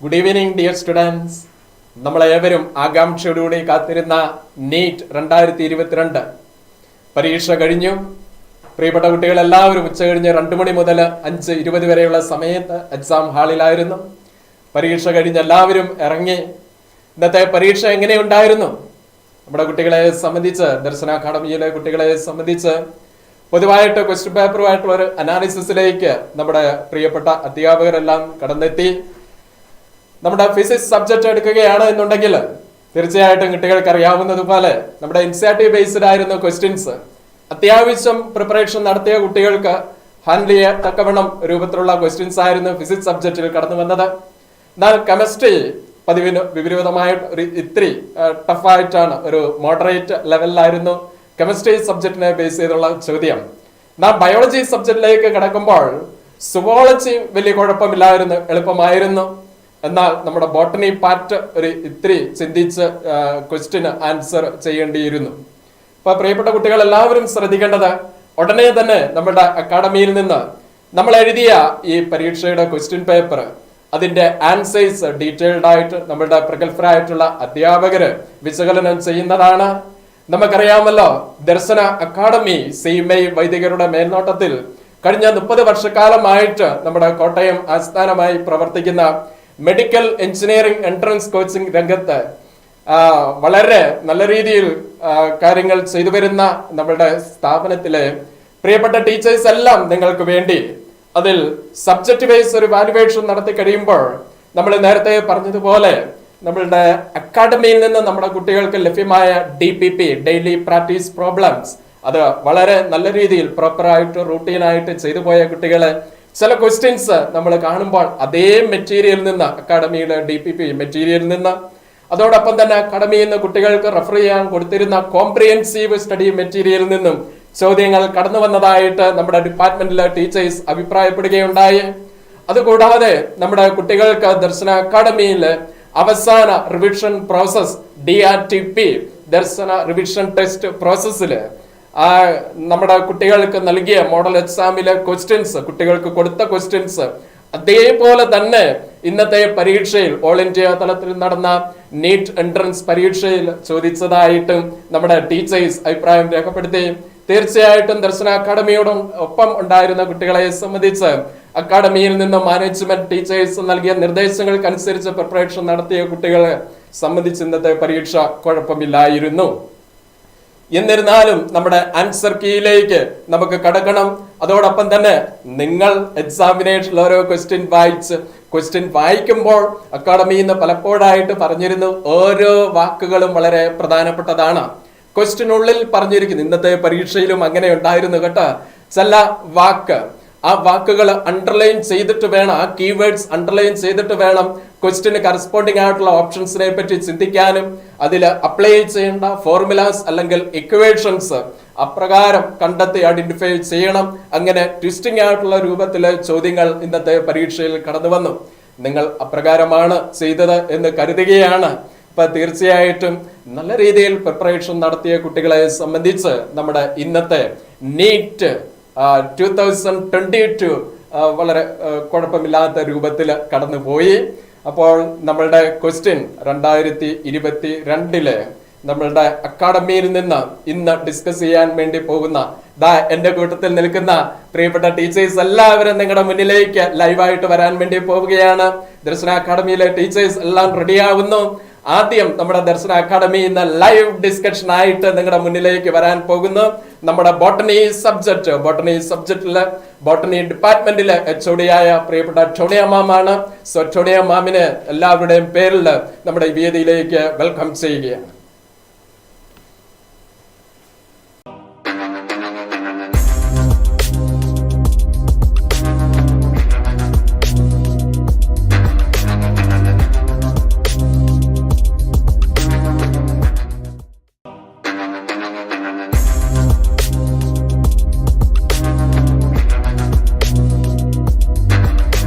Good evening dear students. നമ്മളേവരും ആകാംക്ഷയോടുകൂടി കാത്തിരുന്ന നീറ്റ് 2022 പരീക്ഷ കഴിഞ്ഞു. പ്രിയപ്പെട്ട കുട്ടികളെല്ലാവരും ഉച്ചകഴിഞ്ഞ് 2 മണി മുതൽ 5:20 വരെയുള്ള സമയത്ത് എക്സാം ഹാളിലായിരുന്നു. പരീക്ഷ കഴിഞ്ഞ് എല്ലാവരും ഇറങ്ങി. ഇന്നത്തെ പരീക്ഷ എങ്ങനെയുണ്ടായിരുന്നു? നമ്മുടെ കുട്ടികളെ സംബന്ധിച്ച്, ദർശന അക്കാഡമിയിലെ കുട്ടികളെ സംബന്ധിച്ച് പൊതുവായിട്ട് ക്വസ്റ്റ്യൻ പേപ്പറുമായിട്ടുള്ള ഒരു അനാലിസിസിലേക്ക് നമ്മുടെ പ്രിയപ്പെട്ട അധ്യാപകരെല്ലാം കടന്നെത്തി. നമ്മുടെ ഫിസിക്സ് സബ്ജക്റ്റ് എടുക്കുകയാണ് എന്നുണ്ടെങ്കിൽ തീർച്ചയായിട്ടും കുട്ടികൾക്ക് അറിയാവുന്നതുപോലെ നമ്മുടെ NCERT ബേസ്ഡ് ആയിരുന്നു ക്വസ്റ്റ്യൻസ്. അത്യാവശ്യം പ്രിപ്പറേഷൻ നടത്തിയ കുട്ടികൾക്ക് ഹാൻഡിൽ ചെയ്യത്തക്കവണ്ണം രൂപത്തിലുള്ള ക്വസ്റ്റ്യൻസ് ആയിരുന്നു ഫിസിക്സ് സബ്ജക്റ്റിൽ കടന്നു വന്നത്. എന്നാൽ കെമിസ്ട്രി പതിവിന് വിപരീതമായിട്ട് ഒരു ഇത്തിരി ടഫായിട്ടാണ്, ഒരു മോഡറേറ്റ് ലെവലിലായിരുന്നു കെമിസ്ട്രി സബ്ജക്റ്റിനെ ബേസ് ചെയ്തുള്ള ചോദ്യം. എന്നാൽ ബയോളജി സബ്ജക്റ്റിലേക്ക് കിടക്കുമ്പോൾ സുവോളജി വലിയ കുഴപ്പമില്ലായിരുന്നു, എളുപ്പമായിരുന്നു. എന്നാൽ നമ്മുടെ ബോട്ടണി പാർട്ട് ഒരു ഇത്തിരി ചിന്തിച്ച് ക്വസ്റ്റ്യന് ആൻസർ ചെയ്യേണ്ടിയിരുന്നു. അപ്പൊ പ്രിയപ്പെട്ട കുട്ടികൾ എല്ലാവരും ശ്രദ്ധിക്കേണ്ടത്, ഉടനെ തന്നെ നമ്മുടെ അക്കാഡമിയിൽ നിന്ന് നമ്മൾ എഴുതിയ ഈ പരീക്ഷയുടെ ക്വസ്റ്റ്യൻ പേപ്പർ, അതിന്റെ ആൻസേഴ്സ് ഡീറ്റെയിൽഡ് ആയിട്ട് നമ്മുടെ പ്രഗത്ഭരായിട്ടുള്ള അധ്യാപകര് വിശകലനം ചെയ്യുന്നതാണ്. നമുക്കറിയാമല്ലോ, ദർശന അക്കാഡമി CMI വൈദികരുടെ മേൽനോട്ടത്തിൽ കഴിഞ്ഞ 30 വർഷക്കാലമായിട്ട് നമ്മുടെ കോട്ടയം ആസ്ഥാനമായി പ്രവർത്തിക്കുന്ന മെഡിക്കൽ എഞ്ചിനീയറിംഗ് എൻട്രൻസ് കോച്ചിങ് രംഗത്ത് വളരെ നല്ല രീതിയിൽ കാര്യങ്ങൾ ചെയ്തു വരുന്ന നമ്മുടെ സ്ഥാപനത്തിലെ പ്രിയപ്പെട്ട ടീച്ചേഴ്സ് എല്ലാം നിങ്ങൾക്ക് വേണ്ടി അതിൽ സബ്ജക്ട് വൈസ് ഒരു വാല്യുവേഷൻ നടത്തി കഴിയുമ്പോൾ നമ്മൾ നേരത്തെ പറഞ്ഞതുപോലെ നമ്മളുടെ അക്കാഡമിയിൽ നിന്ന് നമ്മുടെ കുട്ടികൾക്ക് ലഭ്യമായ DPP ഡെയിലി പ്രാക്ടീസ് പ്രോബ്ലംസ് അത് വളരെ നല്ല രീതിയിൽ പ്രോപ്പറായിട്ട് റൂട്ടീനായിട്ട് ചെയ്തു പോയ കുട്ടികളെ ചില ക്വസ്റ്റ്യൻസ് നമ്മൾ കാണുമ്പോൾ അതേ മെറ്റീരിയലിൽ നിന്ന്, അക്കാഡമിയുടെ DPP മെറ്റീരിയലിൽ നിന്ന്, അതോടൊപ്പം തന്നെ അക്കാഡമിയിൽ നിന്ന് കുട്ടികൾക്ക് റെഫർ ചെയ്യാൻ കൊടുത്തിരുന്ന കോംപ്രിഹെൻസീവ് സ്റ്റഡി മെറ്റീരിയലിൽ നിന്നും ചോദ്യങ്ങൾ കടന്നു വന്നതായിട്ട് നമ്മുടെ ഡിപ്പാർട്ട്മെന്റിലെ ടീച്ചേഴ്സ് അഭിപ്രായപ്പെടുകയുണ്ടായി. അതുകൂടാതെ നമ്മുടെ കുട്ടികൾക്ക് ദർശന അക്കാഡമിയിൽ അവസാന revision process DRTP Darshana revision test പ്രോസസ്സിൽ നമ്മുടെ കുട്ടികൾക്ക് നൽകിയ മോഡൽ എക്സാമിലെ ക്വസ്റ്റ്യൻസ്, കുട്ടികൾക്ക് കൊടുത്ത ക്വസ്റ്റ്യൻസ് അതേപോലെ തന്നെ ഇന്നത്തെ പരീക്ഷയിൽ ഓൾ ഇന്ത്യ തലത്തിൽ നടന്ന നീറ്റ് എൻട്രൻസ് പരീക്ഷയിൽ ചോദിച്ചതായിട്ടും നമ്മുടെ ടീച്ചേഴ്സ് അഭിപ്രായം രേഖപ്പെടുത്തി. തീർച്ചയായിട്ടും ദർശന അക്കാഡമിയോടും ഒപ്പം ഉണ്ടായിരുന്ന കുട്ടികളെ സംബന്ധിച്ച് അക്കാഡമിയിൽ നിന്ന് മാനേജ്മെന്റ് ടീച്ചേഴ്സ് നൽകിയ നിർദ്ദേശങ്ങൾക്കനുസരിച്ച് പ്രിപ്പറേഷൻ നടത്തിയ കുട്ടികളെ സംബന്ധിച്ച് ഇന്നത്തെ പരീക്ഷ കുഴപ്പമില്ലായിരുന്നു. എന്നിരുന്നാലും നമ്മുടെ ആൻസർ കീയിലേക്ക് നമുക്ക് കടക്കണം. അതോടൊപ്പം തന്നെ നിങ്ങൾ എക്സാമിനേഷനിൽ ഓരോ ക്വസ്റ്റ്യൻ വായിക്കുമ്പോൾ അക്കാഡമിയിൽ നിന്ന് പലപ്പോഴായിട്ട് പറഞ്ഞിരുന്നു, ഓരോ വാക്കുകളും വളരെ പ്രധാനപ്പെട്ടതാണ്. ക്വസ്റ്റ്യനുള്ളിൽ പറഞ്ഞിരിക്കുന്നു. ഇന്നത്തെ പരീക്ഷയിലും അങ്ങനെ ഉണ്ടായിരുന്നു കേട്ടോ. ചില ആ വാക്കുകൾ അണ്ടർലൈൻ ചെയ്തിട്ട് വേണം, ആ കീവേഡ്സ് അണ്ടർലൈൻ ചെയ്തിട്ട് വേണം ക്വസ്റ്റ്യന് കറസ്പോണ്ടിങ് ആയിട്ടുള്ള ഓപ്ഷൻസിനെ പറ്റി ചിന്തിക്കാനും അതിൽ അപ്ലൈ ചെയ്യേണ്ട ഫോർമുലാസ് അല്ലെങ്കിൽ ഇക്വേഷൻസ് അപ്രകാരം കണ്ടെത്തി ഐഡന്റിഫൈ ചെയ്യണം. അങ്ങനെ ട്വിസ്റ്റിംഗ് ആയിട്ടുള്ള രൂപത്തിലെ ചോദ്യങ്ങൾ ഇന്നത്തെ പരീക്ഷയിൽ കടന്നു വന്നു. നിങ്ങൾ അപ്രകാരമാണ് ചെയ്തത് എന്ന് കരുതുകയാണ്. അപ്പൊ തീർച്ചയായിട്ടും നല്ല രീതിയിൽ പ്രിപ്പറേഷൻ നടത്തിയ കുട്ടികളെ സംബന്ധിച്ച് നമ്മുടെ ഇന്നത്തെ നീറ്റ് 2022 വളരെ കുഴപ്പമില്ലാത്ത രൂപത്തിൽ കടന്നുപോയി. അപ്പോൾ നമ്മളുടെ ക്വസ്റ്റ്യൻ 2022 നമ്മളുടെ അക്കാഡമിയിൽ നിന്ന് ഇന്ന് ഡിസ്കസ് ചെയ്യാൻ വേണ്ടി പോകുന്ന എന്റെ കൂട്ടത്തിൽ നിൽക്കുന്ന പ്രിയപ്പെട്ട ടീച്ചേഴ്സ് എല്ലാവരും നിങ്ങളുടെ മുന്നിലേക്ക് ലൈവായിട്ട് വരാൻ വേണ്ടി പോവുകയാണ്. ദർശന അക്കാഡമിയിലെ ടീച്ചേഴ്സ് എല്ലാം റെഡിയാവുന്നു. ആദ്യം നമ്മുടെ ദർശന അക്കാഡമി ഇന്ന് ലൈവ് ഡിസ്കഷൻ ആയിട്ട് നിങ്ങളുടെ മുന്നിലേക്ക് വരാൻ പോകുന്നു. നമ്മുടെ ബോട്ടണി സബ്ജക്റ്റില് ബോട്ടണി ഡിപ്പാർട്ട്മെന്റിലെ HOD ആയ പ്രിയപ്പെട്ട ടോണിയ മാമാണ്. സോ ടോണിയ മാമിനെ എല്ലാവരുടെയും പേരിൽ നമ്മുടെ ഈ വേദിയിലേക്ക് വെൽക്കം ചെയ്യുകയാണ്.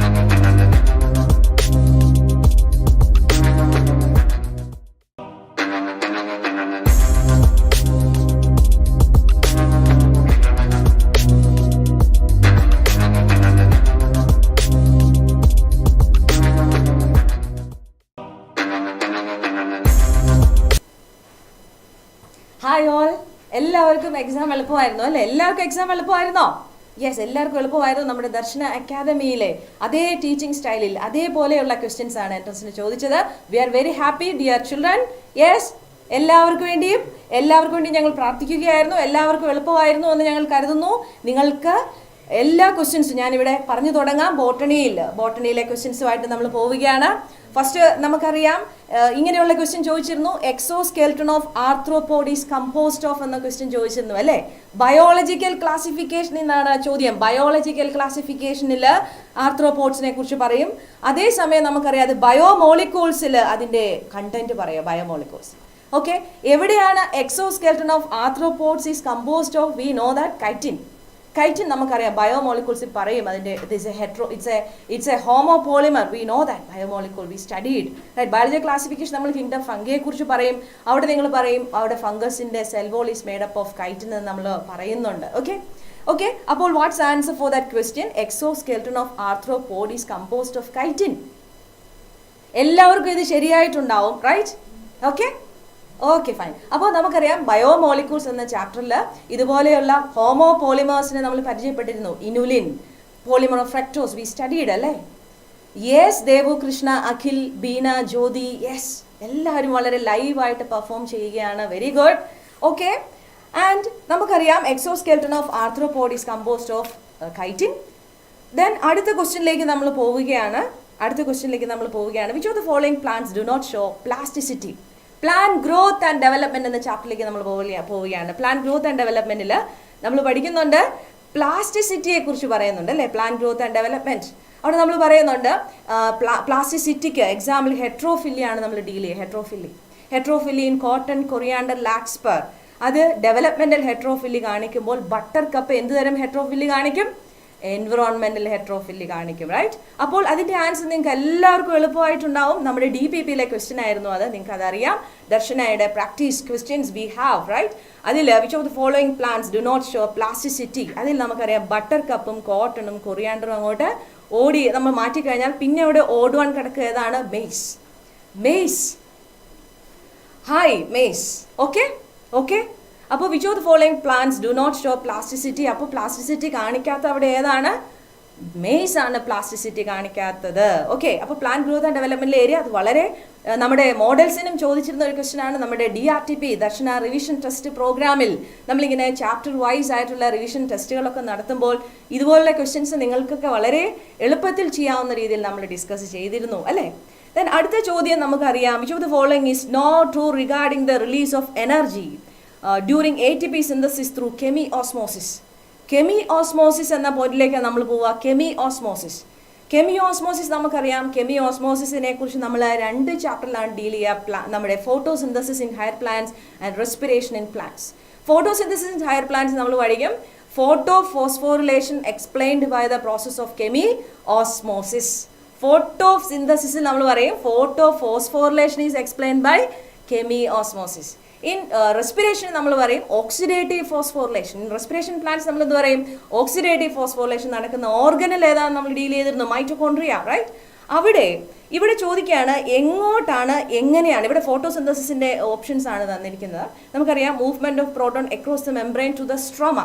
എല്ലാവർക്കും എക്സാം എളുപ്പമായിരുന്നു അല്ലേ? എല്ലാവർക്കും എക്സാം എളുപ്പമായിരുന്നോ? യെസ്, എല്ലാവർക്കും എളുപ്പമായിരുന്നു. നമ്മുടെ ദർശന അക്കാദമിയിലെ അതേ ടീച്ചിങ് സ്റ്റൈലിൽ അതേപോലെയുള്ള ക്വസ്റ്റ്യൻസ് ആണ് എൻട്രൻസിന് ചോദിച്ചത്. We are very happy dear children. Yes, എല്ലാവർക്കും വേണ്ടിയും ഞങ്ങൾ പ്രാർത്ഥിക്കുകയായിരുന്നു. എല്ലാവർക്കും എളുപ്പമായിരുന്നു എന്ന് ഞങ്ങൾ കരുതുന്നു. നിങ്ങൾക്ക് എല്ലാ ക്വസ്റ്റ്യൻസും ഞാനിവിടെ പറഞ്ഞു തുടങ്ങാം. ബോട്ടണിയിലെ ക്വസ്റ്റ്യൻസുമായിട്ട് നമ്മൾ പോവുകയാണ്. ഫസ്റ്റ് നമുക്കറിയാം, ഇങ്ങനെയുള്ള ക്വസ്റ്റ്യൻ ചോദിച്ചിരുന്നു. Exoskeleton of arthropod is composed of എന്ന ക്വസ്റ്റ്യൻ ചോദിച്ചിരുന്നു അല്ലേ? ബയോളജിക്കൽ ക്ലാസിഫിക്കേഷനിൽ നിന്നാണ് ചോദ്യം. ബയോളജിക്കൽ ക്ലാസിഫിക്കേഷനിൽ ആർത്രോപോഡ്സിനെ കുറിച്ച് പറയും. അതേസമയം നമുക്കറിയാം അത് ബയോമോളിക്യൂൾസിൽ അതിൻ്റെ കണ്ടന്റ് പറയാം. Biomolecules okay. എവിടെയാണ് exoskeleton of arthropods is composed of? We know that chitin നമുക്കറിയാം ബയോമോളിക്യൂൾസിൽ പറയും. അതിൻ്റെ it's a homopolymer. We know that biomolecule we studied right. Biology classification നമ്മൾ കിങ്ഡം ഫംഗിയെ കുറിച്ച് പറയും. അവിടെ നിങ്ങൾ പറയും അവിടെ ഫംഗസിന്റെ cell wall is made up of chitin എന്ന് നമ്മൾ പറയുന്നുണ്ട്. ഓക്കെ. അപ്പോൾ what's answer for that question? Exoskeleton of arthropod is composed of chitin. എല്ലാവർക്കും ഇത് ശരിയായിട്ടുണ്ടാവും റൈറ്റ്? Okay fine. അപ്പോൾ നമുക്കറിയാം ബയോമോളിക്യൂൾസ് എന്ന ചാപ്റ്ററിൽ ഇതുപോലെയുള്ള ഹോമോപോളിമേഴ്സിനെ നമ്മൾ പരിചയപ്പെട്ടിരുന്നു. Inulin, polymer of fructose we studied അല്ലേ? യെസ്, ദേവു, കൃഷ്ണ, അഖിൽ, ബീന, ജ്യോതി, യെസ്, എല്ലാവരും വളരെ ലൈവായിട്ട് പെർഫോം ചെയ്യുകയാണ്. Very good. ഓക്കെ. ആൻഡ് നമുക്കറിയാം exoskeleton of arthropod is composed of chitin. Then അടുത്ത ക്വസ്റ്റ്യനിലേക്ക് നമ്മൾ പോവുകയാണ്. Which of the following plants do not show plasticity? Plant growth and development എന്ന ചാപ്റ്ററിലേക്ക് നമ്മൾ പോവുകയാണ്. പ്ലാന്റ് ഗ്രോത്ത് ആൻഡ് ഡെവലപ്മെന്റിൽ നമ്മൾ പഠിക്കുന്നുണ്ട്, പ്ലാസ്റ്റിസിറ്റിയെ കുറിച്ച് പറയുന്നുണ്ട് അല്ലേ? പ്ലാന്റ് ഗ്രോത്ത് ആൻഡ് ഡെവലപ്മെന്റ് അവിടെ നമ്മൾ പറയുന്നുണ്ട് പ്ലാസ്റ്റിസിറ്റിക്ക് എക്സാമ്പിൾ ഹെട്രോഫില്ലിയാണ് നമ്മൾ ഡീൽ ചെയ്യുക. ഹെട്രോഫില്ലി ഇൻ കോട്ടൺ, കൊറിയാണ്ടർ, ലാക്സ്പർ. അത് ഡെവലപ്മെന്റൽ ഹെട്രോഫില്ലി കാണിക്കുമ്പോൾ ബട്ടർ കപ്പ് എന്ത് തരം ഹെട്രോഫില്ലി കാണിക്കും? എൻവിറോൺമെന്റൽ ഹെട്രോഫില്ലി കാണിക്കും റൈറ്റ്. അപ്പോൾ അതിന്റെ ആൻസർ നിങ്ങൾക്ക് എല്ലാവർക്കും എളുപ്പമായിട്ടുണ്ടാവും. നമ്മുടെ DPPയിലെ ക്വസ്റ്റ്യൻ ആയിരുന്നു അത്, നിങ്ങൾക്ക് അതറിയാം. ദർശനയുടെ practice questions we have right. അതിൽ which of the following plants do not show plasticity? അതിൽ നമുക്കറിയാം ബട്ടർ കപ്പും കോട്ടണും കൊറിയാണ്ടറും അങ്ങോട്ട് ഓടി നമ്മൾ മാറ്റിക്കഴിഞ്ഞാൽ പിന്നെ അവിടെ ഓടുവാൻ കിടക്കുക ഏതാണ്? മെയ്സ്. ഓക്കെ. അപ്പോൾ which of the following plants do not show plasticity? അപ്പോൾ പ്ലാസ്റ്റിസിറ്റി കാണിക്കാത്ത അവിടെ ഏതാണ്? മെയ്സ് ആണ് പ്ലാസ്റ്റിസിറ്റി കാണിക്കാത്തത്. ഓക്കെ. അപ്പോൾ plant growth and development area അത് വളരെ നമ്മുടെ മോഡൽസിനും ചോദിച്ചിരുന്ന ഒരു ക്വസ്റ്റ്യൻ ആണ്. നമ്മുടെ DRTP ദർശന റിവിഷൻ ടെസ്റ്റ് പ്രോഗ്രാമിൽ നമ്മളിങ്ങനെ ചാപ്റ്റർ വൈസ് ആയിട്ടുള്ള റിവിഷൻ ടെസ്റ്റുകളൊക്കെ നടത്തുമ്പോൾ ഇതുപോലുള്ള ക്വസ്റ്റ്യൻസ് നിങ്ങൾക്കൊക്കെ വളരെ എളുപ്പത്തിൽ ചെയ്യാവുന്ന രീതിയിൽ നമ്മൾ ഡിസ്കസ് ചെയ്തിരുന്നു അല്ലേ? ദെൻ അടുത്ത ചോദ്യം നമുക്കറിയാം. Which of the following is not true regarding the release of energy during ATP synthesis through chemiosmosis എന്ന പോയിന്റിലേക്ക് നമ്മൾ പോവുക. കെമിഓസ്മോസിസ് നമുക്കറിയാം. കെമിഓസ്മോസിസിനെ കുറിച്ച് നമ്മൾ 2 ചാപ്റ്ററിലാണ് ഡീൽ ചെയ്യുക. നമ്മുടെ photosynthesis in higher plants and respiration in plants. Photosynthesis in higher plants നമ്മൾ പഠിക്കും. Photophosphorylation explained by the process of chemiosmosis. ഫോട്ടോസിന്തസിസിൽ നമ്മൾ പറയും photophosphorylation is explained by chemiosmosis. In respiration നമ്മൾ പറയും oxidative phosphorylation. In respiration plants നമ്മൾ എന്ത് പറയും? ഓക്സിഡേറ്റീവ് ഫോസ്ഫോറിലേഷൻ നടക്കുന്ന ഓർഗനൽ ഏതാണ് നമ്മൾ ഡീൽ ചെയ്തിരുന്നു? Mitochondria right. ഇവിടെ ചോദിക്കുകയാണ് എങ്ങനെയാണ് ഇവിടെ ഫോട്ടോസിന്തസിസിന്റെ ഓപ്ഷൻസ് ആണ് തന്നിരിക്കുന്നത്. നമുക്കറിയാം movement of proton across the membrane to the stroma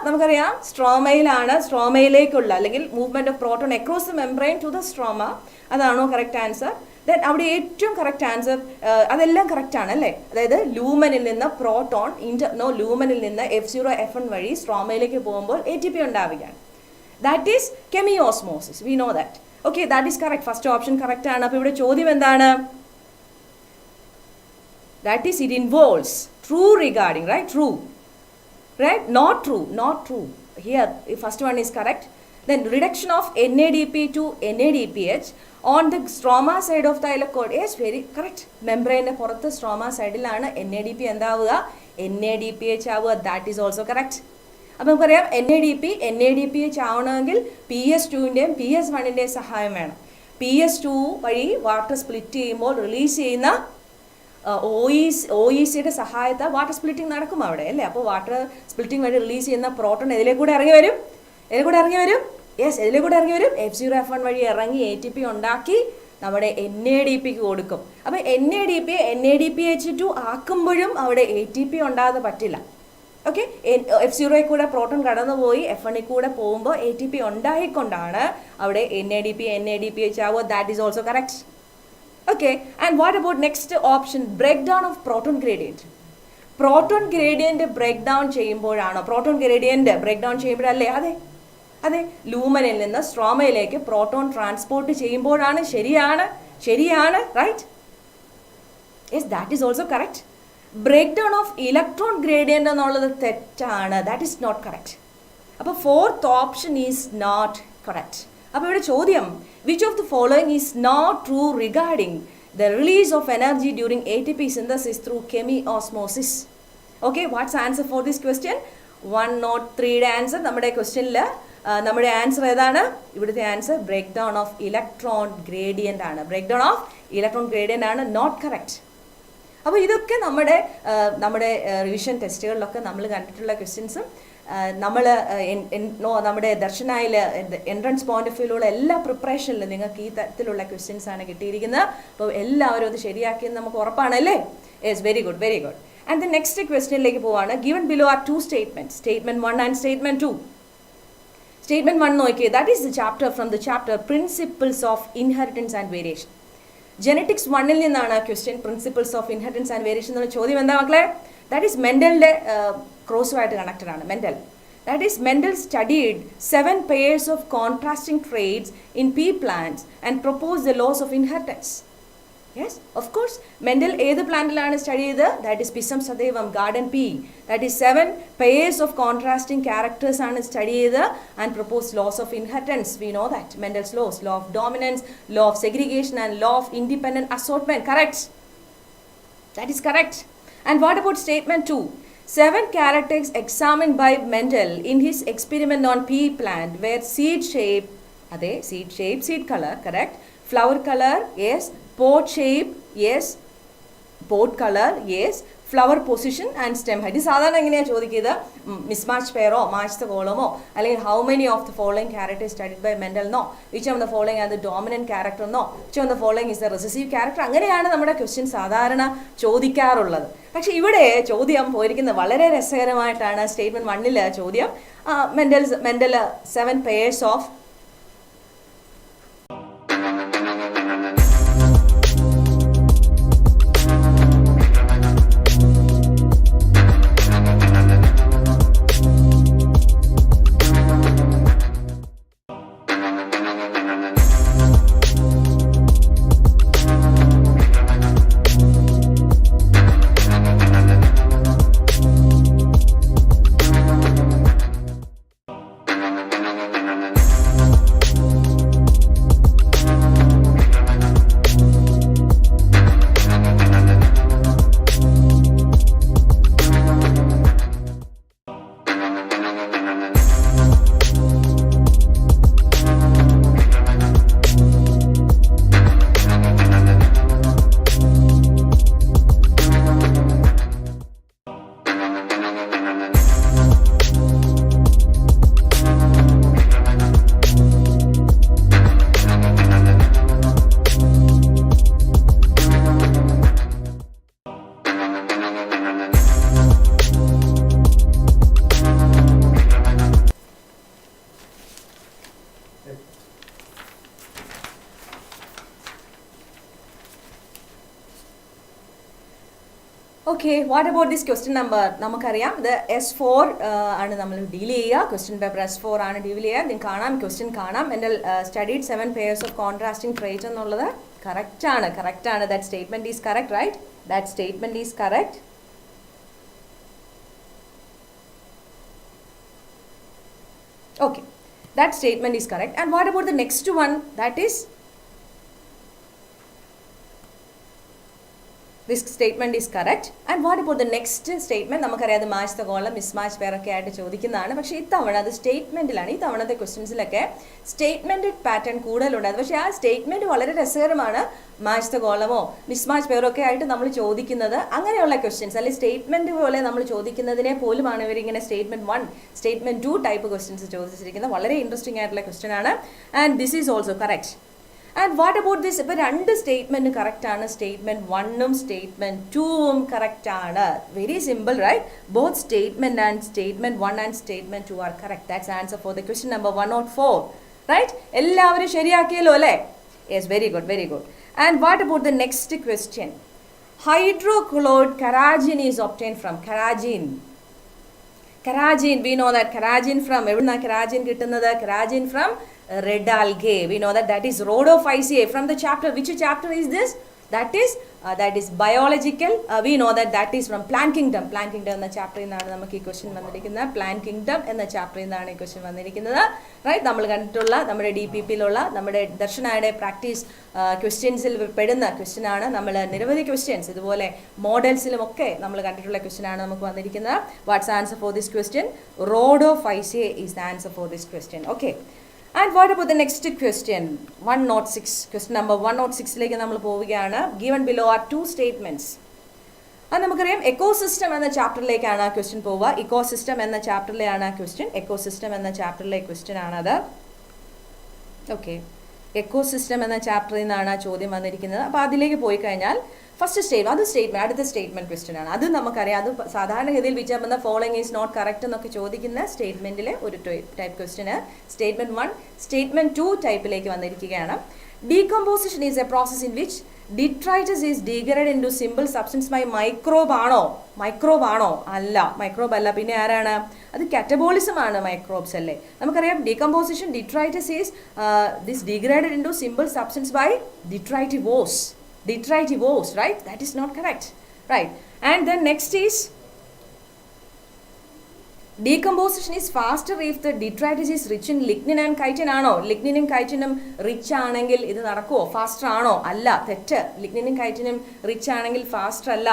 നമുക്കറിയാം സ്ട്രോമയിലേക്കുള്ള അല്ലെങ്കിൽ movement of proton across the membrane to the stroma. അതാണോ കറക്റ്റ് ആൻസർ? ദെൻ അവിടെ ഏറ്റവും കറക്റ്റ് ആൻസർ അതെല്ലാം കറക്റ്റ് ആണ് അല്ലേ? അതായത് ലൂമനിൽ നിന്ന് പ്രോട്ടോൺ ലൂമനിൽ നിന്ന് F0 F1 വഴി സ്ട്രോമയിലേക്ക് പോകുമ്പോൾ ATP ഉണ്ടാവുകയാണ്. That is chemiosmosis. We know that. Okay, that is correct. First option correct ആണ്. അപ്പോൾ ഇവിടെ ചോദ്യം എന്താണ്? That is it involves true regarding right? True right? Not true. Here first one is correct. Then reduction of NADP to NADPH on the stroma side of the thylakoid. Yes, very correct. Membrane പുറത്ത് stroma സൈഡിലാണ് NADP എന്താവുക? NADPH ആവുക. That is also correct. അപ്പോൾ നമുക്കറിയാം NADPH ആവണമെങ്കിൽ PS2ൻ്റെയും PS1ൻ്റെയും സഹായം വേണം. PS2 വഴി water split ചെയ്യുമ്പോൾ റിലീസ് ചെയ്യുന്ന OECയുടെ സഹായത്താൽ വാട്ടർ സ്പ്ലിറ്റിംഗ് നടക്കും അവിടെ അല്ലേ? അപ്പോൾ വാട്ടർ സ്പ്ലിറ്റിംഗ് വഴി റിലീസ് ചെയ്യുന്ന പ്രോട്ടോൺ ഇതിലേക്കൂടെ ഇറങ്ങി വരും. F0 F1 വഴി ഇറങ്ങി ATP ഉണ്ടാക്കി നമ്മുടെ NADP കൊടുക്കും. അപ്പോൾ NADPH2 ആക്കുമ്പോഴും അവിടെ ATP ഉണ്ടാകാതെ പറ്റില്ല. ഓക്കെ, F0 കൂടെ പ്രോട്ടോൺ കടന്നുപോയി F1 കൂടെ പോകുമ്പോൾ ATP ഉണ്ടായിക്കൊണ്ടാണ് അവിടെ NADPH ആവുക. That is also correct. Okay, and what about next option, break down of proton gradient. Proton gradient break down ചെയ്യുമ്പോഴാണോ? പ്രോട്ടോൺ ഗ്രേഡിയൻറ്റ് ബ്രേക്ക് ഡൗൺ ചെയ്യുമ്പോഴല്ലേ? അതെ, ലൂമനിൽ നിന്ന് സ്ട്രോമയിലേക്ക് പ്രോട്ടോൺ ട്രാൻസ്പോർട്ട് ചെയ്യുമ്പോഴാണ്. ശരിയാണ്, right? Yes, that is also correct. Break down of electron gradient എന്നുള്ളത് തെറ്റാണ്. That is not correct. അപ്പോൾ fourth option is not correct. അപ്പോൾ ഇവിടെ ചോദ്യം, which of the following is not true regarding the release of energy during ATP synthesis through chemiosmosis? Okay, what's the answer for this question? 103 യുടെ answer നമ്മുടെ ക്വസ്റ്റ്യനിൽ നമ്മുടെ answer ഏതാണ്? ഇവിടുത്തെ answer break down of electron gradient ആണ്. Break down of electron gradient ആണ് not correct. അപ്പോൾ ഇതൊക്കെ നമ്മുടെ റിവിഷൻ ടെസ്റ്റുകളിലൊക്കെ നമ്മൾ കണ്ടിട്ടുള്ള ക്വസ്റ്റ്യൻസും നമ്മുടെ ദർശനയിൽ എൻട്രൻസ് പോയിന്റ് ഓഫ് വ്യൂയിലുള്ള എല്ലാ പ്രിപ്പറേഷനിലും നിങ്ങൾക്ക് ഈ തരത്തിലുള്ള ക്വസ്റ്റ്യൻസ് ആണ് കിട്ടിയിരിക്കുന്നത്. അപ്പോൾ എല്ലാവരും അത് ശരിയാക്കിയെന്ന് നമുക്ക് ഉറപ്പാണല്ലേ? Yes, very good. And the next ക്വസ്റ്റ്യനിലേക്ക് പോവാണ്. Given below are 2 statements, statement 1 and statement 2. Statement 1 നോക്കിയേ, that is the chapter from the chapter principles of inheritance and variation. Genetics 1-ൽ നിന്നാണ് question. Principles of inheritance and variation എന്നുള്ള ചോദ്യം എന്താ മക്കളെ? That is മെൻഡലിൻ്റെ ക്രോസുമായിട്ട് കണക്റ്റഡ് ആണ്. That is, Mendel studied 7 pairs of contrasting traits in pea plants and proposed the laws of inheritance. Yes, of course, Mendel ഏത് പ്ലാന്റിലാണ് സ്റ്റഡി ചെയ്ത്? That is Pisum sativum, garden pea. That is 7 pairs of contrasting characters ആണ് study ചെയ്ത് and proposed laws of inheritance. We know that Mendel's laws, law of dominance, law of segregation and law of independent assortment. Correct? That is correct. And what about statement 2? 7 characters examined by Mendel in his experiment on pea plant were seed shape, seed color, correct? Flower color, yes. Pod shape, yes. Pod color, yes. Flower position and stem height. ഇത് സാധാരണ എങ്ങനെയാണ് ചോദിക്കുന്നത്? Mismatch പെയറോ match the കോളമോ അല്ലെങ്കിൽ how many of the following characters studied by Mendel എന്നോ, which of the following are the dominant character എന്നോ, which of the following is the recessive character. അങ്ങനെയാണ് നമ്മുടെ ക്വസ്റ്റ്യൻ സാധാരണ ചോദിക്കാറുള്ളത്. പക്ഷേ ഇവിടെ ചോദ്യം പോയിരിക്കുന്നത് വളരെ രസകരമായിട്ടാണ്. സ്റ്റേറ്റ്മെൻറ്റ് 1-ൽ ചോദ്യം Mendel 7 pairs of okay, what about this question number? നമുക്കറിയാം ഇത് S4 ആണ് നമ്മൾ ഡീൽ ചെയ്യുക. ക്വസ്റ്റ്യൻ പേപ്പർ S4 ആണ് ഡീൽ ചെയ്യുക. നിങ്ങൾക്ക് കാണാം, ക്വസ്റ്റ്യൻ കാണാം. എൻ്റെ studied 7 pairs of contrasting traits എന്നുള്ളത് കറക്റ്റാണ്. That statement is correct, right? That statement is correct. Okay, that statement is correct. And what about the next one? That is, this statement is correct. And what about the next statement? നമുക്കറിയാം അത് match the column mismatch പേരൊക്കെ ആയിട്ട് ചോദിക്കുന്നതാണ്. പക്ഷേ ഇത്തവണ അത് സ്റ്റേറ്റ്മെൻറ്റിലാണ്. ഈ തവണത്തെ ക്വസ്റ്റ്യൻസിലൊക്കെ സ്റ്റേറ്റ്മെൻറ്റ് പാറ്റേൺ കൂടുതലുണ്ടായത്. പക്ഷേ ആ സ്റ്റേറ്റ്മെൻറ്റ് വളരെ രസകരമാണ്. മാച്ച് ദ കോളമോ മിസ്മാച്ച് പേരൊക്കെ ആയിട്ട് നമ്മൾ ചോദിക്കുന്നത് അങ്ങനെയുള്ള ക്വസ്റ്റ്യൻസ്, അല്ലെങ്കിൽ സ്റ്റേറ്റ്മെൻറ്റ് പോലെ നമ്മൾ ചോദിക്കുന്നതിനെ പോലുമാണ് ഇവരിങ്ങനെ സ്റ്റേറ്റ്മെൻറ്റ് 1, സ്റ്റേറ്റ്മെൻറ്റ് 2 ടൈപ്പ് ക്വസ്റ്റ്യൻസ് ചോദിച്ചിരിക്കുന്നത്. വളരെ ഇൻട്രസ്റ്റിംഗ് ആയിട്ടുള്ള ക്വസ്റ്റ്യൻ ആണ്. And this is also correct. And what about this? ഇപ്പോൾ രണ്ട് സ്റ്റേറ്റ്മെൻറ്റ് കറക്റ്റ് ആണ്. സ്റ്റേറ്റ്മെൻറ്റ് 1ഉം സ്റ്റേറ്റ്മെൻറ്റ് 2ഉം കറക്റ്റ് ആണ്. Very simple, right? Both statement and statement 1 and statement 2 are correct. That's answer for the question number 104. Right? എല്ലാവരും ശരിയാക്കിയല്ലോ അല്ലേ? Yes, very good, very good. And what about the next question? Hydrochloride carrageen is obtained from carrageen. Carrageen, we know that carrageen from, എവിടുന്നാ carrageen കിട്ടുന്നത്? Carrageen from red algae. We know that is rhodophyceae. From the chapter, which chapter is this? That is biological. We know that is from plant kingdom. Plant kingdom എന്ന ചാപ്റ്ററിൽ നിന്നാണ് നമുക്ക് ഈ question വന്നിരിക്കുന്നത്. Plant kingdom എന്ന ചാപ്റ്ററിൽ നിന്നാണ് ഈ ക്വസ്റ്റ്യൻ വന്നിരിക്കുന്നത്. റൈറ്റ്? നമ്മൾ കണ്ടിട്ടുള്ള നമ്മുടെ DPPയിലുള്ള നമ്മുടെ ദർശനയുടെ പ്രാക്ടീസ് ക്വസ്റ്റ്യൻസിൽ പെടുന്ന ക്വസ്റ്റ്യൻ ആണ്. നമ്മൾ നിരവധി ക്വസ്റ്റ്യൻസ് ഇതുപോലെ മോഡൽസിലും ഒക്കെ നമ്മൾ കണ്ടിട്ടുള്ള ക്വസ്റ്റ്യൻ ആണ് നമുക്ക് വന്നിരിക്കുന്നത്. What's answer for this question? Rhodophyceae is the answer for this question. Okay. And what about the next question? 106. Question number 106ലേക്ക് നമ്മൾ പോവുകയാണ്. Given below are two statements. അത് നമുക്കറിയാം എക്കോസിസ്റ്റം എന്ന ചാപ്റ്ററിലേക്കാണ് ആ ക്വസ്റ്റ്യൻ പോവുക. ഇക്കോസിസ്റ്റം എന്ന ചാപ്റ്ററിലെയാണ് ആ ക്വസ്റ്റ്യൻ. എക്കോസിസ്റ്റം എന്ന ചാപ്റ്ററിലെ ക്വസ്റ്റ്യൻ ആണത്. ഓക്കെ, എക്കോസിസ്റ്റം എന്ന ചാപ്റ്ററിൽ നിന്നാണ് ആ ചോദ്യം വന്നിരിക്കുന്നത്. അപ്പോൾ അതിലേക്ക് പോയി കഴിഞ്ഞാൽ ഫസ്റ്റ് സ്റ്റേറ്റ്മെൻറ്റ് അടുത്ത സ്റ്റേറ്റ്മെൻറ്റ് ക്വസ്റ്റ്യൻ ആണ്. അത് നമുക്കറിയാം. അത് സാധാരണഗതിയിൽ വിചാരിക്കുന്ന ഫോളോയിങ് ഈസ് നോട്ട് കറക്റ്റ് എന്നൊക്കെ ചോദിക്കുന്ന സ്റ്റേറ്റ്മെൻറ്റിലെ ഒരു ടൈപ്പ് ക്വസ്റ്റ്യന് സ്റ്റേറ്റ്മെൻറ്റ് 1 സ്റ്റേറ്റ്മെൻറ്റ് 2 ടൈപ്പിലേക്ക് വന്നിരിക്കുകയാണ്. Decomposition is a process in which detritus is degraded into simple substance by microbe ആണോ? അല്ല, മൈക്രോബ് അല്ല. പിന്നെ ആരാണ്? അത് കാറ്റബോളിസം ആണ്. മൈക്രോബ്സ് അല്ലേ? നമുക്കറിയാം decomposition detritus is this degraded into simple substance by detritivores, right? That is not correct, right? And then next is decomposition is faster if the detritus is rich in lignin and chitin ആണോ? ലിഗ്നിനും കൈറ്റിനും rich ആണെങ്കിൽ ഇത് നടക്കുമോ? Faster ആണോ? അല്ല, തെറ്റ്. ലിഗ്നിനും കൈറ്റിനും rich ആണെങ്കിൽ faster അല്ല.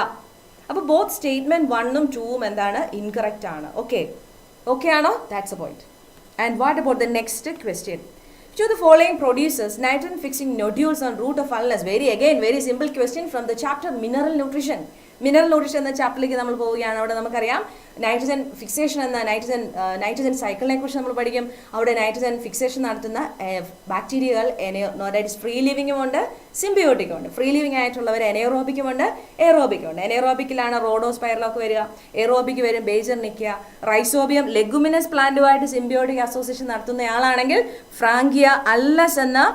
അപ്പോൾ ബോത്ത് സ്റ്റേറ്റ്മെൻറ്റ് 1ഉം 2ഉം എന്താണ്? ഇൻകറക്റ്റ് ആണ്. ഓക്കെ ആണോ? That's A point. And what about the next question? Which of the following produces nitrogen fixing nodules on root of ulnus? Very simple question from the chapter mineral nutrition. Mineral nutrition എന്ന ചാപ്റ്ററിലേക്ക് നമ്മൾ പോവുകയാണ്. അവിടെ നമുക്കറിയാം nitrogen fixation എന്ന nitrogen സൈക്കിളിനെ കുറിച്ച് നമ്മൾ പഠിക്കും. അവിടെ നൈട്രജൻ ഫിക്സേഷൻ നടത്തുന്ന ബാക്ടീരിയകൾ ഫ്രീ ലിവിങ്ങും ഉണ്ട്, സിംബിയോട്ടിക്കും ഉണ്ട്. ഫ്രീ ലിവിങ് ആയിട്ടുള്ളവർ എനേറോബിക്കും ഉണ്ട്, എയറോബിക്കും ഉണ്ട്. എനേറോബിക്കിലാണ് റോഡോസ്പൈറലൊക്കെ വരിക. എയറോബിക്ക് വരും ബേജർനിക്ക. റൈസോബിയം ലെഗുമിനസ് പ്ലാന്റുമായിട്ട് സിംബിയോട്ടിക് അസോസിയേഷൻ നടത്തുന്നയാളാണെങ്കിൽ ഫ്രാങ്കിയ അൾനസ് എന്ന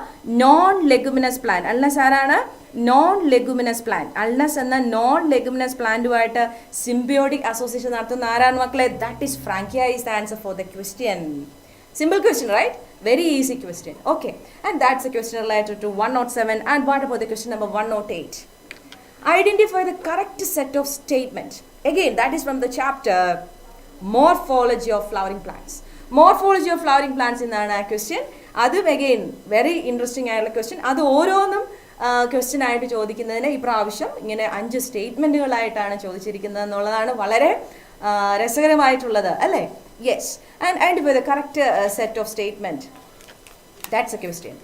നോൺ ലെഗുമിനസ് പ്ലാന്റ്. അൾനസ് ആരാണ്? Non leguminous plant. അൾനസ് എന്ന നോൺ ലെഗുമിനസ് പ്ലാന്റുമായിട്ട് സിംബിയോട്ടിക് അസോസിയേഷൻ നടത്തുന്ന ആരാണ് മക്കളെ? That is Frankia is the answer for the question. Simple question, right? Very easy question. Okay, and that's the question related to 107. And what about the question number 108? Identify the correct set of statement. Again, that is from the chapter Morphology of Flowering Plants. Morphology of Flowering Plants എന്നാണ് ആ question. അതും again very interesting ആയിട്ടുള്ള question. അത് ഓരോന്നും question ആയിട്ട് ചോദിക്കുന്നതിന് ഇപ്രാവശ്യം ഇങ്ങനെ 5 സ്റ്റേറ്റ്മെൻറ്റുകളായിട്ടാണ് ചോദിച്ചിരിക്കുന്നത് എന്നുള്ളതാണ് വളരെ രസകരമായിട്ടുള്ളത് അല്ലേ? Yes. And identify the correct set of statement. That's a question.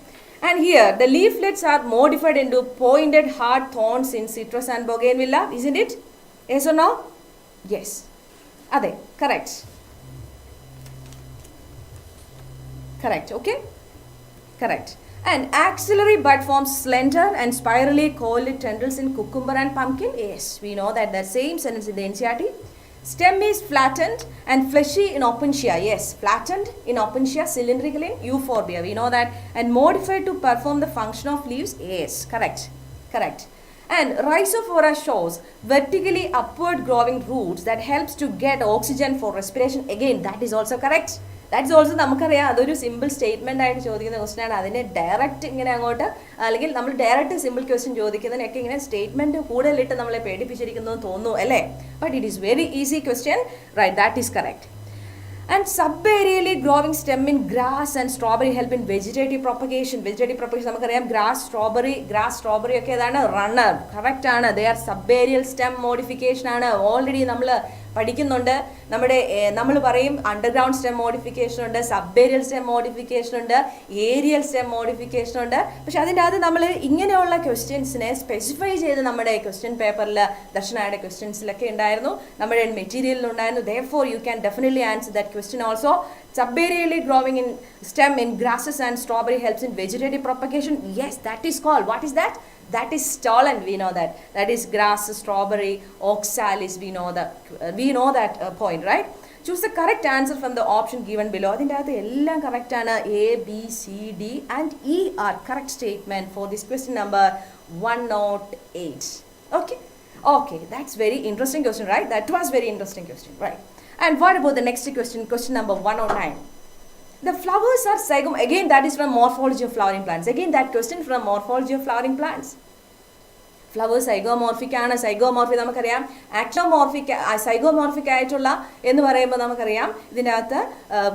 And here the leaflets are modified into pointed hard thorns in citrus and bougainvillea, isn't it? Yes or no? Yes. Ade, correct. Okay? Correct. And axillary bud forms slender and spirally coiled tendrils in cucumber and pumpkin. Yes, we know that the same sentence in the NCERT. Stem is flattened and fleshy in opuntia. Yes, flattened in opuntia, cylindrical in euphorbia. We know that. And modified to perform the function of leaves. Yes, correct. And rhizophora shows vertically upward growing roots that helps to get oxygen for respiration. Again, that is also correct. That's also നമുക്കറിയാം അതൊരു simple statement ആയിട്ട് ചോദിക്കുന്ന question ആണ്. അതിനെ direct ഇങ്ങനെ അങ്ങോട്ട് അല്ലെങ്കിൽ നമ്മൾ ഡയറക്റ്റ് സിമ്പിൾ ക്വസ്റ്റ്യൻ ചോദിക്കുന്നതിനൊക്കെ ഇങ്ങനെ സ്റ്റേറ്റ്മെൻറ്റ് കൂടുതലിട്ട് നമ്മളെ പേടിപ്പിച്ചിരിക്കുന്നു എന്ന് തോന്നുന്നു അല്ലേ? But it is very easy question, right? That is correct. And subaerially growing stem in grass and strawberry help in vegetative propagation. നമുക്കറിയാം ഗ്രാസ് സ്ട്രോബെറി ഒക്കെ ഏതാണ്? റണ്ണർ. കറക്റ്റ് ആണ്. ദേ ആർ സബേരിയൽ സ്റ്റെം മോഡിഫിക്കേഷൻ ആണ്. Already നമ്മൾ പഠിക്കുന്നുണ്ട്. നമ്മൾ പറയും underground stem modification ഉണ്ട്, സബേരിയൽ സ്റ്റെം മോഡിഫിക്കേഷൻ ഉണ്ട്, ഏരിയൽ സ്റ്റെം മോഡിഫിക്കേഷൻ ഉണ്ട്. പക്ഷെ അതിൻ്റെ അകത്ത് നമ്മൾ ഇങ്ങനെയുള്ള ക്വസ്റ്റ്യൻസിനെ സ്പെസിഫൈ ചെയ്ത് നമ്മുടെ ക്വസ്റ്റ്യൻ പേപ്പറിൽ ദർശനയുടെ ക്വസ്റ്റ്യൻസിലൊക്കെ ഉണ്ടായിരുന്നു, നമ്മുടെ മെറ്റീരിയലിലുണ്ടായിരുന്നു. therefore you can definitely answer that question also. Subaerially growing in stem in grasses and strawberry helps in vegetative propagation. Yes, that is called, what is that? That is stolon, we know that. That is grass, strawberry, oxalis, we know that point, right? Choose the correct answer from the option given below. അതിൻ്റെ അകത്ത് എല്ലാം correct ആണ്. A, B, C, D and E are correct statement for this question number 108. Okay, that's very interesting question, right? That was very interesting question, right? And what about the next question, question number 109? The flowers are again that is from morphology of flowering plants. Again that question from morphology of flowering plants. Flowers zygomorphic ആണ്. Zygomorphic നമുക്കറിയാം. Zygomorphic ആയിട്ടുള്ള എന്ന് പറയുമ്പോൾ നമുക്കറിയാം ഇതിൻ്റെ അകത്ത്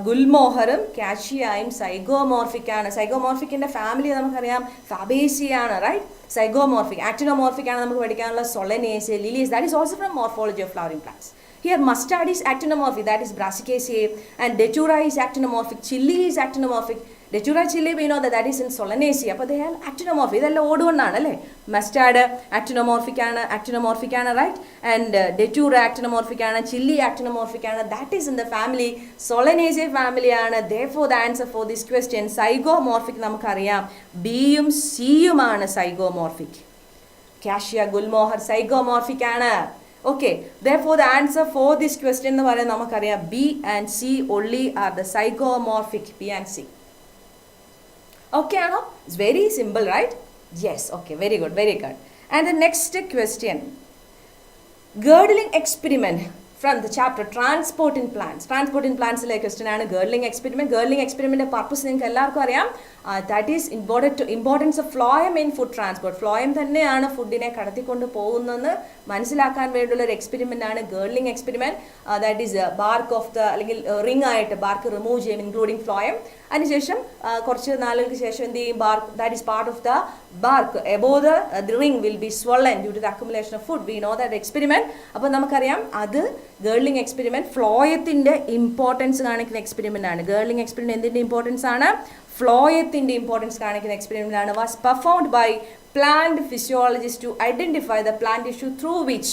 ഗുൽമോഹറും കാഷിയായും zygomorphic ആണ്. സൈഗോമോർഫിക്കിൻ്റെ family നമുക്കറിയാം ഫാബേസിയാണ്, റൈറ്റ്? സൈഗോമോർഫിക്. ആക്ടിനോമോർഫിക് ആണ് നമുക്ക് പഠിക്കാനുള്ള Solanaceae, lilies. That is also from morphology of flowering plants. Here mustard is actinomorphic, that is Brassicaceae, and Datura is actinomorphic, chili is actinomorphic. Datura chili we know that is in Solanaceae. അപ്പോൾ they are actinomorphic. ഇതെല്ലാം ഓടുകൊണ്ടാണ് അല്ലേ? Mustard actinomorphic ആണ്, right? And Datura actinomorphic ആണ്, chili actinomorphic ആണ്. That is in the family Solanaceae family ആണ്. Therefore the answer for this question zygomorphic നമുക്കറിയാം ബിയും സിയുമാണ് zygomorphic. Cassia, Gulmohar zygomorphic ആണ്. Okay, therefore the answer for this question എന്ന് പറയുന്നത് നമുക്കറിയാം B and C only are the zygomorphic, B and C. Okay ആണോ? It's very simple, right? Yes, okay, very good. And the next question, girdling experiment from the chapter transport in plants. Transport in plants ലെ question ആണ് girdling experiment. Girdling experiment purpose നിങ്ങൾക്ക് എല്ലാവർക്കും അറിയാം. That is importance of phloem in food transport. Phloem തന്നെയാണ് ഫുഡിനെ കടത്തിക്കൊണ്ട് പോകുന്നതെന്ന് മനസ്സിലാക്കാൻ വേണ്ടിയുള്ള ഒരു എക്സ്പെരിമെൻ്റ് ആണ് girdling experiment. That is bark of the അല്ലെങ്കിൽ റിംഗ് ആയിട്ട് ബാർക്ക് റിമൂവ് ചെയ്യും ഇൻക്ലൂഡിങ് ഫ്ലോയം. അതിനുശേഷം കുറച്ച് നാളുകൾക്ക് ശേഷം എന്ത് ചെയ്യും? Bark that is part of the bark above the ring will be swollen due to the accumulation of food. We know that experiment. അപ്പോൾ നമുക്കറിയാം അത് ഗേർലിംഗ് എക്സ്പെരിമെന്റ് ഫ്ലോയത്തിൻ്റെ ഇമ്പോർട്ടൻസ് കാണിക്കുന്ന എക്സ്പെരിമെന്റ് ആണ്. ഗേർലിംഗ് എക്സ്പെരിമെന്റ് എന്തിൻ്റെ ഇമ്പോർട്ടൻസ് ആണ്? ഫ്ലോയത്തിൻ്റെ ഇമ്പോർട്ടൻസ് കാണിക്കുന്ന എക്സ്പെരിമെന്റ് ആണ്. Was performed by plant physiologist to identify the plant tissue through which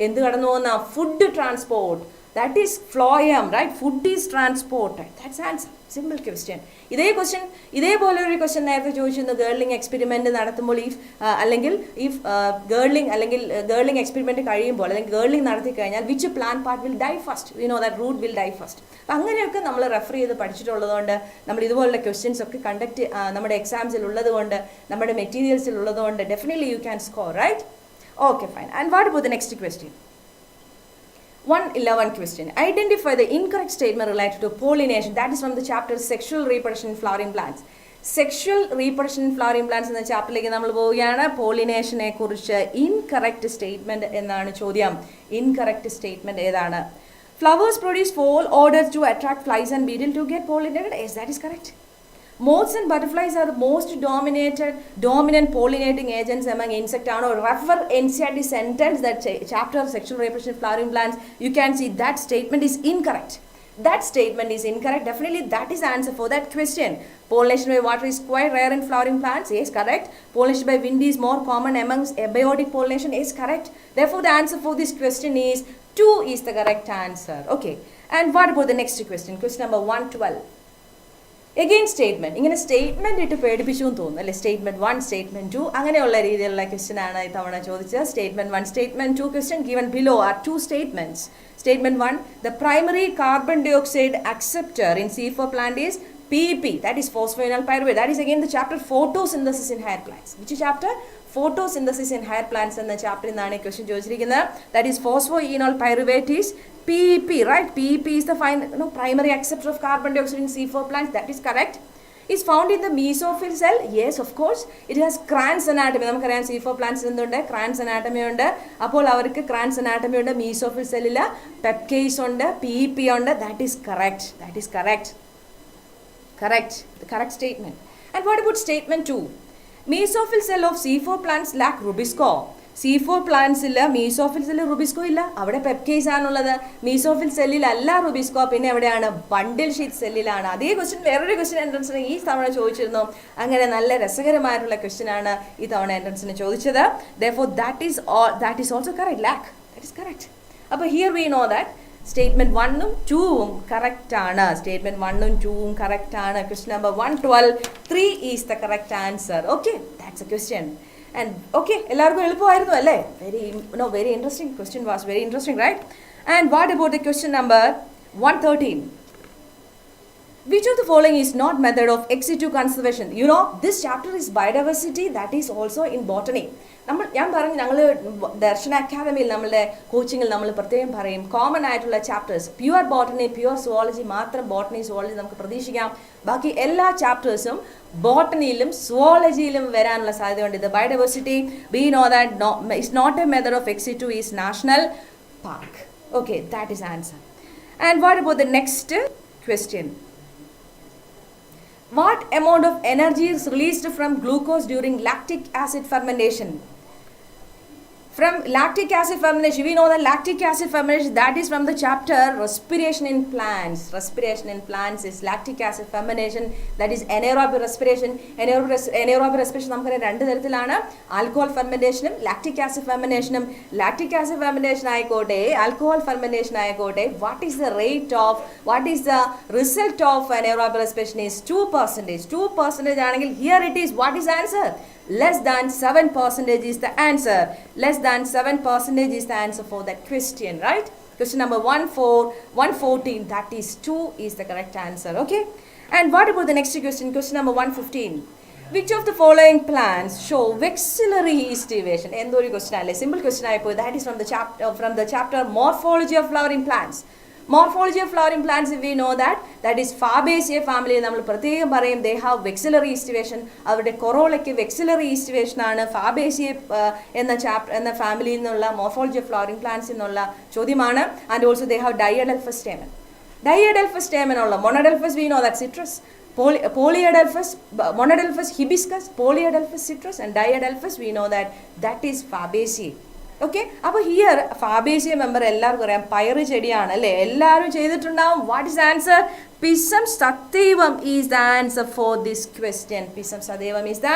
എന്ത് കടന്നു പോകുന്ന food transport. That is phloem, right? Food is transported. That's answer. Simple question. ഇതേപോലെ ഒരു ക്വസ്റ്റ്യൻ നേരത്തെ ചോദിച്ചിരുന്നു ഗേർലിംഗ് എക്സ്പെരിമെന്റ് നടത്തുമ്പോൾ അല്ലെങ്കിൽ ഗേർലിംഗ് എക്സ്പെരിമെന്റ് കഴിയുമ്പോൾ അല്ലെങ്കിൽ ഗേർലിംഗ് നടത്തി കഴിഞ്ഞാൽ which plant part will die first? We know that root will die first. അപ്പം അങ്ങനെയൊക്കെ നമ്മൾ റെഫർ ചെയ്ത് പഠിച്ചിട്ടുള്ളതുകൊണ്ട് നമ്മൾ ഇതുപോലുള്ള ക്വസ്റ്റ്യൻസ് ഒക്കെ നമ്മുടെ എക്സാംസിൽ ഉള്ളതുകൊണ്ട് നമ്മുടെ മെറ്റീരിയൽസിൽ ഉള്ളതുകൊണ്ട് definitely you can score, right? Okay, fine. And what about the next question? 111 question. Identify the incorrect statement related to pollination. That is from the chapter Sexual Reproduction in Flowering Plants. Sexual Reproduction in Flowering Plants എന്ന ചാപ്റ്ററിലേക്ക് നമ്മൾ പോവുകയാണ്. പോളിനേഷനെ കുറിച്ച് incorrect statement എന്നാണ് ചോദ്യം. Incorrect statement ഏതാണ്? Flowers produce fall odors to attract flies and beetle to get pollinated. Yes, that is correct. Moths and butterflies are the most dominant pollinating agents among insect. Refer NCERT sentence, that chapter of sexual reproduction in flowering plants. You can see that statement is incorrect. That statement is incorrect. Definitely that is the answer for that question. Pollination by water is quite rare in flowering plants. Yes, correct. Pollination by wind is more common amongst abiotic pollination. Is correct. Therefore the answer for this question is 2 is the correct answer. Okay. And what about the next question? Question number 112. Again statement. ഇങ്ങനെ statement ഇട്ട് പേടിപ്പിച്ചു എന്ന് തോന്നുന്നു അല്ലെ? Statement 1, statement 2 അങ്ങനെയുള്ള രീതിയിലുള്ള question ആണ് ഇത്തവണ ചോദിച്ചത്. Statement 1, statement 2 question given below are 2 statements. Statement 1, the primary carbon dioxide acceptor in C4 plant is PP, that is phosphoenol pyruvate. That is again the chapter photosynthesis in higher plants. Which chapter? Photosynthesis in higher plants എന്ന ചാപ്റ്ററിൽ നിന്നാണ് ഈ question ചോദിച്ചിരിക്കുന്നത്. That is phosphoenol pyruvate is PP, right? PP is the primary acceptor of carbon dioxide in C4 plants. That is correct. Is found in the mesophyll cell. Yes, of course. It has Kranz anatomy. നമുക്കറിയാം C4 plants എന്തുണ്ട്? Kranz anatomy ഉണ്ട്. അപ്പോൾ അവർക്ക് Kranz anatomy ഉണ്ട്. mesophyll cell pepcase ഉണ്ട്, PP ഉണ്ട്. That is correct. That is correct. Correct. The correct statement. And what about statement 2? Mesophyll cell of C4 plants lack rubisco. C4 plants ഇല്ല, mesophyll സെല്ലിൽ RuBisCO ഇല്ല, അവിടെ പെപ്കേസ് ആണുള്ളത്. Mesophyll സെല്ലിലല്ല RuBisCO, പിന്നെ എവിടെയാണ്? Bundle sheet സെല്ലിലാണ്. അതേ ക്വസ്റ്റ്യൻ വേറൊരു ക്വസ്റ്റ്യൻ എൻട്രൻസിന് ഈ തവണ ചോദിച്ചിരുന്നു. അങ്ങനെ നല്ല രസകരമായിട്ടുള്ള ക്വസ്റ്റ്യൻ ആണ് ഈ തവണ എൻട്രൻസിന് ചോദിച്ചത്. Therefore that is also correct. Lack, that is correct. അപ്പോൾ here we know that statement 1ഉം 2ഉം കറക്റ്റ് ആണ്. സ്റ്റേറ്റ്മെന്റ് 1ഉം 2ഉം കറക്റ്റ് ആണ്. Question number 112, 3 is the correct answer. Okay, that's a question. And okay, എല്ലാവർക്കും എളുപ്പമായിരുന്നു അല്ലേ? Very interesting question, was very interesting, right? And what about the question number 113? Which of the following is not method of ex situ conservation? You know, this chapter is biodiversity, that is also in botany. ഞാൻ പറഞ്ഞു, ഞങ്ങൾ ദർശന അക്കാദമിയിൽ നമ്മളുടെ കോച്ചിങ്ങിൽ നമ്മൾ പ്രത്യേകം പറയും common ആയിട്ടുള്ള chapters, pure botany, pure zoology മാത്രം, ബോട്ടണി സുവോളജി നമുക്ക് പ്രതീക്ഷിക്കാം. ബാക്കി എല്ലാ ചാപ്റ്റേഴ്സും ബോട്ടണിയിലും സുവോളജിയിലും വരാനുള്ള സാധ്യതയുണ്ട്. ഇത് biodiversity, we know that it's not a method of ex situ, is national park. Okay, that is answer. And what about the next question? What amount of energy is released from glucose during lactic acid fermentation? From lactic acid fermentation, we know that lactic acid fermentation, that is from the chapter respiration in plants. Respiration in plants is lactic acid fermentation, that is anaerobic respiration. Anaerobic respiration നമുക്ക് രണ്ട് തരത്തിലാണ്, alcohol ഫെർമെന്റേഷനും lactic acid ഫെർമെന്റേഷനും. Lactic acid fermentation ആയിക്കോട്ടെ, alcohol fermentation ആയിക്കോട്ടെ, what is the rate of, what is the result of anaerobic respiration is 2%. 2% ആണെങ്കിൽ here it is, what is answer? Less than 7% is the answer. Less than 7% is the answer for that question, right? Question number 114, that is 2 is the correct answer. Okay, and what about the next question? Question number 115. Which of the following plants show vexillary estivation? Endori question alle, simple question ayipo. That is from the chapter morphology of flowering plants. Morphology of flowering plants, we know that is Fabaceae family. നമ്മൾ പ്രത്യേകം പറയും they have vexillary estivation. അവരുടെ കൊറോളയ്ക്ക് vexillary estivation ആണ്. Fabaceae എന്ന ഫാമിലിയിൽ നിന്നുള്ള morphology of flowering plants എന്നുള്ള ചോദ്യമാണ്. And also they have diadelphous stamen. Diadelphous stamen ഉള്ള monodelphous, we know that citrus, polyadelphous, monodelphous hibiscus, polyadelphous citrus, and diadelphous, we know that is Fabaceae. Okay, അപ്പോൾ here Fabaceae member എല്ലാവർക്കും അറിയാം, പയറ് ചെടിയാണ് അല്ലേ? എല്ലാവരും ചെയ്തിട്ടുണ്ടാവും. What is answer? Pisum sativum is the answer for this question. Pisum sativum is the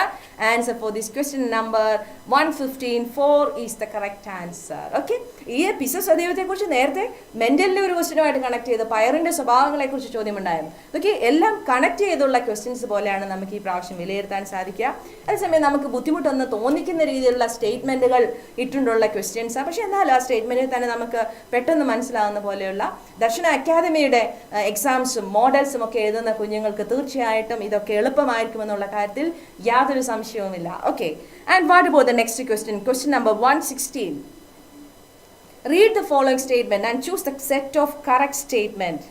answer for this question number 115. 4 is the correct answer. Okay, ഈ Pisum സത്യവത്തെ കുറിച്ച് നേരത്തെ മെന്റലിന്റെ ഒരു ക്വസ്റ്റ്യനുമായിട്ട് കണക്ട് ചെയ്ത് പയറിന്റെ സ്വഭാവങ്ങളെ കുറിച്ച് ചോദ്യമുണ്ടായിരുന്നു. ഓക്കെ, എല്ലാം കണക്ട് ചെയ്തുള്ള ക്വസ്റ്റ്യൻസ് പോലെയാണ് നമുക്ക് ഈ പ്രാവശ്യം വിലയിരുത്താൻ സാധിക്കുക. അതേസമയം നമുക്ക് ബുദ്ധിമുട്ടൊന്ന് തോന്നിക്കുന്ന രീതിയിലുള്ള സ്റ്റേറ്റ്മെന്റുകൾ ഇട്ടുകൊണ്ടുള്ള ക്വസ്റ്റ്യൻസാണ്. പക്ഷേ എന്നാലും ആ സ്റ്റേറ്റ്മെന്റിൽ തന്നെ നമുക്ക് പെട്ടെന്ന് മനസ്സിലാവുന്ന പോലെയുള്ള ദർശന അക്കാദമിയുടെ എക്സാംസും മോഡൽസും ഒക്കെ എഴുതുന്ന കുഞ്ഞുങ്ങൾക്ക് തീർച്ചയായിട്ടും ഇതൊക്കെ എളുപ്പമായിരിക്കുമെന്നുള്ള കാര്യത്തിൽ യാതൊരു സംശയവുമില്ല. Okay, and what about the next question? Question number 116. Read the following statement and choose the set of correct statement.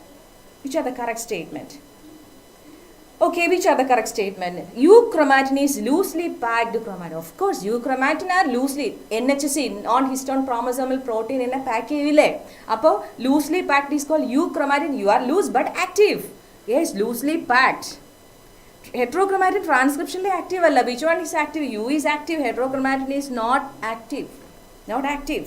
Which are the correct statement? Okay, which are the correct statement? Euchromatin is loosely packed chromatin. Of course, euchromatin are loosely, NHC, non-histone chromosomal protein in a pack ille. Appo loosely packed is called euchromatin. You are loose but active. Yes, loosely packed. Heterochromatin transcriptionally active alla. Which one is active? U is active. Heterochromatin is not active. Not active,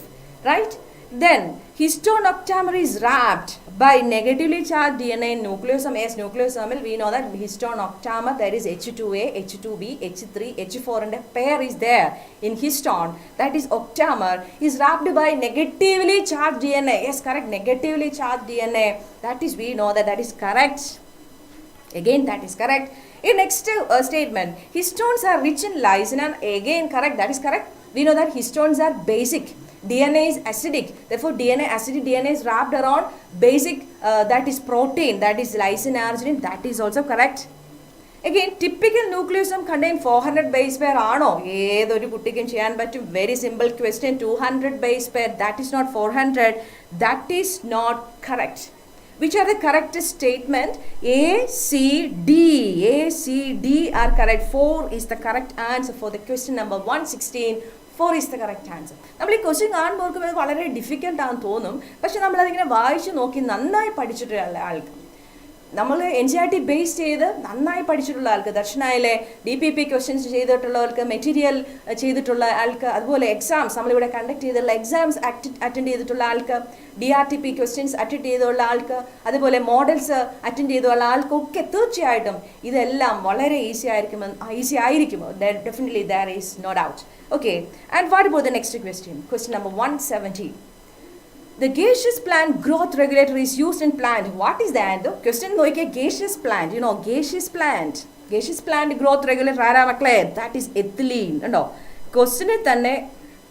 right? Then histone octamer is wrapped by negatively charged DNA in nucleosome. Yes, nucleosome, we know that histone octamer, there is H2A, H2B, H3, H4 and a pair is there in histone. That is octamer is wrapped by negatively charged DNA. Yes, correct, negatively charged DNA. That is, we know that is correct. Again, that is correct. In next statement, histones are rich in lysine. Again, correct, that is correct. We know that histones are basic. DNA is acidic, therefore acidic DNA is wrapped around basic, that is protein, that is lysine arginine, that is also correct. Again, typical nucleosome contain 400 base pair ആണോ? ഏതൊരു കുട്ടിക്കും ചെയ്യാൻ പറ്റും. Very simple question. 200 base pair, that is not 400, that is not correct. Which are the correct statement? A, C, D. A, C, D are correct. 4 is the correct answer for the question number 116. 4 is the correct answer. നമ്മൾ ഈ question കാണുമ്പോൾ ഇത് വളരെ difficult ആണെന്ന് തോന്നും. പക്ഷെ നമ്മളതിങ്ങനെ വായിച്ച് നോക്കി നന്നായി പഠിച്ചിട്ടുള്ള ആൾക്ക് നമ്മൾ N C R T base ചെയ്ത് നന്നായി പഠിച്ചിട്ടുള്ള ആൾക്ക്, ദർശനയിലെ DPP ക്വസ്റ്റ്യൻസ് ചെയ്തിട്ടുള്ളവർക്ക്, മെറ്റീരിയൽ ചെയ്തിട്ടുള്ള ആൾക്ക്, അതുപോലെ എക്സാംസ് നമ്മളിവിടെ കണ്ടക്ട് ചെയ്തിട്ടുള്ള എക്സാംസ് അറ്റൻഡ് ചെയ്തിട്ടുള്ള ആൾക്ക്, DRTP ക്വസ്റ്റ്യൻസ് അറ്റൻഡ് ചെയ്തുള്ള ആൾക്ക്, അതുപോലെ മോഡൽസ് അറ്റൻഡ് ചെയ്തുള്ള ആൾക്കൊക്കെ തീർച്ചയായിട്ടും ഇതെല്ലാം വളരെ ഈസി ആയിരിക്കും. Definitely there is no doubt. Okay, and what about the next question? Question number 170. The gaseous plant growth regulator is used in plant. What is that? Question Nokia gaseous plant. You know, gaseous plant growth regulator ആരാ മക്കളെ? That is ethylene. ഉണ്ടോ? ക്വസ്റ്റിനിൽ തന്നെ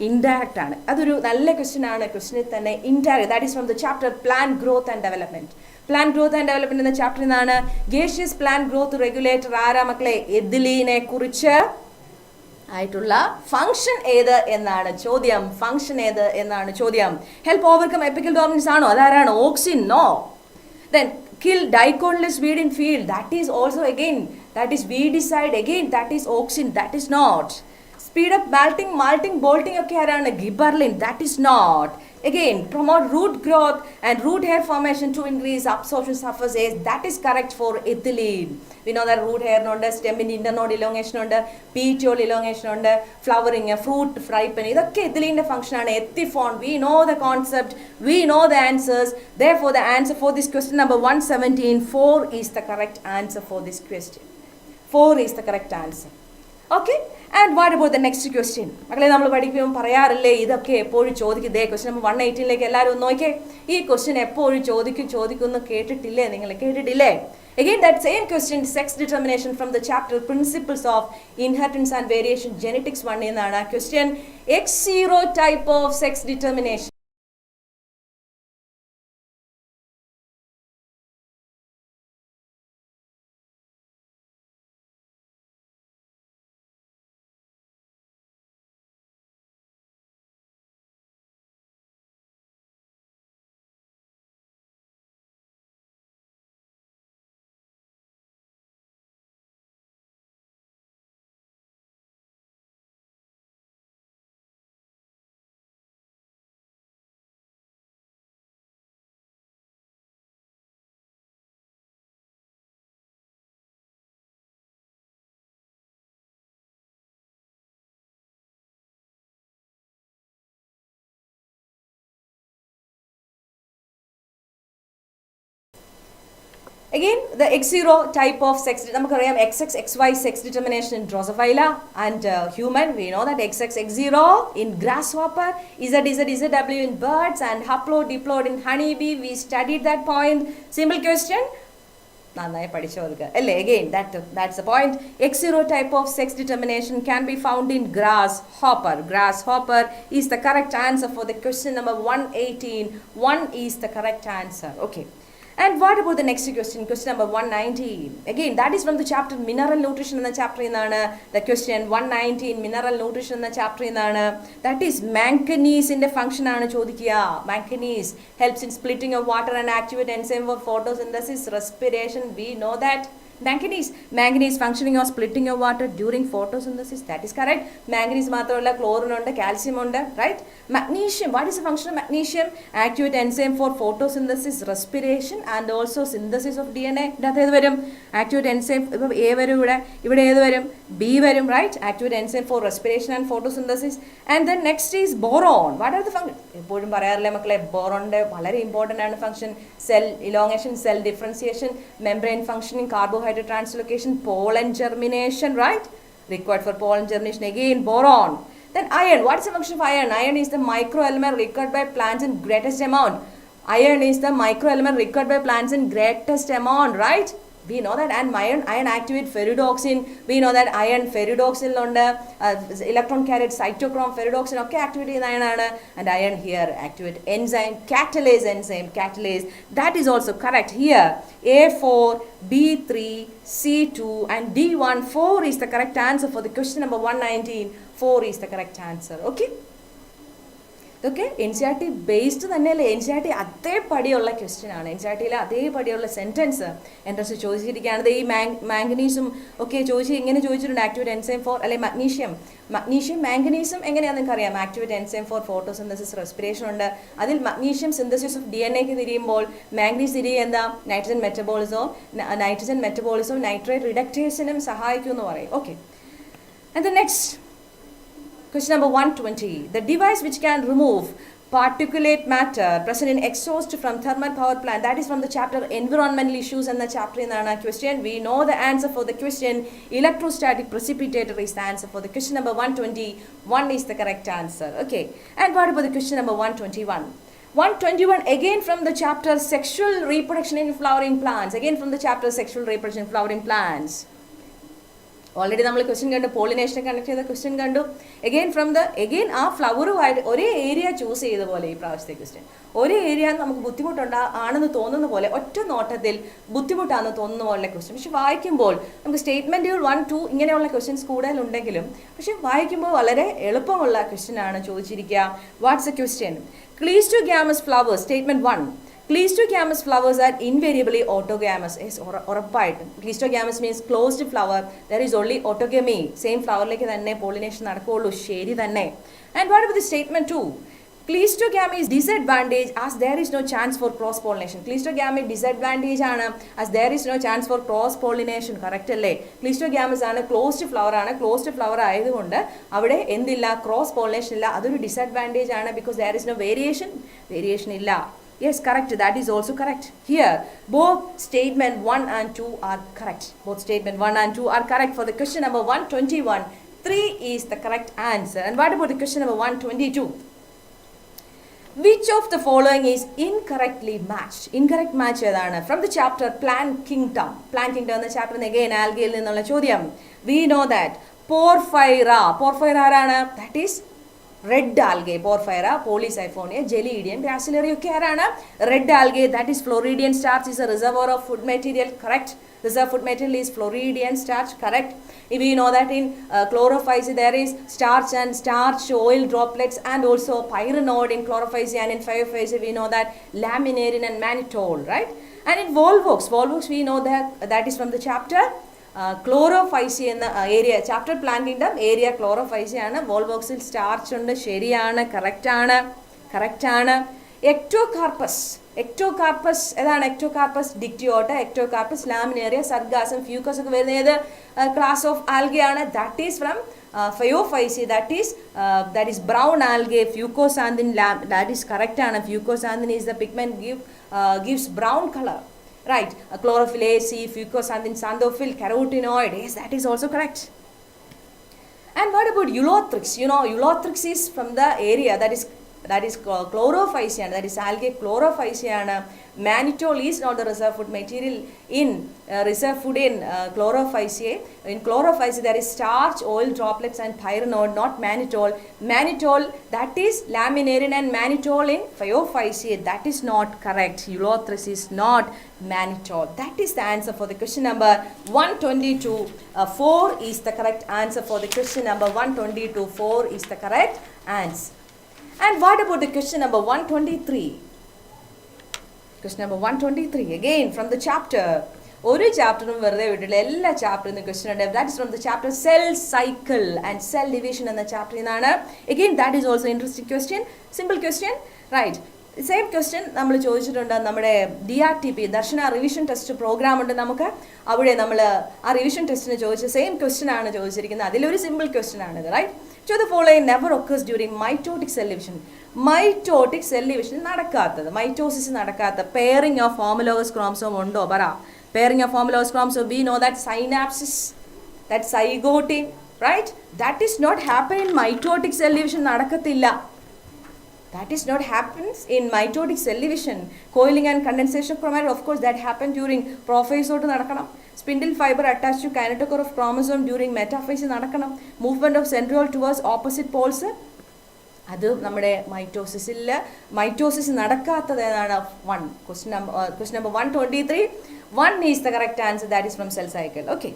indirect ആണ്. അതൊരു നല്ല question ആണ്. ക്വസ്റ്റിനിൽ തന്നെ indirect. That is from the chapter plant growth and development. Plant growth and development എന്ന ചാപ്റ്ററിൽ നിന്നാണ് ഗേഷ്യസ് പ്ലാന്റ് ഗ്രോത്ത് റെഗുലേറ്റർ ആരാ മക്കളെ? എഥിലീനെ കുറിച്ച് ആയിട്ടുള്ള ഫംഗ്ഷൻ ഏത് എന്നാണ് ചോദ്യം. ഫംഗ്ഷൻ ഏത് എന്നാണ് ചോദ്യം. ഹെൽപ്പ് ഓവർകം എപ്പിക്കൽ ഡോമിനൻസ് ആണോ? അതാരാണ്? Auxin? No. Then kill dicotyledonous weed in field, that is also again, that is weedicide, again that is auxin, that is not. Speed up malting bolting ഒക്കെ ആരാണ്? gibberellin, that is not. Again, promote root growth and root hair formation to increase absorption surfaces, that is correct for ethylene. We know that root hair ഉണ്ട്, stem internode elongation ഉണ്ട്, petiole elongation ഉണ്ട്, flowering, fruit ripen, ഇതൊക്കെ ethylene function ആണ്. Ethiphon, we know the concept, we know the answers. Therefore the answer for this question number 117, 4 is the correct answer for this question. 4 is the correct answer. Okay, and what about the next question? മക്കളെ, നമ്മൾ പഠിക്കുമ്പോൾ പറയാറില്ലേ ഇതൊക്കെ എപ്പോഴും ചോദിക്കും. They question number 118 എല്ലാവരും ഒന്ന് നോക്കിയേ. ഈ ക്വസ്റ്റ്യൻ എപ്പോഴും ചോദിക്കുന്നു കേട്ടിട്ടില്ലേ? നിങ്ങൾ കേട്ടിട്ടില്ലേ? Again, that same question, sex determination from the chapter Principles of Inheritance and Variation Genetics 1 എന്നാണ് question. X0 type of sex determination. Again, the X0 type of sex, നമുക്കറിയാം XX, XY sex determination in Drosophila and human. We know that XX, X0 in grasshopper, ZZW in birds, and haplo, diploid in honeybee. We studied that point. Simple question. നന്നായി പഠിച്ചവർക്ക് അല്ലേ? Again, that's the point. X0 type of sex determination can be found in grasshopper. Grasshopper is the correct answer for the question number 118. 1 is the correct answer. Okay. And what about the next question? Question number 119. Again, that is from the chapter Mineral Nutrition in the chapter inana. The question 119, Mineral Nutrition in the chapter inana. That is manganese in the function aanu chodikya. Manganese helps in splitting of water and activate enzyme for photosynthesis, respiration. We know that. Manganese functioning or splitting of water during photosynthesis, that is correct. Manganese മാത്രമല്ല, chlorine ഉണ്ട്, calcium ഉണ്ട്, right? Magnesium, what is the function of magnesium? Activate enzyme for photosynthesis, respiration and also synthesis of DNA. ഇതിനകത്ത് ഏത് വരും? Activate enzyme, ഇപ്പോൾ A വരും, ഇവിടെ ഏത് വരും? B വരും, right? Activate enzyme for respiration and photosynthesis. And then next is boron. What are the function? എപ്പോഴും പറയാറില്ലേ മക്കളെ, ബോറോണിന്റെ വളരെ ഇമ്പോർട്ടൻ്റ് ആണ് function. Cell elongation, cell differentiation, membrane functioning, carbohydrate translocation, pollen germination, right? Required for pollen germination. Again, boron. Then iron. What is the function of iron? Iron is the microelement required by plants in greatest amount. Iron is the microelement required by plants in greatest amount, right? We know that. And iron activate ferridoxin. We know that iron ferridoxin ഉണ്ട്, electron carrier cytochrome ferridoxin ഒക്കെ activate ചെയ്യുന്ന iron ആണ്. And iron here activate enzyme, catalase. That is also correct here. A4, B3, C2 and D1. 4 is the correct answer for the question number 119. 4 is the correct answer. Okay. ഇതൊക്കെ N C R T based തന്നെയല്ലേ, N C R T അതേപടിയുള്ള question ആണ്, N C R ടിയിലെ അതേപടിയുള്ള sentence entrance ചോദിച്ചിരിക്കുകയാണ്. ഈ മാംഗനീസും ഒക്കെ ഇങ്ങനെ ചോദിച്ചിട്ടുണ്ട്, ആക്ടിവേറ്റ് എൻസൈം ഫോർ, അല്ലെ മഗ്നീഷ്യം മാംഗനീസും എങ്ങനെയാണെന്ന് നിങ്ങൾക്ക് അറിയാം, activate enzyme for photosynthesis respiration ഉണ്ട്. അതിൽ മഗ്നീഷ്യം സിന്തസിസ് ഓഫ് DNA തിരിയുമ്പോൾ മാംഗനീസ് തിരിയുക എന്താ, നൈട്രജൻ മെറ്റബോളിസവും നൈട്രേറ്റ് റിഡക്റ്റേഷനും സഹായിക്കും എന്ന് പറയും. Okay, and the next question number 120. The device which can remove particulate matter present in exhaust from thermal power plant. That is from the chapter environmental issues and the chapter in the question. We know the answer for the question. Electrostatic precipitator is the answer for the question number 120. 1 is the correct answer. Okay. And what about the question number 121? 121 again from the chapter sexual reproduction in flowering plants. Again from the chapter sexual reproduction in flowering plants. Already നമ്മൾ question കണ്ടു, പോളിനേഷനെ connect ചെയ്ത question കണ്ടു. Again ആ ഫ്ലവറുമായിട്ട് ഒരേ area choose ചെയ്ത പോലെ ഈ പ്രാവശ്യത്തെ ക്വസ്റ്റ്യൻ ഒരേ ഏരിയ നമുക്ക് ആണെന്ന് തോന്നുന്ന പോലെ, ഒറ്റ നോട്ടത്തിൽ ബുദ്ധിമുട്ടാണെന്ന് തോന്നുന്ന പോലുള്ള ക്വസ്റ്റ്യൻ. പക്ഷെ വായിക്കുമ്പോൾ നമുക്ക് സ്റ്റേറ്റ്മെൻറ്റുകൾ 1, 2 ഇങ്ങനെയുള്ള ക്വസ്റ്റ്യൻസ് കൂടുതലുണ്ടെങ്കിലും പക്ഷെ വായിക്കുമ്പോൾ വളരെ എളുപ്പമുള്ള ക്വസ്റ്റ്യൻ ആണ് ചോദിച്ചിരിക്കുക. What's a question? Cleistogamous flowers, statement 1. Cleistogamous flowers are invariably autogamous. Yes, ഉറപ്പായിട്ടും. Cleistogamous means closed flower. There is only autogamy. Same flowerലേക്ക് തന്നെ pollination നടക്കുകയുള്ളൂ. ശരി തന്നെ. And what about the statement 2? Cleistogamy is disadvantage as there is no chance for cross pollination. Cleistogamy disadvantage ആണ് as there is no chance for cross pollination. Correct അല്ലേ? Cleistogamous ആണ്, closed flower ആണ്. Closed flower ആയതുകൊണ്ട് അവിടെ എന്തില്ല, cross pollination ഇല്ല. അതൊരു disadvantage ആണ് because there is no variation ഇല്ല. Yes, correct. That is also correct. Here, both statement 1 and 2 are correct. Both statement 1 and 2 are correct for the question number 121. 3 is the correct answer. And what about the question number 122? Which of the following is incorrectly matched? Incorrect match ഏതാണ്? From the chapter Plant Kingdom. Plant Kingdom എന്ന chapter again algae നിന്നുള്ള ചോദ്യം. We know that Porphyra ആരാണ്? That is red algae. Porphyra, Polysiphonia, Jellydium, Gracillary ഒക്കെ ആരാണ്? Red algae, that is Floridian starch is a reservoir of food material. Correct. Reserve food material is Floridian starch. Correct. We know that in chlorophyce there is starch and starch oil droplets and also pyranod in chlorophyce, and in phaeophyce we know that laminarin and mannitol. Right. And in volvox we know that is from the chapter Chlorophyce എന്ന area, chapter plant kingdom area Chlorophyceae ആണ്. വോൾവോക്സിൽ starch ഉണ്ട്. ശരിയാണ്, correct ആണ്. Ectocarpus ഏതാണ്? Ectocarpus Dictyota, Ectocarpus Laminaria, Sargassum, Fucus ഒക്കെ വരുന്ന ഏത് ക്ലാസ് ഓഫ് ആൽഗെ ആണ്? That is from Phaeophyce. That is brown algae. Fucosanthin, that is correct ആണ്. Fucosanthin is the pigment gives brown color. Right, chlorophyll A, C, fucosanthin, xanthophyll, carotenoid. Yes, that is also correct. And what about Ulothrix? You know, Ulothrix is from the area that is chlorophycean, that is algae chlorophycean. Mannitol is not the reserve food material in reserve food in chlorophyceae. In chlorophyceae there is starch, oil droplets and pyranod, not mannitol. Mannitol, that is laminarin, and mannitol in Phaeophyceae. That is not correct. Ulothrix is not mannitol. That is the answer for the question number 122. 4 is the correct answer for the question number 122. 4 is the correct answer. And what about the question number 123? Question number 123 again from the chapter. ഒരു ചാപ്റ്ററും വെറുതെ വിട്ടില്ല, എല്ലാ ചാപ്റ്ററിൽ നിന്ന് question ഉണ്ട്. That is from the chapter cell cycle and cell division എന്ന ചാപ്റ്ററിൽ നിന്നാണ്. Again that is also interesting question, simple question. Right, same question നമ്മൾ ചോദിച്ചിട്ടുണ്ട്. നമ്മുടെ DRTP Darshana revision test program ഉണ്ട് നമുക്ക്. അവിടെ നമ്മൾ ആ റിവിഷൻ ടെസ്റ്റിന് ചോദിച്ച സെയിം ക്വസ്റ്റ്യൻ ആണ് ചോദിച്ചിരിക്കുന്നത്. അതിലൊരു സിമ്പിൾ ക്വസ്റ്റ്യൻ ആണിത്. Right, so the following never occurs during mitotic cell division. Mitotic cell division നടക്കാത്തത്, മൈറ്റോസിസ് നടക്കാത്ത പെയറിംഗ് ഓഫ് ഹോമോലോഗസ് ക്രോമസോം ഉണ്ടോ? പറ. Pairing of homologous chromosome, we know that synapses, that zygote, right, that is not happen in mitotic cell division. നടക്കത്തില്ല. That is not happens in mitotic cell division. Coiling and condensation of chromatid, of course that happen during prophase ഓട്ട് നടക്കണം. Spindle fiber attached to kinetochore of chromosome during metaphysis നടക്കണം. Movement of centriole towards opposite poles, അത് നമ്മുടെ mitosis നടക്കാത്തത് ഏതാണ്? 1. Question number 123. 1 is the correct answer. That is from cell cycle. Okay.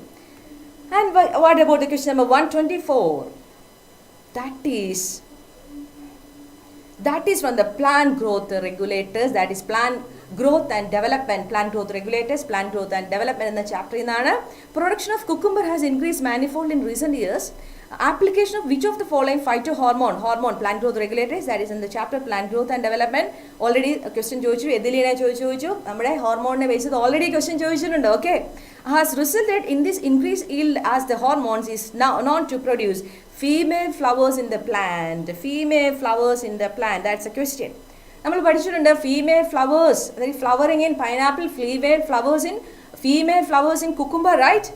And what about the question number 124? That is That is from the plant growth regulators, that is plant growth and development, plant growth regulators, plant growth and development in the chapter inana. Production of cucumber has increased manifold in recent years. Application of which of the following phytohormone, hormone, plant growth regulators, that is in the chapter plant growth and development. Already a question ചോദിച്ചു, എതിലീനെ ചോദിച്ചു, നമ്മുടെ ഹോർമോണിനെ base ചെയ്ത് already question ചോദിച്ചിട്ടുണ്ട്. Okay, has resulted in this increased yield as the hormones is now known to produce female flowers in the plant. Female flowers in the plant, that's a question. നമ്മൾ പഠിച്ചിട്ടുണ്ട് female flowers, അതായത് flowering in pineapple, female flowers in cucumber, right?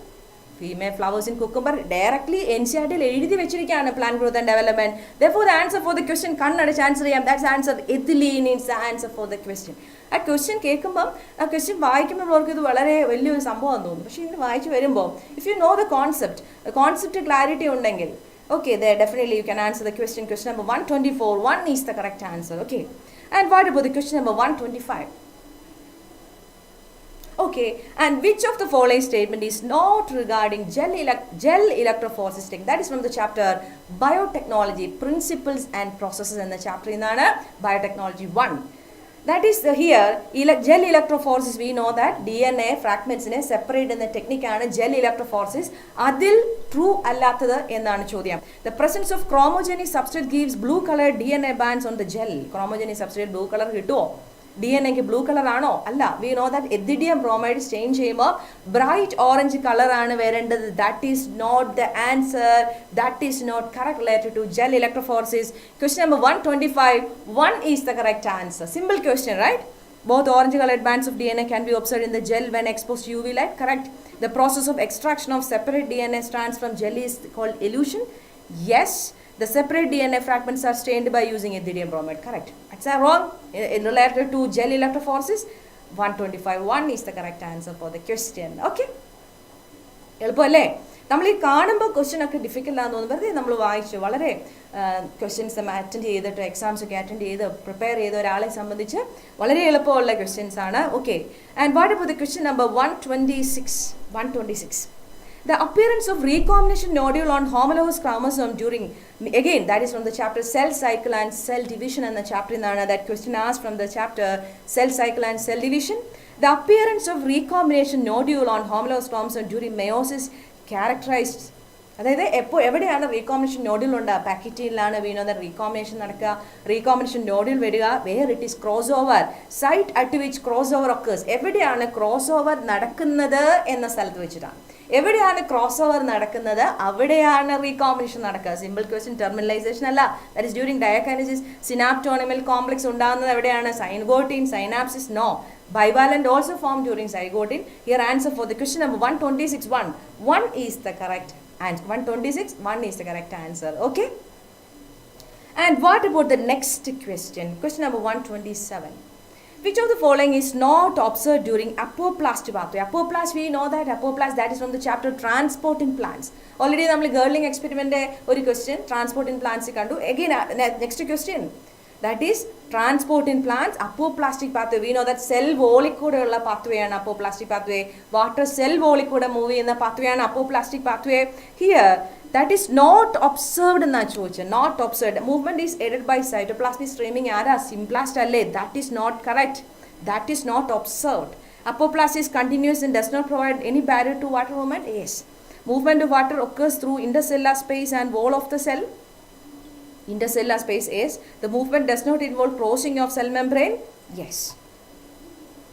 Female flowers in cucumber directly NCERT എഴുതി വെച്ചിരിക്കുകയാണ് plant growth and development. Therefore the answer for the question കണ്ണടച്ച് answer ചെയ്യാം. That's the answer. ethylene is the answer for the question. ആ question കേൾക്കുമ്പം ആ question വായിക്കുമ്പോൾ അവർക്ക് ഇത് വളരെ വലിയൊരു സംഭവം തോന്നും. പക്ഷേ ഇങ്ങനെ വായിച്ച് വരുമ്പോൾ if you know the concept clarity ഉണ്ടെങ്കിൽ okay, there definitely you can answer the question. Question number 124, 1 is the correct answer. Okay, and what about the question number 125? Okay, and which of the following statement is not regarding gel electrophoresis technique? That is from the chapter biotechnology, principles and processes in the chapter inana biotechnology 1. That is here gel electrophoresis. We know that DNA fragments in a separate in the technique and gel electrophoresis. Adil true allathathu ennaanu chodyam. The presence of chromogenic substrate gives blue colored DNA bands on the gel. Chromogenic substrate blue color kittumo? DNA ക്ക് blue colour ആണോ? അല്ല. We know that ethidium bromide stain ചെയ്യുമ്പോൾ bright orange colour ആണ് വരേണ്ടത്. That is not the answer. That is not correct related to gel electrophoresis. Question number 125, 1 is the correct answer. Simple question, right? Both orange colored bands of DNA can be observed in the gel when exposed to UV light. Correct. The process of extraction of separate DNA strands from gel is called elution. Yes. The separate DNA fragments are stained by using ethidium bromide. Correct. That's wrong. Related to gel electrophoresis, 125, 1 is the correct answer for the question. Okay. എളുപ്പമല്ലേ? നമ്മൾ ഈ കാണുമ്പോൾ question ഒക്കെ difficult ആണെന്ന് തോന്നുന്നു. വെറുതെ നമ്മൾ വായിച്ചു വളരെ ക്വസ്റ്റ്യൻസ് അറ്റൻഡ് ചെയ്തിട്ട് എക്സാംസ് ഒക്കെ അറ്റൻഡ് ചെയ്ത് പ്രിപ്പയർ ചെയ്ത ഒരാളെ സംബന്ധിച്ച് വളരെ എളുപ്പമുള്ള ക്വസ്റ്റ്യൻസ് ആണ്. Okay, and what about the question number 126. The appearance of recombination nodule on homologous chromosome during, again that is from the chapter cell cycle and cell division and the chapter in that question asked from the chapter cell cycle and cell division. The appearance of recombination nodule on homologous chromosome during meiosis characterized, അതായത് എവിടെയാണ് recombination nodule ഉണ്ടാകുക? പാക്കറ്റിലാണ് വീണത് recombination നടക്കുക, recombination nodule വരിക. Where it is cross over, site at which cross over occurs. എവിടെയാണ് cross over നടക്കുന്നത് എന്ന സ്ഥലത്ത് വെച്ചിട്ടാണ്. എവിടെയാണ് ക്രോസ് ഓവർ നടക്കുന്നത് അവിടെയാണ് റീകോമ്പിനേഷൻ നടക്കുക. സിമ്പിൾ ക്വസ്റ്റ്യൻ, ടെർമിനലൈസേഷൻ അല്ല. That is during diakinesis. Synaptonemal complex ഉണ്ടാകുന്നത് എവിടെയാണ്? Zygotene, synapsis, no. Bivalent also formed during zygote. Here answer for the question number 126, 1 is the correct answer. 126, 1 is the correct answer. Okay. And what about the next question? Question number 127. Which of the following is not observed during apoplast pathway? Apoplast, we know that apoplast, that is from the chapter transport in plants. Already നമ്മൾ ഗേർലിംഗ് experiment ഒരു question transport in plants കണ്ടു. Again next question, that is transport in plants, apoplastic pathway. We know that cell wall കൂടെ ഉള്ള pathway ആണ് apoplastic pathway. Water cell wall കൂടെ move ചെയ്യുന്ന pathway ആണ് apoplastic pathway. Here that is not observed എന്നാ ചോദിച്ചത്. Not observed. Movement is aided by cytoplasmic streaming. ആരാ? Simplast അല്ലേ? That is not correct. That is not observed. Apoplast is continuous and does not provide any barrier to water movement. Yes. Movement of water occurs through intercellular space and wall of the cell. Intercellular space is, the movement does not involve crossing of cell membrane. Yes.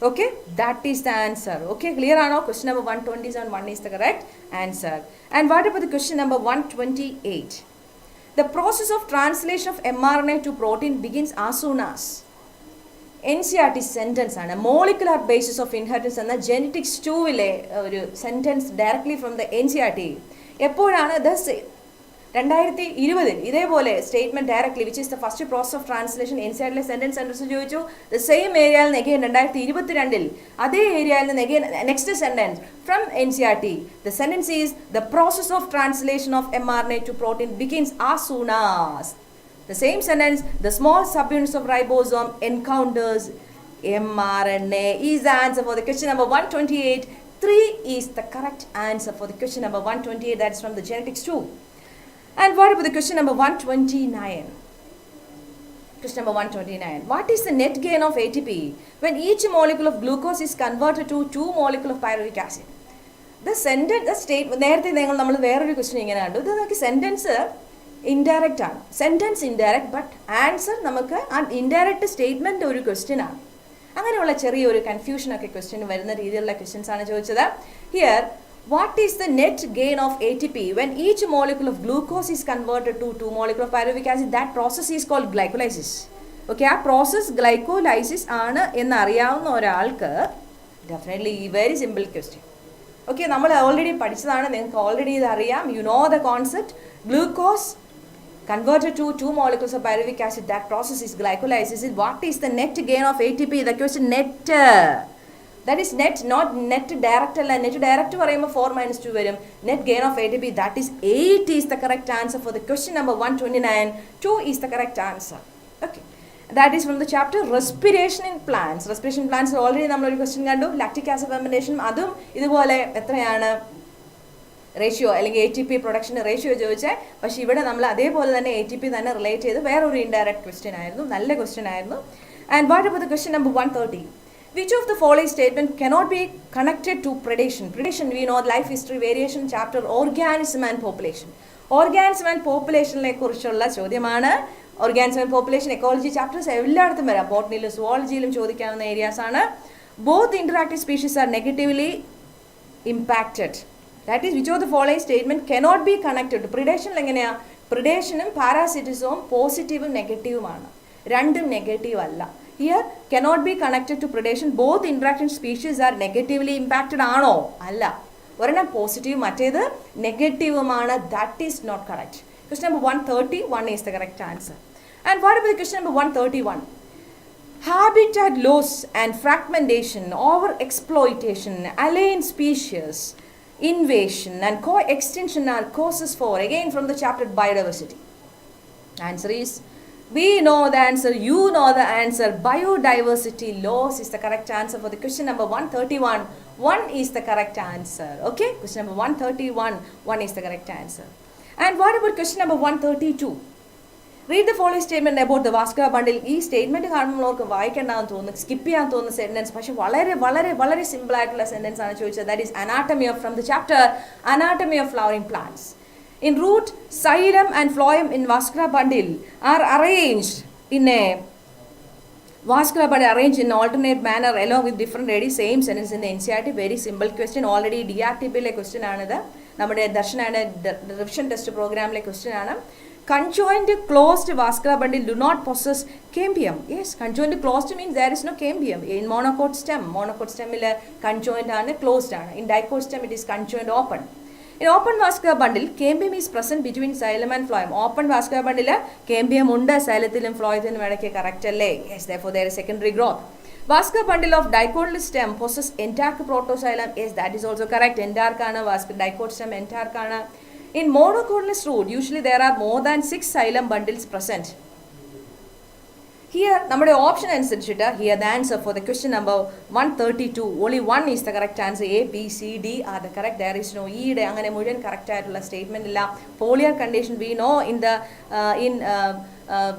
Okay, that is the answer. Okay, clear or no? Question number 127, 1 is the correct answer. And what about the question number 128? The process of translation of mRNA to protein begins as soon as. NCERT sentence ആണ്. Molecular basis of inheritance എന്ന genetics 2-ലെ ഒരു sentence directly from the NCERT. എപ്പോഴാണ്? 2020 ഇതേപോലെ statement directly which is the first process of translation എൻസിആർടിലെ sentence sentence ചോദിച്ചു. The same ഏരിയയിൽ നിന്ന് again 2022 അതേ ഏരിയയിൽ നിന്ന് again next sentence from NCRT. The sentence is the process of translation of mRNA to protein begins as soon as. The same sentence, the small subunits of ribosome encounters mRNA is the answer for the question number 128. 3 is the correct answer for the question number 128. That is from the genetics 2. And what about the question number 129? Question number 129. What is the net gain of ATP when each molecule of glucose is converted to 2 molecule of pyruvic acid? The sentence, the statement, നേരത്തെ നമ്മൾ വേറൊരു question ഇങ്ങനെ കണ്ടു. ഇത് നമുക്ക് sentence indirect ആണ്. Sentence indirect, but answer നമുക്ക് ആ ഇൻഡയറക്റ്റ് സ്റ്റേറ്റ്മെൻറ്റ് ഒരു ക്വസ്റ്റ്യൻ ആണ്. അങ്ങനെയുള്ള ചെറിയൊരു കൺഫ്യൂഷനൊക്കെ ക്വസ്റ്റ്യൻ വരുന്ന രീതിയിലുള്ള ക്വസ്റ്റ്യൻസ് ആണ് ചോദിച്ചത്. Here, what is the net gain of ATP when each molecule of glucose is converted to 2 molecule of pyruvic acid? That process is called glycolysis. Okay, ആ process glycolysis ആണ് എന്നറിയാവുന്ന ഒരാൾക്ക് definitely very simple question. Okay, നമ്മൾ already പഠിച്ചതാണ്, നിങ്ങൾക്ക് already ഇത് അറിയാം. You know the concept. Glucose converted to 2 molecules of pyruvic acid, that process is glycolysis. What is the net gain of ATP? The question net, that is net, not net direct alla. Net direct parayumbol 4 minus 2 varum. Net gain of ATP, that is 8 is the correct answer for the question number 129. 2 is the correct answer. Okay, that is from the chapter respiration in plants. Respiration in plants already നമ്മൾ ഒരു question കണ്ടു. Lactic acid fermentation, അതും ഇതുപോലെ എത്രയാണ് ratio അല്ലെങ്കിൽ ATP പ്രൊഡക്ഷൻ്റെ ratio ചോദിച്ചേ. പക്ഷേ ഇവിടെ നമ്മൾ അതേപോലെ തന്നെ ATP തന്നെ റിലേറ്റ് ചെയ്ത് വേറൊരു ഇൻഡയറക്റ്റ് ക്വസ്റ്റ്യൻ ആയിരുന്നു. നല്ല ക്വസ്റ്റ്യൻ ആയിരുന്നു. And what about the question number 130? Which of the following statement cannot be connected to predation? Predation, we know life history variation chapter organism and population. Organism and populationനെ കുറിച്ചുള്ള ചോദ്യമാണ്. Organism and population ecology chapters എല്ലായിടത്തും വരാം. ബോട്ടണിയിലും സുവോളജിയിലും ചോദിക്കാവുന്ന areas ആണ്. Both interactive species are negatively impacted. That is, which of the following statement cannot be connected to predation? എങ്ങനെയാ? predation-ഉം പാരാസിറ്റിസവും പോസിറ്റീവും നെഗറ്റീവുമാണ്, രണ്ടും നെഗറ്റീവ് അല്ല. Here cannot be connected to predation. Both interacting species are negatively impacted ആണോ? അല്ല. ഒരെണ്ണം positive, മറ്റേത് നെഗറ്റീവുമാണ്. That is not correct. Question number 131 is the correct answer. And what about the question number 131? Habitat loss and fragmentation, over-exploitation, alien species, invasion and co-extinction are causes for, again from the chapter biodiversity. Answer is, we know the answer, you know the answer. Biodiversity loss is the correct answer for the question number 131. 1 is the correct answer. Okay, question number 131, 1 is the correct answer. And what about question number 132? Read the following statement about the vascular bundle. ഈ statement കാണുമ്പോൾ നമുക്ക് വായിക്കേണ്ടതെന്ന് തോന്നുന്നു, skip ചെയ്യാൻ തോന്നുന്ന sentence, പക്ഷെ വളരെ വളരെ വളരെ സിമ്പിൾ ആയിട്ടുള്ള സെന്റൻസ് ആണ് ചോദിച്ചത്. That is anatomy of, from the chapter anatomy of flowering plants. In root, xylem and phloem in vascular bundle are arranged in a vascular bundle arranged in alternate manner along with different ready. Same sentence in the NCERT. Very simple question. Already DRTP-ലെ question ആണിത്. നമ്മുടെ ദർശനയുടെ revision test പ്രോഗ്രാമിലെ question ആണ്. Conjoined closed vascular bundle do not possess cambium. Yes, conjoined closed means there is no cambium. In monocot stem, monocot stem il conjoined ആണ്, closed ആണ്. In dicot stem it is conjoined open. In open vascular bundle, cambium is present between xylem and phloem. Open vascular bundle cambium ഉണ്ട്, xylethilum phloethilum ഇടയ്ക്ക്, correct അല്ലേ? Yes, therefore there is secondary growth. Vascular bundle of dicotyl stem possess entarch protoxylem. Yes, that is also correct. Entarch ആണ്, vascular dicot stem entarch ആണ്. In monocotyledonous root, usually there are more than 6 xylem bundles present. Here, നമ്മുടെ option അനുസരിച്ചിട്ട് here the answer for the question number 132, only 1 is the correct answer. A, B, C, D are the correct. There is no E യുടെ അങ്ങനെ മുഴുവൻ correct ആയിട്ടുള്ള statement ഇല്ല. Foliar condition we know in the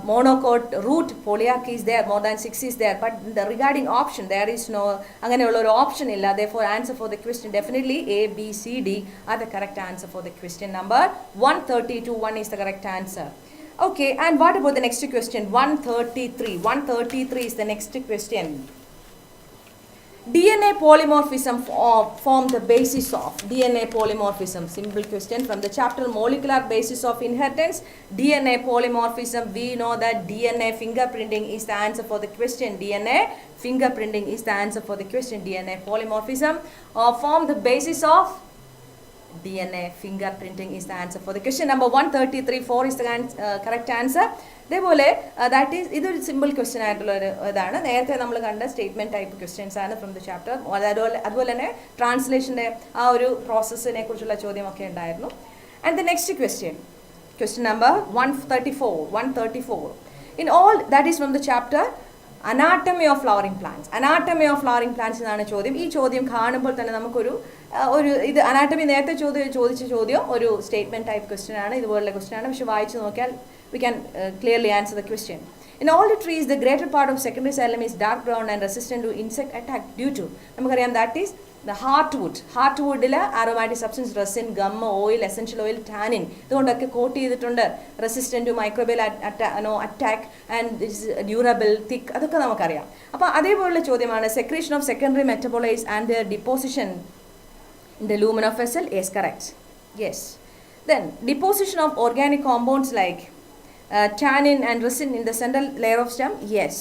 monocot root polyarch is there, more than 6 is there, but the regarding option there is no അങ്ങനെയുള്ള ഒരു option ഇല്ല. Therefore answer for the question definitely A, B, C, D are the correct answer for the question number 132. 1 is the correct answer. Okay, and what about the next question? 133. 133 is the next question. DNA polymorphism form the basis of. DNA polymorphism, simple question from the chapter molecular basis of inheritance. DNA polymorphism, we know that DNA fingerprinting is the answer for the question. DNA fingerprinting is the answer for the question. DNA polymorphism form the basis of DNA fingerprinting is the answer for the question number 133. 4 is the correct answer. അതേപോലെ that is ഇതൊരു simple question ആയിട്ടുള്ള ഒരു ഇതാണ്. നേരത്തെ നമ്മൾ കണ്ട statement type questions ആണ് from the chapter. അതുപോലെ തന്നെ ട്രാൻസ്ലേഷൻ്റെ ആ ഒരു പ്രോസസ്സിനെ കുറിച്ചുള്ള ചോദ്യമൊക്കെ ഉണ്ടായിരുന്നു. And the next question number 134. In all, that is from the chapter anatomy of flowering plants. Anatomy of flowering plants എന്നാണ് ചോദ്യം. ഈ ചോദ്യം കാണുമ്പോൾ തന്നെ നമുക്കൊരു ഇത് അനാട്ടമി നേരത്തെ ചോദിച്ച ചോദ്യം ഒരു സ്റ്റേറ്റ്മെന്റ് ടൈപ്പ് ക്വസ്റ്റ്യൻ ആണ്, ഇതുപോലുള്ള ക്വസ്റ്റ്യൻ ആണ്. പക്ഷെ വായിച്ചു നോക്കിയാൽ we can clearly answer the question. In all the trees, the greater part of secondary xylem is dark brown and resistant to insect attack due to, നമുക്കറിയാം, that is the heartwood. heartwoodil aromatic substance, resin, gum, oil, essential oil, tannin, ഇതുകൊണ്ടൊക്കെ coat ചെയ്തിട്ടുണ്ട്. Resistant to microbial attack and it's durable, thick, അതൊക്കെ നമുക്കറിയാം. അപ്പോൾ അതേപോലുള്ള ചോദ്യമാണ് secretion of secondary metabolites and their deposition in the lumen of vessel. Yes, correct. Yes. Then deposition of organic compounds like tannin and resin in the central layer of stem. Yes.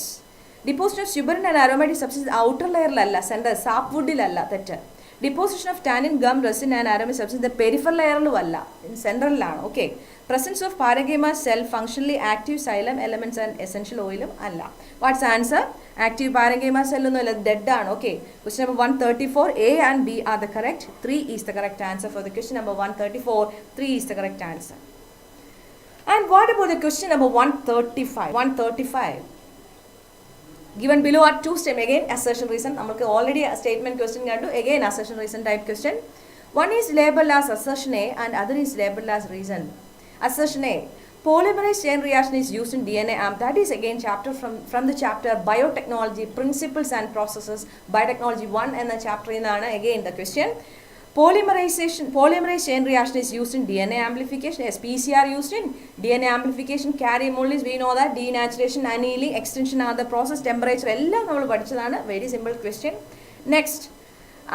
Deposition of suberin and aromatic substance outer layer lalla, center sapwood lalla, തെറ്റ്. Deposition of tannin, gum, resin and aromatic substance the peripheral layer lu alla, in central lana. Okay. Presence of parenchyma cell functionally active xylem elements and essential oil alla. What's the answer? Active parenchyma cell nu alla, dead ആണ്. Okay. Question number 134, A and B are the correct. 3 is the correct answer for the question number 134. 3 is the correct answer. And what about the question number 135? 135. Given below are two steps. Again, assertion reason. നമുക്ക് already a statement question കണ്ടു. Again, assertion reason type question. One is labeled as assertion A and other is labeled as reason. Assertion A. Polymerase chain reaction is used in DNA AMP. That is again chapter from the chapter Biotechnology, Principles and Processes. Biotechnology 1 എന്ന chapter എന്നാണ് again the question. Polymerase chain reaction is used in DNA amplification. Yes, PCR used in DNA amplification. Carry moldings, we know that. Denaturation, annealing, extension are the process. Temperature എല്ലാം നമ്മൾ പഠിച്ചതാണ്. Very simple question. Next,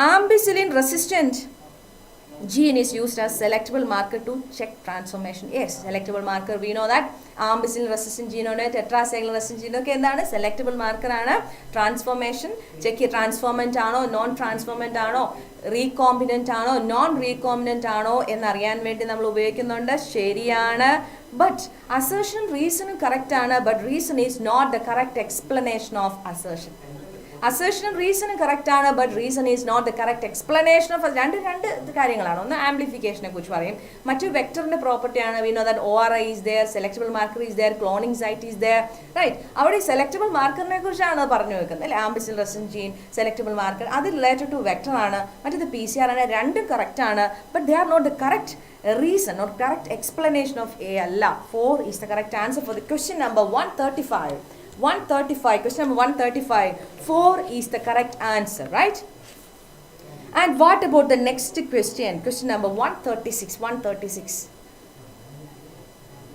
ampicillin resistant gene is used as selectable marker to check transformation. Yes, selectable marker, we know that. Ampicillin resistant gene ഉണ്ട്, tetracycline resistant gene ഒക്കെ എന്താണ്? Selectable marker ആണ്. Transformation check, ട്രാൻസ്ഫോർമന്റ് ആണോ non ട്രാൻസ്ഫോർമന്റ് ആണോ, recombinant ആണോ non recombinant ആണോ എന്നറിയാൻ വേണ്ടി നമ്മൾ ഉപയോഗിക്കുന്നുണ്ട്. ശരിയാണ്. ബട്ട് അസേർഷൻ റീസണും കറക്റ്റ് ആണ്. But reason is not the correct explanation of assertion. അസേർഷനും റീസണും കറക്റ്റ് ആണ്. But reason is not the correct explanation of രണ്ട് കാര്യങ്ങളാണ്. ഒന്ന് ആംപ്ലിഫിക്കേഷനെ കുറിച്ച് പറയും, മറ്റു വെക്ടറിന്റെ പ്രോപ്പർട്ടിയാണ്. We know that ORI is there, selectable marker is there, cloning site is there, right. അവിടെ ഈ സെലക്ടബിൾ മാർക്കറിനെ കുറിച്ചാണ് പറഞ്ഞു വെക്കുന്നത് അല്ലെ. Ampicillin resistant gene, selectable marker, അത് റിലേറ്റഡ് ടു വെക്ടർ ആണ്. മറ്റേത് PCR ആണ്. രണ്ടും കറക്റ്റ് ആണ്. But they are not the correct reason or correct explanation of A അല്ല. 4 is the correct answer for the question number 135. 135, question number 135. 4 is the correct answer, right? And what about the next question? Question number 136. 136.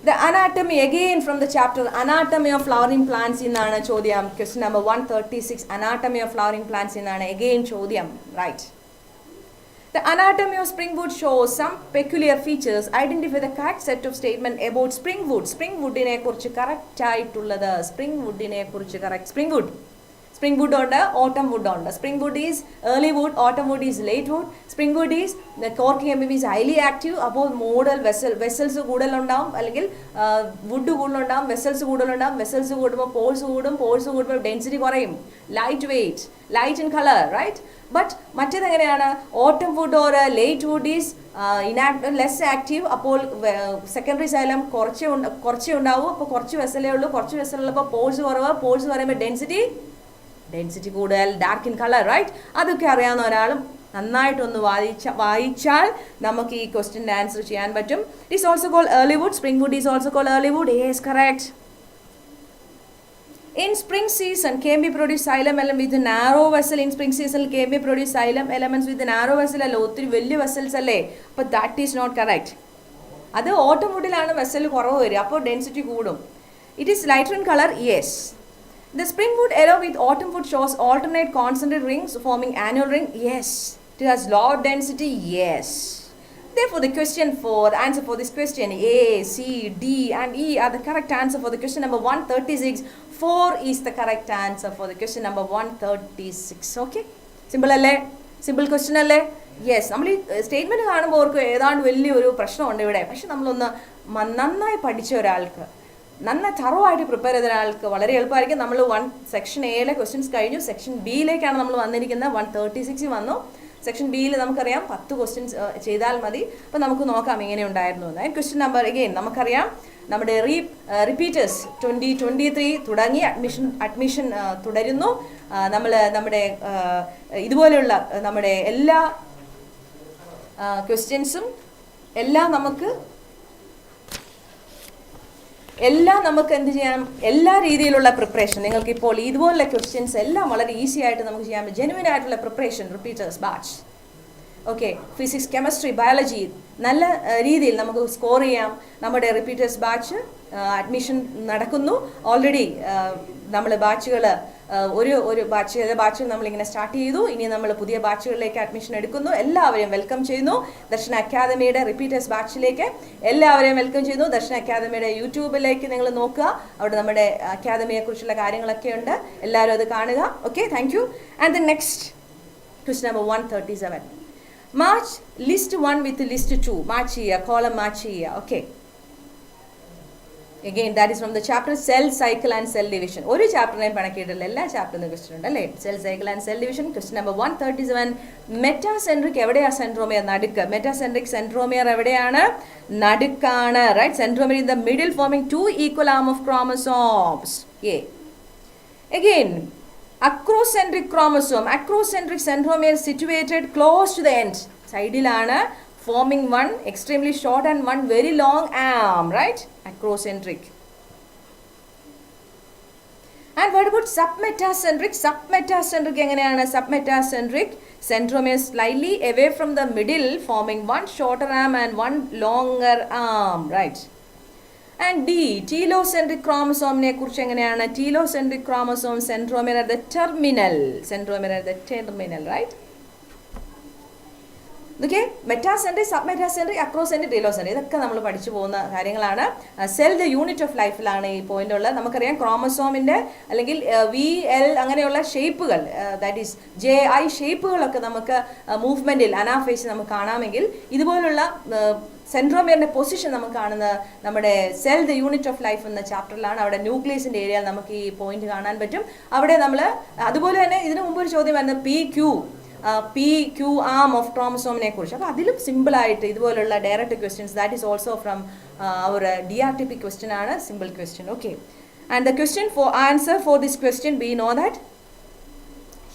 The anatomy again from the chapter Anatomy of Flowering Plants എന്നാണ് ചോദ്യം. Question number 136. Anatomy of Flowering Plants എന്നാണ് again ചോദ്യം, right? The anatomy of springwood shows some peculiar features. Identify the correct set of statement about springwood. Springwoodine കുറിച്ച് correct ആയിട്ടുള്ളത്. Springwoodine കുറിച്ച് correct. Springwood ഉണ്ട്, autumn wood ഉണ്ട്. Springwood is early wood, autumn wood is late wood. Springwood is the corking emblem is highly active. അപ്പോൾ model vessels കൂടുതലുണ്ടാവും, അല്ലെങ്കിൽ wood കൂടുതലുണ്ടാവും, vessels കൂടുതലുണ്ടാവും. വെസൽസ് കൂടുമ്പോൾ പോൾസ് കൂടുമ്പോൾ ഡെൻസിറ്റി കുറയും. Light weight, light in colour, right. But മറ്റേതെങ്ങനെയാണ്? Autumn wood or late wood is less active. അപ്പോൾ സെക്കൻഡറി സൈലം കുറച്ചേ ഉണ്ടാവും. അപ്പോൾ കുറച്ച് വെസലേ ഉള്ളൂ. കുറച്ച് വെസലുള്ളപ്പോൾ പോൾസ് കുറവ്. പോൾസ് പറയുമ്പോൾ ഡെൻസിറ്റി കൂടുതൽ, ഡാർക്ക് ഇൻ കളർ, റൈറ്റ്. അതൊക്കെ അറിയാവുന്ന ഒരാളും നന്നായിട്ടൊന്ന് വായിച്ചാൽ നമുക്ക് ഈ ക്വസ്റ്റ്യൻ്റെ ആൻസർ ചെയ്യാൻ പറ്റും. It is also called early wood. Springwood is also called early wood. Yes, correct. In spring season, can be produce xylem element with a narrow vessel. In spring season, can be produce xylem elements with a narrow vessel. അല്ല, ഒത്തിരി വലിയ vessels അല്ലേ. അപ്പോൾ that is not correct. അത് ഓട്ടം വുഡിലാണ് vessel കുറവ് വരിക, അപ്പോൾ ഡെൻസിറ്റി കൂടും. It is lighter in colour. Yes. The springwood along with autumn wood shows alternate concentric rings forming annual ring. Yes. It has low density. Yes. Therefore, the question for the answer for this question A, C, D, and E are the correct answer for the question number 136. 4 is the correct answer for the question number 136. Okay? Simple അല്ലേ? Simple question അല്ലേ? Yes. നമ്മൾ ഈ statement കാണുമ്പോൾ അവർക്ക് ഏതാണ്ട് വലിയൊരു പ്രശ്നമുണ്ട് ഇവിടെ. പക്ഷെ നമ്മളൊന്ന് നന്നായി പഠിച്ച ഒരാൾക്ക്, നന്നായി തറവായിട്ട് പ്രിപ്പയർ ചെയ്ത ഒരാൾക്ക് വളരെ എളുപ്പമായിരിക്കും. നമ്മൾ സെക്ഷൻ എയിലെ ക്വസ്റ്റ്യൻസ് കഴിഞ്ഞു. സെക്ഷൻ ബിയിലേക്കാണ് നമ്മൾ വന്നിരിക്കുന്നത്. 136 വന്നു. സെക്ഷൻ ബിയിൽ നമുക്കറിയാം 10 ക്വസ്റ്റ്യൻസ് ചെയ്താൽ മതി. അപ്പോൾ നമുക്ക് നോക്കാം എങ്ങനെ ഉണ്ടായിരുന്നു എന്ന്. ക്വസ്റ്റ്യൻ നമ്പർ അഗെയിൻ നമുക്കറിയാം നമ്മുടെ റിപ്പീറ്റേഴ്സ് 2023 തുടങ്ങി അഡ്മിഷൻ തുടരുന്നു. നമ്മുടെ ഇതുപോലെയുള്ള നമ്മുടെ എല്ലാ ക്വസ്റ്റ്യൻസും എല്ലാം നമുക്ക് എന്ത് ചെയ്യാം, എല്ലാ രീതിയിലുള്ള പ്രിപ്പറേഷൻ നിങ്ങൾക്ക് ഇപ്പോൾ ഇതുപോലുള്ള ക്വസ്റ്റ്യൻസ് എല്ലാം വളരെ ഈസി ആയിട്ട് നമുക്ക് ചെയ്യാം. ജെനുവിൻ ആയിട്ടുള്ള preparation repeaters batch. Okay, physics, chemistry, biology നല്ല രീതിയിൽ നമുക്ക് സ്കോർ ചെയ്യാം. നമ്മുടെ റിപ്പീറ്റേഴ്സ് ബാച്ച് അഡ്മിഷൻ നടക്കുന്നു. ഓൾറെഡി നമ്മൾ ബാച്ചുകൾ ഒരു ബാച്ച് നമ്മളിങ്ങനെ സ്റ്റാർട്ട് ചെയ്തു. ഇനി നമ്മൾ പുതിയ ബാച്ചുകളിലേക്ക് അഡ്മിഷൻ എടുക്കുന്നു. എല്ലാവരെയും വെൽക്കം ചെയ്യുന്നു ദർശന അക്കാദമിയുടെ റിപ്പീറ്റേഴ്സ് ബാച്ചിലേക്ക്. എല്ലാവരെയും വെൽക്കം ചെയ്യുന്നു. ദർശന അക്കാദമിയുടെ യൂട്യൂബിലേക്ക് നിങ്ങൾ നോക്കുക, അവിടെ നമ്മുടെ അക്കാദമിയെക്കുറിച്ചുള്ള കാര്യങ്ങളൊക്കെ ഉണ്ട്. എല്ലാവരും അത് കാണുക. Okay, thank you. And the next question number 137. Match list 1 with list 2 match ചെയ്യുക, കോളം മാച്ച് ചെയ്യുക. Okay, again that is from the chapter cell cycle and cell division. ഒരു ചാപ്റ്ററിനെയും പണക്കിയിട്ടില്ല, എല്ലാ ചാപ്റ്ററിനും ക്വസ്റ്റ്യൻ ഉണ്ട് അല്ലേ. Cell cycle and cell division. Question number 137. Metacentric എവിടെയാ centromere? നടുക്ക്. Metacentric centromere എവിടെയാണ്? നടുക്കാണ്. Right, centromere in the middle forming 2 equal arm of chromosomes. A. Again, acrocentric chromosome, acrocentric centromere situated close to the end. സൈഡിലാണ്, forming one extremely short and one very long arm, right? Acrocentric. And what about submetacentric? Submetacentric എങ്ങനെയാണ്? Submetacentric centromere slightly away from the middle, forming one shorter arm and one longer arm, right? And D, telocentric chromosome നെ കുറിച്ച് എങ്ങനെയാണ്? Telocentric chromosome centromere at the terminal, centromere at the terminal, right? Okay, metacentric, sub metacentric, acrocentric, telocentric ഇതൊക്കെ നമ്മൾ പഠിച്ചു പോകുന്ന കാര്യങ്ങളാണ്. Cell the unit of ലൈഫിലാണ് ഈ പോയിന്റ് ഉള്ളത്. നമുക്കറിയാം ക്രോമസോമിൻ്റെ അല്ലെങ്കിൽ VL അങ്ങനെയുള്ള ഷേപ്പുകൾ, ദാറ്റ് ഈസ് JI ഷേപ്പുകളൊക്കെ നമുക്ക് മൂവ്മെൻറ്റിൽ അനാഫേസ് നമുക്ക് കാണാമെങ്കിൽ ഇതുപോലുള്ള സെൻട്രോമിയറിൻ്റെ പൊസിഷൻ നമുക്ക് കാണുന്നത് നമ്മുടെ cell the unit of life എന്ന ചാപ്റ്ററിലാണ്. അവിടെ ന്യൂക്ലിയസിൻ്റെ ഏരിയയിൽ നമുക്ക് ഈ പോയിന്റ് കാണാൻ പറ്റും. അവിടെ നമ്മൾ അതുപോലെ തന്നെ ഇതിനു മുമ്പ് ഒരു ചോദ്യം വരുന്നത് PQ ആം ഓഫ് ക്രോമസോമിനെ കുറിച്ച്. അപ്പോൾ അതിലും സിമ്പിളായിട്ട് ഇതുപോലുള്ള direct questions, that is also from our DRTP question ആണ്, simple question. Okay, and the question for answer for this question we know that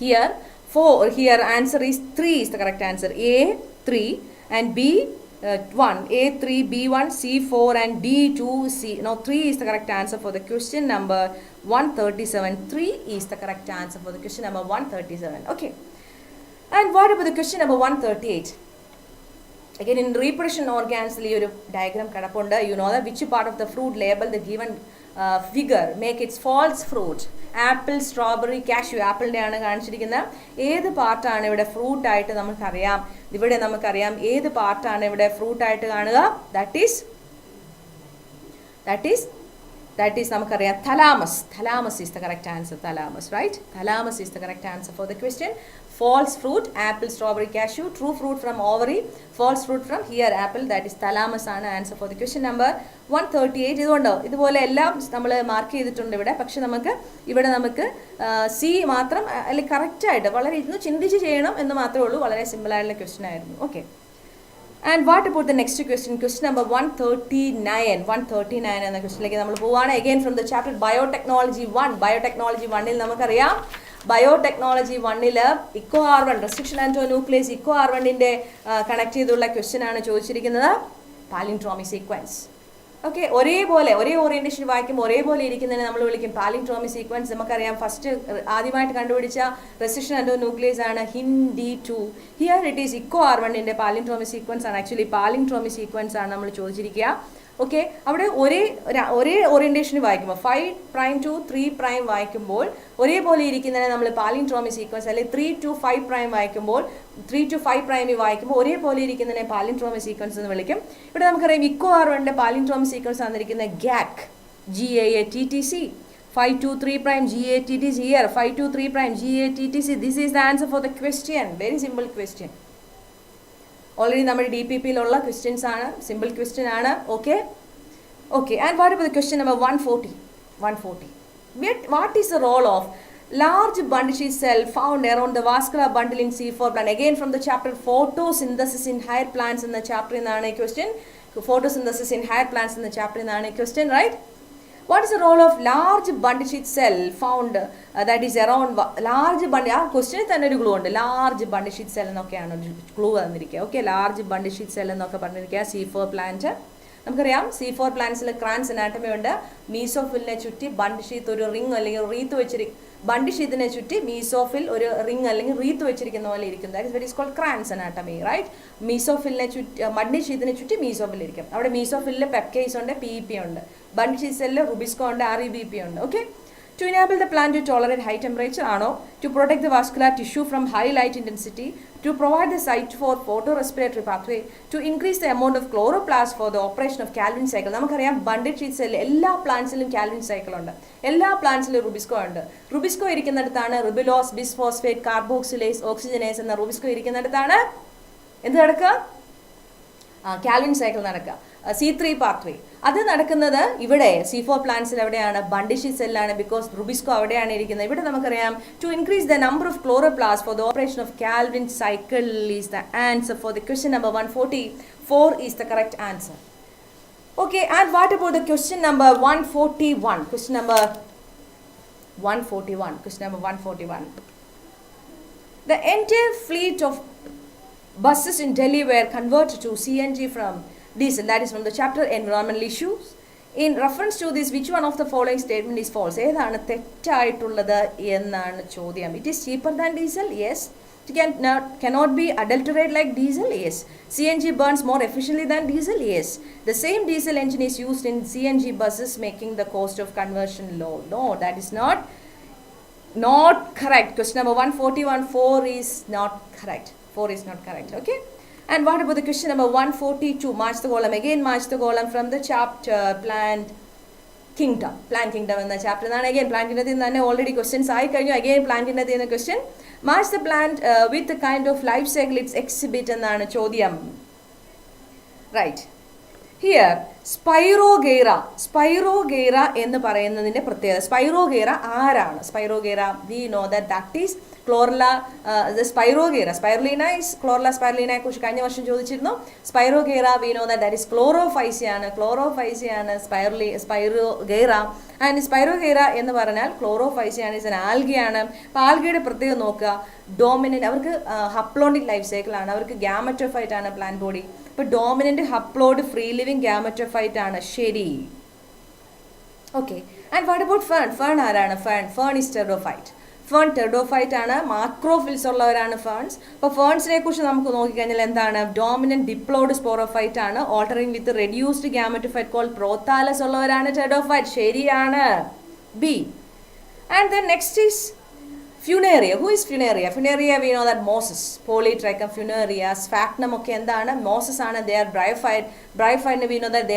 here answer is 3 is the correct answer. A 3 and B 1, A3, B1, C4 and D2, C. Now 3 is the correct answer for the question number 137. 3 is the correct answer for the question number 137. Okay. And what about the question number 138? Again, in reproduction organs, ഈ ഒരു diagram കിടപ്പുണ്ട്. You know that which part of the fruit label the given figure make its false fruit? Apple, strawberry, cashew. ആപ്പിളിൻ്റെ ആണ് കാണിച്ചിരിക്കുന്നത്. ഏത് പാർട്ടാണ് ഇവിടെ ഫ്രൂട്ടായിട്ട് നമുക്കറിയാം? ഇവിടെ നമുക്കറിയാം ഏത് പാർട്ടാണ് ഇവിടെ ഫ്രൂട്ടായിട്ട് കാണുക? That is നമുക്കറിയാം thalamus. Thalamus is the correct answer. Thalamus, right? Thalamus is the correct answer for the question. False fruit, apple, strawberry, cashew. True fruit from ovary. False fruit from here, apple. That is thalamus ആണ് answer for the question number 138. ഇതുകൊണ്ടോ ഇതുപോലെ എല്ലാം നമ്മൾ mark ചെയ്തിട്ടുണ്ട് ഇവിടെ. പക്ഷെ ഇവിടെ നമുക്ക് C മാത്രം അല്ലെങ്കിൽ കറക്റ്റായിട്ട് വളരെ ഇന്ന് ചിന്തിച്ച് ചെയ്യണം എന്ന് മാത്രമേ ഉള്ളൂ. വളരെ സിമ്പിളായിട്ടുള്ള ക്വസ്റ്റ്യൻ ആയിരുന്നു. Okay, and what about the next question? Question number 139 എന്ന ക്വസ്റ്റ്യനിലേക്ക് നമ്മൾ പോവുകയാണ്. Again from the chapter biotechnology 1. Biotechnology 1-ൽ നമുക്കറിയാം ബയോടെക്നോളജി 1-ൽ ഇക്കോ-R1 റെസ്ട്രിക്ഷൻ ആൻഡ് ന്യൂക്ലിയസ് ഇക്കോ-R1-ന്റെ കണക്ട് ചെയ്തുള്ള ക്വസ്റ്റ്യൻ ആണ് ചോദിച്ചിരിക്കുന്നത്. Palindromic sequence. ഓക്കെ, ഒരേ ഓറിയന്റേഷൻ വായിക്കുമ്പോൾ ഒരേപോലെ ഇരിക്കുന്നതിനെ നമ്മൾ വിളിക്കും പാലിൻഡ്രോമി സീക്വൻസ്. നമുക്കറിയാം ഫസ്റ്റ് ആദ്യമായിട്ട് കണ്ടുപിടിച്ച റെസിഷൻ ആൻഡ് ന്യൂക്ലിയസ് ആണ് HIN-D2. ഹിയർ ഇറ്റ് ഈസ് ഇക്കോ-R1-ന്റെ പാലിൻഡ്രോമി സീക്വൻസ് ആണ്. ആക്ച്വലി പാലിൻഡ്രോമി സീക്വൻസ് ആണ് നമ്മൾ ചോദിച്ചിരിക്കുക. ഓക്കെ, അവിടെ ഒരേ ഓറിയന്റേഷൻ വായിക്കുമ്പോൾ 5' to 3' വായിക്കുമ്പോൾ ഒരേപോലെ ഇരിക്കുന്നതിനെ നമ്മൾ പാലിൻഡ്രോമി സീക്വൻസ്, അല്ലെങ്കിൽ 3 to 5' വായിക്കുമ്പോൾ 3 to 5' വായിക്കുമ്പോൾ ഒരേപോലെ ഇരിക്കുന്നതിനെ പാലിൻഡ്രോമി സീക്വൻസ് എന്ന് വിളിക്കും. ഇവിടെ നമുക്കറിയാം ഇക്കോ-R1-ന്റെ പാലിൻഡ്രോമി സീക്വൻസ് തന്നിരിക്കുന്ന GATTC. 5 to 3' GATTC. Here 5 to 3' GATTC. This is the answer for the question. Very simple question. Already നമ്മുടെ DPP-യിലുള്ള ക്വസ്റ്റ്യൻസ് ആണ്, സിമ്പിൾ ക്വസ്റ്റ്യൻ ആണ്. Okay, and what about the question number 140? What is the role of Large bundle sheet cell found around the vascular bundle in C4 plant. Again from the chapter photosynthesis in higher plants in the chapter in the question. Photosynthesis in higher plants in the chapter in the question, right? What is the role of large bundle sheet cell found that is around large bundle? Question തന്നെ ഒരു glue ഉണ്ട്. Large ബണ്ടിൽ sheet cell എന്നൊക്കെയാണ് glue തന്നിരിക്കുക. Okay, large ബണ്ടിൽ sheet cell എന്നൊക്കെ പറഞ്ഞിരിക്കുക. C4 plant നമുക്കറിയാം. C4 പ്ലാന്റ്സിൽ Kranz anatomy ഉണ്ട്. മീസോഫിലിനെ ചുറ്റി ബണ്ടിൽ sheet ഒരു റിംഗ് അല്ലെങ്കിൽ റീത്ത് വെച്ചിരിക്കും. ബണ്ടിൽ ഷീറ്റിനെ ചുറ്റി മീസോഫിൽ ഒരു റിംഗ് അല്ലെങ്കിൽ റീത്ത് വെച്ചിരിക്കുന്ന പോലെ ഇരിക്കും. That is very called Kranz anatomy, right? മീസോഫിലിനെ ചുറ്റി ബണ്ടിൽ ഷീറ്റിനെ ചുറ്റി മീസോഫിൽ ഇരിക്കും. അവിടെ മീസോഫിലിൽ പെപ്റ്റൈസ് ഉണ്ട്, PEP ഉണ്ട്. ബണ്ടിൽ ഷീറ്റ് സെല്ലിൽ റുബിസ്കോ ഉണ്ട്, REBP ഉണ്ട്. Okay, to enable the plant to tolerate high temperature ആണോ, to protect the vascular tissue from high light intensity, to provide the site for photorespiratory pathway, to increase the amount of chloroplast for the operation of Calvin cycle. നമുക്കറിയാം ബണ്ടിൽ sheet സെല്ലിൽ എല്ലാ പ്ലാന്റ്സിലും Calvin cycle ഉണ്ട്. എല്ലാ പ്ലാന്റ്സിലും rubisco ഉണ്ട്. Rubisco ഇരിക്കുന്നിടത്താണ് ribulose, bisphosphate, carboxylase, oxygenase എന്ന rubisco ഇരിക്കുന്നിടത്താണ് എന്ത് നടക്കുക? കാൽവിൻ സൈക്കിൾ നടക്കുക. C3 പാത്വേ അത് നടക്കുന്നത് ഇവിടെ C4 പ്ലാന്റ്സിൽ എവിടെയാണ്? ബണ്ടിൽ ഷീറ്റ് സെല്ലാണ്. ബിക്കോസ് റുബിസ്കോ അവിടെയാണ് ഇരിക്കുന്നത്. ഇവിടെ നമുക്കറിയാം to increase the number of chloroplast for the operation of Calvin cycle is the answer for the question number 144 is the correct answer. Okay, and what about the question number 141? Question number 141. Question number 141. The entire fleet of buses in Delhi were converted to CNG from diesel. That is from the chapter environmental issues. In reference to this, which one of the following statement is false? ഏതാണ് തെറ്റായിട്ടുള്ളത് എന്നാണ് ചോദ്യം. It is cheaper than diesel? Yes. It cannot be adulterated like diesel? Yes. CNG burns more efficiently than diesel? Yes. The same diesel engine is used in CNG buses, making the cost of conversion low. No, that is not correct. Question number 141, 4 is not correct. 4 is not correct. Okay. And what about the question number 142? March the column. Again, march the column from the chapter Plant Kingdom. Plant Kingdom in the chapter. And again, Plant Kingdom already questions. Again, Plant Kingdom in the question. March the plant with the kind of life cycle its exhibit and chodiyam. Right. Here, Spirogera എന്ന് പറയുന്നതിന്റെ പ്രത്യേകത. Spirogera ആരാണ്? Spirogera, we know that is Chlorella, the Spirogera. Spirulina is Chlorella spirulina കുറിച്ച് കഴിഞ്ഞ വർഷം ചോദിച്ചിരുന്നു. Spirogera, we know that is Chlorophyceana. Chlorophyceana, Spirogera. And Spirogera എന്ന് പറഞ്ഞാൽ Chlorophyceana is an algae ആണ്. അപ്പോൾ ആൽഗയുടെ പ്രത്യേകത നോക്കുക. ഡോമിനന്റ്, അവർക്ക് ഹപ്ലോണ്ടിക് ലൈഫ് സൈക്കിൾ ആണ്. അവർക്ക് ഗാമറ്റോഫൈറ്റ് ആണ് പ്ലാന്റ് ബോഡി. ഇപ്പോൾ dominant haploid free living gametophyte ആണ്. ശരി. Okay, and what about fern? Fern ആരാണ്? Fern is pteridophyte. Fern pteridophyte ആണ്. മാക്രോഫിൽസ് ഉള്ളവരാണ് ഫേൺസ്. അപ്പോൾ ഫേൺസിനെ കുറിച്ച് നമുക്ക് നോക്കിക്കഴിഞ്ഞാൽ എന്താണ്? ഡോമിനന്റ് ഡിപ്ലോഡ് സ്പോറോഫൈറ്റ് ആണ്. ഓൾട്ടറിങ് വിത്ത് റെഡ്യൂസ്ഡ് ഗാമറ്റോഫൈറ്റ് കോൾ പ്രോതാലസ് ഉള്ളവരാണ് ടെറോഫൈറ്റ്. ശരിയാണ്, B. And then next is Funaria. Who is Funaria? Funaria, we know that Moses. Polytrichum funaria. Sphagnum ഒക്കെ എന്താണ്? Moses ആണ്. They are bryophyte. Bryophyte we know that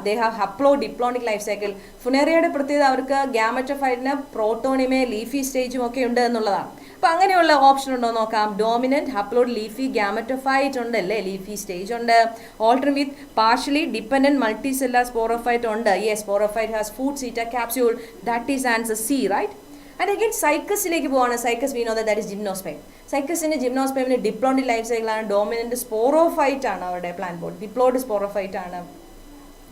they have haplodiplonic life cycle. Funariയുടെ പ്രത്യേകത അവർക്ക് ഗാമറ്റോഫൈറ്റിന് പ്രോട്ടോണിമേ leafy സ്റ്റേജും ഒക്കെ ഉണ്ട് എന്നുള്ളതാണ്. അപ്പോൾ അങ്ങനെയുള്ള ഓപ്ഷൻ ഉണ്ടോ നോക്കാം. ഡോമിനന്റ് ഹപ്ലോഡ് ലീഫി ഗാമറ്റോഫൈറ്റ് ഉണ്ട് അല്ലേ? ലീഫി സ്റ്റേജ് ഉണ്ട്. Alter with partially dependent multicellular sporophyte ഉണ്ട്. Yes, sporophyte has foot seta capsule. That is answer C, right? And again സൈക്കസിലേക്ക് പോവാണ്. Cycas we know that is gymnosperm. സൈക്കസിന്റെ ജിംനോസ്പെമിന് ഡിപ്ലോയിഡ് ലൈഫ് സൈക്കിളാണ്. Dominant sporophyte ആണ് അവരുടെ plant body. Diploid sporophyte ആണ്.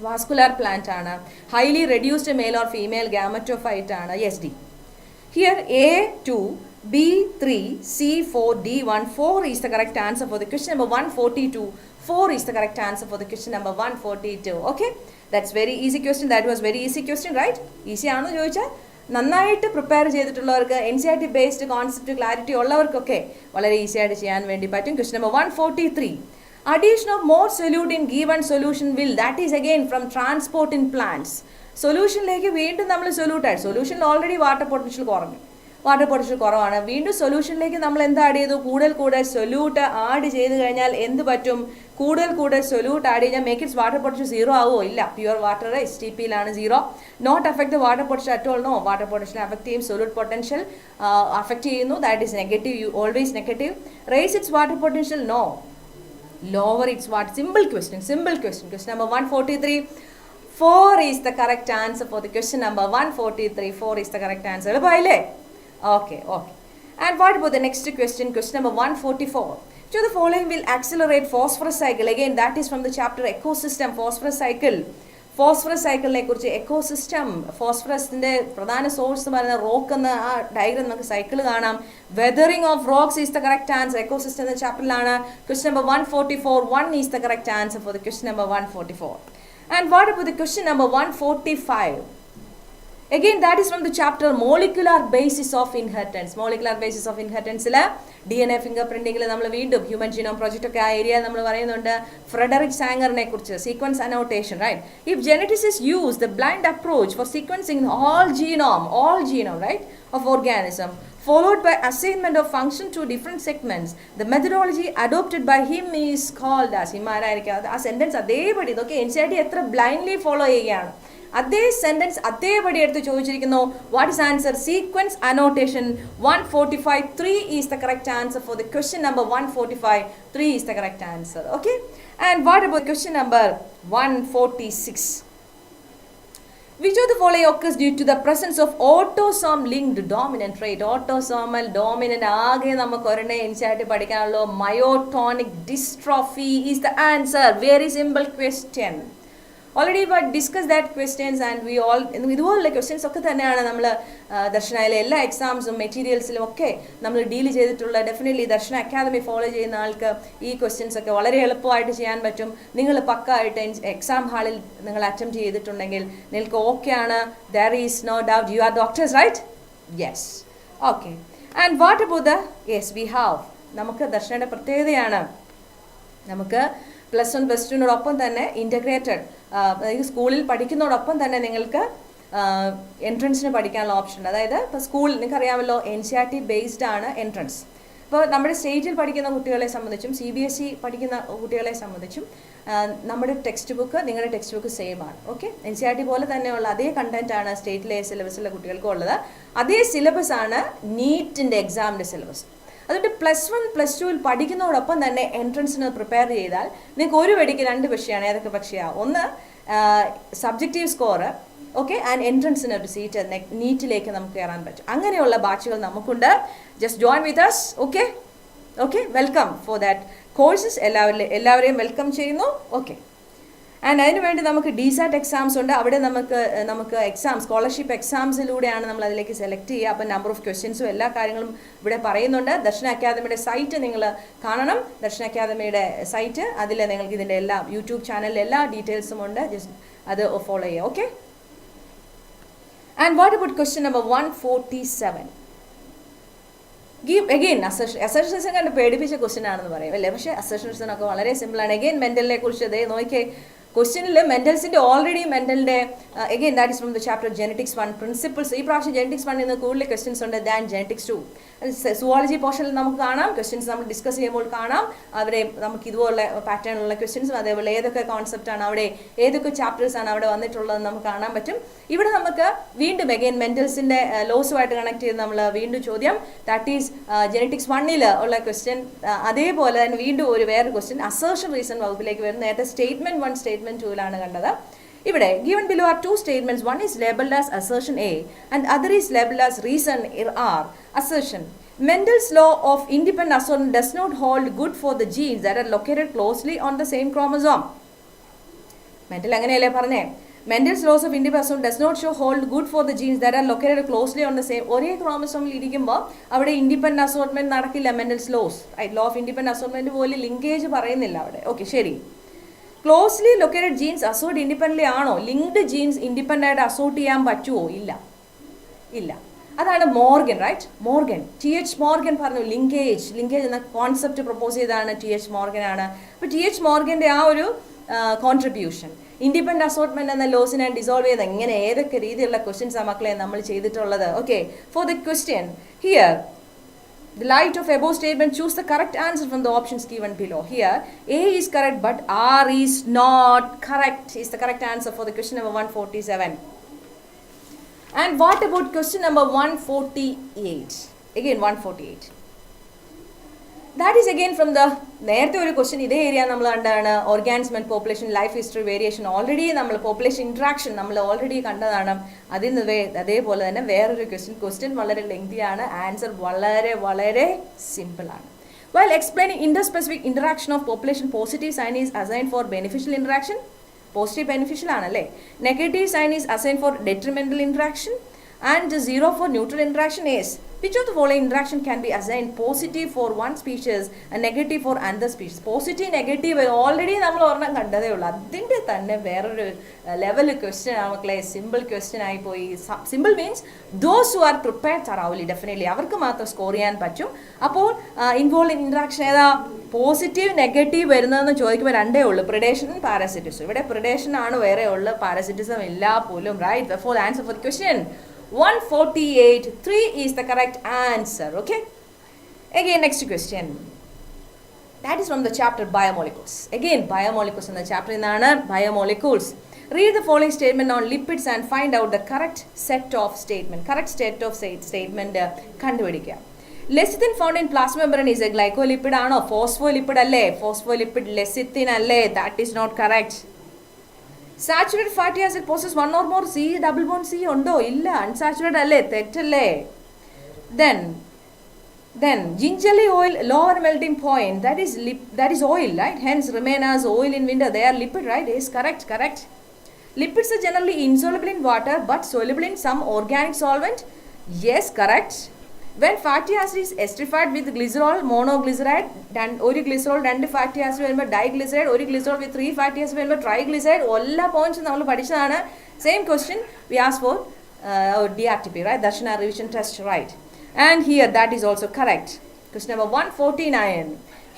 Vascular plant ആണ്. Highly reduced male or female gametophyte ആണ്. Yes, D. Here A2, B3, C4, D1, 4 is the correct answer for the question number 142. 4 is the correct answer for the question number 142. Okay, that's very easy question. That was very easy question, right? Easy ആണോ ചോദിച്ചാൽ നന്നായിട്ട് prepare ചെയ്തിട്ടുള്ളവർക്ക് NCERT based concept clarity ഉള്ളവർക്കൊക്കെ വളരെ easy ആയിട്ട് ചെയ്യാൻ വേണ്ടി പറ്റും. Question number 143. Addition of more solute in given solution will, that is again from transport in plants. സൊല്യൂഷനിലേക്ക് വീണ്ടും നമ്മൾ സൊല്യൂട്ട് ആഡ്. സൊല്യൂഷനിൽ ഓൾറെഡി വാട്ടർ പൊട്ടൻഷ്യൽ കുറവാണ്. വീണ്ടും സൊല്യൂഷനിലേക്ക് നമ്മൾ എന്ത് ആഡ് ചെയ്തു? കൂടുതൽ സൊല്യൂട്ട് ആഡ് ചെയ്ത് കഴിഞ്ഞാൽ എന്ത് പറ്റും? കൂടുതൽ സൊല്യൂട്ട് ആഡ് കഴിഞ്ഞാൽ make its water potential zero ആവുമോ? ഇല്ല. പ്യുവർ വാട്ടർ STPയിലാണ് zero. Not affect the water potential at all. No, water potential affect ചെയ്യും. സൊല്യൂട്ട് പൊട്ടൻഷ്യൽ അഫക്ട് ചെയ്യുന്നു. That is negative, always negative. Raise its water potential? No. Lower its water. Simple question. Question number 143. 4 is the correct answer for the question number 143. 4 is the correct answer. എളുപ്പമായില്ലേ? Okay, okay. And what about the next question? Question number 144. To the following will accelerate phosphorus cycle. Again, that is from the chapter ecosystem, phosphorus cycle. Phosphorus സൈക്കിളിനെ കുറിച്ച് ecosystem ഫോസ്ഫറസിന്റെ പ്രധാന source എന്ന് പറയുന്ന rock എന്ന ആ diagram നമുക്ക് cycle കാണാം. Weathering of rocks is the correct answer. Ecosystem എന്ന ചാപ്റ്ററിലാണ്. Question number 144. 1 is the correct answer for the question number 144. And what about the question number 145? Again, that is from the chapter molecular basis of inheritance. Molecular basis of inheritance ila DNA fingerprinting il nammal veendum human genome project okke aa area nammal parayunnundu. Frederick Sanger ne kurichu sequence annotation, right? If geneticists use the blind approach for sequencing all genome, right, of organism, followed by assignment of function to different segments, the methodology adopted by him is called as ആ sentence അതേപടി ഇതൊക്കെ NCERT എത്ര blindly follow ചെയ്യുകയാണ്. അതേ sentence അതേപടി എടുത്ത് ചോദിച്ചിരിക്കുന്നു. What is answer? Sequence annotation. 145. 3 is the correct answer for the question number 145. 3 is the correct answer. Okay. And what about question number 146? Which of the following occurs due to the presence of autosome linked dominant trait? Autosomal dominant ആകെ നമുക്ക് ഒരെണ്ണേ NCERT പഠിക്കാനുള്ളൂ. Myotonic dystrophy is the answer. Very simple question. Already we discussed that questions and we all ഇതുപോലുള്ള questions ഒക്കെ തന്നെയാണ് നമ്മൾ ദർശനയിലെ എല്ലാ എക്സാംസും മെറ്റീരിയൽസിലും ഒക്കെ നമ്മൾ deal ചെയ്തിട്ടുള്ള. ഡെഫിനറ്റ്ലി ദർശന അക്കാദമി ഫോളോ ചെയ്യുന്ന ആൾക്ക് ഈ ക്വസ്റ്റ്യൻസ് ഒക്കെ വളരെ എളുപ്പമായിട്ട് ചെയ്യാൻ പറ്റും. നിങ്ങൾ പക്കായിട്ട് എക്സാം ഹാളിൽ നിങ്ങൾ അറ്റംപ്റ്റ് ചെയ്തിട്ടുണ്ടെങ്കിൽ നിങ്ങൾക്ക് ഓക്കെ ആണ്. There is no doubt you are doctors, right? Yes. Okay. And what about the yes we have നമുക്ക് ദർശനയുടെ പ്രത്യേകതയാണ് നമുക്ക് +1 +2നോടൊപ്പം തന്നെ ഇൻ്റഗ്രേറ്റഡ് അതായത് സ്കൂളിൽ പഠിക്കുന്നതോടൊപ്പം തന്നെ നിങ്ങൾക്ക് എൻട്രൻസിന് പഠിക്കാനുള്ള ഓപ്ഷൻ ഉണ്ട്. അതായത് ഇപ്പോൾ സ്കൂൾ നിങ്ങൾക്കറിയാമല്ലോ NCERT ബേസ്ഡ് ആണ് എൻട്രൻസ്. ഇപ്പോൾ നമ്മുടെ സ്റ്റേറ്റിൽ പഠിക്കുന്ന കുട്ടികളെ സംബന്ധിച്ചും CBSE പഠിക്കുന്ന കുട്ടികളെ സംബന്ധിച്ചും നമ്മുടെ ടെക്സ്റ്റ് ബുക്ക് നിങ്ങളുടെ ടെക്സ്റ്റ് ബുക്ക് സെയിം ആണ്. ഓക്കെ. NCERT പോലെ തന്നെയുള്ള അതേ കണ്ടന്റ് ആണ് സ്റ്റേറ്റിലെ സിലബസിലെ കുട്ടികൾക്കും ഉള്ളത്. അതേ സിലബസ് ആണ് നീറ്റിൻ്റെ എക്സാമിൻ്റെ സിലബസ്. അതുകൊണ്ട് +1 +2 പഠിക്കുന്നതോടൊപ്പം തന്നെ എൻട്രൻസിന് പ്രിപ്പയർ ചെയ്താൽ നിങ്ങൾക്ക് ഒരു വെടിക്ക് 2 പക്ഷിയാണ്. ഏതൊക്കെ പക്ഷിയാണ്? ഒന്ന് സബ്ജക്റ്റീവ് സ്കോർ, ഓക്കെ, ആൻഡ് എൻട്രൻസിന് ഒരു സീറ്റ് നീറ്റിലേക്ക് നമുക്ക് കയറാൻ പറ്റും. അങ്ങനെയുള്ള ബാച്ചുകൾ നമുക്കുണ്ട്. Just join with us. Okay. Okay. Welcome for that courses. എല്ലാവരെയും വെൽക്കം ചെയ്യുന്നു. ഓക്കെ. ആൻഡ് അതിന് വേണ്ടി നമുക്ക് DSAT എക്സാംസ് ഉണ്ട്. അവിടെ നമുക്ക് എക്സാം സ്കോളർഷിപ്പ് എക്സാംസിലൂടെയാണ് നമ്മൾ അതിലേക്ക് സെലക്ട് ചെയ്യുക. അപ്പോൾ നമ്പർ ഓഫ് ക്വസ്റ്റ്യൻസും എല്ലാ കാര്യങ്ങളും ഇവിടെ പറയുന്നുണ്ട്. ദർശന അക്കാദമിയുടെ സൈറ്റ് നിങ്ങൾ കാണണം. ദർശന അക്കാദമിയുടെ സൈറ്റ്, അതിൽ നിങ്ങൾക്ക് ഇതിൻ്റെ എല്ലാ യൂട്യൂബ് ചാനലിലെ എല്ലാ ഡീറ്റെയിൽസും ഉണ്ട്. ജസ്റ്റ് അത് ഫോളോ ചെയ്യുക. Okay. And what about question number 147? Again assertions കണ്ട് പേടിപ്പിച്ച ക്വസ്റ്റ്യൻ ആണെന്ന് പറയും അല്ലേ? പക്ഷേ അസർഷൻസിനൊക്കെ വളരെ സിമ്പിളാണ്. അഗെയിൻ മെൻ്റലിനെ കുറിച്ച് നോക്കിയേ. ക്വസ്റ്റ്യനിൽ മെൻ്റൽസിൻ്റെ ഓൾറെഡി മെൻ്റലിൻ്റെ again that is from the chapter genetics 1 principles. ഈ പ്രാവശ്യം ജെനറ്റിക്സ് 1 നിന്ന് കൂടുതൽ ക്വസ്റ്റ്യൻസ് ഉണ്ട് ദാൻ ജെനറ്റിക്സ് 2. സുവോളജി പോർഷനിൽ നമുക്ക് കാണാം. ക്വസ്റ്റ്യൻസ് നമ്മൾ ഡിസ്കസ് ചെയ്യുമ്പോൾ കാണാം. അവിടെ നമുക്ക് ഇതുപോലുള്ള പാറ്റേണുള്ള ക്വസ്റ്റ്യൻസും അതേപോലെ ഏതൊക്കെ കോൺസെപ്റ്റാണ് അവിടെ, ഏതൊക്കെ ചാപ്റ്റേഴ്സാണ് അവിടെ വന്നിട്ടുള്ളതെന്ന് നമുക്ക് കാണാൻ പറ്റും. ഇവിടെ നമുക്ക് വീണ്ടും അഗെയിൻ മെൻ്റൽസിൻ്റെ ലോസുമായിട്ട് കണക്ട് ചെയ്ത് നമ്മൾ വീണ്ടും ചോദ്യം ദാറ്റ് ഈസ് ജെനറ്റിക്സ് 1 ഉള്ള ക്വസ്റ്റ്യൻ. അതേപോലെ തന്നെ വീണ്ടും ഒരു വേറെ ക്വസ്റ്റ്യൻ അസേർഷൻ റീസൺ വകുപ്പിലേക്ക് വരുന്ന. നേരത്തെ സ്റ്റേറ്റ്മെൻറ്റ് 1 സ്റ്റേറ്റ്മെൻറ്റ് 2 കണ്ടത്. ഇവിടെ given below are 2 statements. One is labeled as assertion A and other is labeled as reason R. Assertion: Mendel's law of independent assertion does not hold good for the genes that are located closely on the same chromosome. Mendel അങ്ങനെയല്ലേ പറഞ്ഞേ? Mendel's laws of independent assertion does not hold good for the genes that are located closely on the same. ഒരേ ക്രോമസോമിൽ ഇരിക്കുമ്പോൾ അവിടെ independent assortment നടക്കില്ല. Mendel's laws, law of independent assortment പോലെ linkage പറയുന്നില്ല അവിടെ. ഓക്കെ, ശരി. Closely located genes assort independent ആണോ? ലിങ്ക്ഡ് ജീൻസ് ഇൻഡിപെൻഡൻ്റ് ആയിട്ട് അസോർട്ട് ചെയ്യാൻ പറ്റുമോ? ഇല്ല. അതാണ് Morgan, right? Morgan, TH Morgan പറഞ്ഞു ലിങ്കേജ് എന്ന കോൺസെപ്റ്റ് പ്രപ്പോസ് ചെയ്തതാണ് TH മോർഗൻ ആണ്. അപ്പോൾ TH മോർഗൻ്റെ ആ ഒരു കോൺട്രിബ്യൂഷൻ ഇൻഡിപെൻഡൻ്റ് അസോർട്ട്മെൻറ്റ് എന്ന ലോസിനെ ഡിസോൾവ് ചെയ്ത് എങ്ങനെ ഏതൊക്കെ രീതിയിലുള്ള ക്വസ്റ്റ്യൻസ് ആ മക്കളെ നമ്മൾ ചെയ്തിട്ടുള്ളത്. Okay, four the question here the light of above statement, choose the correct answer from the options given below. Here A is correct but R is not correct is the correct answer for the question number 147. And what about question number 148? Again 148. That is again from the നേരത്തെ ഒരു question ഇതേ area നമ്മൾ കണ്ടാണ് organism and population life history variation already നമ്മൾ population interaction നമ്മൾ already കണ്ടതാണ്. അതിൽ അതേപോലെ തന്നെ വേറൊരു ക്വസ്റ്റ്യൻ വളരെ ലെങ്തി ആണ്, ആൻസർ വളരെ വളരെ സിമ്പിൾ ആണ്. While explaining interspecific interaction of population, positive sign is assigned for beneficial interaction. Positive beneficial ആണല്ലേ. Negative sign is assigned for detrimental interaction and 0 for neutral interaction is. Which of the following interaction can be assigned positive for one species and negative for another species? Positive, negative already നമ്മൾ ഒരെണ്ണം കണ്ടതേ ഉള്ളൂ. അതിൻ്റെ തന്നെ വേറൊരു level question ആണ് മക്കളെ. Simple question ആയി പോയി. Simple means those who are prepared thoroughly definitely അവർക്ക് മാത്രം സ്കോർ ചെയ്യാൻ പറ്റും. അപ്പോൾ ഇൻവോൾവ് ഇൻ ഇൻട്രാക്ഷൻ ഏതാ? പോസിറ്റീവ് നെഗറ്റീവ് വരുന്നതെന്ന് ചോദിക്കുമ്പോൾ രണ്ടേ ഉള്ളൂ, പ്രിഡേഷനും പാരസിറ്റിസം. ഇവിടെ പ്രിഡേഷൻ ആണ് വേറെ ഉള്ളു, പാരസിറ്റിസം ഇല്ല പോലും. Right, therefore the answer for the question 148, 3 is the correct answer. Okay, again next question, that is from the chapter biomolecules. Again biomolecules in the chapter inana biomolecules. Read the following statement on lipids and find out the correct set of statement. Correct state of statement kandupidikka. Lecithin found in plasma membrane is a glycolipid aano? Phospholipid alle? Phospholipid lecithin alle? That is not correct. Saturated fatty acid possess one or more C double bond C undo? Illa. Unsaturated alle? Tettalle. Then gingerly oil lower melting point, that is oil, right? Hence remain as oil in winter. They are lipid, right? Is correct. Lipids are generally insoluble in water but soluble in some organic solvent. Yes, correct. When fatty acid is esterified with glycerol, monoglyceride, then ഒരു glycerol രണ്ട് fatty acid വരുമ്പോൾ diglyceride, ഒരു glycerol with 3 fatty acid വരുമ്പോൾ triglyceride. എല്ലാ പോയിന്റ്സും നമ്മൾ പഠിച്ചതാണ്. Same question we asked for DRTP, right? Darsana revision test, right? And here that is also correct. Question number 149.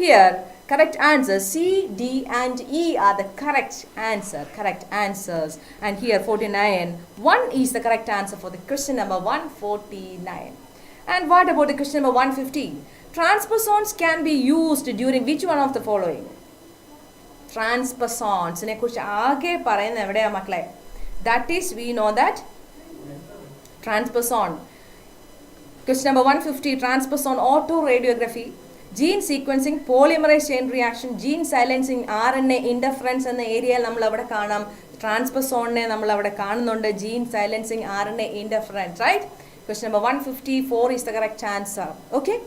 Here correct answers C, D and E are the correct answers. And here 49, 1 is the correct answer for the question number 149. And what about the question number 150? Transposons can be used during which one of the following? Transposons ne kurichu aage parayunna evideya makkale? That is, we know that transposon. Question number 150, transposon autoradiography, gene sequencing, polymerase chain reaction, gene silencing, RNA interference എന്ന ഏരിയയിൽ നമ്മൾ അവിടെ കാണാം. ട്രാൻസ്പോസോണിനെ നമ്മൾ അവിടെ കാണുന്നുണ്ട്. Gene silencing, RNA interference, right? Question number 154 is the correct answer. Okay,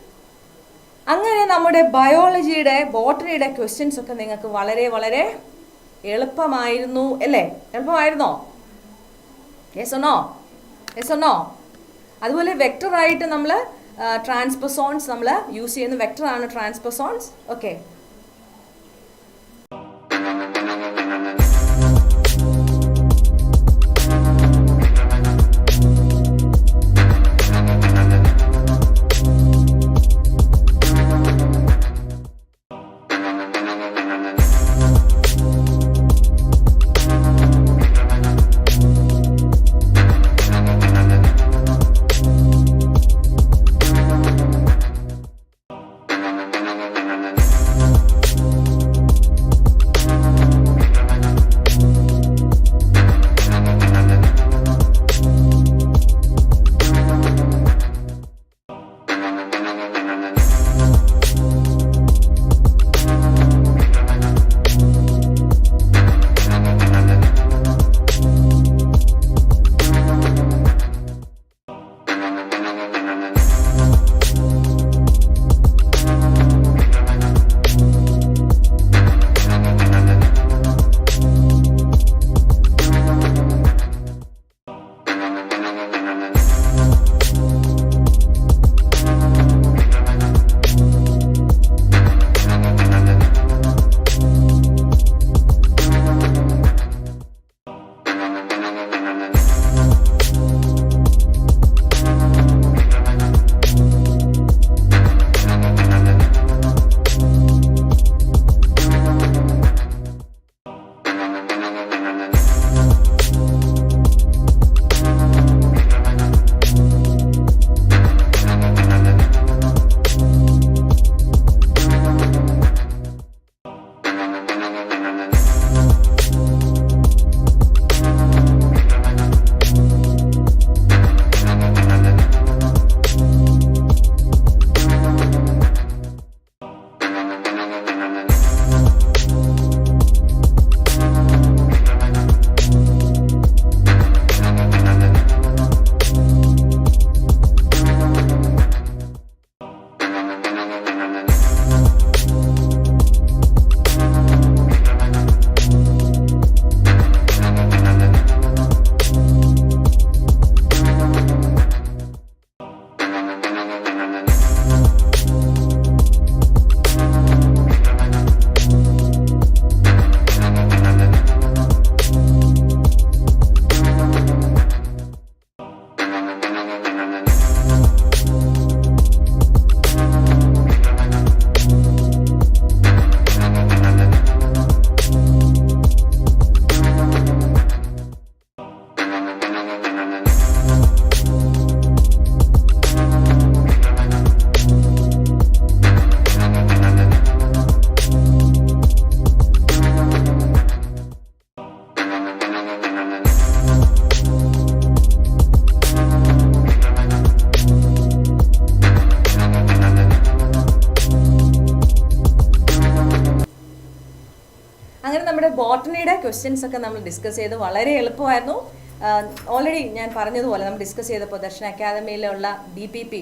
അങ്ങനെ നമ്മുടെ ബയോളജിയുടെ ബോട്ടണിയുടെ ക്വസ്റ്റ്യൻസ് ഒക്കെ നിങ്ങൾക്ക് വളരെ വളരെ എളുപ്പമായിരുന്നു അല്ലേ? എളുപ്പമായിരുന്നോ? Yes or no? അതുപോലെ വെക്ടറായിട്ട് നമ്മൾ ട്രാൻസ്പോസോൺസ് നമ്മൾ യൂസ് ചെയ്യുന്ന വെക്ടറാണ് ട്രാൻസ്പോസോൺസ്. ഓക്കെ, അങ്ങനെ നമ്മുടെ ബോട്ടണിയുടെ ക്വസ്റ്റ്യൻസ് ഒക്കെ നമ്മൾ ഡിസ്കസ് ചെയ്ത് വളരെ എളുപ്പമായിരുന്നു. ഓൾറെഡി ഞാൻ പറഞ്ഞതുപോലെ നമ്മൾ ഡിസ്കസ് ചെയ്തപ്പോൾ ദർശന അക്കാദമിയിലുള്ള DPP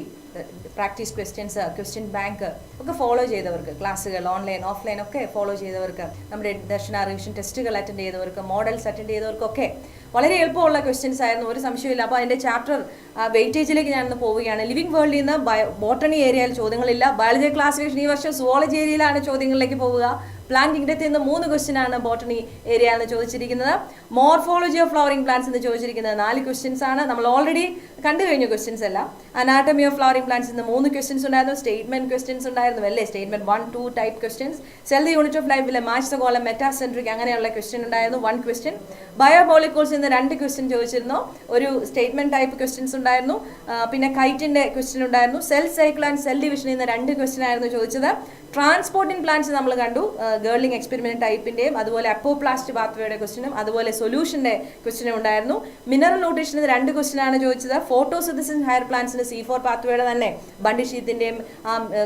practice questions, question bank ഒക്കെ ഫോളോ ചെയ്തവർക്ക്, ക്ലാസ്സുകൾ ഓൺലൈൻ ഓഫ്ലൈൻ ഒക്കെ ഫോളോ ചെയ്തവർക്ക്, നമ്മുടെ ദർശന റിവിഷൻ ടെസ്റ്റുകൾ അറ്റൻഡ് ചെയ്തവർക്ക്, മോഡൽസ് അറ്റൻഡ് ചെയ്തവർക്കൊക്കെ വളരെ എളുപ്പമുള്ള ക്വസ്റ്റ്യൻസ് ആയിരുന്നു, ഒരു സംശയമില്ല. അപ്പോൾ അതിൻ്റെ ചാപ്റ്റർ വെയിറ്റേജിലേക്ക് ഞാനൊന്ന് പോവുകയാണ്. ലിവിംഗ് വേൾഡിൽ നിന്ന് ബോട്ടണി ഏരിയയിൽ ചോദ്യങ്ങളില്ല. ബയോളജി ക്ലാസിഫിക്കേഷൻ ഈ വർഷം സുവോളജി ഏരിയയിലാണ് ചോദ്യങ്ങളിലേക്ക് പോവുക. പ്ലാന്റ് കിങ്ഡത്തിൽ നിന്ന് 3 ക്വസ്റ്റ്യൻ ആണ് ബോട്ടണി ഏരിയ എന്ന് ചോദിച്ചിരിക്കുന്നത്. മോർഫോളജി ഓഫ് ഫ്ലവറിംഗ് പ്ലാന്റ്സ് എന്ന് ചോദിച്ചിരിക്കുന്നത് 4 ക്വസ്റ്റ്യൻസ് ആണ്. നമ്മൾ ഓൾറെഡി കണ്ടു കഴിഞ്ഞു ക്വസ്റ്റ്യൻസ് എല്ലാം. അനാട്ടമി ഓഫ് ഫ്ലവറിംഗ് പ്ലാന്റ്സ് നിന്ന് 3 ക്വസ്റ്റ്യൻസ് ഉണ്ടായിരുന്നു. സ്റ്റേറ്റ്മെന്റ് ക്വസ്റ്റ്യൻസ് ഉണ്ടായിരുന്നു അല്ലേ, statement 1, 2 type questions. Sell the unit of ലൈഫിലെ മാച്ച് ദ കോളം മെറ്റാസെൻട്രിക് അങ്ങനെയുള്ള ക്വസ്റ്റ്യൻ ഉണ്ടായിരുന്നു, 1 ക്വസ്റ്റ്യൻ. ബയോമോളിക്യൂൾസ് നിന്ന് 2 ക്വസ്റ്റ്യൻ ചോദിച്ചിരുന്നു, ഒരു സ്റ്റേറ്റ്മെന്റ് ടൈപ്പ് ക്വസ്റ്റ്യൻസ് ഉണ്ടായിരുന്നു, പിന്നെ കൈറ്റിന്റെ ക്വസ്റ്റ്യൻ ഉണ്ടായിരുന്നു. സെൽ സൈക്കിൾ ആൻഡ് സെൽ ഡിവിഷനിൽ നിന്ന് 2 ക്വസ്റ്റ്യൻ ആയിരുന്നു ചോദിച്ചത്. ട്രാൻസ്പോർട്ടിംഗ് പ്ലാന്റ്സ് നമ്മൾ കണ്ടു, ഗേർലിംഗ് എക്സ്പെരിമെന്റ് ടൈപ്പിന്റെയും അതുപോലെ അപ്പോപ്ലാസ്റ്റ് പാത്വേയുടെ ക്വസ്റ്റ്യനും അതുപോലെ സൊല്യൂഷന്റെ ക്വസ്റ്റ്യനും ഉണ്ടായിരുന്നു. മിനറൽ ന്യൂട്രീഷനിൽ 2 ക്വസ്റ്റ്യൻ ആണ് ചോദിച്ചത്. ഫോട്ടോസിന്തസിസ് ഹയർ പ്ലാന്റ്സിന് C4 പാത്വേയുടെ തന്നെ ബണ്ടി ഷീത്തിന്റെയും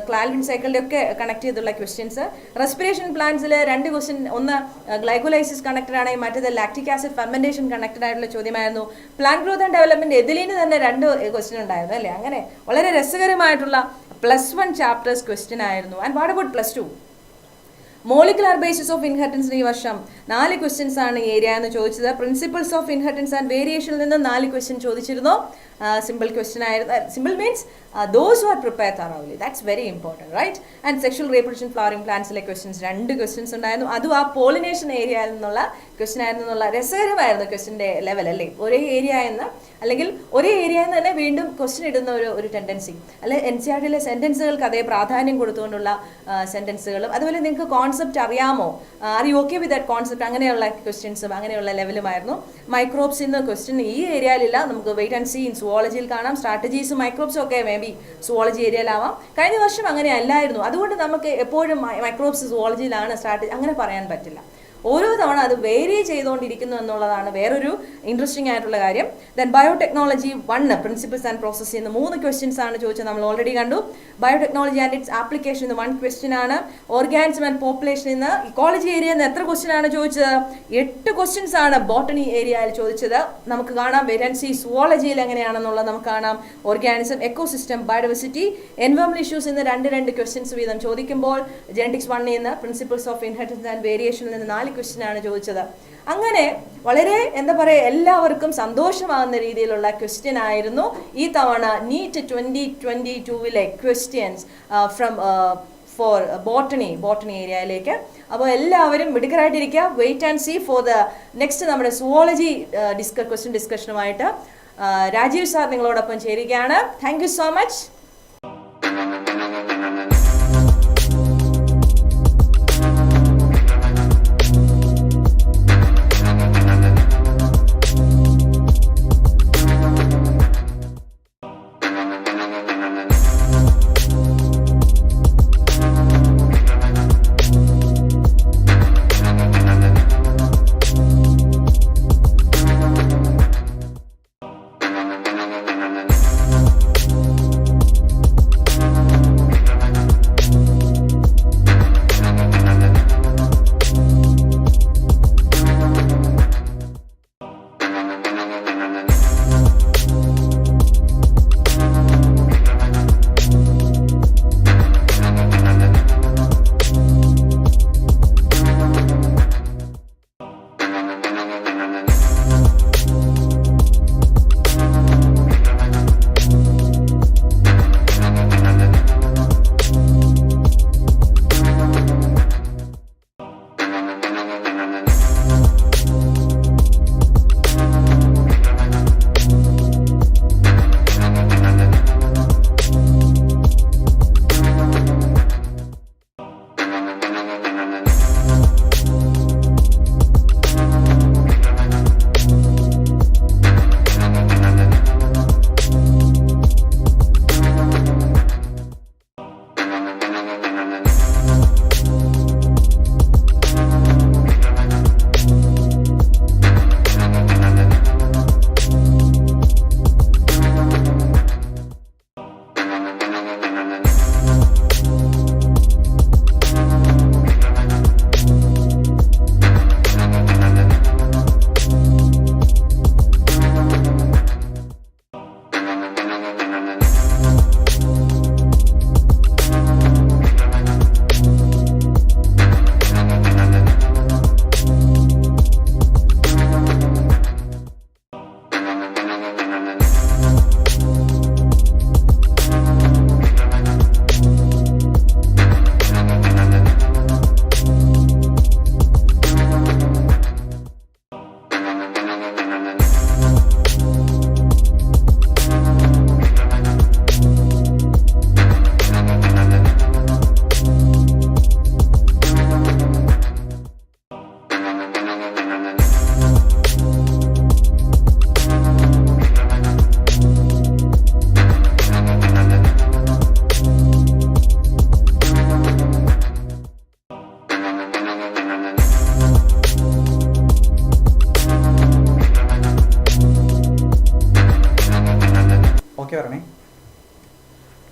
ക്ലാൽവിൻ സൈക്കിളിന്റെ ഒക്കെ കണക്ട് ചെയ്തുള്ള ക്വസ്റ്റ്യൻസ്. റെസ്പിറേഷൻ പ്ലാന്റ്സിൽ 2 ക്വസ്റ്റ്യൻ, ഒന്ന് ഗ്ലൈക്കോലൈസിസ് കണക്റ്റഡ് ആണെങ്കിൽ മറ്റേത് ലാക്റ്റിക് ആസിഡ് ഫെർമെന്റേഷൻ കണക്റ്റഡ് ആയിട്ടുള്ള ചോദ്യമായിരുന്നു. പ്ലാന്റ് ഗ്രോത്ത് ആൻഡ് ഡെവലപ്മെന്റ് എതിലിന് തന്നെ 2 ക്വസ്റ്റ്യൻ ഉണ്ടായിരുന്നു അല്ലേ. അങ്ങനെ വളരെ രസകരമായിട്ടുള്ള +1 ചാപ്റ്റേഴ്സ് ക്വസ്റ്റ്യൻ ആയിരുന്നു. And what about +2? Molecular basis of ഇൻഹെറിറ്റൻസിന് ഈ വർഷം 4 ക്വസ്റ്റ്യൻസ് ആണ് ഏരിയ എന്ന് ചോദിച്ചത്. പ്രിൻസിപ്പിൾസ് ഓഫ് ഇൻഹെറിറ്റൻസ് ആൻഡ് വേരിയേഷനിൽ നിന്ന് 4 ക്വസ്റ്റ്യൻ ചോദിച്ചിരുന്നു. സിമ്പിൾ ക്വസ്റ്റ്യൻ ആയിരുന്നു. Simple means those who R prepare thoroughly, that's very important, right? And sexual reproduction flowering പ്ലാന്റ്സിലെ ക്വസ്റ്റ്യൻസ് 2 ക്വസ്റ്റ്യൻസ് ഉണ്ടായിരുന്നു. അതും ആ പോളിനേഷൻ ഏരിയയിൽ നിന്നുള്ള ക്വസ്റ്റ്യൻ ആയിരുന്നു എന്നുള്ള രസകരമായിരുന്നു ക്വസ്റ്റ്യൻ്റെ ലെവൽ അല്ലേ. ഒരേ ഏരിയ എന്ന് അല്ലെങ്കിൽ ഒരേ ഏരിയയിൽ നിന്ന് തന്നെ വീണ്ടും ക്വസ്റ്റ്യൻ ഇടുന്ന ഒരു ടെൻഡൻസി അല്ലെ. NCERTയിലെ സെൻറ്റൻസുകൾക്ക് അതേ പ്രാധാന്യം കൊടുത്തുകൊണ്ടുള്ള സെൻറ്റൻസുകളും അതുപോലെ നിങ്ങൾക്ക് കോൺസെപ്റ്റ് അറിയാമോ, are you okay with that concept, അങ്ങനെയുള്ള ക്വസ്റ്റ്യൻസും അങ്ങനെയുള്ള ലെവലുമായിരുന്നു. മൈക്രോബ്സിൽ നിന്ന് ക്വസ്റ്റ്യൻ ഈ ഏരിയയിലില്ല, നമുക്ക് വെയിറ്റ് ആൻഡ് സീ ഇൻ സുവോളജിയിൽ കാണാം. സ്ട്രാറ്റജീസും മൈക്രോബ്സും ഒക്കെ മേ ബി സുവോളജി ഏരിയയിലാവാം. കഴിഞ്ഞ വർഷം അങ്ങനെ അല്ലായിരുന്നു. അതുകൊണ്ട് നമുക്ക് എപ്പോഴും മൈക്രോബ്സ് സുവോളജിയിലാണ് സ്ട്രാറ്റജി അങ്ങനെ പറയാൻ പറ്റില്ല. ഓരോ തവണ അത് വേരി ചെയ്തുകൊണ്ടിരിക്കുന്നു എന്നുള്ളതാണ് വേറൊരു ഇൻട്രസ്റ്റിംഗ് ആയിട്ടുള്ള കാര്യം. Then biotechnology 1 principles and process ചെയ്യുന്ന 3 ക്വസ്റ്റ്യൻസ് ആണ് ചോദിച്ചത്, നമ്മൾ ഓൾറെഡി കണ്ടു. Biotechnology and its application 1 question ആണ്. ഓർഗാനിസം ആൻഡ് പോപ്പുലേഷൻ നിന്ന് ഇക്കോളജി ഏരിയയിൽ നിന്ന് എത്ര ക്വസ്റ്റ്യൻ ആണ് ചോദിച്ചത്? 8 ക്വസ്റ്റ്യൻസ് ആണ് ബോട്ടണി ഏരിയയിൽ ചോദിച്ചത്. നമുക്ക് കാണാം വെരൻസി സുവോളജിയിൽ എങ്ങനെയാണെന്നുള്ളത് നമുക്ക് കാണാം. ഓർഗാനിസം, എക്കോസിസ്റ്റം, ബയോഡൈവേഴ്സിറ്റി, എൻവയോൺമെന്റൽ ഇഷ്യൂസ് നിന്ന് 2 ക്വസ്റ്റ്യൻസ് വീതം ചോദിക്കുമ്പോൾ ജെനറ്റിക്സ് 1 നിന്ന് പ്രിൻസിപ്പിൾസ് ഓഫ് ഇൻഹെറിറ്റൻസ് ആൻഡ് വേരിയേഷനിൽ നിന്ന് 4 ക്വസ്റ്റ്യൻ ആണ് ചോദിച്ചത്. അങ്ങനെ വളരെ എന്താ പറയുക എല്ലാവർക്കും സന്തോഷമാകുന്ന രീതിയിലുള്ള ക്വസ്റ്റ്യൻ ആയിരുന്നു ഈ തവണ NEET 2022 ക്വസ്റ്റ്യൻസ് ഫോർ ബോട്ടണി ഏരിയയിലേക്ക്. അപ്പോൾ എല്ലാവരും മിടുക്കരായിട്ടിരിക്കുക. Wait and see for the next നമ്മുടെ സുവോളജി ക്വസ്റ്റ്യൻ ഡിസ്കഷനുമായിട്ട് രാജീവ് സാർ നിങ്ങളോടൊപ്പം ചേരുകയാണ്. Thank you so much.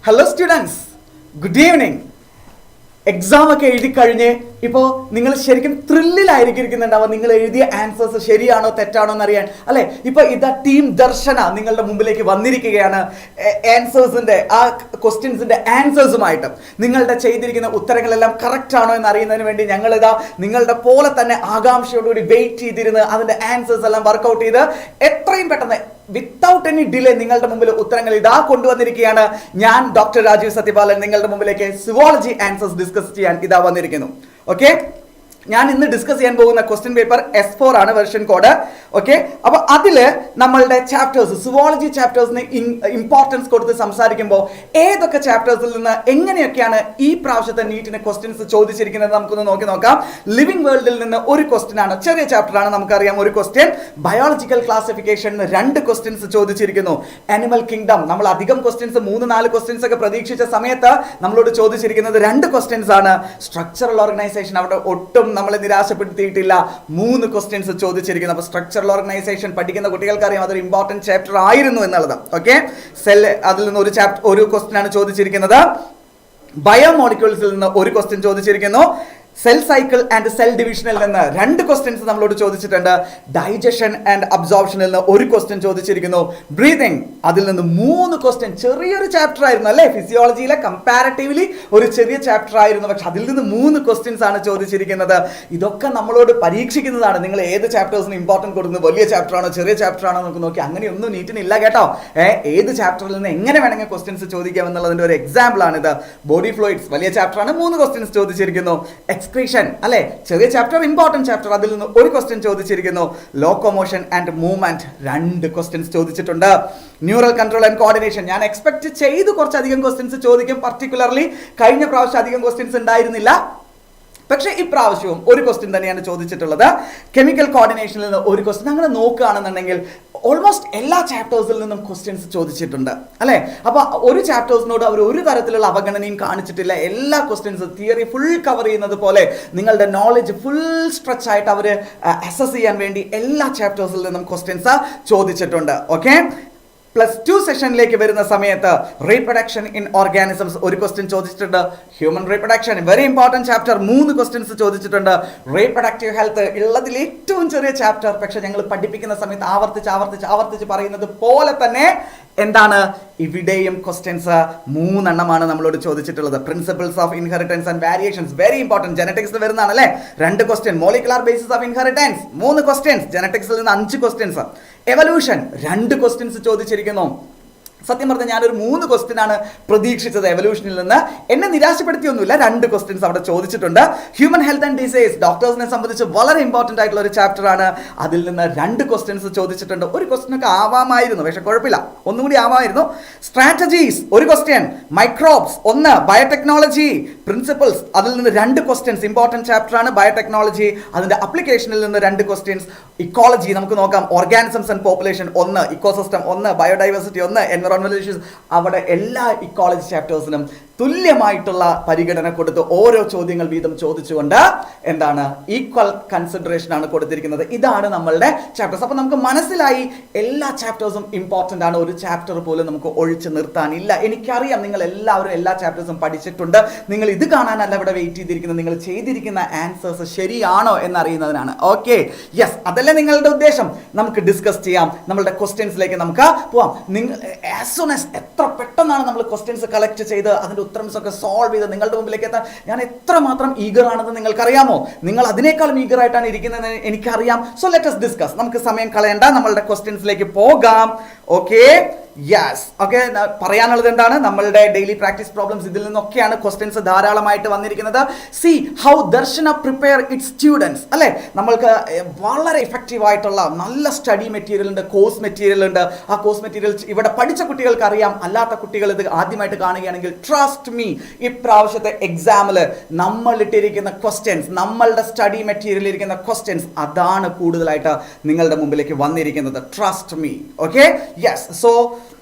Hello students, good evening. Exam ഒക്കെ എഴുതി കഴിഞ്ഞ് ഇപ്പോൾ നിങ്ങൾ ശരിക്കും ത്രില്ലിലായിരിക്കുന്നുണ്ടാവുക. നിങ്ങൾ എഴുതിയ ആൻസേഴ്സ് ശരിയാണോ തെറ്റാണോ എന്നറിയാൻ, അല്ലെ? ഇപ്പൊ ഇതാ ടീം ദർശന നിങ്ങളുടെ മുമ്പിലേക്ക് വന്നിരിക്കുകയാണ് ആൻസേഴ്സിന്റെ ആ ക്വസ്റ്റ്യൻസിന്റെ ആൻസേഴ്സുമായിട്ട്. നിങ്ങളുടെ ചെയ്തിരിക്കുന്ന ഉത്തരങ്ങളെല്ലാം കറക്റ്റ് ആണോ എന്ന് അറിയുന്നതിന് വേണ്ടി ഞങ്ങൾ ഇതാ നിങ്ങളുടെ പോലെ തന്നെ ആകാംക്ഷയോടുകൂടി വെയിറ്റ് ചെയ്തിരുന്ന് അതിന്റെ ആൻസേഴ്സ് എല്ലാം വർക്ക്ഔട്ട് ചെയ്ത് എത്രയും പെട്ടെന്ന് വിത്തൗട്ട് എനി ഡിലേ നിങ്ങളുടെ മുമ്പിൽ ഉത്തരങ്ങൾ ഇതാ കൊണ്ടുവന്നിരിക്കുകയാണ്. ഞാൻ ഡോക്ടർ രാജീവ് സത്യപാലൻ നിങ്ങളുടെ മുമ്പിലേക്ക് സുവോളജി ആൻസേഴ്സ് ഡിസ്കസ് ചെയ്യാൻ ഇതാ വന്നിരിക്കുന്നു. ഓക്കെ, ഞാൻ ഇന്ന് ഡിസ്കസ് ചെയ്യാൻ പോകുന്ന ക്വസ്റ്റ്യൻ പേപ്പർ S4 ആണ്, വെർഷൻ കോഡ്. ഓക്കെ, അപ്പൊ അതില് നമ്മളുടെ ചാപ്റ്റേഴ്സ്, സുവോളജി ചാപ്റ്റേഴ്സിന് ഇമ്പോർട്ടൻസ് കൊടുത്ത് സംസാരിക്കുമ്പോൾ ഏതൊക്കെ ചാപ്റ്റേഴ്സിൽ നിന്ന് എങ്ങനെയൊക്കെയാണ് ഈ പ്രാവശ്യത്തെ നീറ്റിന് ക്വസ്റ്റ്യൻസ് ചോദിച്ചിരിക്കുന്നത് നമുക്കൊന്ന് നോക്കാം. ലിവിംഗ് വേൾഡിൽ നിന്ന് ഒരു ക്വസ്റ്റ്യൻ ആണ്, ചെറിയ ചാപ്റ്റർ ആണ്, നമുക്കറിയാം ഒരു ക്വസ്റ്റ്യൻ. ബയോളജിക്കൽ ക്ലാസിഫിക്കേഷൻ 2 ക്വസ്റ്റ്യൻസ് ചോദിച്ചിരിക്കുന്നു. അനിമൽ കിങ്ഡം നമ്മൾ അധികം ക്വസ്റ്റ്യൻസ് 3-4 ക്വസ്റ്റ്യൻസ് ഒക്കെ പ്രതീക്ഷിച്ച സമയത്ത് നമ്മളോട് ചോദിച്ചിരിക്കുന്നത് 2 ക്വസ്റ്റ്യൻസ് ആണ്. സ്ട്രക്ചറൽ ഓർഗനൈസേഷൻ അവിടെ ഒട്ടും നമ്മളെ നിരാശപ്പെടുത്തിയിട്ടില്ല, 3 ക്വസ്റ്റ്യൻസ് ചോദിച്ചിരിക്കുന്നു. അപ്പൊ സ്ട്രക്ചറൽ ഓർഗനൈസേഷൻ പഠിക്കുന്ന കുട്ടികൾക്ക് അറിയാം അതൊരു ഇമ്പോർട്ടന്റ് ചാപ്റ്റർ ആയിരുന്നു എന്നുള്ളത്. ഓക്കെ, അതിൽ നിന്ന് ഒരു ക്വസ്റ്റ്യൻ ആണ് ചോദിച്ചിരിക്കുന്നത്. ബയോമോളിക്യൂൾസിൽ നിന്ന് ഒരു ക്വസ്റ്റ്യൻ ചോദിച്ചിരിക്കുന്നു. സെൽ സൈക്കിൾ ആൻഡ് സെൽ ഡിവിഷനിൽ നിന്ന് 2 ക്വസ്റ്റ്യൻസ് നമ്മളോട് ചോദിച്ചിട്ടുണ്ട്. ഡൈജഷൻ ആൻഡ് അബ്സോർപ്ഷനിൽ നിന്ന് ഒരു ക്വസ്റ്റ്യൻ ചോദിച്ചിരിക്കുന്നു. ബ്രീതിങ്, അതിൽ നിന്ന് 3 ക്വസ്റ്റ്യൻ. ചെറിയൊരു ചാപ്റ്റർ ആയിരുന്നു അല്ലേ, ഫിസിയോളജിയിലെ കമ്പാരറ്റീവ്ലി ഒരു ചെറിയ ചാപ്റ്റർ ആയിരുന്നു, പക്ഷെ അതിൽ നിന്ന് 3 ക്വസ്റ്റ്യൻസ് ആണ് ചോദിച്ചിരിക്കുന്നത്. ഇതൊക്കെ നമ്മളോട് പരീക്ഷിക്കുന്നതാണ്. നിങ്ങൾ ഏത് ചാപ്റ്റേഴ്സിന് ഇമ്പോർട്ടൻറ്റ് കൊടുക്കുന്നത്, വലിയ ചാപ്റ്റർ ആണോ ചെറിയ ചാപ്റ്റർ ആണോ നമുക്ക് നോക്കി. അങ്ങനെയൊന്നും നീറ്റിനില്ല കേട്ടോ. ഏത് ചാപ്റ്ററിൽ നിന്ന് എങ്ങനെ വേണമെങ്കിൽ ക്വസ്റ്റ്യൻസ് ചോദിക്കാം എന്നുള്ളതിന്റെ ഒരു എക്സാമ്പിൾ ആണിത്. ബോഡി ഫ്ലൂയിഡ്സ് വലിയ ചാപ്റ്റർ ആണ്, 3 ക്വസ്റ്റ്യൻസ് ചോദിച്ചിരിക്കുന്നു. എക്സ്ക്രീഷൻ അല്ലെ, ചെറിയ ചാപ്റ്റർ, ഇമ്പോർട്ടന്റ് ചാപ്റ്റർ, അതിൽ നിന്ന് ഒരു ക്വസ്റ്റ്യൻ ചോദിച്ചിരിക്കുന്നു. ലോക്കോമോഷൻ ആൻഡ് മൂവ്മെന്റ് 2 ക്വസ്റ്റ്യൻസ് ചോദിച്ചിട്ടുണ്ട്. ന്യൂറൽ കൺട്രോൾ ആൻഡ് കോർഡിനേഷൻ ഞാൻ എക്സ്പെക്ട് ചെയ്ത് കുറച്ചധികം ക്വസ്റ്റ്യൻസ് ചോദിക്കും. പർട്ടിക്കുലർലി കഴിഞ്ഞ പ്രാവശ്യം അധികം ക്വസ്റ്റ്യൻസ് ഉണ്ടായിരുന്നില്ല, പക്ഷേ ഇപ്രാവശ്യവും ഒരു ക്വസ്റ്റ്യൻ തന്നെയാണ് ചോദിച്ചിട്ടുള്ളത്. കെമിക്കൽ കോർഡിനേഷനിൽ നിന്ന് ഒരു ക്വസ്റ്റ്യൻ. അങ്ങനെ നോക്കുകയാണെന്നുണ്ടെങ്കിൽ ഓൾമോസ്റ്റ് എല്ലാ ചാപ്റ്റേഴ്സിൽ നിന്നും ക്വസ്റ്റ്യൻസ് ചോദിച്ചിട്ടുണ്ട് അല്ലേ. അപ്പൊ ഒരു ചാപ്റ്റേഴ്സിനോട് അവർ ഒരു തരത്തിലുള്ള അവഗണനയും കാണിച്ചിട്ടില്ല. എല്ലാ ക്വസ്റ്റ്യൻസ് തിയറി ഫുൾ കവർ ചെയ്യുന്നത് പോലെ നിങ്ങളുടെ നോളജ് ഫുൾ സ്ട്രെച്ച് ആയിട്ട് അവർ അസസ് ചെയ്യാൻ വേണ്ടി എല്ലാ ചാപ്റ്റേഴ്സിൽ നിന്നും ക്വസ്റ്റ്യൻസ് ചോദിച്ചിട്ടുണ്ട്. ഓക്കെ, +2 സെഷനിലേക്ക് വരുന്ന സമയത്ത് റീപ്രൊഡക്ഷൻ ഇൻ ഓർഗാനിസംസ് ഒരു ക്വസ്റ്റ്യൻ ചോദിച്ചിട്ടുണ്ട്. Human reproduction very important chapter, 3 questions ചോദിച്ചിട്ടുണ്ട്. റീപ്രൊഡക്റ്റീവ് ഹെൽത്ത് ഉള്ളതിൽ ഏറ്റവും ചെറിയ ചാപ്റ്റർ, പക്ഷെ ഞങ്ങൾ പഠിപ്പിക്കുന്ന സമയത്ത് ആവർത്തിച്ച് പറയുന്നത് പോലെ തന്നെ എന്താണ് ഇവിടെയും ക്വസ്റ്റ്യൻസ് 3 എണ്ണമാണ് നമ്മളോട് ചോദിച്ചിട്ടുള്ളത്. Principles of inheritance and variations very important, genetics വരുന്നതാണ് അല്ലേ. 2 question. Molecular basis of inheritance 3 questions, ജനറ്റിക്സിൽ നിന്ന് 5 ക്വസ്റ്റ്യൻസ്. Evolution 2 questions ചോദിച്ചിരിക്കുന്നു. സത്യം പറഞ്ഞാൽ ഞാനൊരു 3 ക്വസ്റ്റ്യൻ ആണ് പ്രതീക്ഷിച്ചത് എവല്യൂഷനിൽ നിന്ന്. എന്നെ നിരാശപ്പെടുത്തിയൊന്നുമില്ല, 2 ക്വസ്റ്റ്യൻസ് അവിടെ ചോദിച്ചിട്ടുണ്ട്. ഹ്യൂമൻ ഹെൽത്ത് ആൻഡ് ഡിസീസ് ഡോക്ടേഴ്സിനെ സംബന്ധിച്ച് വളരെ ഇമ്പോർട്ടന്റ് ആയിട്ടുള്ള ഒരു ചാപ്റ്റർ ആണ്. അതിൽ നിന്ന് 2 ക്വസ്റ്റ്യൻസ് ചോദിച്ചിട്ടുണ്ട്. ഒരു ക്വസ്റ്റ്യൻ ഒക്കെ ആവാമായിരുന്നു, പക്ഷെ കുഴപ്പമില്ല, ഒന്നുകൂടി ആവാമായിരുന്നു. സ്ട്രാറ്റജീസ് ഒരു ക്വസ്റ്റ്യൻ. മൈക്രോബ്സ് 1. ബയോടെക്നോളജി പ്രിൻസിപ്പിൾസ് അതിൽ നിന്ന് 2 ക്വസ്റ്റ്യൻസ്, ഇമ്പോർട്ടന്റ് ചാപ്റ്റർ ആണ് ബയോടെക്നോളജി. അതിന്റെ അപ്ലിക്കേഷനിൽ നിന്ന് 2 ക്വസ്റ്റ്യൻസ്. ഇക്കോളജി നമുക്ക് നോക്കാം. Organisms and population 1, ecosystem 1, biodiversity 1, അവിടെ എല്ലാ ഇക്കോളജി ചാപ്റ്റേഴ്സിനും തുല്യമായിട്ടുള്ള പരിഗണന കൊടുത്ത് ഓരോ ചോദ്യങ്ങൾ വീതം ചോദിച്ചുകൊണ്ട് എന്താണ് ഈക്വൽ കൺസിഡറേഷൻ ആണ് കൊടുത്തിരിക്കുന്നത്. ഇതാണ് നമ്മളുടെ ചാപ്റ്റേഴ്സ്. അപ്പൊ നമുക്ക് മനസ്സിലായി എല്ലാ ചാപ്റ്റേഴ്സും ഇമ്പോർട്ടന്റ് ആണ്, ഒരു ചാപ്റ്റർ പോലും നമുക്ക് ഒഴിച്ചു നിർത്താനില്ല. എനിക്കറിയാം നിങ്ങൾ എല്ലാവരും എല്ലാ ചാപ്റ്റേഴ്സും പഠിച്ചിട്ടുണ്ട്. നിങ്ങൾ ഇത് കാണാനല്ല ഇവിടെ വെയിറ്റ് ചെയ്തിരിക്കുന്നത്, നിങ്ങൾ ചെയ്തിരിക്കുന്ന ആൻസേഴ്സ് ശരിയാണോ എന്നറിയുന്നതിനാണ്. ഓക്കെ, യെസ്, അതല്ലേ നിങ്ങളുടെ ഉദ്ദേശം. നമുക്ക് ഡിസ്കസ് ചെയ്യാം, നമ്മളുടെ ക്വസ്റ്റ്യൻസിലേക്ക് നമുക്ക് പോവാം. നിങ്ങൾ ആസ് സൂൺ ആസ് എത്ര പെട്ടെന്നാണ് നമ്മൾ ക്വസ്റ്റ്യൻസ് കളക്ട് ചെയ്ത് അതിന്റെ ഉത്തരംസ് ഒക്കെ സോൾവ് ചെയ്ത് നിങ്ങളുടെ മുമ്പിലേക്ക് എത്താൻ ഞാൻ എത്രമാത്രം ഈഗർ ആണെന്ന് നിങ്ങൾക്കറിയാമോ. നിങ്ങൾ അതിനേക്കാളും ഈഗർ ആയിട്ടാണ് ഇരിക്കുന്നത് എനിക്കറിയാം. So let us discuss. നമുക്ക് സമയം കളയണ്ട, നമ്മളുടെ ക്വസ്റ്റ്യൻസിലേക്ക് പോകാം. Okay, yes, okay. പറയാനുള്ളത് എന്താണ്, നമ്മളുടെ ഡെയിലി പ്രാക്ടീസ് പ്രോബ്ലംസ് ഇതിൽ നിന്നൊക്കെയാണ് ക്വസ്റ്റ്യൻസ് ധാരാളമായിട്ട് വന്നിരിക്കുന്നത്. See how Darshana prepare it's students അല്ലെ. നമ്മൾക്ക് വളരെ ഇഫക്റ്റീവ് ആയിട്ടുള്ള നല്ല സ്റ്റഡി മെറ്റീരിയൽ ഉണ്ട്, കോഴ്സ് മെറ്റീരിയൽ ഉണ്ട്. ആ കോഴ്സ് മെറ്റീരിയൽ ഇവിടെ പഠിച്ച കുട്ടികൾക്ക് അറിയാം, അല്ലാത്ത കുട്ടികൾ ഇത് ആദ്യമായിട്ട് കാണുകയാണെങ്കിൽ ട്രസ്റ്റ് മീ, ഇപ്രാവശ്യത്തെ എക്സാമിൽ നമ്മൾ ഇട്ടിരിക്കുന്ന ക്വസ്റ്റ്യൻസ്, നമ്മളുടെ സ്റ്റഡി മെറ്റീരിയൽ ഇരിക്കുന്ന ക്വസ്റ്റ്യൻസ്, അതാണ് കൂടുതലായിട്ട് നിങ്ങളുടെ മുമ്പിലേക്ക് വന്നിരിക്കുന്നത്. Trust me. Okay, yes. So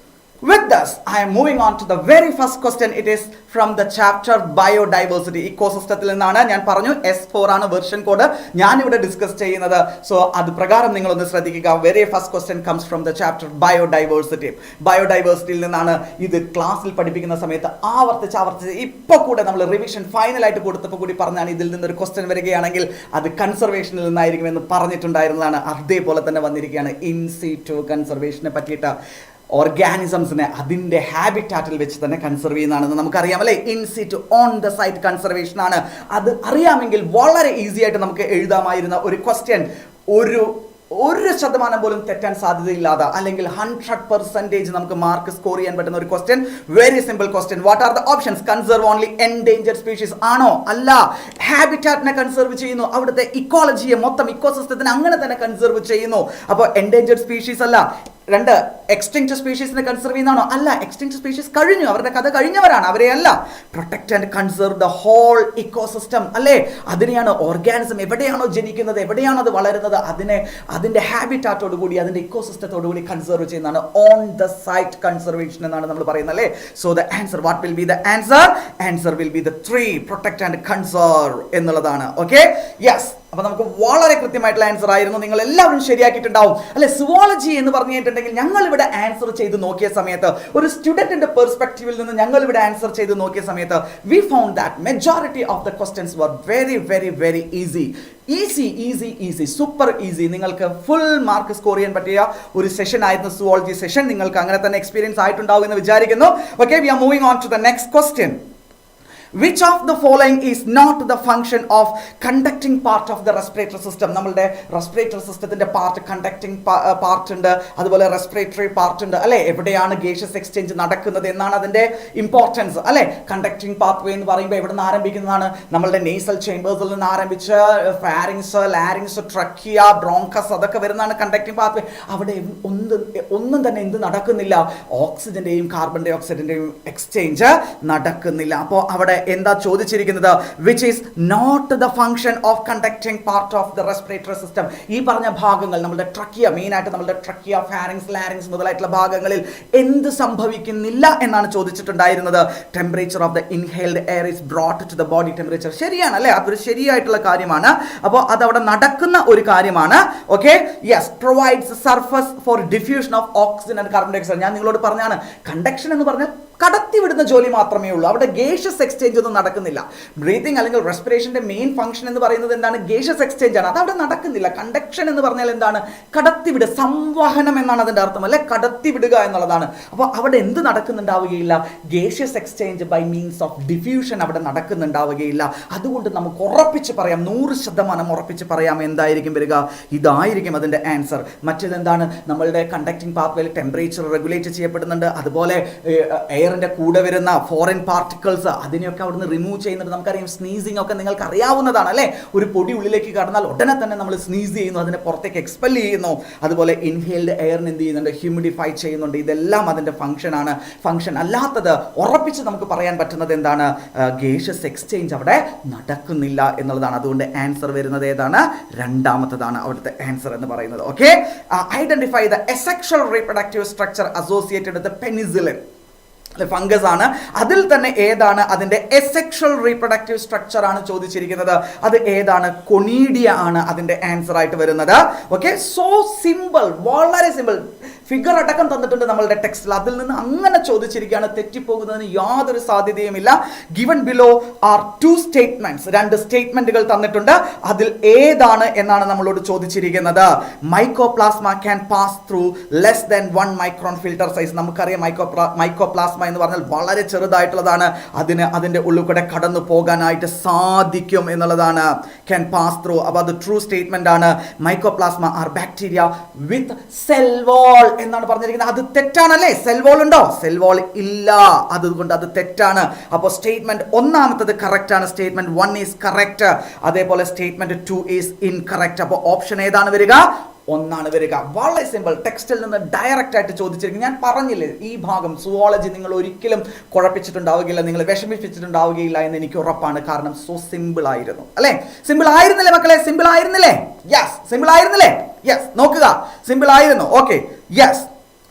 With this, I am moving on to the very first question. It is from the chapter biodiversity. ഇക്കോസിസ്റ്റത്തിൽ നിന്നാണ്. ഞാൻ പറഞ്ഞു S4 ആണ് വെർഷൻ കോഡ് ഞാനിവിടെ ഡിസ്കസ് ചെയ്യുന്നത്. സോ അത് പ്രകാരം നിങ്ങളൊന്ന് ശ്രദ്ധിക്കുക. Very first question comes from the chapter biodiversity. ബയോഡൈവേഴ്സിറ്റിയിൽ നിന്നാണ്. ഇത് ക്ലാസ്സിൽ പഠിപ്പിക്കുന്ന സമയത്ത് ആവർത്തിച്ച് ഇപ്പൊ കൂടെ നമ്മൾ റിവിഷൻ ഫൈനലായിട്ട് കൊടുത്തപ്പോൾ കൂടി പറഞ്ഞാണ് ഇതിൽ നിന്നൊരു ക്വസ്റ്റ്യൻ വരികയാണെങ്കിൽ അത് കൺസർവേഷനിൽ നിന്നായിരിക്കും എന്ന് പറഞ്ഞിട്ടുണ്ടായിരുന്നതാണ്. അതേപോലെ തന്നെ വന്നിരിക്കുകയാണ് ഇൻ സിറ്റു കൺസർവേഷനെ പറ്റിയിട്ട്. ഓർഗാനിസംസിനെ അതിൻ്റെ ഹാബിറ്റാറ്റിൽ വെച്ച് തന്നെ കൺസർവ് ചെയ്യുന്നതാണെന്ന് നമുക്കറിയാം അല്ലേ. In situ on the site conservation ആണ്. അത് അറിയാമെങ്കിൽ വളരെ ഈസി ആയിട്ട് നമുക്ക് എഴുതാമായിരുന്ന ഒരു ക്വസ്റ്റ്യൻ, ഒരു ശതമാനം പോലും തെറ്റാൻ സാധ്യതയില്ലാതെ, അല്ലെങ്കിൽ 100% നമുക്ക് മാർക്ക് സ്കോർ ചെയ്യാൻ പറ്റുന്ന ഒരു question. Very simple question. What are the options? Conserve only endangered species ആണോ? അല്ല. ഹാബിറ്റാറ്റിനെ കൺസർവ് ചെയ്യുന്നു. അവിടുത്തെ ഇക്കോളജിയെ മൊത്തം ഇക്കോസിസ്റ്റത്തിനെ അങ്ങനെ തന്നെ കൺസർവ് ചെയ്യുന്നു. അപ്പോൾ എൻഡേഞ്ചർഡ് സ്പീഷീസ് അല്ല. 2 എക്സ്റ്റിങ്ക്റ്റ് സ്പീഷീസിനെ കൺസർവ് ചെയ്യുന്നതാണോ? അല്ല. എക്സ്റ്റിങ്ക്റ്റ് സ്പീഷീസ് കഴിഞ്ഞു, അവരുടെ കഥ കഴിഞ്ഞവരാണ്, അവരെ അല്ല. Protect and conserve the whole ecosystem അല്ലേ. അതിനെയാണ് ഓർഗാനിസം എവിടെയാണോ ജനിക്കുന്നത്, എവിടെയാണോ അത് വളരുന്നത്, അതിന്റെ ഹാബിറ്റാറ്റോട് കൂടി, അതിന്റെ ഇക്കോസിസ്റ്റത്തോടു കൂടി കൺസർവ് ചെയ്യുന്നതാണ് ഓൺ ദ സൈറ്റ് കൺസർവേഷൻ എന്നാണ് നമ്മൾ പറയുന്നത് അല്ലേ. So the answer, what will be the answer? Answer will be the 3, protect and conserve എന്നുള്ളതാണ്. Okay, yes. അപ്പൊ നമുക്ക് വളരെ കൃത്യമായിട്ടുള്ള ആൻസർ ആയിരുന്നു. നിങ്ങൾ എല്ലാവരും ശരിയാക്കിയിട്ടുണ്ടാവും അല്ലെ. സുവോളജി എന്ന് പറഞ്ഞിട്ടുണ്ടെങ്കിൽ ഞങ്ങൾ ഇവിടെ ആൻസർ ചെയ്ത് നോക്കിയ സമയത്ത്, ഒരു സ്റ്റുഡന്റിന്റെ പെർസ്പെക്റ്റീവിൽ നിന്ന് ഞങ്ങൾ ഇവിടെ ആൻസർ ചെയ്ത് നോക്കിയ സമയത്ത്, we found that majority of the questions were very very very easy. Easy, super easy. നിങ്ങൾക്ക് ഫുൾ മാർക്ക് സ്കോർ ചെയ്യാൻ പറ്റിയ ഒരു സെഷൻ ആയിരുന്നു സുവോളജി സെഷൻ. നിങ്ങൾക്ക് അങ്ങനെ തന്നെ എക്സ്പീരിയൻസ് ആയിട്ടുണ്ടാവും എന്ന് വിചാരിക്കുന്നു. Okay, we are moving on to the next question. Which of the following is not the function of conducting part of the respiratory system? നമ്മളുടെ റെസ്പിറേറ്ററി സിസ്റ്റത്തിന്റെ പാർട്ട് കണ്ടക്ടിങ് പാർട്ട് ഉണ്ട്, അതുപോലെ റെസ്പിറേറ്ററി പാർട്ട് ഉണ്ട് അല്ലെ. എവിടെയാണ് ഗേഷ്യസ് എക്സ്ചേഞ്ച് നടക്കുന്നത് എന്നാണ് അതിന്റെ ഇമ്പോർട്ടൻസ് അല്ലെ. കണ്ടക്ടിങ് പാത്വേ എന്ന് പറയുമ്പോൾ എവിടെ നിന്ന് ആരംഭിക്കുന്നതാണ്? നമ്മളുടെ നേസൽ ചേമ്പേഴ്സിൽ നിന്ന് ആരംഭിച്ച് ഫാരിങ്സ്, ലാരിങ്സ്, ട്രക്കിയ, ബ്രോങ്കസ്, അതൊക്കെ വരുന്നതാണ് കണ്ടക്ടിങ് പാത്വേ. അവിടെ ഒന്നും തന്നെ എന്ത് നടക്കുന്നില്ല? ഓക്സിജന്റെയും കാർബൺ ഡൈ ഓക്സൈഡിന്റെയും എക്സ്ചേഞ്ച് നടക്കുന്നില്ല. അപ്പോൾ അവിടെ എന്താ ചോദിച്ചിരിക്കുന്നത്? Which is not the function of conducting part of the respiratory system. ഈ പറഞ്ഞ ഭാഗങ്ങൾ നമ്മുടെ ട്രക്കിയ, മെയിൻ ആയിട്ട് നമ്മുടെ ട്രക്കിയ, ഫാരിങ്സ്, ലാരിങ്സ് മുതലായിട്ടുള്ള ഭാഗങ്ങളിൽ എന്ത് സംഭവിക്കുന്നില്ല എന്നാണ് ചോദിച്ചിട്ടുണ്ടായിരുന്നത്. Temperature of the inhaled air is brought to the body temperature. ശരിയാണ് അല്ലെ, അതൊരു ശരിയായിട്ടുള്ള കാര്യമാണ്. അപ്പോൾ അതവിടെ നടക്കുന്ന ഒരു കാര്യമാണ്. Okay, yes. Provides surface for diffusion of oxygen and carbon dioxide. ഞാൻ നിങ്ങളോട് പറഞ്ഞാണ്, കണ്ടക്ഷൻ എന്ന് പറഞ്ഞാൽ കടത്തിവിടുന്ന ജോലി മാത്രമേ ഉള്ളൂ. അവിടെ ഗേഷ്യസ് എക്സ്ചേഞ്ച് ഒന്നും നടക്കുന്നില്ല. ബ്രീതിങ് അല്ലെങ്കിൽ റെസ്പിറേഷന്റെ മെയിൻ ഫംഗ്ഷൻ എന്ന് പറയുന്നത് എന്താണ്? ഗേഷ്യസ് എക്സ്ചേഞ്ച് ആണ്. അത് അവിടെ നടക്കുന്നില്ല. കണ്ടക്ഷൻ എന്ന് പറഞ്ഞാൽ എന്താണ്? കടത്തിവിടുക, സംവഹനം എന്നാണ് അതിന്റെ അർത്ഥം അല്ലെ. കടത്തിവിടുക എന്നുള്ളതാണ്. അപ്പോൾ അവിടെ എന്ത് നടക്കുന്നുണ്ടാവുകയില്ല? Gaseous exchange by means of diffusion അവിടെ നടക്കുന്നുണ്ടാവുകയില്ല. അതുകൊണ്ട് നമുക്ക് ഉറപ്പിച്ച് പറയാം, 100% ഉറപ്പിച്ച് പറയാം, എന്തായിരിക്കും വരിക? ഇതായിരിക്കും അതിന്റെ ആൻസർ. മറ്റേതെന്താണ്? നമ്മളുടെ കണ്ടക്ടിങ് പാത്വേയിൽ ടെമ്പറേച്ചർ റെഗുലേറ്റ് ചെയ്യപ്പെടുന്നുണ്ട്. അതുപോലെ എയറിന്റെ കൂടെ വരുന്ന ഫോറിൻ പാർട്ടിക്കിൾസ് അതിനെയൊക്കെ അവിടുന്ന് റിമൂവ് ചെയ്യുന്നുണ്ട്. നമുക്കറിയാം, സ്നീസിങ് ഒക്കെ നിങ്ങൾക്ക് അറിയാവുന്നതാണ് അല്ലേ. ഒരു പൊടി ഉള്ളിലേക്ക് കടന്നാൽ ഉടനെ തന്നെ നമ്മൾ സ്നീസ് ചെയ്യുന്നു, അതിനെ പുറത്തേക്ക് എക്സ്പെൽ ചെയ്യുന്നു. അതുപോലെ ഇൻഹേൽഡ് എയറിന് എന്ത് ചെയ്യുന്നുണ്ട്? ഹ്യൂമിഡിഫൈ ചെയ്യുന്നുണ്ട്. ഇതെല്ലാം അതിന്റെ ഫംഗ്ഷൻ ആണ്. ഫംഗ്ഷൻ അല്ലാത്തത് ഉറപ്പിച്ച് നമുക്ക് പറയാൻ പറ്റുന്നത് എന്താണ്? ഗേഷ്യസ് എക്സ്ചേഞ്ച് അവിടെ നടക്കുന്നില്ല എന്നുള്ളതാണ്. അതുകൊണ്ട് ആൻസർ വരുന്നത് ഏതാണ്? രണ്ടാമത്തതാണ് അവിടുത്തെ ആൻസർ എന്ന് പറയുന്നത്. Okay, identify the asexual reproductive structure associated with penicillin. Fungus ആണ്. അതിൽ തന്നെ ഏതാണ് അതിന്റെ എസെക്ഷൽ റീപ്രൊഡക്റ്റീവ് സ്ട്രക്ചർ ആണ് ചോദിച്ചിരിക്കുന്നത്. അത് ഏതാണ്? കൊണീഡിയ ആണ് അതിന്റെ ആൻസർ ആയിട്ട് വരുന്നത്. ഓക്കെ, സോ സിമ്പിൾ, വളരെ സിമ്പിൾ. ഫിഗർ അടക്കം തന്നിട്ടുണ്ട് നമ്മളുടെ ടെക്സ്റ്റിൽ. അതിൽ നിന്ന് അങ്ങനെ ചോദിച്ചിരിക്കുകയാണ്. തെറ്റിപ്പോകുന്നതിന് യാതൊരു സാധ്യതയുമില്ല. Given below are 2 statements. 2 സ്റ്റേറ്റ്മെന്റുകൾ തന്നിട്ടുണ്ട്. അതിൽ ഏതാണ് എന്നാണ് നമ്മളോട് ചോദിച്ചിരിക്കുന്നത്. Mycoplasma can pass through less than 1 micron filter size. നമുക്കറിയാം, മൈക്കോപ്ലാസ്മ എന്ന് പറഞ്ഞാൽ വളരെ ചെറുതായിട്ടുള്ളതാണ്. അതിന്റെ ഉള്ളിൽ കൂടെ കടന്നു പോകാനായിട്ട് സാധിക്കും എന്നുള്ളതാണ്. Can pass through. അപ്പോൾ അത് ട്രൂ സ്റ്റേറ്റ്മെന്റ് ആണ്. മൈക്കോപ്ലാസ്മ ആർ ബാക്ടീരിയ വിത്ത് സെൽ വാൾ എന്നാണ് പറഞ്ഞിരിക്കുന്നത്. അത് തെറ്റാണല്ലേ. സെൽ വാൾ ഉണ്ടോ? സെൽ വാൾ ഇല്ല. അതുകൊണ്ട് അത് തെറ്റാണ്. അപ്പോൾ സ്റ്റേറ്റ്മെന്റ് ഒന്നാമത്തത് കറക്റ്റ് ആണ്. Statement 1 is correct. അതേപോലെ സ്റ്റേറ്റ്മെന്റ് 2 ഈസ് ഇൻകറക്റ്റ്. അപ്പോൾ ഓപ്ഷൻ ഏതാണ് വരിക? 1 വരിക. വളരെ സിമ്പിൾ. ടെക്സ്റ്റിൽ നിന്ന് ഡയറക്റ്റ് ആയിട്ട് ചോദിച്ചിരിക്കും. ഞാൻ പറഞ്ഞില്ലേ, ഈ ഭാഗം സുവോളജി നിങ്ങൾ ഒരിക്കലും കുഴപ്പിച്ചിട്ടുണ്ടാവുകയില്ല, നിങ്ങൾ വിഷമിപ്പിച്ചിട്ടുണ്ടാവുകയില്ല എന്ന് എനിക്ക് ഉറപ്പാണ്. കാരണം സോ സിമ്പിൾ ആയിരുന്നു അല്ലേ. സിമ്പിൾ ആയിരുന്നില്ലേ മക്കളെ? സിമ്പിൾ ആയിരുന്നില്ലേ? യെസ്, സിമ്പിൾ ആയിരുന്നില്ലേ? യെസ്, നോക്കുക, സിമ്പിൾ ആയിരുന്നു. Okay, yes,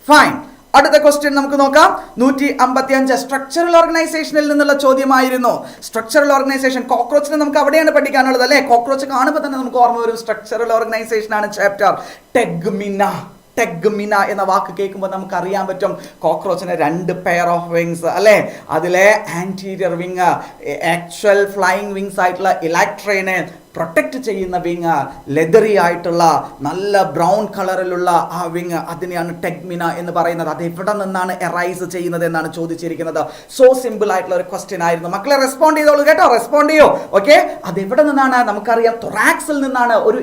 fine. അടുത്ത ക്വസ്റ്റ്യൻ നമുക്ക് നോക്കാം. 155 സ്ട്രക്ചറൽ ഓർഗനൈസേഷനിൽ നിന്നുള്ള ചോദ്യമായിരുന്നു. സ്ട്രക്ചറൽ ഓർഗനൈസേഷൻ, കോക്രോച്ചിനെ നമുക്ക് അവിടെയാണ് പഠിക്കാനുള്ളത് അല്ലേ. കോക്രോച്ച് കാണുമ്പോൾ തന്നെ നമുക്ക് ഓർമ്മ വരും സ്ട്രക്ചറൽ ഓർഗനൈസേഷൻ ആണ് ചാപ്റ്റർ. ടെഗ്മിന എന്ന വാക്ക് കേൾക്കുമ്പോൾ നമുക്ക് അറിയാൻ പറ്റും കോക്രോച്ചിന് 2 പെയർ ഓഫ് വിങ്സ് അല്ലേ. അതിലെ anterior wing actual flying wings ആയിട്ടുള്ള ഇലക്ട്രേനെ പ്രൊട്ടക്റ്റ് ചെയ്യുന്ന വിങ്, ലെതറി ആയിട്ടുള്ള നല്ല ബ്രൗൺ കളറിലുള്ള ആ വിങ്, അതിനെയാണ് ടെഗ്മിന എന്ന് പറയുന്നത്. അത് എവിടെ നിന്നാണ് എറൈസ് ചെയ്യുന്നത് എന്നാണ് ചോദിച്ചിരിക്കുന്നത്. സോ സിമ്പിൾ ആയിട്ടുള്ള ഒരു ക്വസ്റ്റ്യൻ ആയിരുന്നു. മക്കളെ റെസ്പോണ്ട് ചെയ്തോളൂ കേട്ടോ, റെസ്പോണ്ട് ചെയ്യോ. ഓക്കെ, അത് എവിടെ നിന്നാണ് നമുക്കറിയാം, തൊറാക്സിൽ നിന്നാണ്. ഒരു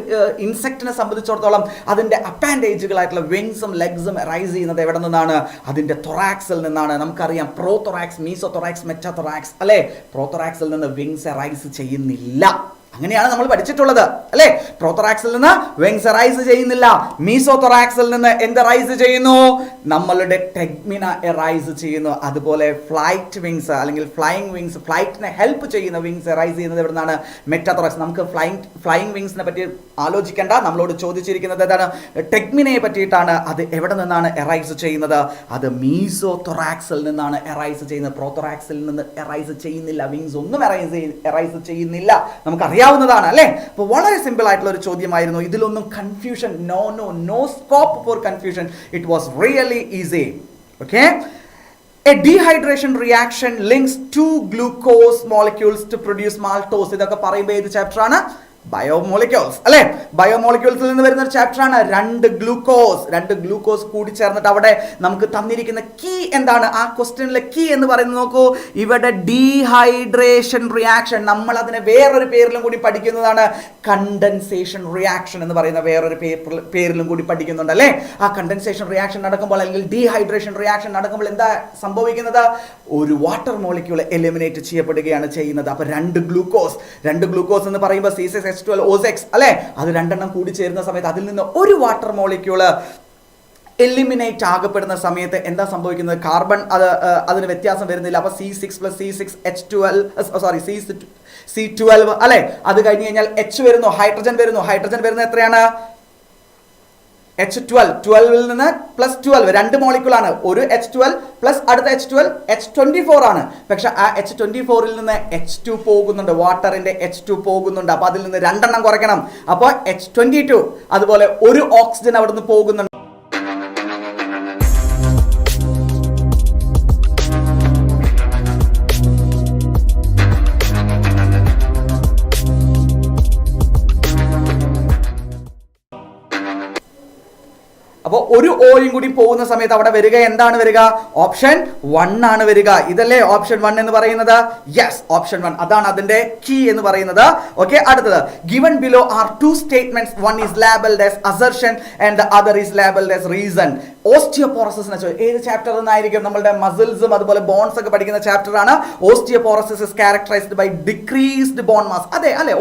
ഇൻസെക്റ്റിനെ സംബന്ധിച്ചിടത്തോളം അതിൻ്റെ അപ്പാൻഡേജുകളായിട്ടുള്ള വിങ്സും ലെഗ്സും എറൈസ് ചെയ്യുന്നത് എവിടെ നിന്നാണ്? അതിൻ്റെ തൊറാക്സിൽ നിന്നാണ്. നമുക്കറിയാം പ്രോതൊറാക്സ്, മീസോതൊറാക്സ്, മെറ്റാതൊറാക്സ് അല്ലേ. പ്രോതൊറാക്സിൽ നിന്ന് വിങ്സ് എറൈസ് ചെയ്യുന്നില്ല. അങ്ങനെയാണ് നമ്മൾ പഠിച്ചിട്ടുള്ളത് അല്ലേ. പ്രോതൊറാക്സിൽ നിന്ന് വിങ്സ് എറൈസ് ചെയ്യുന്നില്ല. മീസോതൊറാക്സിൽ നിന്ന് എന്ത് എറൈസ് ചെയ്യുന്നു? നമ്മളുടെ ടെഗ്മിന എറൈസ് ചെയ്യുന്നു. അതുപോലെ ഫ്ലൈറ്റ് വിങ്സ് അല്ലെങ്കിൽ ഫ്ലൈയിങ് വിങ്സ്, ഫ്ലൈറ്റിനെ ഹെൽപ്പ് ചെയ്യുന്ന വിങ്സ് എറൈസ് ചെയ്യുന്നത് എവിടെ നിന്നാണ്? മെറ്റാതൊറാക്സ്. നമുക്ക് ഫ്ലൈയിങ് വിങ്സിനെ പറ്റി ആലോചിക്കേണ്ട, നമ്മളോട് ചോദിച്ചിരിക്കുന്നത് ഏതാണ്? ടെഗ്മിനയെ പറ്റിയിട്ടാണ്. അത് എവിടെ നിന്നാണ് എറൈസ് ചെയ്യുന്നത്? അത് മീസോതൊറാക്സിൽ നിന്നാണ് എറൈസ് ചെയ്യുന്നത്. പ്രോതൊറാക്സിൽ നിന്ന് എറൈസ് ചെയ്യുന്നില്ല. വിങ്സ് ഒന്നും എറൈസ് ചെയ്യുന്നില്ല. നമുക്കറിയാം അല്ലേ. അപ്പോൾ വളരെ സിമ്പിൾ ആയിട്ടുള്ള ഒരു ചോദ്യമായിരുന്നു. ഇതിലൊന്നും confusion, no scope for confusion. It was really easy. Okay, a dehydration reaction links two glucose molecules to produce maltose. ഇതൊക്കെ പറയുമ്പോൾ ഏത് ചാപ്റ്റർ ആണ്? ബയോമോളിക്യൂൾസ് അല്ലേ. ബയോമോളിക്യൂൾസിൽ നിന്ന് വരുന്ന ഒരു ചാപ്റ്റർ ആണ്. 2 ഗ്ലൂക്കോസ് കൂടി ചേർന്നിട്ട് അവിടെ നമുക്ക് തന്നിരിക്കുന്ന കീ എന്താണ്? ആ ക്വസ്റ്റ്യനിലെ കീ എന്ന് പറയുന്നത് നോക്കൂ, ഇവിടെ ഡീഹൈഡ്രേഷൻ റിയാക്ഷൻ. നമ്മൾ അതിനെ വേറൊരു പേരിലും കൂടി പഠിക്കുന്നതാണ്, കണ്ടൻസേഷൻ റിയാക്ഷൻ എന്ന് പറയുന്ന വേറൊരു പേരിലും കൂടി പഠിക്കുന്നുണ്ട് അല്ലേ. ആ കണ്ടൻസേഷൻ റിയാക്ഷൻ നടക്കുമ്പോൾ അല്ലെങ്കിൽ ഡീഹൈഡ്രേഷൻ റിയാക്ഷൻ നടക്കുമ്പോൾ എന്താ സംഭവിക്കുന്നത്? ഒരു വാട്ടർ മോളിക്യൂൾ എലിമിനേറ്റ് ചെയ്യപ്പെടുകയാണ് ചെയ്യുന്നത്. അപ്പൊ 2 ഗ്ലൂക്കോസ് എന്ന് പറയുമ്പോൾ C6H12O6 അല്ലേ. അത് 2 എണ്ണം കൂടി ചേരുന്ന സമയത്ത് അതിൽ നിന്ന് ഒരു വാട്ടർ മോളിക്യൂള് എലിമിനേറ്റ് ആകപ്പെടുന്ന സമയത്ത് എന്താ സംഭവിക്കുന്നത്? കാർബൺ അതിന് വ്യത്യാസം വരുന്നില്ല. അപ്പൊ C12 അല്ലെ. അത് കഴിഞ്ഞ് കഴിഞ്ഞാൽ H വരുന്നു, ഹൈഡ്രജൻ വരുന്നു. എത്രയാണ്? H12 നിന്ന് +12, 2 മോളിക്യൂളാണ്. ഒരു H12 പ്ലസ് അടുത്ത H24 ആണ്. പക്ഷെ ആ H24 നിന്ന് H2 പോകുന്നുണ്ട്, വാട്ടറിന്റെ H2 പോകുന്നുണ്ട്. അപ്പൊ അതിൽ നിന്ന് 2 എണ്ണം കുറയ്ക്കണം. അപ്പോൾ H22. അതുപോലെ ഒരു ഓക്സിജൻ അവിടെ നിന്ന് പോകുന്നുണ്ട്. അപ്പോൾ ഒരു ഓയും കൂടി പോകുന്ന സമയത്ത് അവിടെ വരിക എന്താണ് വരിക? ഓപ്ഷൻ 1 ആണ് വരിക. ഇതല്ലേ ഓപ്ഷൻ 1 എന്ന് പറയുന്നത്? യെസ്, ഓപ്ഷൻ 1 അതാണ് അതിന്റെ കീ എന്ന് പറയുന്നത്. ഓക്കെ, അടുത്തത് given below are 2 statements. One is labeled as assertion and the other is labeled as reason. ഓസ്റ്റിയോപോറസിനെ ഏത് ചാപ്റ്റർ എന്നായിരിക്കും? നമ്മളുടെ മസിൽസും അതുപോലെ ബോൺസ് ഒക്കെ പഠിക്കുന്ന ചാപ്റ്റർ ആണ്. Osteoporosis is characterized by decreased bone mass. അതെ അല്ലെ,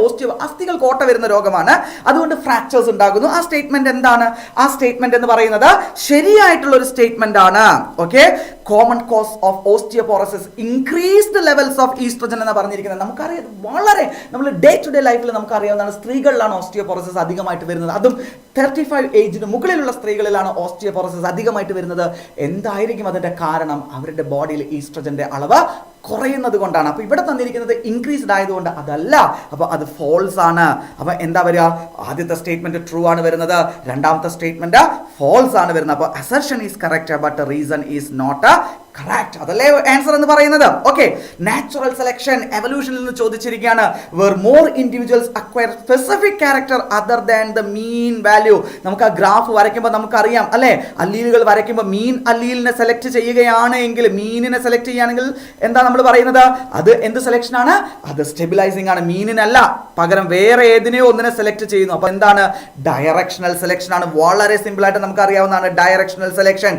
അസ്ഥികൾ കോട്ട വരുന്ന രോഗമാണ്, അതുകൊണ്ട് ഫ്രാക്ചേഴ്സ് ഉണ്ടാകുന്നു. ആ സ്റ്റേറ്റ്മെന്റ് എന്താണ്? ആ സ്റ്റേറ്റ്മെന്റ് എന്ന് പറയുന്നത് ശരിയായിട്ടുള്ള ഒരു സ്റ്റേറ്റ്മെന്റ് ആണ്. Okay, common cause of osteoporosis increased levels of oestrogen എന്ന് പറഞ്ഞിരിക്കുന്നത്. നമുക്കറിയാം, വളരെ നമ്മൾ ഡേ ടു ഡേ ലൈഫിൽ നമുക്കറിയാവുന്നതാണ്. സ്ത്രീകളിലാണ് ഓസ്റ്റിയോപോറസിസ് അധികമായിട്ട് വരുന്നത്. അതും 35 ഏജിന് മുകളിലുള്ള സ്ത്രീകളിലാണ് ഓസ്റ്റിയോപോറസിസ് അധികമായിട്ട് വരുന്നത്. എന്തായിരിക്കും അതിന്റെ കാരണം? അവരുടെ ബോഡിയിൽ ഈസ്ട്രജന്റെ അളവ് കുറയുന്നത് കൊണ്ടാണ്. അപ്പൊ ഇവിടെ തന്നിരിക്കുന്നത് ഇൻക്രീസ്ഡ് ആയതുകൊണ്ട് അതല്ല. അപ്പൊ അത് ഫോൾസ് ആണ്. അപ്പൊ എന്താ വരിക? ആദ്യത്തെ സ്റ്റേറ്റ്മെന്റ് ട്രൂ ആണ് വരുന്നത്, രണ്ടാമത്തെ സ്റ്റേറ്റ്മെന്റ് ഫോൾസ് ആണ് വരുന്നത്. അപ്പൊ assertion is correct but reason is not correct. അതല്ലേ ആൻസർ എന്ന് പറയുന്നത്. ഓക്കെ, നാച്ചുറൽ സെലക്ഷൻ, എവല്യൂഷനിൽ നിന്ന് ചോദിച്ചിരിക്കുകയാണ്. Where more individuals acquire specific character other than the mean value. നമുക്ക് ആ ഗ്രാഫ് വരയ്ക്കുമ്പോൾ നമുക്കറിയാം അല്ലെ, അല്ലീലുകൾ വരയ്ക്കുമ്പോൾ മീൻ അല്ലീലിനെ സെലക്ട് ചെയ്യുകയാണ് എങ്കിൽ, മീനിനെ സെലക്ട് ചെയ്യുകയാണെങ്കിൽ എന്താ നമ്മൾ പറയുന്നത്? അത് എന്ത് സെലക്ഷൻ ആണ്? അത് സ്റ്റെബിലൈസിംഗ് ആണ്. മീനിനല്ല, പകരം വേറെ ഏതിനെയോ ഒന്നിനെ സെലക്ട് ചെയ്യുന്നു. അപ്പൊ എന്താണ്? ഡയറക്ഷണൽ സെലക്ഷൻ ആണ്. വളരെ സിമ്പിൾ ആയിട്ട് നമുക്ക് അറിയാവുന്നതാണ് ഡയറക്ഷണൽ സെലക്ഷൻ.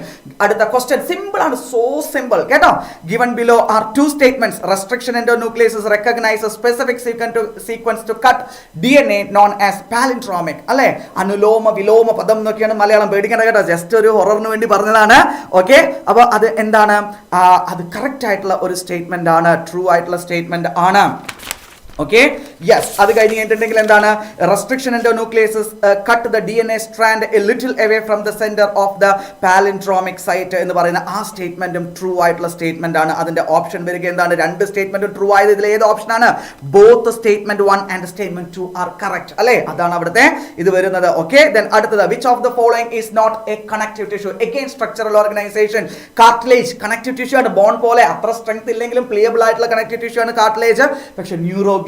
അടുത്ത ക്വസ്റ്റ്യൻ സിമ്പിൾ ആണ്, സോ സിമ്പിൾ കേട്ടോ. given below are 2 statements. Restriction endonucleases recognize a specific sequence to cut DNA known as palindromic. അല്ലെ, അനുലോമ വിലോമ പദം എന്നൊക്കെയാണ് മലയാളം. പേടിക്കേണ്ട കേട്ടോ, ജസ്റ്റ് ഒരു ഹൊററിന് വേണ്ടി പറഞ്ഞതാണ്. ഓക്കെ, അപ്പൊ അത് എന്താണ്? അത് കറക്റ്റ് ആയിട്ടുള്ള ഒരു സ്റ്റേറ്റ്മെന്റ് ആണ്, ട്രൂ ആയിട്ടുള്ള സ്റ്റേറ്റ്മെന്റ് ആണ്. Okay, yes, അത് കഴിഞ്ഞ് കഴിഞ്ഞിട്ടുണ്ടെങ്കിൽ എന്താണ് restriction endonucleases cut the DNA strand a little away from the center of the palindromic site എന്ന് പറയുന്ന ആ സ്റ്റേറ്റ്മെന്റും ട്രൂ ആയിട്ടുള്ള സ്റ്റേറ്റ്മെന്റ് ആണ്. അതിന്റെ ഓപ്ഷൻ വരിക എന്താണ്, രണ്ട് സ്റ്റേറ്റ്മെന്റും ട്രൂ ആയത്. ഇതിൽ ഏത് ഓപ്ഷൻ ആണ്? Both statement 1 and statement 2 are correct അല്ലേ, അതാണ് അവിടുത്തെ ഇത് വരുന്നത്. ഓക്കെ, ദെൻ അടുത്തത് which of the following is not a connective tissue. Again structural organisation. Cartilage connective tissue ആണ്, ബോൺ പോലെ അത്ര സ്ട്രെങ്ത് ഇല്ലെങ്കിലും പ്ലിയബിൾ ആയിട്ടുള്ള കണക്റ്റീവ് ടിഷ്യൂ ആണ് കാർട്ടിലേജ്. പക്ഷെ ന്യൂറോഗ്ലിയ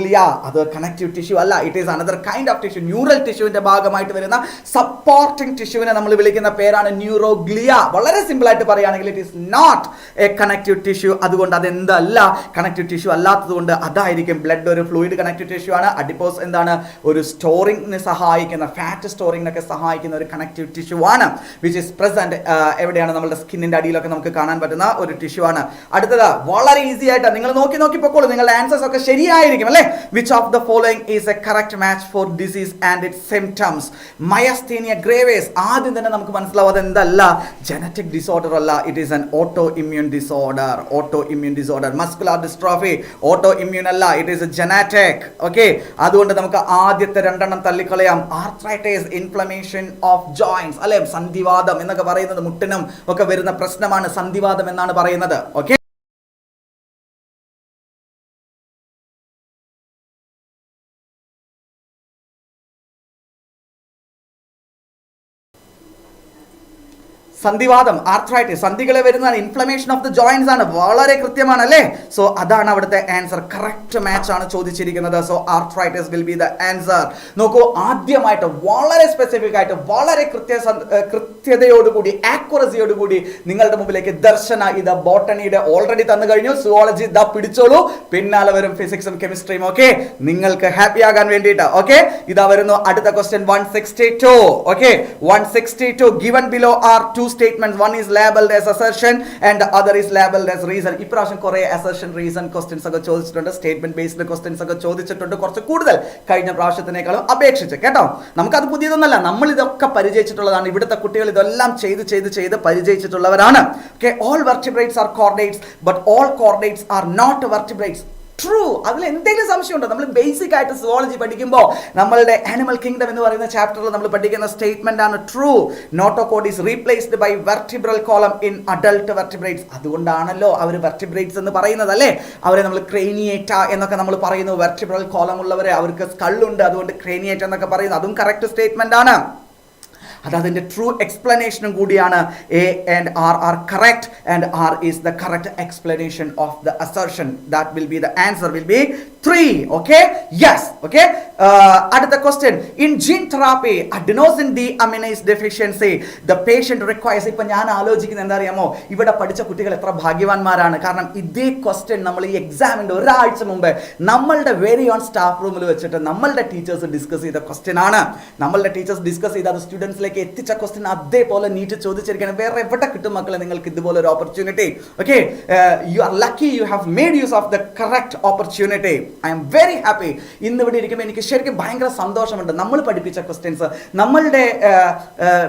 അത് കണക്റ്റീവ് ടിഷ്യൂ അല്ല, it is another kind of tissue. Neural ടിഷ്യൂവിന്റെ ഭാഗമായിട്ട് വരുന്ന സപ്പോർട്ടിംഗ് ടിഷ്യൂവിനെ നമ്മൾ വിളിക്കുന്ന പേരാണ് ന്യൂറോഗ്ലിയ. വളരെ സിമ്പിൾ ആയിട്ട് പറയുകയാണെങ്കിൽ it is not a connective tissue. അതുകൊണ്ട് അത് എന്തല്ല, കണക്റ്റീവ് ടിഷ്യൂ അല്ലാത്തത് കൊണ്ട് അതായിരിക്കും. ബ്ലഡ് ഒരു ഫ്ലൂയിഡ് കണക്റ്റീവ് ടിഷ്യൂ ആണ്. അഡിപ്പോസ് എന്താണ്, ഒരു സ്റ്റോറിംഗിന് സഹായിക്കുന്ന, ഫാറ്റ് സ്റ്റോറിംഗിനൊക്കെ സഹായിക്കുന്ന ഒരു കണക്റ്റീവ് ടിഷ്യൂ ആണ്, വിച്ച് ഈസ് പ്രസന്റ് എവിടെയാണ്, നമ്മുടെ സ്കിന്നിന്റെ അടിയിലൊക്കെ നമുക്ക് കാണാൻ പറ്റുന്ന ഒരു ടിഷ്യൂ ആണ്. അടുത്തത് വളരെ ഈസി ആയിട്ട് നിങ്ങൾ നോക്കി പൊക്കോളൂ, നിങ്ങളുടെ ആൻസേഴ്സ് ഒക്കെ ശരിയായിരിക്കും അല്ലേ. Which of the following is a correct match for disease and its symptoms. Myasthenia gravis, ആദ്യം തന്നെ നമുക്ക് മനസ്സിലാവും അതെന്തല്ല, ജനറ്റിക് ഡിസോർഡർ അല്ല, it is an auto immune disorder. Auto immune disorder. Muscular dystrophy auto immune അല്ല, it is a genetic. Okay, അതുകൊണ്ട് നമുക്ക് ആദ്യത്തെ രണ്ടെണ്ണം തള്ളിക്കളയാം. ആർത്രൈറ്റിസ്, ഇൻഫ്ലമേഷൻ ഓഫ് ജോയിന്റ്സ് അല്ലെ, സന്ധിവാദം എന്നൊക്കെ പറയുന്നത് മുട്ടിനും ഒക്കെ വരുന്ന പ്രശ്നമാണ് സന്ധിവാദം എന്നാണ് പറയുന്നത്. ഓക്കെ, സന്ധിവാദം, ആർത്രൈറ്റിസ്, സന്ധികളെ വരുന്നതാണ്. ഇൻഫ്ലമേഷൻ ഓഫ് ദ ജോയിന്റ്സ് ആണ്, വളരെ കൃത്യമാണ് അല്ലേ. സോ അതാണ് അവിടുത്തെ ആൻസർ. കറക്റ്റ് മാച്ച് ആണ് ചോദിച്ചിരിക്കുന്നത്. So arthritis will be the answer. നോക്കൂ, ആദ്യമായിട്ട് വളരെ സ്പെസിഫിക് ആയിട്ട് വളരെ കൃത്യതയോടുകൂടി ആക്യുറസിയോടുകൂടി നിങ്ങളുടെ മുമ്പിലേക്ക് ദർശന ഇത് ബോട്ടണിയുടെ ഓൾറെഡി തന്നു കഴിഞ്ഞു. സുവോളജി ഇതാ പിടിച്ചോളൂ, പിന്നാലെ വരും ഫിസിക്സും കെമിസ്ട്രിയും. ഓക്കെ, നിങ്ങൾക്ക് ഹാപ്പി ആകാൻ വേണ്ടിയിട്ട്. ഓക്കെ, ഇതാ വരുന്നു അടുത്ത question 162. Okay, 162 given below are two statements. One is labeled as assertion and the other is labeled as reason. ഇപ്രാവശ്യം കുറെ assertion reason questions ഒക്കെ ചോദിച്ചിട്ടുണ്ട്, സ്റ്റേറ്റ്മെന്റ് ബേസ്ഡ് questions ഒക്കെ ചോദിച്ചിട്ടുണ്ട്, കുറച്ച് കൂടുതൽ കഴിഞ്ഞ പ്രാവശ്യത്തിനേക്കാളും അപേക്ഷിച്ച് കേട്ടോ. നമുക്കത് പുതിയതൊന്നല്ല, നമ്മൾ ഇതൊക്കെ പരിചയിച്ചിട്ടുള്ളതാണ്. ഇവിടുത്തെ കുട്ടികൾ ഇതെല്ലാം ചെയ്ത് പരിചയിച്ചിട്ടുള്ളവരാണ്. Okay, all vertebrates are chordates but all chordates are not vertebrates. True. അതിൽ എന്തെങ്കിലും സംശയമുണ്ടോ? നമ്മൾ ബേസിക് ആയിട്ട് സുവോളജി പഠിക്കുമ്പോൾ നമ്മളുടെ ആനിമൽ കിങ്ഡം എന്ന് പറയുന്ന ചാപ്റ്ററിൽ നമ്മൾ പഠിക്കുന്ന സ്റ്റേറ്റ്മെന്റ് ആണ് true. Notochord is replaced by vertebral column in adult vertebrates. അതുകൊണ്ടാണല്ലോ അവർ വെർട്ടിബ്രേറ്റ്സ് എന്ന് പറയുന്നത് അല്ലേ. അവരെ നമ്മൾ ക്രേനിയേറ്റ എന്നൊക്കെ നമ്മൾ പറയുന്നു. വെർട്ടിബ്രൽ കോളം ഉള്ളവരെ, അവർക്ക് സ്കള്ളുണ്ട്, അതുകൊണ്ട് ക്രേനിയേറ്റ എന്നൊക്കെ പറയുന്നു. അതും കറക്റ്റ് സ്റ്റേറ്റ്മെന്റ് ആണ്. അതതിൻ്റെ ട്രൂ എക്സ്പ്ലനേഷനും കൂടിയാണ്. A and R R correct and R is the correct explanation of the assertion. That will be the answer will be 3. Okay, yes. Okay, അടുത്ത question. In gene therapy adenosine deaminase deficiency the patient requires. ഇപ്പൊ ഞാൻ ആലോചിക്കുന്നത് എന്താ അറിയാമോ, ഇവിടെ പഠിച്ച കുട്ടികൾ എത്ര ഭാഗ്യവാന്മാരാണ്. കാരണം ഇതേ ക്വസ്റ്റ്യൻ നമ്മൾ ഈ എക്സാമിന്റെ ഒരാഴ്ച മുമ്പ് നമ്മളുടെ വെരി ഓൺ സ്റ്റാഫ് റൂമിൽ വെച്ചിട്ട് നമ്മളുടെ ടീച്ചേഴ്സ് ഡിസ്കസ് ചെയ്ത ക്വസ്റ്റ്യൻ ആണ്. നമ്മളുടെ ടീച്ചേഴ്സ് ഡിസ്കസ് ചെയ്ത് അത് സ്റ്റുഡൻസിലേക്ക് എത്തിച്ച ക്വസ്റ്റ്യൻ അതേപോലെ നീറ്റ് ചോദിച്ചിരിക്കുകയാണ്. വേറെ എവിടെ കിട്ടും മക്കളെ നിങ്ങൾക്ക് ഇതുപോലെ ഒരു opportunity? Okay, you are lucky, you have made use of the correct opportunity. I am very happy. ഇന്ന് ഇവിടെ ഇരിക്കുമ്പോൾ എനിക്ക് ശരിക്കും ഭയങ്കര സന്തോഷമുണ്ട്. നമ്മൾ പഠിപ്പിച്ച ക്വസ്റ്റ്യൻസ്, നമ്മളുടെ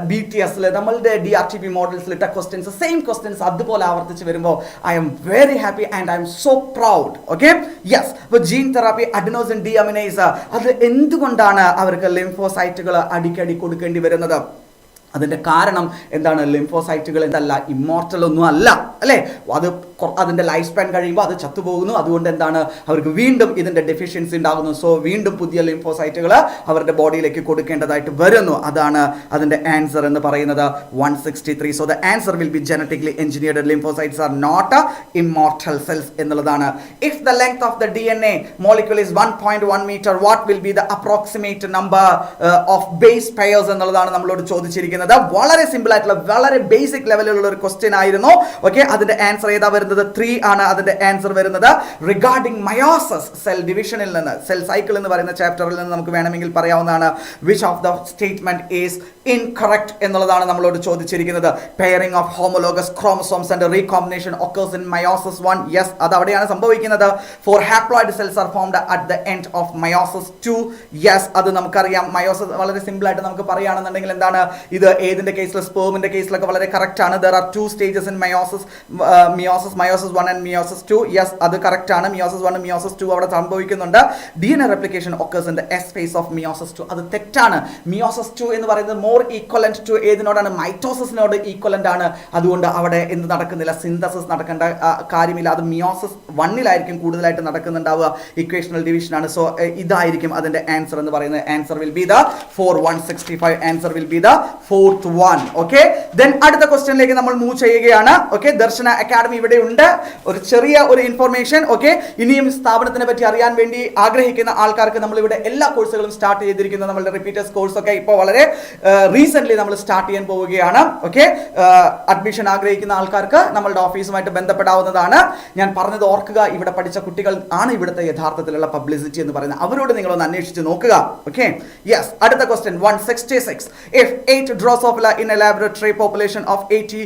BTSൽ, നമ്മളുടെ DRTP മോഡൽസിൽ ഇട്ട ക്വസ്റ്റ്യൻസ്, സെയിം ക്വസ്റ്റ്യൻസ് അതുപോലെ ആവർത്തിച്ച് വരുമ്പോൾ I am very happy and I M so proud. Okay, yes. അപ്പോൾ ജീൻ തെറാപ്പി അഡെനോസിൻ ഡീഅമിനേസ്, അത് എന്തുകൊണ്ടാണ് അവർക്ക് ലിംഫോസൈറ്റുകൾ അടിക്കടി കൊടുക്കേണ്ടി വരുന്നത്? അതിൻ്റെ കാരണം എന്താണ്? ലിംഫോസൈറ്റുകൾ എന്തല്ല, ഇമ്മോർട്ടൽ ഒന്നും അല്ല അല്ലേ. അത് അതിൻ്റെ ലൈഫ് സ്പാൻ കഴിയുമ്പോൾ അത് ചത്തുപോകുന്നു. അതുകൊണ്ട് എന്താണ്, അവർക്ക് വീണ്ടും ഇതിൻ്റെ ഡെഫിഷ്യൻസി ഉണ്ടാകുന്നു. സോ വീണ്ടും പുതിയ ലിംഫോസൈറ്റുകൾ അവരുടെ ബോഡിയിലേക്ക് കൊടുക്കേണ്ടതായിട്ട് വരുന്നു. അതാണ് അതിൻ്റെ ആൻസർ എന്ന് പറയുന്നത് 163. So the answer will be genetically engineered lymphocytes are not immortal cells എന്നുള്ളതാണ്. If the length of the DNA molecule is 1.1 meter, what will be the approximate number of base pairs എന്നുള്ളതാണ് നമ്മളോട് ചോദിച്ചിരിക്കുന്നത്. വളരെ simple ആയിട്ടുള്ള വളരെ basic ലെവലിലുള്ള ഒരു question ആയിരുന്നു. ഓക്കെ, അതിന്റെ ആൻസർ ഏതാ വരുന്നത്? 3 ആണ് അതിന്റെ ആൻസർ വരുന്നത്. റിഗാർഡിംഗ് മയോസിസ്, സെൽ ഡിവിഷനിൽ നിന്ന്, സെൽ സൈക്കിൾ എന്ന് പറയുന്ന ചാപ്റ്ററിൽ നിന്ന് നമുക്ക് വേണമെങ്കിൽ പറയാവുന്നതാണ്. Which of the statement is incorrect എന്നുള്ളതാണ് നമ്മളോട് ചോദിച്ചിരിക്കുന്നത്. Pairing of homologous chromosomes and recombination occurs in meiosis 1. Yes, അത് അവിടെയാണ് സംഭവിക്കുന്നത്. 4 haploid cells are formed at the end of meiosis 2. Yes, അത് നമുക്കറിയാം. മയോസിസ് വളരെ സിമ്പിൾ ആയിട്ട് നമുക്ക് പറയുകയാണെന്നുണ്ടെങ്കിൽ എന്താണ് ഇത്? ഏതിന്റെ കേസിൽ സ്പേമിന്റെ കേസിലൊക്കെ വളരെ കറക്റ്റ് ആണ്. There are 2 stages in meiosis, meiosis 1 and meiosis 2. Yes, അത് കറക്റ്റ് ആണ്. മയോസിസ് 1 മയോസിസ് 2 അവിടെ സംഭവിക്കുന്നുണ്ട്. DNA replication occurs in the S phase of meiosis 2. അത് തെറ്റാണ്. മയോസിസ് 2 എന്ന് പറയുന്നത് മോർ ഈക്വലന്റ് ടു ഏതിനോടാണ്? മൈറ്റോസിസിനോട് ഈക്വലന്റ് ആണ്. അതുകൊണ്ട് അവിടെ എന്ത് നടക്കുന്നില്ല? സിന്തസിസ് നടക്കേണ്ട കാര്യമില്ല. അത് മിയോസിസ് 1-ലായിരിക്കും കൂടുതലായിട്ട് നടക്കുന്നുണ്ടാവുക. ഇക്വേഷണൽ ഡിവിഷൻ ആണ്. സോ ഇതായിരിക്കും അതിന്റെ ആൻസർ എന്ന് പറയുന്നത്. Answer will be the 4165. Answer will be the 4th one. Okay, then അടുത്ത ക്വസ്റ്റ്യനിലേക്ക് നമ്മൾ മൂവ് ചെയ്യുകയാണ്. ഓക്കെ, ദർശന അക്കാഡമി ഇവിടെ ഉണ്ട്. ഒരു ചെറിയ ഒരു ഇൻഫർമേഷൻ. ഓക്കെ, ഇനിയും സ്ഥാപനത്തിനെ പറ്റി അറിയാൻ വേണ്ടി ആഗ്രഹിക്കുന്ന ആൾക്കാർക്ക് നമ്മൾ ഇവിടെ എല്ലാ കോഴ്സുകളും സ്റ്റാർട്ട് ചെയ്തിരിക്കുന്നു. നമ്മളുടെ റിപ്പീറ്റേഴ്സ് കോഴ്സ് ഒക്കെ ഇപ്പോൾ വളരെ റീസെന്റ് നമ്മൾ സ്റ്റാർട്ട് ചെയ്യാൻ പോവുകയാണ്. ഓക്കെ, അഡ്മിഷൻ ആഗ്രഹിക്കുന്ന ആൾക്കാർക്ക് നമ്മളുടെ ഓഫീസുമായിട്ട് ബന്ധപ്പെടാവുന്നതാണ്. ഞാൻ പറഞ്ഞത് ഓർക്കുക, ഇവിടെ പഠിച്ച കുട്ടികൾ ആണ് ഇവിടുത്തെ യഥാർത്ഥത്തിലുള്ള പബ്ലിസിറ്റി എന്ന് പറയുന്നത്. അവരോട് നിങ്ങളൊന്ന് അന്വേഷിച്ച് നോക്കുക. ഓക്കെ, യെസ്, അടുത്ത question 166. If 8 Drosophila in a laboratory population of 80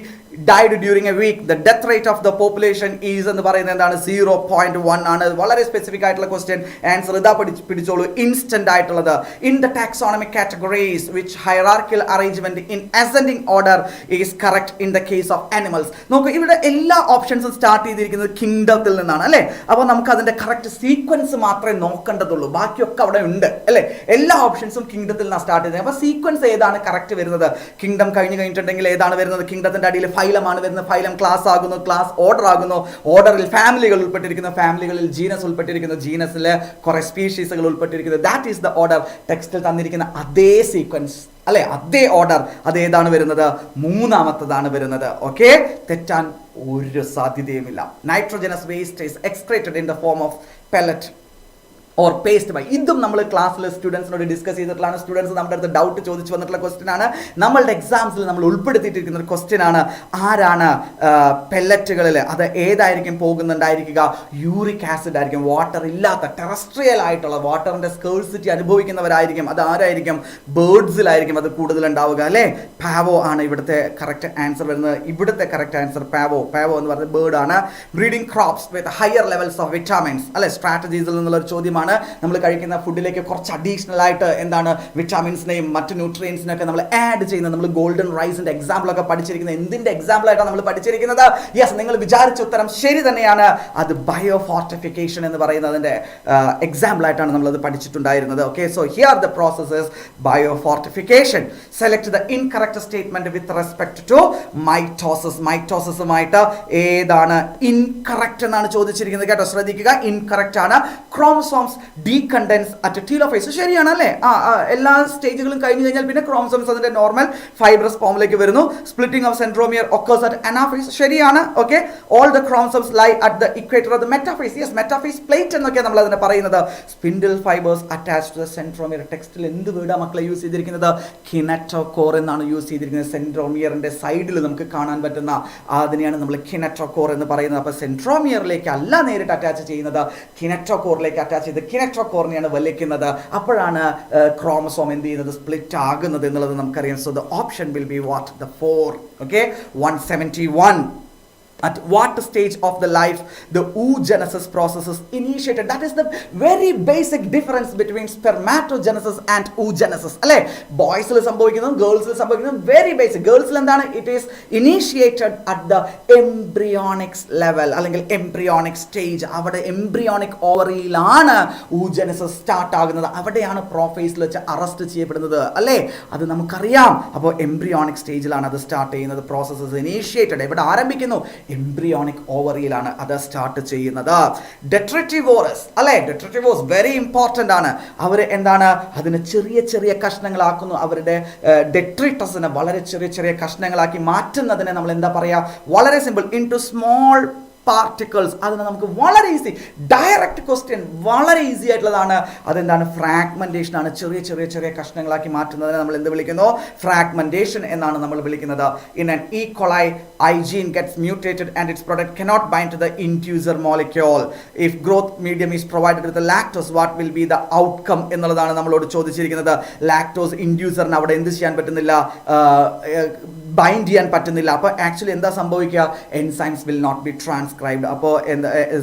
died during a week, the death rate of the population is എന്ന് പറയുന്നത് എന്താണ്? 0.1 ആണ്. വളരെ സ്പെസിഫിക് ആയിട്ടുള്ള ക്വസ്റ്റ്യൻ. ആൻസർ ഇതാ പിടിച്ചോളൂ, ഇൻസ്റ്റന്റ് ആയിട്ടുള്ളത്. In the taxonomic categories which hierarchical arrangement in ascending order is correct in the case of animals. നോക്കൂ, ഇവിടെ എല്ലാ ഓപ്ഷൻസും സ്റ്റാർട്ട് ചെയ്തിരിക്കുന്നത് കിങ്ഡത്തിൽ നിന്നാണ് അല്ലേ. അപ്പോൾ നമുക്ക് അതിന്റെ കറക്റ്റ് സീക്വൻസ് മാത്രമേ നോക്കേണ്ടതുള്ളൂ. ബാക്കിയൊക്കെ അവിടെ ഉണ്ട് അല്ലേ. എല്ലാ ഓപ്ഷൻസും കിങ്ഡത്തിൽ നിന്നാണ് സ്റ്റാർട്ട് ചെയ്തത്. അപ്പോൾ സീക്വൻസ് ഏതാണ് കറക്റ്റ് വരുന്നത്? കിങ്ഡം കഴിഞ്ഞിട്ടുണ്ടെങ്കിൽ ഏതാണ് വരുന്നത്? കിങ്ഡത്തിന്റെ അടിയിൽ ഫൈലമാണ് വരുന്നത്. ഫൈലം ക്ലാസ് ആകുന്നു, ക്ലാസ് ഓർഡർ ആകുന്നു, ഓർഡറിൽ ഫാമിലികൾ ഉൾപ്പെട്ടിരിക്കുന്നു, ഫാമിലികളിൽ ജീനസ് ഉൾപ്പെട്ടിരിക്കുന്നു, ജീനസിൽ കുറെ സ്പീഷീസുകൾ ഉൾപ്പെട്ടിരിക്കുന്നു. That is the order. ടെക്സ്റ്റിൽ തന്നിരിക്കുന്ന അതേ സീക്വൻസ് അല്ലെ, അതേ ഓർഡർ, അതേതാണ് വരുന്നത്? മൂന്നാമത്തതാണ് വരുന്നത്. ഓക്കെ, തെറ്റാൻ ഒരു സാധ്യതയുമില്ല. Nitrogenous waste is excreted in the form of pellet or paste by. ഇതും നമ്മൾ ക്ലാസ്സിൽ സ്റ്റുഡൻസിനോട് ഡിസ്കസ് ചെയ്തിട്ടുള്ളതാണ്. സ്റ്റുഡൻസ് നമ്മുടെ അടുത്ത് ഡൗട്ട് ചോദിച്ചു വന്നിട്ടുള്ള ക്വസ്റ്റ്യൻ ആണ്. നമ്മളുടെ എക്സാംസിൽ നമ്മൾ ഉൾപ്പെടുത്തിയിട്ടിരിക്കുന്ന ഒരു ക്വസ്റ്റ്യൻ ആണ്. ആരാണ് പെല്ലറ്റുകളിൽ അത് ഏതായിരിക്കും പോകുന്നുണ്ടായിരിക്കുക? യൂറിക് ആസിഡ് ആയിരിക്കും. വാട്ടർ ഇല്ലാത്ത ടെറസ്ട്രിയൽ ആയിട്ടുള്ള വാട്ടറിന്റെ സ്കേഴ്സിറ്റി അനുഭവിക്കുന്നവരായിരിക്കും. അത് ആരായിരിക്കും? ബേർഡ്സിലായിരിക്കും അത് കൂടുതൽ ഉണ്ടാവുക അല്ലേ. പാവോ ആണ് ഇവിടുത്തെ കറക്റ്റ് ആൻസർ വരുന്നത്. ഇവിടുത്തെ കറക്റ്റ് ആൻസർ പാവോ. പാവോ എന്ന് പറയുന്നത് ബേർഡ് ആണ്. Breeding crops with higher levels of vitamins അല്ലെ. സ്ട്രാറ്റജീസിൽ നിന്നുള്ള ഒരു ചോദ്യമാണ്. നമ്മൾ കഴിക്കുന്ന ഫുഡിലേക്ക് കുറച്ച് അഡീഷണൽ ആയിട്ട് എന്താണ് വിറ്റാമിൻസിനെയും മറ്റ് ന്യൂട്രിയൻസിനൊക്കെ നമ്മൾ ആഡ് ചെയ്യുന്നത്. നമ്മൾ ഗോൾഡൻ റൈസിന്റെ എക്സാമ്പിൾ ഒക്കെ പഠിച്ചിരിക്കുന്നത് എന്തിന്റെ എക്സാമ്പിൾ ആയിട്ടാണ് നമ്മൾ പഠിച്ചിരിക്കുന്നത്? യെസ്, നിങ്ങൾ വിചാരിച്ച ഉത്തരം ശരി തന്നെയാണ്. അത് ബയോ ഫോർട്ടിഫിക്കേഷൻ എന്ന് പറയുന്നതിന്റെ എക്സാമ്പിൾ ആയിട്ടാണ് നമ്മൾ അത് പഠിച്ചിട്ടുണ്ടായിരുന്നത്. Okay, so here the process is bio fortification. Select the incorrect statement with respect to mitosis. മൈറ്റോസിസുമായിട്ട് ഏതാണ് ഇൻകറക്റ്റ് എന്നാണ് ചോദിച്ചിരിക്കുന്നത് കേട്ടോ. ശ്രദ്ധിക്കുക, ഇൻകറക്റ്റ് ആണ്. Chromosomes decondense at telophase. ശരിയാണ് അല്ലേ. എല്ലാ സ്റ്റേജുകളും കഴിഞ്ഞു കഴിഞ്ഞാൽ പിന്നെ ക്രോമസോംസ് അതിന്റെ നോർമൽ ഫൈബ്രസ് ഫോമിലേക്ക് വരുന്നു. Splitting of centromere occurs at anaphase. ശരിയാണ്. Okay, all the chromosomes lie at the equator of the metaphase. Yes, metaphase plate എന്നൊക്കെയാണ് നമ്മൾ അതിനെ പറയുന്നത്. Spindle fibres attach to the centromere. ടെക്സ്റ്റിൽ എന്ത് വീടാ മക്കളെ യൂസ് ചെയ്തിരിക്കുന്നത്? കിനറ്റോകോർ എന്നാണ് യൂസ് ചെയ്തിരിക്കുന്നത്. സെൻട്രോമിയറിന്റെ സൈഡിൽ നമുക്ക് കാണാൻ പറ്റുന്ന അതിനെയാണ് നമ്മൾ കിനറ്റോകോർ എന്ന് പറയുന്നത്. അപ്പോൾ സെൻട്രോമിയറിലേക്ക് അല്ല നേരിട്ട് അറ്റാച്ച് ചെയ്യുന്നത്, കിനറ്റോകോറിലേക്ക് അറ്റാച്ച് ചെയ്ത് കിനറ്റോകോറിനെയാണ് വലിക്കുന്നത്. അപ്പോഴാണ് ക്രോമസോം എന്ത് ചെയ്യുന്നത്? സ്പ്ലിറ്റ് ആകുന്നത് എന്നുള്ളത് നമുക്കറിയാം. So the option will be what? The 4. Okay, 171. At what stage of the life the oogenesis process is initiated? That is the very basic difference between spermatogenesis and oogenesis. അല്ലേ, ബോയ്സിൽ സംഭവിക്കുന്നതും ഗേൾസിൽ സംഭവിക്കുന്നതും very basic. ഗേൾസിൽ എന്താണ്? It is initiated at the embryonics level അല്ലെങ്കിൽ embryonic stage. അവിടെ embryonic ഓവറിയിലാണ് oogenesis start ആകുന്നത്. അവിടെയാണ് പ്രോഫേസിൽ വെച്ച് arrest ചെയ്യപ്പെടുന്നത് അല്ലേ. അത് നമുക്കറിയാം. അപ്പോൾ എംബ്രിയോണിക് സ്റ്റേജിലാണ് അത് സ്റ്റാർട്ട് ചെയ്യുന്നത്. പ്രോസസ്സ് ഇനീഷ്യേറ്റഡ് എവിടെ ആരംഭിക്കുന്നു? എംബ്രിയോണിക് ഓവറിയിലാണ് അത് സ്റ്റാർട്ട് ചെയ്യുന്നത്. ഡെട്രിറ്റിവോറസ് അല്ലെ. ഡെട്രിറ്റിവോസ് വെരി ഇമ്പോർട്ടൻ്റ് ആണ്. അവർ എന്താണ്? അതിനെ ചെറിയ ചെറിയ കഷ്ണങ്ങളാക്കുന്നു. അവരുടെ ഡെട്രിറ്റസിനെ വളരെ ചെറിയ ചെറിയ കഷ്ണങ്ങളാക്കി മാറ്റുന്നതിനെ നമ്മൾ എന്താ പറയുക? വളരെ simple, in to small particles. അതിന് നമുക്ക് വളരെ ഈസി, ഡയറക്റ്റ് ക്വസ്റ്റ്യൻ, വളരെ ഈസി ആയിട്ടുള്ളതാണ്. അതെന്താണ്? ഫ്രാഗ്മെന്റേഷൻ ആണ്. ചെറിയ ചെറിയ ചെറിയ കഷ്ണങ്ങളാക്കി മാറ്റുന്നതിനെ നമ്മൾ എന്ത് വിളിക്കുന്നു? ഫ്രാഗ്മെന്റേഷൻ എന്നാണ് നമ്മൾ വിളിക്കുന്നത്. In an E. coli, I gene gets mutated and its product cannot bind to the inducer molecule. If growth medium is provided with the lactose, what will be the outcome എന്നുള്ളതാണ് നമ്മളോട് ചോദിച്ചിരിക്കുന്നത്. Lactose ഇൻഡ്യൂസറിന് അവിടെ എന്ത് ചെയ്യാൻ പറ്റുന്നില്ല? Bind ചെയ്യാൻ പറ്റുന്നില്ല. അപ്പോൾ ആക്ച്വലി എന്താ സംഭവിക്കുക, enzymes will not be transcribed. അപ്പോൾ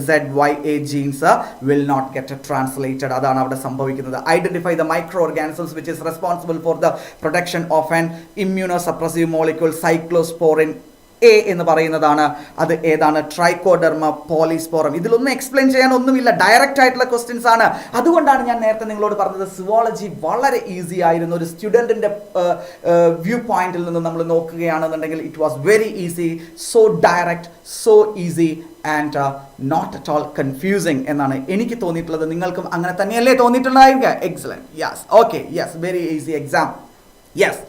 ZYA genes will not get translated. അതാണ് അവിടെ സംഭവിക്കുന്നത്. Identify the micro organisms which is responsible for the production of an immunosuppressive molecule cyclosporin A എന്ന് പറയുന്നതാണ്. അത് ഏതാണ്? Trichoderma polysporum. ഇതിലൊന്നും എക്സ്പ്ലെയിൻ ചെയ്യാൻ ഒന്നുമില്ല, ഡയറക്റ്റ് ആയിട്ടുള്ള ക്വസ്റ്റ്യൻസ് ആണ്. അതുകൊണ്ടാണ് ഞാൻ നേരത്തെ നിങ്ങളോട് പറഞ്ഞത് സുവോളജി വളരെ ഈസി ആയിരുന്നു. ഒരു സ്റ്റുഡൻറ്റിൻ്റെ വ്യൂ പോയിന്റിൽ നിന്ന് നമ്മൾ നോക്കുകയാണെന്നുണ്ടെങ്കിൽ it was very easy, so direct, so easy and not at all confusing എന്നാണ് എനിക്ക് തോന്നിയിട്ടുള്ളത്. നിങ്ങൾക്കും അങ്ങനെ തന്നെയല്ലേ തോന്നിയിട്ടുണ്ടായിരിക്കുക? Excellent, yes, okay, yes, very easy exam. Yes.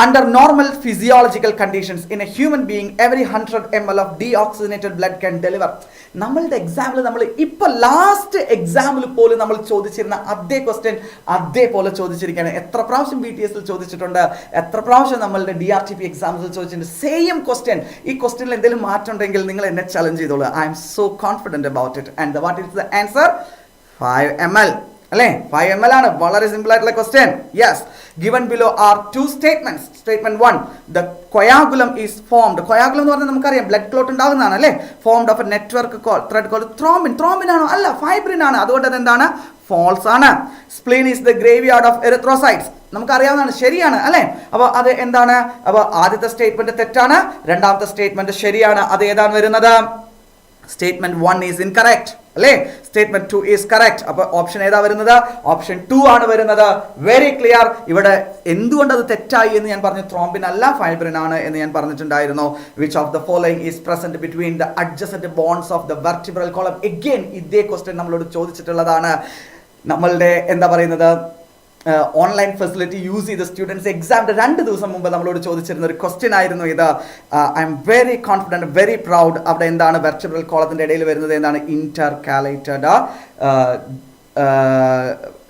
Under normal physiological conditions in a human being, every 100 ml of deoxygenated blood can deliver. നമ്മളുടെ example നമ്മൾ ഇപ്പോൾ ലാസ്റ്റ് എക്സാമ്പിൾ പോലും നമ്മൾ ചോദിച്ചിരുന്ന അതേ ക്വസ്റ്റ്യൻ അതേപോലെ ചോദിച്ചിരിക്കുകയാണ്. എത്ര പ്രാവശ്യം BTS ചോദിച്ചിട്ടുണ്ട്, എത്ര പ്രാവശ്യം നമ്മളുടെ DRTP എക്സാംസിൽ ചോദിച്ചിട്ടുണ്ട്, സെയിം ക്വസ്റ്റ്യൻ. ഈ ക്വസ്റ്റ്യനിൽ എന്തെങ്കിലും മാറ്റം ഉണ്ടെങ്കിൽ നിങ്ങൾ എന്നെ ചലഞ്ച് ചെയ്തോളൂ. I M so confident about it. And what is the answer? 5 ml അല്ലേ? 5 ml ആണ്. വളരെ സിമ്പിൾ ആയിട്ടുള്ള question. Yes. Given below are two statements. Statement 1, the coagulum is formed. Coagulum എന്ന് പറഞ്ഞാൽ നമുക്കറിയാം ബ്ലഡ് ക്ലോട്ട് ഉണ്ടാകുന്നതാണ് അല്ലേ? Formed of a network thread called thrombin. Thrombin ആണോ? അല്ല, ഫൈബ്രിൻ ആണ്. അതുകൊണ്ട് അത് എന്താണ്? False ആണ്. Spleen is the graveyard of erythrocytes. നമുക്കറിയാവുന്നതാണ്, ശരിയാണ് അല്ലേ? അപ്പോൾ അത് എന്താണ്? അപ്പോൾ ആദ്യത്തെ സ്റ്റേറ്റ്മെന്റ് തെറ്റാണ്, രണ്ടാമത്തെ സ്റ്റേറ്റ്മെന്റ് ശരിയാണ്. അത് ഏതാണ് വരുന്നത്? സ്റ്റേറ്റ്മെന്റ് 1 ഈസ് ഇൻകറക്റ്റ് അല്ലേ? Statement 2 is correct. അപ്പോൾ ഓപ്ഷൻ ഏതാ വരുന്നത്? ഓപ്ഷൻ 2 ആണ് വരുന്നത്. Very clear. ഇവിടെ എന്തുകൊണ്ട് അത് തെറ്റായി എന്ന് ഞാൻ പറഞ്ഞു. ത്രോംബിൻ അല്ല, ഫൈബ്രിൻ ആണ് എന്ന് ഞാൻ പറഞ്ഞിട്ടുണ്ടായിരുന്നു. Which of the following is present between the adjacent bones of the vertebral column? Again ഇതേ ക്വസ്റ്റ്യൻ നമ്മളോട് ചോദിച്ചിട്ടുള്ളതാണ്. നമ്മളുടെ എന്താ പറയുന്നത്, ഓൺലൈൻ ഫെസിലിറ്റി യൂസ് ചെയ്ത സ്റ്റുഡൻസ് എക്സാമിൻ്റെ 2 ദിവസം മുമ്പ് നമ്മളോട് ചോദിച്ചിരുന്ന ഒരു ക്വസ്റ്റ്യൻ ആയിരുന്നു ഇത്. I'm very confident, very proud. അവിടെ എന്താണ് വെർട്ടിബ്രൽ കോളത്തിൻ്റെ ഇടയിൽ വരുന്നത്? എന്താണ്? ഇന്റർകാലേറ്റഡ്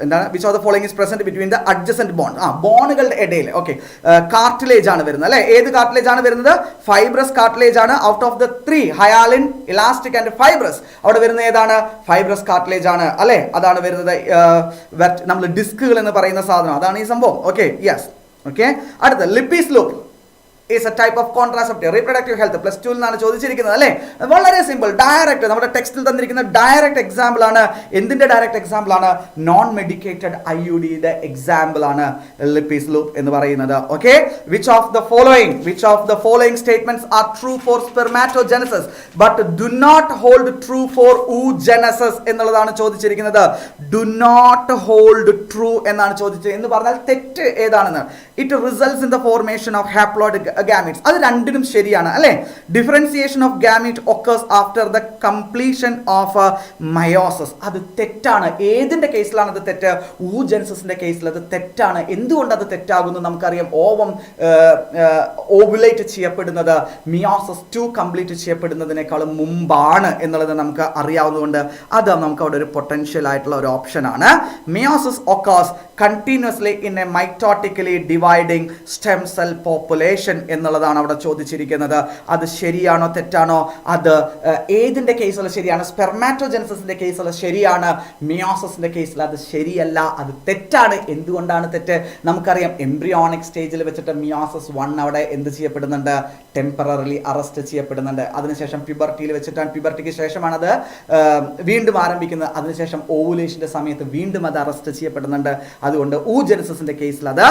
എന്താണ്? Which of the following is present between the adjacent bone? ബോണുകളുടെ ഇടയിൽ. ഓക്കെ, കാർട്ടിലേജ് ആണ് വരുന്നത് അല്ലേ? ഏത് കാർട്ടിലേജ് ആണ് വരുന്നത്? ഫൈബ്രസ് കാർട്ടിലേജ് ആണ്. Out of the 3, hyaline, elastic and fibrous, അവിടെ വരുന്ന ഏതാണ്? ഫൈബ്രസ് കാർട്ടിലേജ് ആണ് അല്ലേ? അതാണ് വരുന്നത്. നമ്മൾ ഡിസ്കുകൾ എന്ന് പറയുന്ന സാധനം, അതാണ് ഈ സംഭവം. Okay, yes. ഓക്കെ, അടുത്ത Lippes loop is a type of contraceptive, reproductive health. Plus 2 നിന്നാണ് ചോദിച്ചിരിക്കുന്നത് അല്ലേ? വളരെ സിമ്പിൾ, ഡയറക്റ്റ് നമ്മുടെ ടെക്സ്റ്റിൽ തന്നിരിക്കുന്ന ഡയറക്റ്റ് എക്സാമ്പിൾ ആണ്. എന്തിന്റെ ഡയറക്റ്റ് എക്സാമ്പിൾ ആണ്? നോൺ മെഡിക്കേറ്റഡ് IUDയുടെ എക്സാമ്പിൾ ആണ് ലിപ്പീസ് ലൂപ്പ് എന്ന് പറയുന്നത്. Okay, which of the following statements are true for spermatogenesis but do not hold true for oogenesis എന്നുള്ളതാണ് ചോദിച്ചിരിക്കുന്നത്. do not hold true എന്നാണ് ചോദിച്ചത്. എന്ന് പറഞ്ഞാൽ തെറ്റ് ഏതാണെന്ന്. it results in the formation of haploid gametes. അത് രണ്ടിനും ശരിയാണ് അല്ലേ? Differentiation of gamete occurs after the completion of meiosis. അത് തെറ്റാണ്. ഏതിന്റെ കേസിലാണ് അത് തെറ്റ്? ഊജെനസിന്റെ കേസിൽ അത് തെറ്റാണ്. എന്തുകൊണ്ട് അത് തെറ്റാകുന്നു? നമുക്കറിയാം, ഓവം ഓവുലേറ്റ് ചെയ്യപ്പെടുന്നത് മിയോസിസ് 2 കംപ്ലീറ്റ് ചെയ്യപ്പെടുന്നതിനേക്കാളും മുമ്പാണ് എന്നുള്ളത് നമുക്ക് അറിയാവുന്നതുകൊണ്ട് അത് നമുക്ക് അവിടെ ഒരു പൊട്ടൻഷ്യൽ ആയിട്ടുള്ള ഒരു ഓപ്ഷൻ ആണ്. Meiosis occurs continuously in a mitotically dividing stem cell population എന്നുള്ളതാണ് അവിടെ ചോദിച്ചിരിക്കുന്നത്. അത് ശരിയാണോ തെറ്റാണോ? അത് ഏതിന്റെ കേസിൽ ശരിയാണ്? സ്പെർമാറ്റോജെനസിന്റെ കേസിൽ ശരിയാണ്. മിയോസിസിന്റെ കേസിൽ അത് ശരിയല്ല, അത് തെറ്റാണ്. എന്തുകൊണ്ടാണ് തെറ്റ്? നമുക്കറിയാം, എംബ്രിയോണിക് സ്റ്റേജിൽ വെച്ചിട്ട് മിയോസിസ് 1 അവിടെ എന്ത് ചെയ്യപ്പെടുന്നുണ്ട്? ടെമ്പററിലി അറസ്റ്റ് ചെയ്യപ്പെടുന്നുണ്ട്. അതിനുശേഷം പ്യൂബർട്ടിയിൽ വെച്ചിട്ടാണ്, പ്യൂബർട്ടിക്ക് ശേഷമാണ് അത് വീണ്ടും ആരംഭിക്കുന്നത്. അതിനുശേഷം ഓവുലേഷന്റെ സമയത്ത് വീണ്ടും അത് അറസ്റ്റ് ചെയ്യപ്പെടുന്നുണ്ട്. അതുകൊണ്ട് ഊജെനസിന്റെ കേസിൽ അത്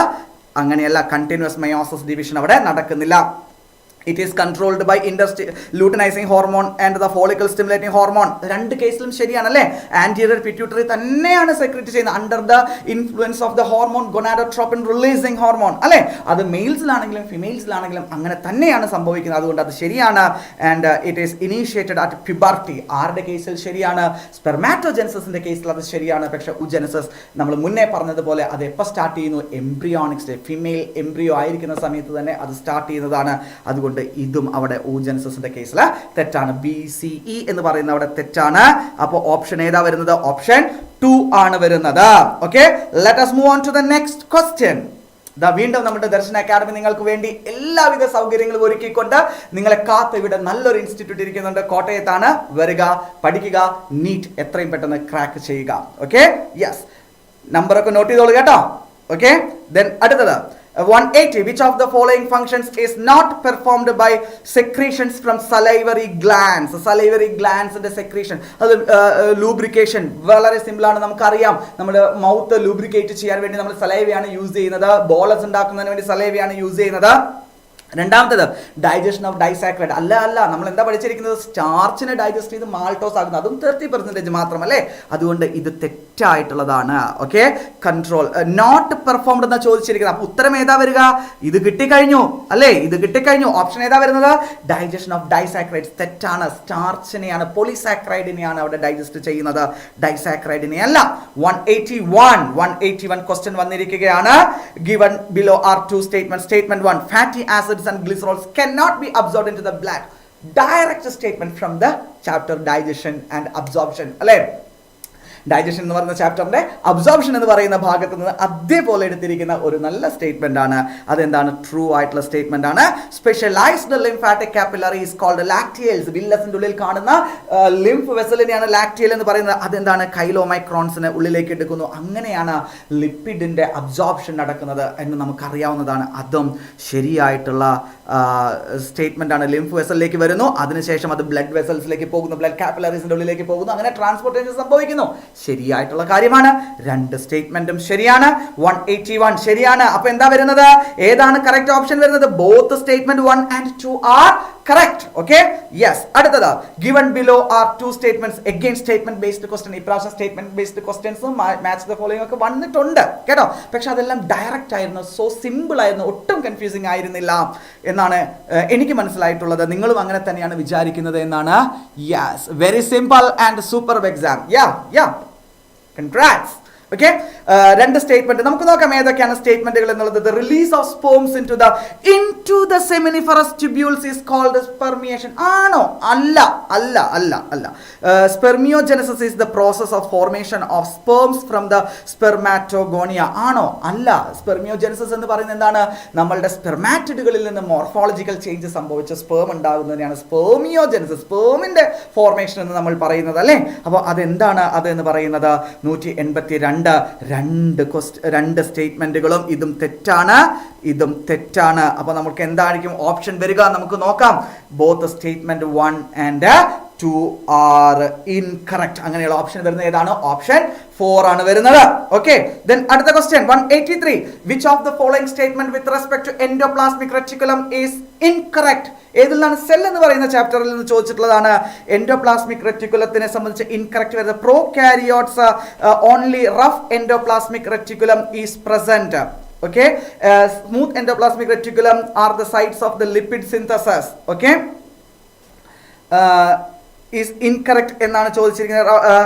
അങ്ങനെയല്ല, കണ്ടിന്യൂസ് മയോസിസ് ഡിവിഷൻ അവിടെ നടക്കുന്നില്ല. It is controlled by luteinizing hormone and the follicle stimulating hormone. രണ്ട് കേസിലും ശരിയാണല്ലേ? ആന്റീരിയർ പിറ്റ്യൂട്ടറി തന്നെയാണ് സെക്രറ്റ് ചെയ്യുന്നത് under the influence of the hormone gonadotropin releasing hormone അല്ലേ? അത് മെയിൽസിലാണെങ്കിലും ഫിമെയിൽസിലാണെങ്കിലും അങ്ങനെ തന്നെയാണ് സംഭവിക്കുന്നത്. അതുകൊണ്ട് അത് ശരിയാണ്. And it is initiated at puberty. ആരുടെ കേസിൽ ശരിയാണ്? സ്പെർമാറ്റോജെനസിന്റെ കേസിൽ അത് ശരിയാണ്. പക്ഷേ ഊജെനസിസ് നമ്മൾ മുന്നേ പറഞ്ഞതുപോലെ അത് എപ്പോൾ സ്റ്റാർട്ട് ചെയ്യുന്നു? എംബ്രിയോണിക് സ്റ്റേജ്, ഫിമെയിൽ എംബ്രിയോ ആയിരിക്കുന്ന സമയത്ത് തന്നെ അത് സ്റ്റാർട്ട് ചെയ്യുന്നതാണ്. അതുകൊണ്ട് ഇതും അവിടെ ഊജെനസിന്റെ കേസിൽ തെറ്റാണ്. BCE എന്ന് പറയുന്ന അവിടെ തെറ്റാണ്. അപ്പോൾ ഓപ്ഷൻ ഏതാ വരുന്നത്? ഓപ്ഷൻ 2 ആണ് വരുന്നത്. Okay, let us move on to the next question. വീണ്ടും നമ്മുടെ ദർശന അക്കാദമി നിങ്ങൾക്ക് വേണ്ടി എല്ലാവിധ സൗകര്യങ്ങളും ഒരുക്കിക്കൊണ്ട് നിങ്ങളെ കാത്ത് ഇവിടെ നല്ലൊരു ഇൻസ്റ്റിറ്റ്യൂട്ട് ഇരിക്കുന്നുണ്ട്. കോട്ടയത്താണ്. വരിക, പഠിക്കുക, നീറ്റ് എത്രയും പെട്ടെന്ന് ക്രാക്ക് ചെയ്യുക. ഓക്കെ, യെസ്, നമ്പറൊക്കെ നോട്ട് ചെയ്തോളൂ കേട്ടോ. ഓക്കെ, ദെൻ അടുത്തത് 180. Which of the following functions is not performed by secretions from salivary glands? Salivary glands ന്റെ secretion, അത് lubrication വളരെ സിമ്പിൾ ആണ്. നമുക്കറിയാം, നമ്മുടെ മൗത്ത് ലൂബ്രിക്കേറ്റ് ചെയ്യാൻ വേണ്ടി നമ്മൾ സലൈവയാണ് യൂസ് ചെയ്യുന്നത്. ബോളസ് ഉണ്ടാക്കുന്നതിന് വേണ്ടി സലൈവയാണ് യൂസ് ചെയ്യുന്നത്. രണ്ടാമത്തേത് ഡൈജഷൻ ഓഫ് ഡൈസാക്രൈഡ്. അല്ല നമ്മൾ എന്താ പഠിച്ചിരിക്കുന്നത്? സ്റ്റാർച്ചിനെ ഡൈജസ്റ്റ് ചെയ്ത് മാൾട്ടോസ് ആകുന്നു, അതും 30% മാത്രമല്ലേ. അതുകൊണ്ട് ഇത് തെറ്റായിട്ടുള്ളതാണ്. ഓക്കെ, കൺട്രോൾ നോട്ട് പെർഫോംഡ് എന്നാ ചോദിച്ചിരിക്കുന്നത്. അപ്പൊ ഉത്തരം ഏതാ വരിക? ഇത് കിട്ടിക്കഴിഞ്ഞു അല്ലേ, ഇത് കിട്ടിക്കഴിഞ്ഞു. ഓപ്ഷൻ ഏതാ വരുന്നത്? Digestion of disaccharides. തെറ്റാണ്. സ്റ്റാർച്ചിനെയാണ്, പോളിസാക്രൈഡിനെയാണ് അവിടെ ഡൈജസ്റ്റ് ചെയ്യുന്നത്, ഡൈസാക്രൈഡിനെ അല്ല. 181 ക്വസ്റ്റ്യൻ വന്നിരിക്കുകയാണ്. Given below are to statement. Statement 1, fatty acids and glycerols cannot be absorbed into the blood. Direct statement from the chapter digestion and absorption. അല്ലേ, ഡൈജഷൻ എന്ന് പറയുന്ന ചാപ്റ്ററിന്റെ അബ്സോർപ്ഷൻ എന്ന് പറയുന്ന ഭാഗത്ത് നിന്ന് അതേപോലെ എടുത്തിരിക്കുന്ന ഒരു നല്ല സ്റ്റേറ്റ്മെന്റ് ആണ്. അതെന്താണ്? ട്രൂ ആയിട്ടുള്ള സ്റ്റേറ്റ്മെന്റ് ആണ്. Specialised lymphatic capillary is called lacteals. വില്ലസിന്റെ ഉള്ളിൽ കാണുന്ന ലിംഫ് വെസലിനെയാണ് ലാക്റ്റിയൽ എന്ന് പറയുന്നത്. അതെന്താണ്? കൈലോമൈക്രോൺസിനെ ഉള്ളിലേക്ക് എടുക്കുന്നു. അങ്ങനെയാണ് ലിപ്പിഡിന്റെ അബ്സോർപ്ഷൻ നടക്കുന്നത് എന്ന് നമുക്കറിയാവുന്നതാണ്. അതും ശരിയായിട്ടുള്ള സ്റ്റേറ്റ്മെന്റ് ആണ്. ലിംഫ് വെസലിലേക്ക് വരുന്നു, അതിനുശേഷം അത് ബ്ലഡ് വെസൽസിലേക്ക് പോകുന്നു, ബ്ലഡ് കാപ്പിലറീസിന്റെ ഉള്ളിലേക്ക് പോകുന്നു, അങ്ങനെ ട്രാൻസ്പോർട്ടേഷൻ സംഭവിക്കുന്നു. ശരിയായിട്ടുള്ള കാര്യമാണ്. രണ്ട് സ്റ്റേറ്റ്മെന്റും ശരിയാണ്. 181 ശരിയാണ്. അപ്പൊ എന്താ വരുന്നത്? ഏതാണ് കറക്റ്റ് ഓപ്ഷൻ വരുന്നത്? Both statement 1 and 2 are correct. Okay, yes. അടുത്തത് given below are two statements. Again statement based question. ഇപ്രാവശ്യം സ്റ്റേറ്റ്മെന്റ് ബേസ്ഡ് ക്വസ്റ്റ്യൻസും മാച്ച് ദ ഫോളോയിങ് ഒക്കെ വന്നിട്ടുണ്ട് കേട്ടോ. പക്ഷെ അതെല്ലാം ഡയറക്റ്റ് ആയിരുന്നു, സോ സിമ്പിൾ ആയിരുന്നു, ഒട്ടും കൺഫ്യൂസിംഗ് ആയിരുന്നില്ല എന്നാണ് എനിക്ക് മനസ്സിലായിട്ടുള്ളത്. നിങ്ങളും അങ്ങനെ തന്നെയാണ് വിചാരിക്കുന്നത് എന്നാണ്. Yes, very simple and super exam. Yeah congrats. Okay, രണ്ട് സ്റ്റേറ്റ്മെന്റ് നമുക്ക് നോക്കാം ഏതൊക്കെയാണ് സ്റ്റേറ്റ്മെന്റുകൾ എന്നുള്ളത്. The release of sperms into the seminiferous tubules is called spermiation. ആണോ? അല്ല. Spermiogenesis is the process of formation of sperms from the spermatogonia. ആണോ? അല്ല. സ്പെർമിയോജെനസിസ് എന്ന് പറയുന്നത് എന്താണ്? നമ്മളുടെ സ്പെർമാറ്റിഡുകളിൽ നിന്ന് മോർഫോളജിക്കൽ ചേഞ്ച് സംഭവിച്ച സ്പേം ഉണ്ടാകുന്നതിനാണ് സ്പെർമിയോജെനസിസ്, സ്പേമിന്റെ ഫോർമേഷൻ എന്ന് നമ്മൾ പറയുന്നത് അല്ലേ. അപ്പോൾ അതെന്താണ് അത് എന്ന് പറയുന്നത്? 182 രണ്ട് സ്റ്റേറ്റ്മെന്റുകളും ഇതും തെറ്റാണ്. അപ്പൊ നമുക്ക് എന്തായിരിക്കും ഓപ്ഷൻ വരിക? നമുക്ക് നോക്കാം. Both statement 1 and 2 are incorrect. അങ്ങനെയുള്ള ഓപ്ഷൻ വരുന്നത് ഏതാണ്? ഓപ്ഷൻ 4 ആണ് വരുന്നത്. ഓക്കെ, ദെൻ അടുത്ത question 183. Which of the following statement with respect to endoplasmic reticulum is incorrect? ഏതിലാണ്? സെൽ എന്ന് പറയുന്ന ചാപ്റ്ററിൽ നിന്ന് ചോദിച്ചിട്ടുള്ളതാണ്. എൻഡോപ്ലാസ്മിക് റെറ്റിക്കുലത്തിനെ സംബന്ധിച്ച് ഇൻകറക്റ്റ് വരുന്നത് prokaryotes only rough endoplasmic reticulum is present. Okay, smooth endoplasmic reticulum are the sites of the lipid synthesis. Okay, is incorrect എന്നാണ് ചോദിച്ചിരിക്കുന്നത്.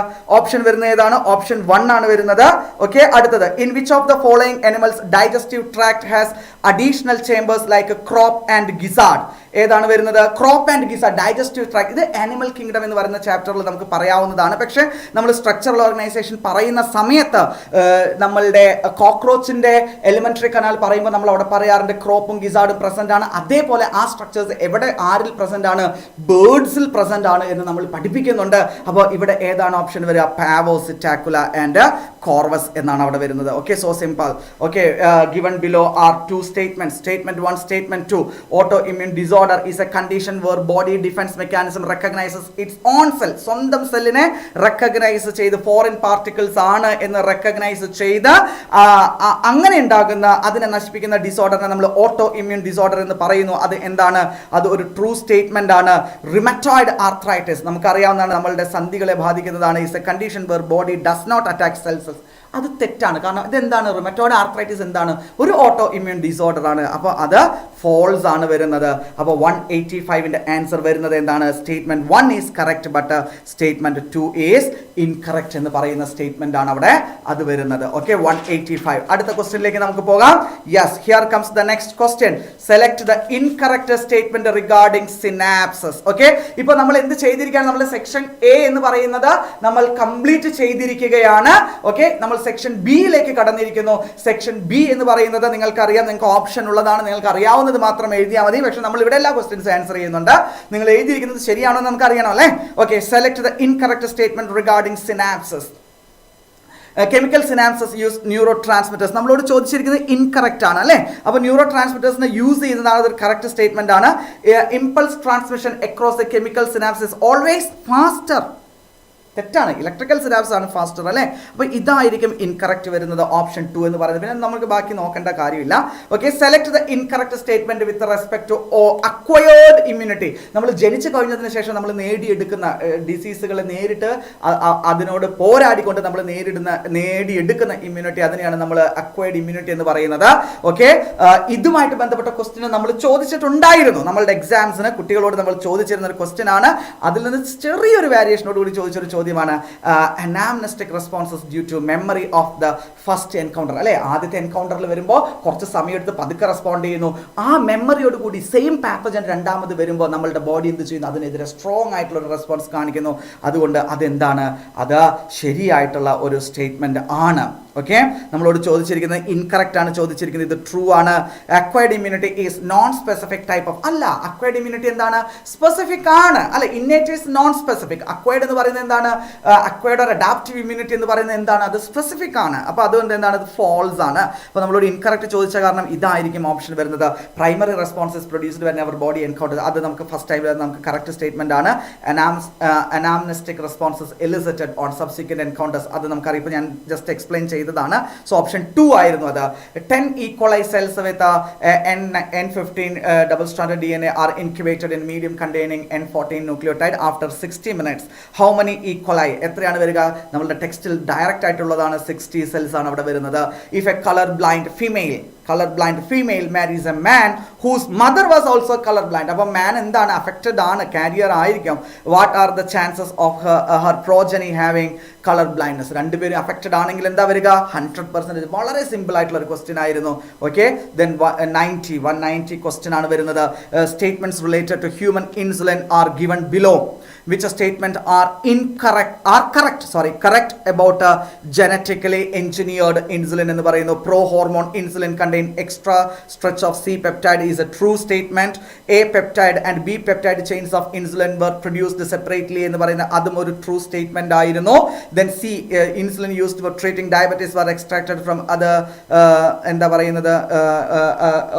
Option വരുന്നത് ഏതാണ്? ഓപ്ഷൻ 1 ആണ് വരുന്നത്. ഓക്കെ, അടുത്തത് in which of the following animals digestive tract has additional chambers like crop and gizzard? ഏതാണ് വരുന്നത്? Crop and gizzard, digestive tract. ഇത് ആനിമൽ കിങ്ഡം എന്ന് പറയുന്ന ചാപ്റ്ററിൽ നമുക്ക് പറയാവുന്നതാണ്. പക്ഷേ നമ്മൾ സ്ട്രക്ചറൽ ഓർഗനൈസേഷൻ പറയുന്ന സമയത്ത് നമ്മളുടെ കോക്രോച്ചിന്റെ എലിമെന്ററി കനാൽ പറയുമ്പോൾ നമ്മൾ അവിടെ പറയാറുണ്ട് ക്രോപ്പും ഗിസാർഡും പ്രസന്റ് ആണ്. അതേപോലെ ആ സ്ട്രക്ചേഴ്സ് എവിടെ ആരിൽ പ്രസന്റ് ആണ്? ബേർഡ്സിൽ പ്രസന്റ് ആണ് എന്ന് നമ്മൾ പഠിപ്പിക്കുന്നുണ്ട്. അപ്പോൾ ഇവിടെ ഏതാണ് ഓപ്ഷൻ വരിക? പാവോസിറ്റാക്കുല ആൻഡ് കോർവസ് എന്നാണ് അവിടെ വരുന്നത്. Okay, so simple. Okay, given below are to statement. Statement 1, statement 2. Auto immune disorder is a condition where body defense mechanism recognizes its own cell. സ്വന്തം സെല്ലിനെ റെക്കഗ്നൈസ് ചെയ്ത് ഫോറിൻ പാർട്ടിക്കിൾസ് ആണ് എന്ന് recognise ചെയ്ത് അങ്ങനെ ഉണ്ടാകുന്ന അതിനെ നശിപ്പിക്കുന്ന ഡിസോർഡറിനെ നമ്മൾ ഓട്ടോ ഇമ്മ്യൂൺ ഡിസോർഡർ എന്ന് പറയുന്നു. അത് എന്താണ്? അത് ഒരു ട്രൂ സ്റ്റേറ്റ്മെന്റ് ആണ്. റിമറ്റോയിഡ് ആർത്രൈറ്റിസ് നമുക്കറിയാവുന്നതാണ്, നമ്മളുടെ സന്ധികളെ ബാധിക്കുന്നതാണ്. is a condition where body does not attack cells. അത് തെറ്റാണ്. കാരണം ഇതെന്താണ്? റിമറ്റോയിഡ് ആർത്രൈറ്റിസ് എന്താണ്? ഒരു ഓട്ടോ ഇമ്മ്യൂൺ ഡിസോർഡർ ആണ്. അപ്പോൾ അത് ഫോൾസ് ആണ് വരുന്നത്. അപ്പോൾ 185ന്റെ ആൻസർ വരുന്നത് എന്താണ്? Statement 1 is correct but statement 2 is incorrect എന്ന് പറയുന്ന സ്റ്റേറ്റ്മെന്റ് ആണ് അവിടെ അത് വരുന്നത്. ഓക്കെ, 185. അടുത്ത ക്വസ്റ്റ്യനിലേക്ക് നമുക്ക് പോകാം. Yes, here comes the next question. Select the incorrect statement regarding synapses. Okay, ഇപ്പോൾ നമ്മൾ എന്ത് ചെയ്തിരിക്കുകയാണ്? നമ്മൾ സെക്ഷൻ എ എന്ന് പറയുന്നത് നമ്മൾ കംപ്ലീറ്റ് ചെയ്തിരിക്കുകയാണ്. ഓക്കെ, നമ്മൾ സെക്ഷൻ ബിയിലേക്ക് കടന്നിരിക്കുന്നു. സെക്ഷൻ ബി എന്ന് പറയുന്നത് നിങ്ങൾക്കറിയാം, നിങ്ങൾക്ക് ഓപ്ഷൻ ഉള്ളതാണ്, നിങ്ങൾക്ക് അറിയാവുന്നത് മാത്രം എഴുതിയാൽ മതി. പക്ഷെ നമ്മൾ ഇവിടെ എല്ലാ ക്വസ്റ്റ്യൻസ് ആൻസർ ചെയ്യുന്നുണ്ട്. നിങ്ങൾ എഴുതിയിരിക്കുന്നത് ശരിയാണോ എന്ന് നമുക്ക് അറിയണം അല്ലേ? Okay, select the incorrect statement regarding synapses. Chemical synapses use neuro transmitters. നമ്മളോട് ചോദിച്ചിരിക്കുന്നത് ഇൻകറക്റ്റ് ആണ് അല്ലേ. അപ്പോൾ ന്യൂറോ ട്രാൻസ്മിറ്റേഴ്സിനെ യൂസ് ചെയ്യുന്നതാണ് ഒരു കറക്റ്റ് സ്റ്റേറ്റ്മെന്റ് ആണ്. Impulse transmission across the chemical synapses always faster. തെറ്റാണ്. ഇലക്ട്രിക്കൽ സിനാപ്സ് ആണ് ഫാസ്റ്റർ അല്ലേ. അപ്പോൾ ഇതായിരിക്കും ഇൻകറക്റ്റ് വരുന്നത്, ഓപ്ഷൻ 2 എന്ന് പറയുന്നത്. പിന്നെ നമുക്ക് ബാക്കി നോക്കേണ്ട കാര്യമില്ല. Okay, select the incorrect statement with respect to acquired immunity. നമ്മൾ ജനിച്ചു കഴിഞ്ഞതിന് ശേഷം നമ്മൾ നേടിയെടുക്കുന്ന ഡിസീസുകളെ നേരിട്ട് അതിനോട് പോരാടിക്കൊണ്ട് നമ്മൾ നേടിയെടുക്കുന്ന ഇമ്മ്യൂണിറ്റി, അതിനെയാണ് നമ്മൾ അക്വയേർഡ് ഇമ്മ്യൂണിറ്റി എന്ന് പറയുന്നത്. ഓക്കെ, ഇതുമായിട്ട് ബന്ധപ്പെട്ട ക്വസ്റ്റ്യൻ നമ്മൾ ചോദിച്ചിട്ടുണ്ടായിരുന്നു. നമ്മളുടെ എക്സാംസിന് കുട്ടികളോട് നമ്മൾ ചോദിച്ചിരുന്ന ഒരു ക്വസ്റ്റ്യൻ ആണ്. അതിൽ നിന്ന് ചെറിയൊരു വേരിയേഷനോട് കൂടി ചോദിച്ചൊരു ചോദ്യമാണ് anamnestic responses due to memory of the first encounter അല്ലെ. ആദ്യത്തെ എൻകൗണ്ടറിൽ വരുമ്പോൾ കുറച്ച് സമയം എടുത്ത് പതുക്കെ റെസ്പോണ്ട് ചെയ്യുന്നു. ആ മെമ്മറിയോട് കൂടി സെയിം പാത്തജൻ രണ്ടാമത് വരുമ്പോൾ നമ്മളുടെ ബോഡി എന്ത് ചെയ്യുന്നു, അതിനെതിരെ സ്ട്രോങ് ആയിട്ടുള്ള ഒരു റെസ്പോൺസ് കാണിക്കുന്നു. അതുകൊണ്ട് അതെന്താണ്, അത് ശരിയായിട്ടുള്ള ഒരു സ്റ്റേറ്റ്മെന്റ് ആണ്. ഓക്കെ, നമ്മളോട് ചോദിച്ചിരിക്കുന്നത് ഇൻകറക്റ്റ് ആണ് ചോദിച്ചിരിക്കുന്നത്, ഇത് ട്രൂ ആണ്. Acquired immunity is known specific type of അല്ല. അക്വയർഡ് ഇമ്മ്യൂണിറ്റി എന്താണ്, സ്പെസിഫിക് ആണ് അല്ലെ. Innate is known specific. Acquired എന്ന് പറയുന്നത് എന്താണ്, അക്വയർഡ് ഓർ അഡാപ്റ്റീവ് ഇമ്മ്യൂണിറ്റി എന്ന് പറയുന്നത് എന്താണ്, അത് സ്പെസിഫിക് ആണ്. അപ്പോൾ അതുകൊണ്ട് എന്താണ്, അത് ഫോൾസ് ആണ്. അപ്പോൾ നമ്മളോട് ഇൻകറക്റ്റ് ചോദിച്ച കാരണം ഇതായിരിക്കും ഓപ്ഷൻ വരുന്നത്. Primary response is produced when our body encounter. അത് നമുക്ക് ഫസ്റ്റ് ടൈം നമുക്ക് കറക്റ്റ് സ്റ്റേറ്റ്മെന്റ് ആണ്. Anamnestic responses elicited on subsequent encounters, അത് നമുക്കറിയാം. ഇപ്പോൾ ഞാൻ ജസ്റ്റ് എക്സ്പ്ലെയിൻ ചെയ്തതാണ്. സോ ഓപ്ഷൻ 2 ആയിരുന്നു അത്. 10 E coli cells with N15 double standard DNA are incubated in medium containing N14 nucleotide after 60 minutes. How many E coli, എത്രയാണ് വരിക, നമ്മളുടെ ടെക്സ്റ്റിൽ ഡയറക്റ്റ് ആയിട്ടുള്ളതാണ് 60 സെൽസ് ആണ് അവിടെ വരുന്നത്. If A colour blind female marries a man whose mother was also color blind. അപ്പോൾ മാൻ എന്താണ്, അഫക്റ്റഡ് ആണ്, കാരിയർ ആയിരിക്കും. What are the chances of her progeny having color blindness? രണ്ടുപേരും അഫക്റ്റഡ് ആണെങ്കിൽ എന്താ വരിക, 100%. വളരെ സിമ്പിൾ ആയിട്ടുള്ള ഒരു ക്വസ്റ്റ്യൻ ആയിരുന്നു. ഓക്കെ, ദെൻ 190 ക്വസ്റ്റ്യൻ ആണ് വരുന്നത്. Statements related to human insulin are given below. Which statement are correct about genetically engineered insulin എന്ന് പറയുന്നു. Pro hormone insulin contain extra stretch of C peptide is a true statement. A peptide and B peptide chains of insulin were produced separately എന്ന് പറയുന്ന അതും ഒരു true statement ആയിരുന്നു. Then C insulin used for treating diabetes were extracted from other എന്താ പറയുന്നത്.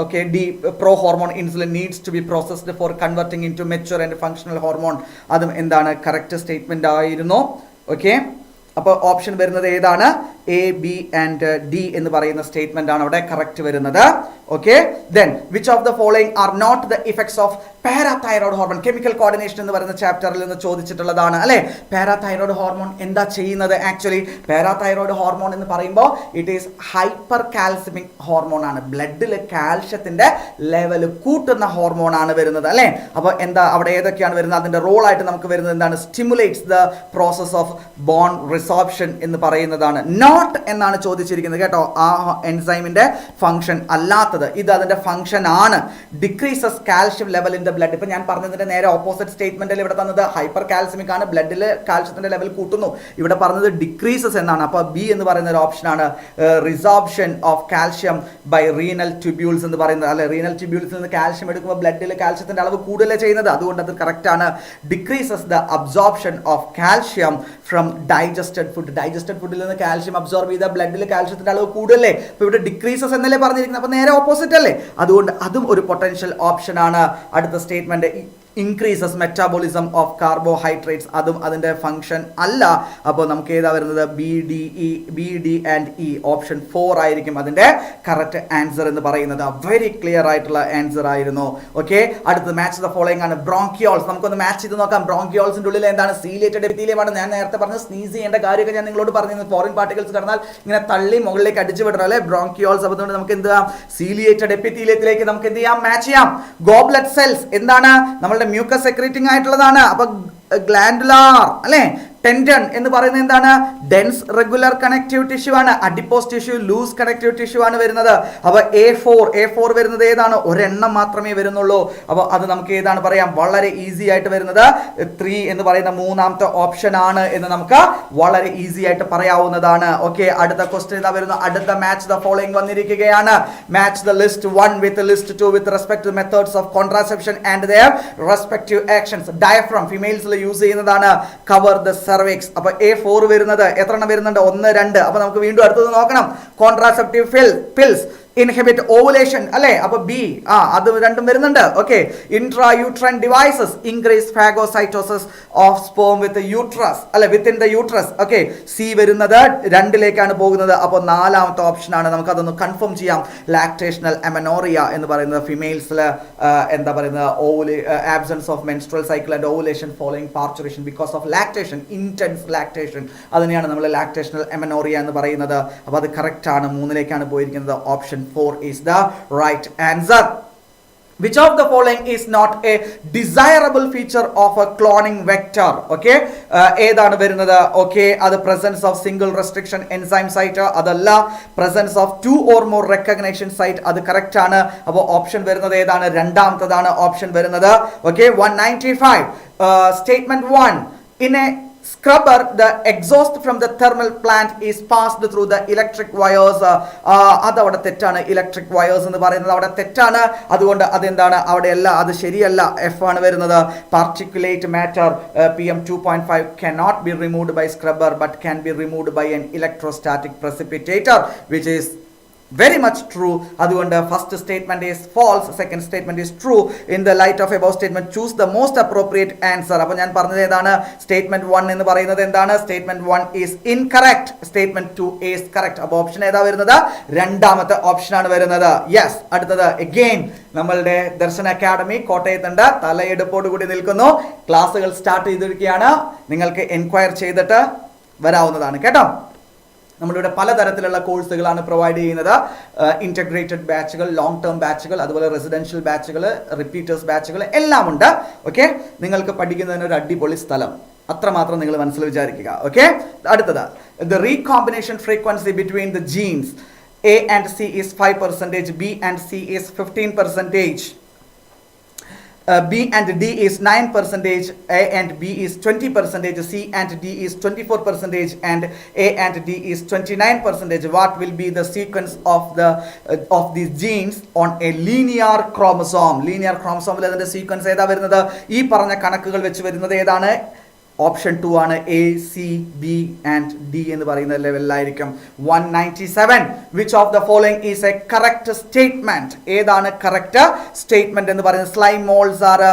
Okay, D pro hormone insulin needs to be processed for converting into mature and functional hormone. അതും എന്താണ്, correct statement ആയിരുന്നു. Okay, അപ്പോൾ option വരുന്നത് ഏതാണ്, A, B and D എന്ന് പറയുന്ന സ്റ്റേറ്റ്മെന്റ് ആണ് അവിടെ കറക്റ്റ് വരുന്നത്. Okay, then which of the following are not the effects of parathyroid hormone. Chemical coordination എന്ന് പറയുന്ന ചാപ്റ്ററിൽ നിന്ന് ചോദിച്ചിട്ടുള്ളതാണ് അല്ലെ. പാരാതൈറോയ്ഡ് ഹോർമോൺ എന്താ ചെയ്യുന്നത്, ആക്ച്വലി പാരാതൈറോയ്ഡ് ഹോർമോൺ എന്ന് പറയുമ്പോൾ it is hyper calcaemic hormone ആണ്. ബ്ലഡിൽ കാൽഷ്യത്തിന്റെ ലെവൽ കൂട്ടുന്ന ഹോർമോൺ ആണ് വരുന്നത് അല്ലെ. അപ്പോൾ എന്താ അവിടെ ഏതൊക്കെയാണ് വരുന്നത്, അതിന്റെ റോൾ ആയിട്ട് നമുക്ക് വരുന്നത് എന്താണ്, stimulates the process of bone resorption എന്ന് പറയുന്നതാണ്. നോട്ട് എന്നാണ് ചോദിച്ചിരിക്കുന്നത് കേട്ടോ, ആ എൻസൈമിന്റെ ഫംഗ്ഷൻ അല്ലാത്തത്. ഇത് അതിന്റെ ഫംഗ്ഷൻ ആണ്. Decreases calcium level in the blood. ഇപ്പൊ ഞാൻ പറഞ്ഞതിന്റെ നേരെ ഓപ്പോസിറ്റ് സ്റ്റേറ്റ്മെന്റിൽ ഇവിടെ തന്നത് ഹൈപ്പർ കാൽസ്യമിക് ആണ്, ബ്ലഡിൽ കാൽഷ്യത്തിന്റെ ലെവൽ കൂട്ടുന്നു. ഇവിടെ പറഞ്ഞത് ഡിക്രീസസ് എന്നാണ്. അപ്പോൾ ബി എന്ന് പറയുന്ന ഒരു ഓപ്ഷൻ ആണ്. Resorption of calcium by renal tubules എന്ന് പറയുന്നത് അല്ലെ. റീനൽ ട്യൂബ്യൂൾസിൽ നിന്ന് കാൽഷ്യം എടുക്കുമ്പോൾ ബ്ലഡിൽ കാൽഷ്യത്തിന്റെ അളവ് കൂടുതലേ ചെയ്യുന്നത്, അതുകൊണ്ട് അത് കറക്റ്റ് ആണ്. Decreases the absorption of calcium from digested food. Digested ഫുഡിൽ നിന്ന് കാൽഷ്യം അബ്സോർബ് ചെയ്ത ബ്ലഡിൽ കാൽഷ്യത്തിന്റെ അളവ് കൂടുതലേ. അപ്പോൾ ഇവിടെ ഡിക്രീസസ് എന്നല്ലേ പറഞ്ഞിരിക്കുന്നത്, അപ്പോൾ നേരെ ഓപ്പോസിറ്റ് അല്ലേ. അതുകൊണ്ട് അതും ഒരു പൊട്ടൻഷ്യൽ ഓപ്ഷൻ ആണ്. അടുത്ത statement increases metabolism of carbohydrates, അതും അതിൻ്റെ ഫംഗ്ഷൻ അല്ല. അപ്പോൾ നമുക്ക് ഏതാ വരുന്നത്, B D and E. Option 4 ആയിരിക്കും അതിൻ്റെ കറക്റ്റ് ആൻസർ എന്ന് പറയുന്നത്. വെരി ക്ലിയർ ആയിട്ടുള്ള ആൻസർ ആയിരുന്നു. ഓക്കെ, അടുത്തത് മാച്ച് ദ ഫോളോയിങ് ആണ്. ബ്രോങ്കിയോൾസ്. നമുക്കൊന്ന് മാച്ച് ചെയ്ത് നോക്കാം. ബ്രോങ്കിയോൾസിന്റെ ഉള്ളിൽ എന്താണ്, സീലിയേറ്റഡ് എപ്പിത്തീലിയമാണ്. ഞാൻ നേരത്തെ പറഞ്ഞ സ്നീസ് ചെയ്യേണ്ട കാര്യമൊക്കെ ഞാൻ നിങ്ങളോട് പറഞ്ഞിരുന്നു. ഫോറിൻ പാർട്ടിക്കിൾസ് കടന്നാൽ ഇങ്ങനെ തള്ളി മുകളിലേക്ക് അടിച്ചു വിടണം അല്ലെ, ബ്രോങ്കിയോൾസ്. അതുകൊണ്ട് നമുക്ക് എന്ത് ചെയ്യാം, സീലിയേറ്റഡ് എപ്പിത്തീലിയത്തിലേക്ക് നമുക്ക് എന്ത് ചെയ്യാം, മാച്ച് ചെയ്യാം. ഗോബ്ലെറ്റ് സെൽസ് എന്താണ്, നമ്മളുടെ മ്യൂക്കസ് സെക്രീറ്റിംഗ് ആയിട്ടുള്ളതാണ്. അപ്പൊ ഗ്ലാൻഡുലാർ അല്ലെ. ടെൻഡൻ എന്ന് പറയുന്നത് എന്താണ്, ഡെൻസ് റെഗുലർ കണക്റ്റീവ് ടിഷ്യൂ ആണ്. Adipose tissue loose connective tissue ആണ് വരുന്നത്. അപ്പോൾ A4 വരുന്നത് ഏതാണ്, ഒരെണ്ണം മാത്രമേ വരുന്നുള്ളൂ. അപ്പോൾ അത് നമുക്ക് ഏതാണ് പറയാം, വളരെ ഈസി ആയിട്ട് വരുന്നത് 3 എന്ന് പറയുന്ന മൂന്നാമത്തെ ഓപ്ഷൻ ആണ് എന്ന് നമുക്ക് വളരെ ഈസി ആയിട്ട് പറയാവുന്നതാണ്. ഓക്കെ, അടുത്ത ക്വസ്റ്റ്യൻ ഇതാ വരുന്നു. അടുത്ത മാച്ച് ദ ഫോളോയിങ് വന്നിരിക്കുകയാണ്. Match the list 1 with list 2 with respect to methods of contraception and their respective actions. Diaphragm ഫീമെയിൽസിൽ യൂസ് ചെയ്യുന്നതാണ്. Cover the cervix. അപ്പൊ A4 വരുന്നത് എത്ര എണ്ണം വരുന്നുണ്ട്? 1 2. അപ്പൊ നമുക്ക് വീണ്ടും അടുത്തത് നോക്കണം. കോൺട്രാസെപ്റ്റീവ് പിൽസ് ഇൻഹിബിറ്റ് ഓവുലേഷൻ അല്ലേ? അപ്പൊ ബി അത് രണ്ടും വരുന്നുണ്ട്. Okay. Intrauterine devices increase phagocytosis of sperm with uterus അല്ലെ, within the uterus. Okay. C വരുന്നത് 2ലേക്കാണ് പോകുന്നത്. അപ്പോൾ 4ാമത്തെ ഓപ്ഷൻ ആണ്. നമുക്ക് അതൊന്ന് കൺഫേം ചെയ്യാം. ലാക്ടേഷണൽ അമനോറിയ എന്ന് പറയുന്നത് ഫിമെയിൽസിൽ എന്താ പറയുന്നത്, absence of menstrual cycle and ovulation following parturition because of lactation, intense lactation. അതിനെയാണ് നമ്മൾ ലാക്ടേഷണൽ അമനോറിയ എന്ന് പറയുന്നത്. അപ്പോൾ അത് കറക്റ്റ് ആണ്. 3ലേക്കാണ് പോയിരിക്കുന്നത്. Option 4 is the right answer. Which of the following is not a desirable feature of a cloning vector? Okay, ഏതാണ് വരുന്നത്? ഓക്കെ, അത് presence of single restriction enzyme site, അതല്ല presence of 2 or more recognition site, അത് correct ആണ്. അപ്പോൾ option വരുന്നത് ഏതാണ്? രണ്ടാമത്തതാണ് option വരുന്നത്. Okay. 195 statement 1, in a scrubber the exhaust from the thermal plant is passed through the electric wires. അത് അവിടെ തെറ്റാണ്. ഇലക്ട്രിക് വയേഴ്സ് എന്ന് പറയുന്നത് അവിടെ തെറ്റാണ്. അതുകൊണ്ട് അതെന്താണ്? അവിടെയല്ല, അത് ശരിയല്ല. എഫ് ആണ് വരുന്നത്. Particulate matter PM 2.5 cannot be removed by scrubber but can be removed by an electrostatic precipitator, which is very much true. അതുകൊണ്ട് first statement is false, second statement is true. In the light of above statement choose the most appropriate answer. അപ്പോൾ ഞാൻ പറഞ്ഞത് ഏതാണ്? Statement 1 എന്ന് പറയുന്നത് എന്താണ്? Statement 1 is incorrect. Statement 2 is correct. അപ്പോൾ option ഏതാ വരുന്നത്? രണ്ടാമത്തെ ഓപ്ഷൻ ആണ് വരുന്നത്. യെസ്. അടുത്തത് അഗെയിൻ നമ്മളുടെ ദർശന അക്കാഡമി കോട്ടയത്തുണ്ട്. തലയെടുപ്പോട് കൂടി നിൽക്കുന്നു. ക്ലാസ്സുകൾ സ്റ്റാർട്ട് ചെയ്തിരിക്കുകയാണ്. നിങ്ങൾക്ക് എൻക്വയർ ചെയ്തിട്ട് വരാവുന്നതാണ് കേട്ടോ. നമ്മളിവിടെ പലതരത്തിലുള്ള കോഴ്സുകളാണ് പ്രൊവൈഡ് ചെയ്യുന്നത്. ഇൻറ്റഗ്രേറ്റഡ് ബാച്ചുകൾ, ലോങ് ടേം ബാച്ചുകൾ, അതുപോലെ റെസിഡൻഷ്യൽ ബാച്ചുകൾ, റിപ്പീറ്റേഴ്സ് ബാച്ചുകൾ എല്ലാം ഉണ്ട്. ഓക്കെ. നിങ്ങൾക്ക് പഠിക്കുന്നതിന് ഒരു അടിപൊളി സ്ഥലം, അത്രമാത്രം നിങ്ങൾ മനസ്സിൽ വിചാരിക്കുക. ഓക്കെ. അടുത്തത്, the recombination frequency between the genes A and C is 5%, B and C is 15%. B and D is 9%, A and B is 20%, C and D is 24%, and A and D is 29%. What will be the sequence of these genes on a linear chromosome? Linear chromosome അതിന്റെ sequence ഏതാ വരുന്നത്? ഈ പറഞ്ഞ കണക്കുകൾ വെച്ച് വരുന്നത് ഏതാണ്? Option 2 ആണ്. A, C, B and D എന്ന് പറയുന്ന ലെവലിലായിരിക്കും. 197 which of the following is a correct statement? ഏതാണ് കറക്റ്റ് സ്റ്റേറ്റ്മെന്റ് എന്ന് പറയുന്നത്? slime molds are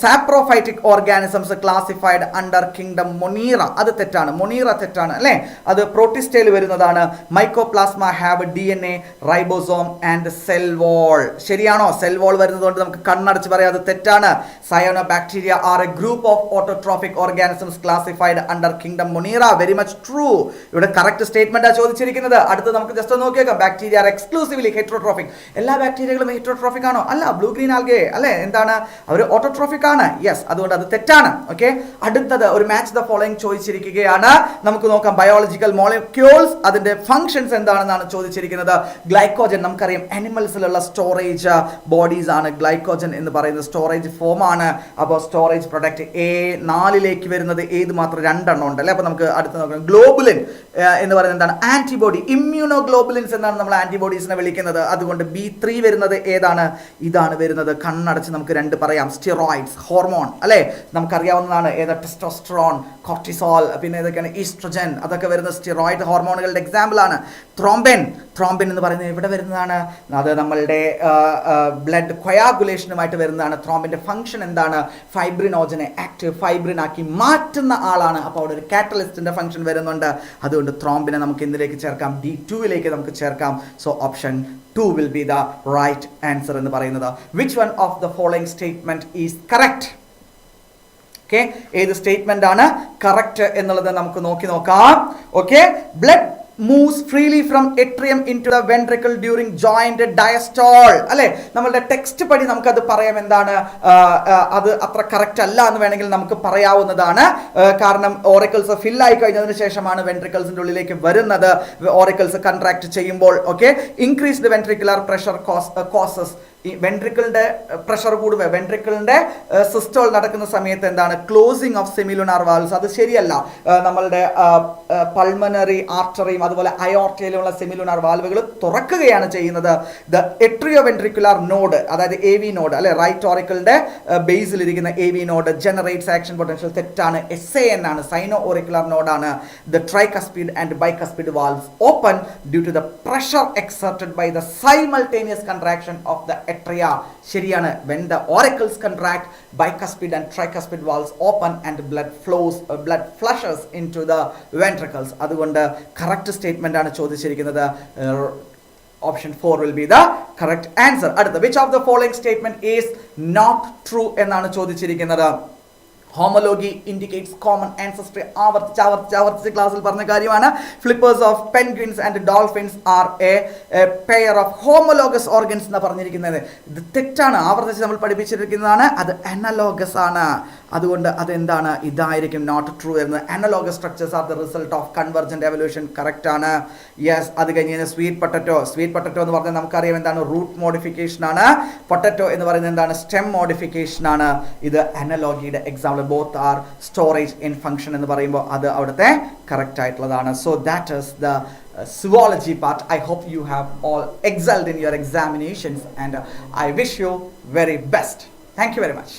saprophytic organisms classified under kingdom Monera. അത് തെറ്റാണ്. മൊണീറ തെറ്റാണ് അല്ലേ? അത് പ്രോട്ടിസ്റ്റയിൽ വരുന്നതാണ്. Mycoplasma have DNA, ribosome and cell wall. ശരിയാണോ? സെൽ വോൾ വരുന്നതുകൊണ്ട് നമുക്ക് കണ്ണടച്ച് പറയാം അത് തെറ്റാണ്. Cyanobacteria are a group of autotrophic organisms classified under kingdom Monera. Very much true. ഇവിടെ കറക്റ്റ് സ്റ്റേറ്റ്മെന്റ് ആ ചോദിച്ചിരിക്കുന്നത്. അടുത്ത് നമുക്ക് ജസ്റ്റ് ഒന്ന് നോക്കിയേക്കാം. Bacteria are exclusively heterotrophic. എല്ലാ ബാക്ടീരിയകളും ഹെറ്ററോട്രോഫിക് ആണോ? അല്ല. ബ്ലൂ ഗ്രീൻ ആൽഗെ അല്ലേ? എന്താണ്? അവർ ഓട്ടോട്രോഫിക് ആണ്. യെസ്. അതുകൊണ്ട് അത് തെറ്റാണ്. ഓക്കെ. അടുത്തത് ഒരു മാച്ച് ദ ഫോളോയിങ് ചോദിച്ചിരിക്കുകയാണ്. നമുക്ക് നോക്കാം. ബയോളജിക്കൽ മോളിക്യൂൾസ്, അതിന്റെ ഫങ്ഷൻസ് എന്താണെന്നാണ് ചോദിച്ചിരിക്കുന്നത്. ഗ്ലൈക്കോജൻ നമുക്കറിയാം അനിമൽസിലുള്ള സ്റ്റോറേജ് ബോഡീസ് ആണ്. ഗ്ലൈക്കോജൻ എന്ന് പറയുന്നത് സ്റ്റോറേജ് ഫോം ആണ്. അപ്പോൾ സ്റ്റോറേജ് പ്രൊഡക്റ്റ് A4 വരുന്നത് ഏത് മാത്രം 2 എണ്ണം ഉണ്ടല്ലേ? അപ്പോൾ നമുക്ക് അടുത്ത് നോക്കാം. ഗ്ലോബുലിൻ എന്ന് പറയുന്നത് എന്താണ്? ആന്റിബോഡി. ഇമ്മ്യൂണോഗ്ലോബുലിൻസ് എന്നാണ് നമ്മൾ ആന്റിബോഡീസിനെ വിളിക്കുന്നത്. അതുകൊണ്ട് B3 വരുന്നത് ഏതാണ്? ഇതാണ് വരുന്നത്. കണ്ണടച്ച് നമുക്ക് 2 പറയാം. സ്റ്റിറോയിഡ്സ്, ഹോർമോൺ അല്ലേ? നമുക്കറിയാവുന്നതാണ്. ഏതാ? ടെസ്റ്റോസ്റ്ററോൺ, കോർട്ടിസോൾ, പിന്നെ ഏതൊക്കെയാണ്? ഈസ്ട്രജൻ. അതൊക്കെ വരുന്ന സ്റ്റിറോയിഡ് ഹോർമോണുകളുടെ എക്സാമ്പിൾ ആണ്. ത്രോംബിൻ എന്ന് പറയുന്നത് എവിടെ വരുന്നതാണ്? അത് നമ്മളുടെ ബ്ലഡ് കൊയാഗുലേഷനുമായിട്ട് വരുന്നതാണ്. ത്രോംബിന്റെ ഫംഗ്ഷൻ എന്താണ്? ഫൈബ്രിനോജനെ ആക്റ്റീവ് ഫൈബ്രിൻ ആക്കി മാറ്റുന്ന ആളാണ്. അപ്പോൾ അവിടെ ഒരു കാറ്റലിസ്റ്റിന്റെ ഫംഗ്ഷൻ വരുന്നുണ്ട്. അതുകൊണ്ട് ത്രോംബിനെ നമുക്ക് എന്തിലേക്ക് ചേർക്കാം? D2 നമുക്ക് ചേർക്കാം. So option 2 will be the right answer എന്ന് പറയുന്നത്. Which one of the following statement is correct? Okay. ഏത് സ്റ്റേറ്റ്മെന്റ് ആണ് കറക്റ്റ് എന്നുള്ളത് നമുക്ക് നോക്കാം. Okay. Blood moves freely from atrium into the ventricle during joint diastole അല്ലെ? നമ്മളുടെ ടെക്സ്റ്റ് പടി നമുക്കത് പറയാം. എന്താണ്? അത് അത്ര കറക്റ്റ് അല്ല എന്ന് വേണമെങ്കിൽ നമുക്ക് പറയാവുന്നതാണ്. കാരണം ഓറിക്കിൾസ് ഫിൽ ആയി കഴിഞ്ഞതിന് ശേഷമാണ് വെൻട്രിക്കിൾസിന്റെ ഉള്ളിലേക്ക് വരുന്നത്. ഓറിക്കിൾസ് കൺട്രാക്ട് ചെയ്യുമ്പോൾ okay increased ventricular pressure causes ഈ വെൻട്രിക്കിളിന്റെ പ്രഷർ കൂടുക, വെൻട്രിക്കിളിന്റെ സിസ്റ്റോൾ നടക്കുന്ന സമയത്ത് എന്താണ് ക്ലോസിങ് ഓഫ് സെമിലുനാർ വാൽവ്സ്, അത് ശരിയല്ല. നമ്മളുടെ പൾമനറി ആർട്ടറിയും അതുപോലെ അയോർട്ടയിലുള്ള സെമിലുനാർ വാൽവുകൾ തുറക്കുകയാണ് ചെയ്യുന്നത്. ദ എട്രിയോ വെൻട്രിക്കുലാർ നോഡ്, അതായത് എ വി നോഡ് അല്ലെ, റൈറ്റ് ഓറിക്കിളിന്റെ ബേസിൽ ഇരിക്കുന്ന A V node generates action potential. തെറ്റാണ്, SAN ആണ്, സൈനോ ഓറിക്കുലാർ നോഡാണ്. The tricuspid and bicuspid valves open due to the pressure exerted by the simultaneous contraction of the atria. ശരിയാണ്. when the auricles contract, bicuspid and tricuspid valves open and blood flushes into the ventricles. അതുകൊണ്ട് correct statement ആണ് ചോദിച്ചിരിക്കുന്നത്. Option 4 will be the correct answer. അടുത്ത, which of the following statement is not true എന്നാണ് ചോദിച്ചിരിക്കുന്നത്. Homology indicates common ancestry. ആവർത്തിച്ച് ക്ലാസ്സിൽ പറഞ്ഞ കാര്യമാണ്. Flippers of penguins and dolphins are a pair of homologous organs എന്ന് പറഞ്ഞിരിക്കുന്നത്. ഇത് തെറ്റാണ്. ആവർത്തിച്ച് നമ്മൾ പഠിപ്പിച്ചിരിക്കുന്നതാണ്. അത് അനലോഗസ് ആണ്. അതുകൊണ്ട് അതെന്താണ്, ഇതായിരിക്കും നോട്ട് ട്രൂ എന്ന്. Analogous structures are the result of convergent evolution. Correct ആണ്. യെസ്. അത് കഴിഞ്ഞ് സ്വീറ്റ് പൊട്ടറ്റോ എന്ന് പറഞ്ഞാൽ നമുക്കറിയാം എന്താണ്, റൂട്ട് മോഡിഫിക്കേഷൻ ആണ്. പൊട്ടറ്റോ എന്ന് പറയുന്നത് എന്താണ്, സ്റ്റെം മോഡിഫിക്കേഷൻ ആണ്. ഇത് അനലോഗിയുടെ example. Both are storage in function എന്ന് പറയുമ്പോൾ അത് അവിടുത്തെ കറക്റ്റ് ആയിട്ടുള്ളതാണ്. So that is the zoology part. I hope you have all excelled in your examinations and I wish you very best. Thank you very much.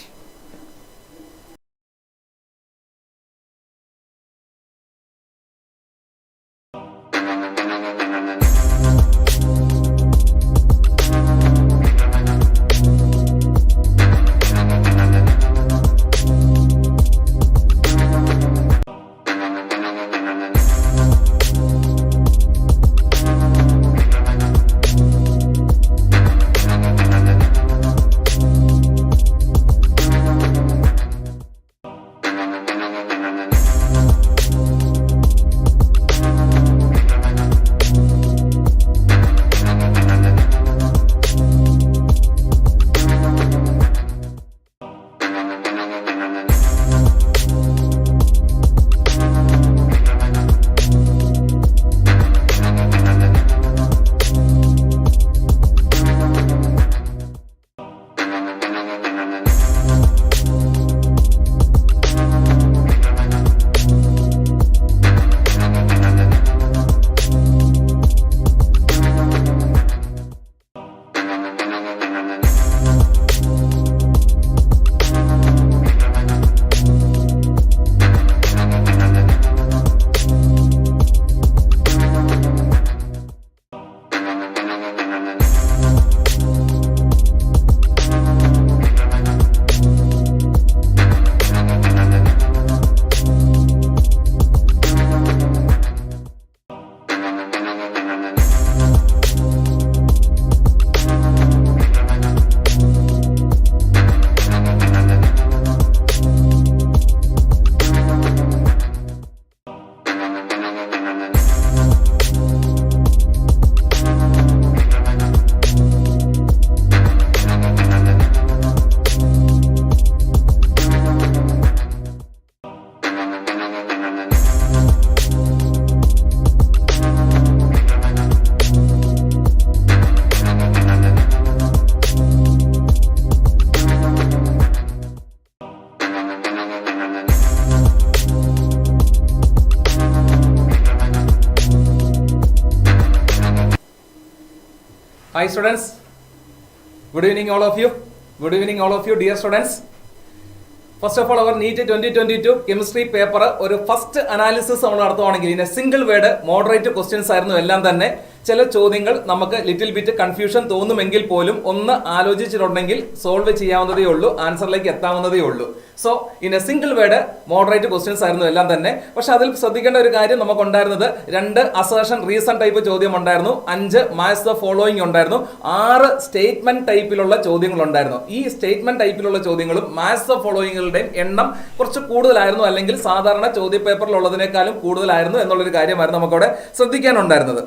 Hi students, good evening all of you. Good evening all of you dear students. First of all, our NEET 2022 chemistry paper ഒരു first analysis നമ്മൾ നടത്തുവാണെങ്കിൽ in a single word moderate questions ആയിരുന്നു എല്ലാം തന്നെ. ചില ചോദ്യങ്ങൾ നമുക്ക് little bit confusion തോന്നുമെങ്കിൽ പോലും ഒന്ന് ആലോചിച്ചിട്ടുണ്ടെങ്കിൽ സോൾവ് ചെയ്യാവുന്നതേ ഉള്ളൂ, ആൻസറിലേക്ക് എത്താവുന്നതേ ഉള്ളൂ. So in a single word moderate questions ആയിരുന്നു എല്ലാം തന്നെ. പക്ഷെ അതിൽ ശ്രദ്ധിക്കേണ്ട ഒരു കാര്യം നമുക്കുണ്ടായിരുന്നത് 2 അസേർഷൻ റീസൺ ടൈപ്പ് ചോദ്യം ഉണ്ടായിരുന്നു, 5 മാച്ച് ദ ഫോളോയിങ് ഉണ്ടായിരുന്നു, 6 സ്റ്റേറ്റ്മെന്റ് ടൈപ്പിലുള്ള ചോദ്യങ്ങൾ ഉണ്ടായിരുന്നു. ഈ സ്റ്റേറ്റ്മെന്റ് ടൈപ്പിലുള്ള ചോദ്യങ്ങളും മാച്ച് ദ ഫോളോയിങ്ങുകളുടെയും എണ്ണം കുറച്ച് കൂടുതലായിരുന്നു, അല്ലെങ്കിൽ സാധാരണ ചോദ്യ പേപ്പറിലുള്ളതിനേക്കാളും കൂടുതലായിരുന്നു എന്നുള്ളൊരു കാര്യമായിരുന്നു നമുക്കവിടെ ശ്രദ്ധിക്കാനുണ്ടായിരുന്നത്.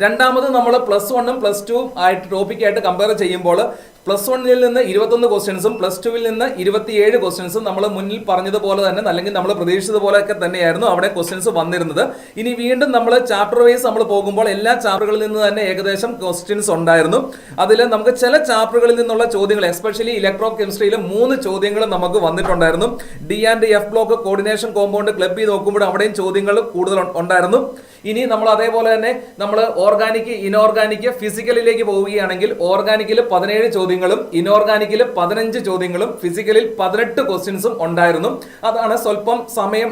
രണ്ടാമത് നമ്മൾ +1 ഉം +2 ആയിട്ട് ടോപ്പിക്കായിട്ട് കമ്പയർ ചെയ്യുമ്പോൾ പ്ലസ് 1-ൽ നിന്ന് 21 ക്വസ്റ്റ്യൻസും പ്ലസ് 2-ൽ നിന്ന് 27 ക്വസ്റ്റ്യൻസും നമ്മൾ മുന്നിൽ പറഞ്ഞതുപോലെ തന്നെ, അല്ലെങ്കിൽ നമ്മൾ പ്രതീക്ഷിച്ചതുപോലെയൊക്കെ തന്നെയായിരുന്നു അവിടെ ക്വസ്റ്റ്യൻസ് വന്നിരുന്നത്. ഇനി വീണ്ടും നമ്മൾ ചാപ്റ്റർ വൈസ് നമ്മൾ പോകുമ്പോൾ എല്ലാ ചാപ്റ്ററുകളിൽ നിന്ന് തന്നെ ഏകദേശം ക്വസ്റ്റ്യൻസ് ഉണ്ടായിരുന്നു. അതിൽ നമുക്ക് ചില ചാപ്റ്ററുകളിൽ നിന്നുള്ള ചോദ്യങ്ങൾ, എസ്പെഷ്യലി ഇലക്ട്രോ കെമിസ്ട്രിയിൽ 3 ചോദ്യങ്ങൾ നമുക്ക് വന്നിട്ടുണ്ടായിരുന്നു. D and F block coordination compound club ചെയ്ത് നോക്കുമ്പോൾ അവിടെയും ചോദ്യങ്ങൾ കൂടുതൽ ഉണ്ടായിരുന്നു. ഇനി നമ്മൾ അതേപോലെ തന്നെ നമ്മൾ ഓർഗാനിക്, ഇനോർഗാനിക്, ഫിസിക്കലിലേക്ക് പോവുകയാണെങ്കിൽ ഓർഗാനിക്കിൽ 17 ചോദ്യങ്ങളും ഇനോർഗാനിക്കിൽ 15 ചോദ്യങ്ങളും ഫിസിക്കലിൽ 18 ക്വസ്റ്റ്യൻസും ഉണ്ടായിരുന്നു. അതാണ് സ്വല്പം സമയം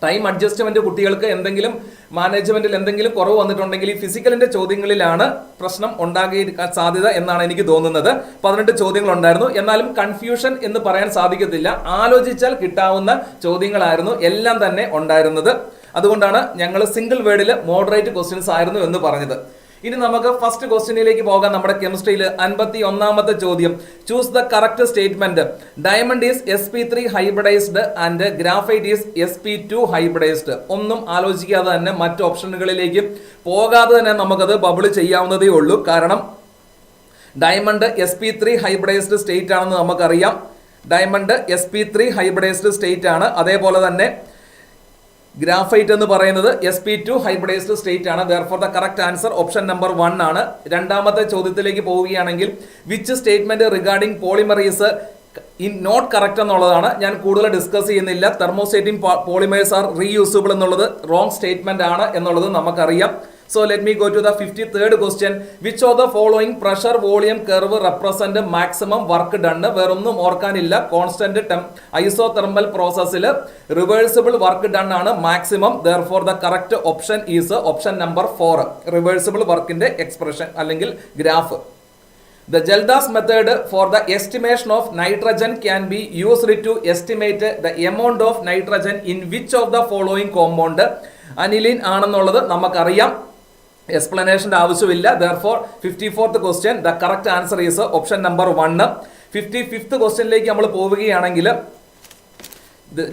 ടൈം അഡ്ജസ്റ്റ്മെന്റ് കുട്ടികൾക്ക് എന്തെങ്കിലും മാനേജ്മെന്റിൽ എന്തെങ്കിലും കുറവ് വന്നിട്ടുണ്ടെങ്കിൽ ഈ ഫിസിക്കലിന്റെ ചോദ്യങ്ങളിലാണ് പ്രശ്നം ഉണ്ടാകാൻ സാധ്യത എന്നാണ് എനിക്ക് തോന്നുന്നത്. 18 ചോദ്യങ്ങൾ ഉണ്ടായിരുന്നു. എന്നാലും കൺഫ്യൂഷൻ എന്ന് പറയാൻ സാധിക്കത്തില്ല. ആലോചിച്ചാൽ കിട്ടാവുന്ന ചോദ്യങ്ങളായിരുന്നു എല്ലാം തന്നെ ഉണ്ടായിരുന്നത്. അതുകൊണ്ടാണ് ഞങ്ങൾ സിംഗിൾ വേർഡിൽ മോഡറേറ്റ് ക്വസ്റ്റ്യൻസ് ആയിരുന്നു എന്ന് പറഞ്ഞത്. ഇനി നമുക്ക് ഫസ്റ്റ് ക്വസ്റ്റ്യനിലേക്ക് പോകാം. നമ്മുടെ കെമിസ്ട്രിയിൽ 51ാമത്തെ ചോദ്യം, choose the correct statement. Diamond is sp3 hybridised and graphite is sp2 hybridised. ഒന്നും ആലോചിക്കാതെ തന്നെ മറ്റ് ഓപ്ഷനുകളിലേക്ക് പോകാതെ തന്നെ നമുക്കത് ബബിൾ ചെയ്യാവുന്നതേ ഉള്ളൂ. കാരണം ഡയമണ്ട് sp3 ഹൈബ്രിഡൈസ്ഡ് സ്റ്റേറ്റ് ആണെന്ന് നമുക്കറിയാം. ഡയമണ്ട് sp3 ഹൈബ്രിഡൈസ്ഡ് സ്റ്റേറ്റ് ആണ്. അതേപോലെ തന്നെ ഗ്രാഫൈറ്റ് എന്ന് പറയുന്നത് sp2 ഹൈബ്രിഡൈസ്ഡ് സ്റ്റേറ്റ് ആണ്. Therefore the correct answer option number 1 ആണ്. രണ്ടാമത്തെ ചോദ്യത്തിലേക്ക് പോവുകയാണെങ്കിൽ which statement regarding polymers not correct എന്നുള്ളതാണ്. ഞാൻ കൂടുതൽ ഡിസ്കസ് ചെയ്യുന്നില്ല. തെർമോസ്റ്റേറ്റിംഗ് പോളിമേഴ്സ് ആർ റീയൂസബിൾ എന്നുള്ളത് റോങ് സ്റ്റേറ്റ്മെന്റ് ആണ് എന്നുള്ളത് നമുക്കറിയാം. So let me go to the 53rd question. Which of the following pressure volume curve represent maximum work done? വേറൊന്നും ഓർക്കാനില്ല. Constant isothermal പ്രോസസ്സിൽ റിവേഴ്സിബിൾ വർക്ക് ഡൺ ആണ് maximum. Therefore the correct option is option number 4. Reversible വർക്കിന്റെ expression അല്ലെങ്കിൽ graph. The Geldas method for the estimation of nitrogen can be used to estimate the amount of nitrogen in which of the following compound? Anilin ആണെന്നുള്ളത് നമുക്കറിയാം. എക്സ്പ്ലനേഷൻ്റെ ആവശ്യമില്ല. Therefore 54th question, the correct answer is option number 1. 55th ക്വസ്റ്റ്യനിലേക്ക് നമ്മൾ പോവുകയാണെങ്കിൽ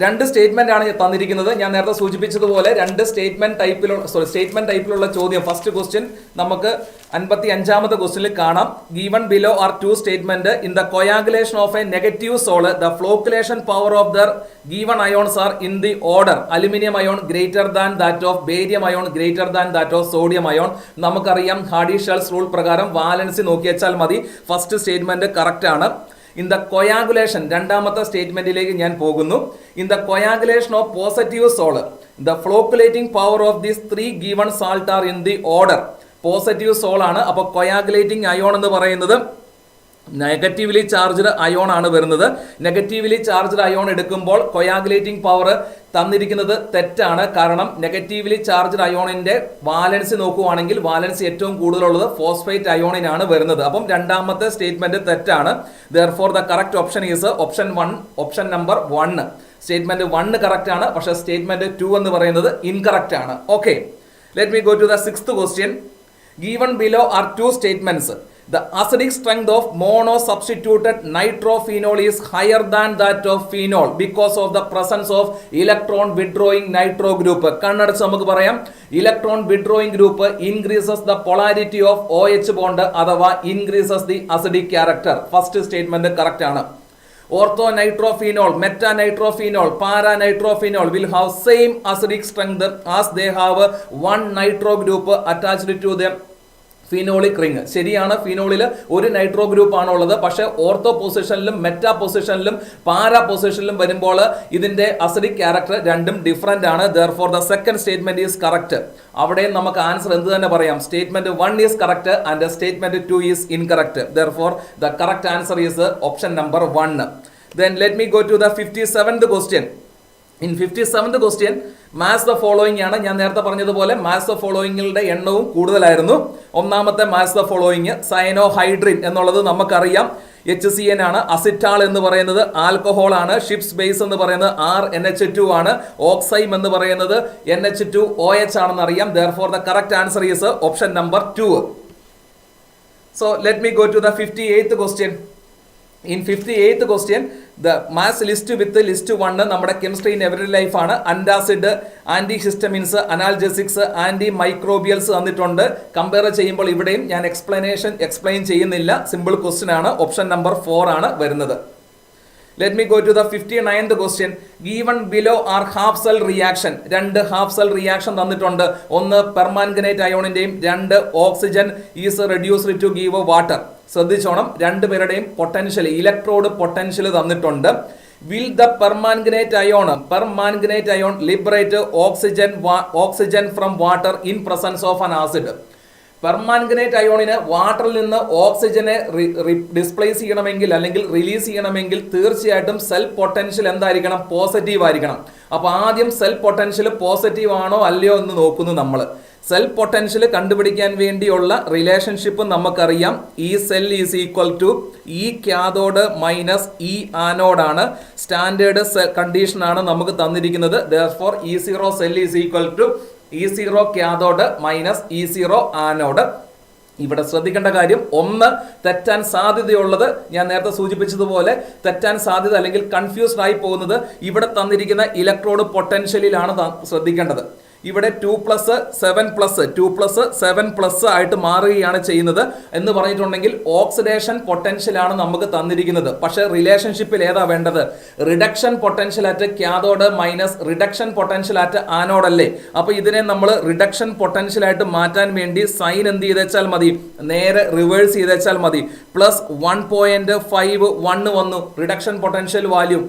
രണ്ട് statement ആണ് തന്നിരിക്കുന്നത്. ഞാൻ നേരത്തെ സൂചിപ്പിച്ചതുപോലെ രണ്ട് സ്റ്റേറ്റ്മെന്റ് ടൈപ്പിലുള്ള ചോദ്യം. ഫസ്റ്റ് ക്വസ്റ്റ്യൻ നമുക്ക് 55ാമത്തെ ക്വസ്റ്റ്യനിൽ കാണാം. Given below are 2 statement. In the coagulation of a negative sol the flocculation power of the given ions are in the order aluminium ion greater than that of barium ion greater than that of sodium ion. നമുക്കറിയാം Hardy Schulze rule പ്രകാരം valency നോക്കിയാൽ മതി. First statement correct ആണ്. In the coagulation, രണ്ടാമത്തെ സ്റ്റേറ്റ്മെന്റിലേക്ക് ഞാൻ പോകുന്നു. In the coagulation of positive sol the flocculating power of these 3 given salt are in the order. Positive sol ആണ്. അപ്പോൾ കൊയാഗുലേറ്റിംഗ് അയോൺ എന്ന് പറയുന്നത് നെഗറ്റീവ്ലി ചാർജ്ഡ് അയോൺ ആണ് വരുന്നത്. നെഗറ്റീവ്ലി ചാർജ്ഡ് അയോൺ എടുക്കുമ്പോൾ കൊയാഗുലേറ്റിംഗ് പവർ തന്നിരിക്കുന്നത് തെറ്റാണ്. കാരണം നെഗറ്റീവ്ലി ചാർജ്ഡ് അയോണിന്റെ വാലൻസി നോക്കുവാണെങ്കിൽ വാലൻസി ഏറ്റവും കൂടുതലുള്ളത് ഫോസ്ഫേറ്റ് അയോണിനാണ് വരുന്നത്. അപ്പം രണ്ടാമത്തെ സ്റ്റേറ്റ്മെന്റ് തെറ്റാണ്. Therefore the correct option is option 1, option number 1. Statement 1 correct ആണ്. പക്ഷെ സ്റ്റേറ്റ്മെന്റ് 2 എന്ന് പറയുന്നത് ഇൻകറക്റ്റ് ആണ്. Okay, let me go to the 6th question. Given below are 2 statements. The acidic strength of mono-substituted nitrophenol is higher than that of phenol because of the presence of electron withdrawing nitro group. കണ്ണടച്ച് നമുക്ക് പറയാം, electron withdrawing group increases the polarity of OH bond അഥവാ increases the acidic character. First statement correct ആണ്. Ortho nitrophenol, meta nitrophenol, para nitrophenol will have same acidic strength as they have one nitro group attached to them. Phenolic ring ശരിയാണ്. ഫിനോളിൽ ഒരു nitro group ആണുള്ളത്. പക്ഷേ ortho പൊസിഷനിലും meta പൊസിഷനിലും para പൊസിഷനിലും വരുമ്പോൾ ഇതിന്റെ acidic character രണ്ടും different ആണ്. Therefore the second statement is correct. അവിടെ നമുക്ക് ആൻസർ എന്ത് തന്നെ പറയാം, statement 1 is correct and statement 2 is incorrect. Therefore the correct answer is option number 1. Then let me go to the 57th question. In 57th question, maths the following ആണ്. ഞാൻ നേരത്തെ പറഞ്ഞതുപോലെ maths the ഫോളോയിങ്ങുകളുടെ എണ്ണവും കൂടുതലായിരുന്നു. ഒന്നാമത്തെ മാത്സ് ദ ഫോളോയിങ് സയനോഹൈഡ്രിൻ എന്നുള്ളത് നമുക്കറിയാം HCN ആണ്. അസിറ്റാൾ എന്ന് പറയുന്നത് ആൽക്കഹോൾ ആണ്. ഷിപ്സ് ബേസ് എന്ന് പറയുന്നത് RNH2 ആണ്. ഓക്സൈം എന്ന് പറയുന്നത് NH2OH ആണെന്ന് അറിയാം. Therefore the correct answer is option number 2. So let me go to the 58th question. In 58th question, the mass list with list 1 നമ്മുടെ കെമിസ്ട്രി ഇൻ എവറി ലൈഫ് ആണ്. Antacid, antihistamines, analgesics, antimicrobials തന്നിട്ടുണ്ട്. Compare ചെയ്യുമ്പോൾ ഇവിടെയും ഞാൻ explain ചെയ്യുന്നില്ല. Simple question ആണ്. Option number 4 ആണ് വരുന്നത്. Let me go to the 59th question. Given below are half cell reaction. രണ്ട് half cell reaction തന്നിട്ടുണ്ട്. ഒന്ന് പെർമാംഗനേറ്റ് അയോണിന്റെയും 2 oxygen is reduced to give water. ശ്രദ്ധിച്ചോണം, രണ്ടുപേരുടെയും പൊട്ടൻഷ്യൽ ഇലക്ട്രോഡ് പൊട്ടൻഷ്യൽ തന്നിട്ടുണ്ട്. Will the permanganate ion liberate oxygen from water in presence of an acid? Permanganate അയോണിന് വാട്ടറിൽ നിന്ന് ഓക്സിജനെ ഡിസ്പ്ലേസ് ചെയ്യണമെങ്കിൽ അല്ലെങ്കിൽ റിലീസ് ചെയ്യണമെങ്കിൽ തീർച്ചയായിട്ടും സെൽ പൊട്ടൻഷ്യൽ എന്തായിരിക്കണം? പോസിറ്റീവ് ആയിരിക്കണം. അപ്പോൾ ആദ്യം സെൽ പൊട്ടൻഷ്യൽ പോസിറ്റീവ് ആണോ അല്ലയോ എന്ന് നോക്കുന്നു നമ്മൾ. സെൽ പൊട്ടൻഷ്യൽ കണ്ടുപിടിക്കാൻ വേണ്ടിയുള്ള റിലേഷൻഷിപ്പ് നമുക്കറിയാം. E cell is equal to E cathode minus E ആനോഡാണ്. സ്റ്റാൻഡേർഡ് കണ്ടീഷനാണ് നമുക്ക് തന്നിരിക്കുന്നത്. therefore E0 cell is equal to E0 cathode minus E0 anode. ഇവിടെ ശ്രദ്ധിക്കേണ്ട കാര്യം, ഒന്ന് തെറ്റാൻ സാധ്യതയുള്ളത് ഞാൻ നേരത്തെ സൂചിപ്പിച്ചതുപോലെ തെറ്റാൻ സാധ്യത അല്ലെങ്കിൽ കൺഫ്യൂസ്ഡ് ആയി പോകുന്നത് ഇവിടെ തന്നിരിക്കുന്ന ഇലക്ട്രോഡ് പൊട്ടൻഷ്യലിലാണ് ശ്രദ്ധിക്കേണ്ടത്. ഇവിടെ 2+7+2+7+ ആയിട്ട് മാറുകയാണ് ചെയ്യുന്നത് എന്ന് പറഞ്ഞിട്ടുണ്ടെങ്കിൽ ഓക്സിഡേഷൻ പൊട്ടൻഷ്യൽ ആണ് നമുക്ക് തന്നിരിക്കുന്നത്. പക്ഷെ റിലേഷൻഷിപ്പിൽ ഏതാ വേണ്ടത്? Reduction potential at cathode minus reduction potential at anode അല്ലേ? അപ്പൊ ഇതിനെ നമ്മൾ റിഡക്ഷൻ പൊട്ടൻഷ്യൽ ആയിട്ട് മാറ്റാൻ വേണ്ടി സൈൻ എന്ത് ചെയ്തേച്ചാൽ മതി? നേരെ റിവേഴ്സ് ചെയ്തേച്ചാൽ മതി. +1.51 വന്നു റിഡക്ഷൻ പൊട്ടൻഷ്യൽ വാല്യൂ.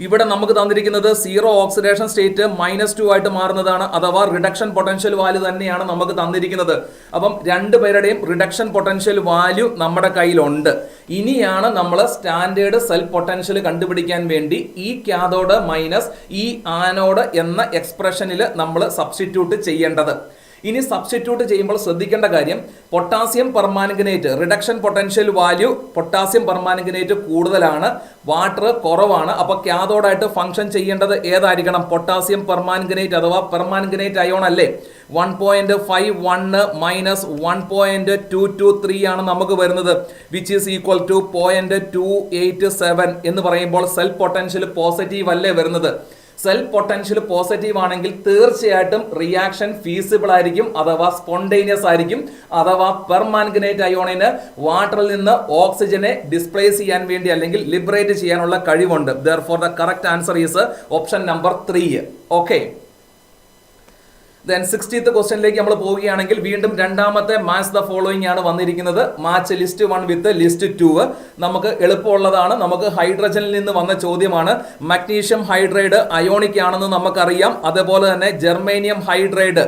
ഇവിടെ നമുക്ക് തന്നിരിക്കുന്നത് 0 ഓക്സിഡേഷൻ സ്റ്റേറ്റ് -2 ആയിട്ട് മാറുന്നതാണ്, അഥവാ റിഡക്ഷൻ പൊട്ടൻഷ്യൽ വാല്യൂ തന്നെയാണ് നമുക്ക് തന്നിരിക്കുന്നത്. അപ്പം രണ്ടുപേരുടെയും റിഡക്ഷൻ പൊട്ടൻഷ്യൽ വാല്യൂ നമ്മുടെ കയ്യിലുണ്ട്. ഇനിയാണ് നമ്മൾ സ്റ്റാൻഡേർഡ് സെൽ പൊട്ടൻഷ്യൽ കണ്ടുപിടിക്കാൻ വേണ്ടി ഈ കാഥോഡ് മൈനസ് ഈ ആനോഡ് എന്ന എക്സ്പ്രഷനിൽ നമ്മൾ സബ്സ്റ്റിറ്റ്യൂട്ട് ചെയ്യേണ്ടത്. ഇനി സബ്സ്റ്റിറ്റ്യൂട്ട് ചെയ്യുമ്പോൾ ശ്രദ്ധിക്കേണ്ട കാര്യം, potassium permanganate reduction potential value potassium permanganate കൂടുതലാണ്, വാട്ടർ കുറവാണ്. അപ്പൊ കാഥോഡായിട്ട് ഫംഗ്ഷൻ ചെയ്യേണ്ടത് ഏതായിരിക്കണം? പൊട്ടാസ്യം പെർമാംഗനേറ്റ് അഥവാ പെർമാംഗനേറ്റ് അയോൺ അല്ലേ? 1.51 മൈനസ് 1.223 ആണ് നമുക്ക് വരുന്നത്, വിച്ച് ഈസ് ഈക്വൽ ടു 0.287 എന്ന് പറയുമ്പോൾ സെൽ പൊട്ടൻഷ്യൽ പോസിറ്റീവ് അല്ലേ വരുന്നത്? സെൽ പൊട്ടൻഷ്യൽ പോസിറ്റീവ് ആണെങ്കിൽ തീർച്ചയായിട്ടും റിയാക്ഷൻ ഫീസിബിൾ ആയിരിക്കും, അഥവാ സ്പോണ്ടേനിയസ് ആയിരിക്കും, അഥവാ പെർമാംഗനേറ്റ് അയോണിന് വാട്ടറിൽ നിന്ന് ഓക്സിജനെ ഡിസ്പ്ലേസ് ചെയ്യാൻ വേണ്ടി അല്ലെങ്കിൽ ലിബറേറ്റ് ചെയ്യാനുള്ള കഴിവുണ്ട്. therefore the correct answer is option number 3. Okay, then 60th ക്വസ്റ്റ്യനിലേക്ക് നമ്മൾ പോവുകയാണെങ്കിൽ വീണ്ടും രണ്ടാമത്തെ മാച്ച് ദ ഫോളോയിങ് ആണ് വന്നിരിക്കുന്നത്. Match list 1 with list 2. നമുക്ക് എളുപ്പമുള്ളതാണ്. നമുക്ക് ഹൈഡ്രജനിൽ നിന്ന് വന്ന ചോദ്യമാണ്. മഗ്നീഷ്യം ഹൈഡ്രൈഡ് അയോണിക് ആണെന്ന് നമുക്കറിയാം. അതുപോലെ തന്നെ germanium hydride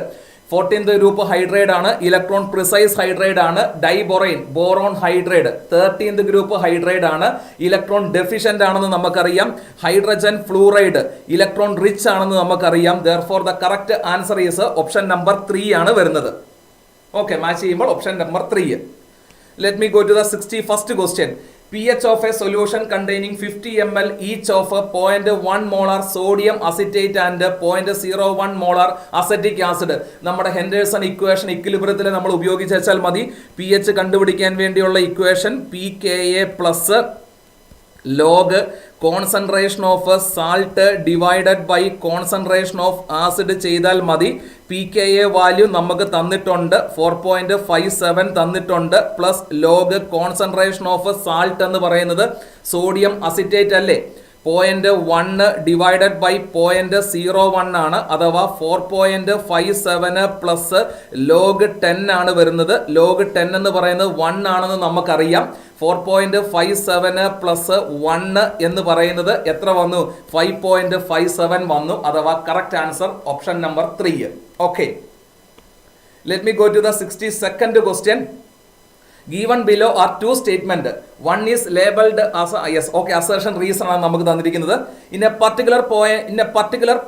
14th group hydride ആണ്, ഇലക്ട്രോൺ പ്രിസൈസ് ഹൈഡ്രൈഡ് ആണ്. Diborane boron hydride 13th group hydride ആണ്, ഇലക്ട്രോൺ ഡെഫിഷ്യന്റ് ആണെന്ന് നമുക്കറിയാം. ഹൈഡ്രജൻ ഫ്ലൂറൈഡ് ഇലക്ട്രോൺ റിച്ച് ആണെന്ന് നമുക്കറിയാം. therefore the correct answer is option number 3 ആണ് വരുന്നത്. ഓക്കെ, മാച്ച് ചെയ്യുമ്പോൾ option number 3. Let me go to the 61st question. pH of a solution containing 50 ml each of 0.1 molar sodium acetate and 0.01 molar acetic acid. നമ്മുടെ Henderson equation ഇക്വിലിബ്രിയത്തിൽ നമ്മൾ ഉപയോഗിച്ചാൽ മതി. pH കണ്ടുപിടിക്കാൻ വേണ്ടിയുള്ള equation pKa plus log concentration of salt divided by concentration of acid ചെയ്താൽ മതി. pKa value നമുക്ക് തന്നിട്ടുണ്ട് 4.57 തന്നിട്ടുണ്ട്, plus log concentration of salt എന്ന് പറയുന്നത് സോഡിയം അസിറ്റേറ്റ് അല്ലേ? 0.1 ഡിവൈഡഡ് ബൈ 0.01 ആണ്, അഥവാ 4.57 പ്ലസ് ലോഗ് 10 ആണ് വരുന്നത്. ലോഗ് 10 എന്ന് പറയുന്നത് 1 ആണെന്ന് നമുക്കറിയാം. 4.57 പ്ലസ് 1 എന്ന് പറയുന്നത് എത്ര വന്നു? 5.57 വന്നു, അഥവാ correct answer option number 3. Okay, let me go to the 62nd question. Given below are two statement. One is labeled as assertion reason ആണ് നമുക്ക് തന്നിരിക്കുന്നത്. In a particular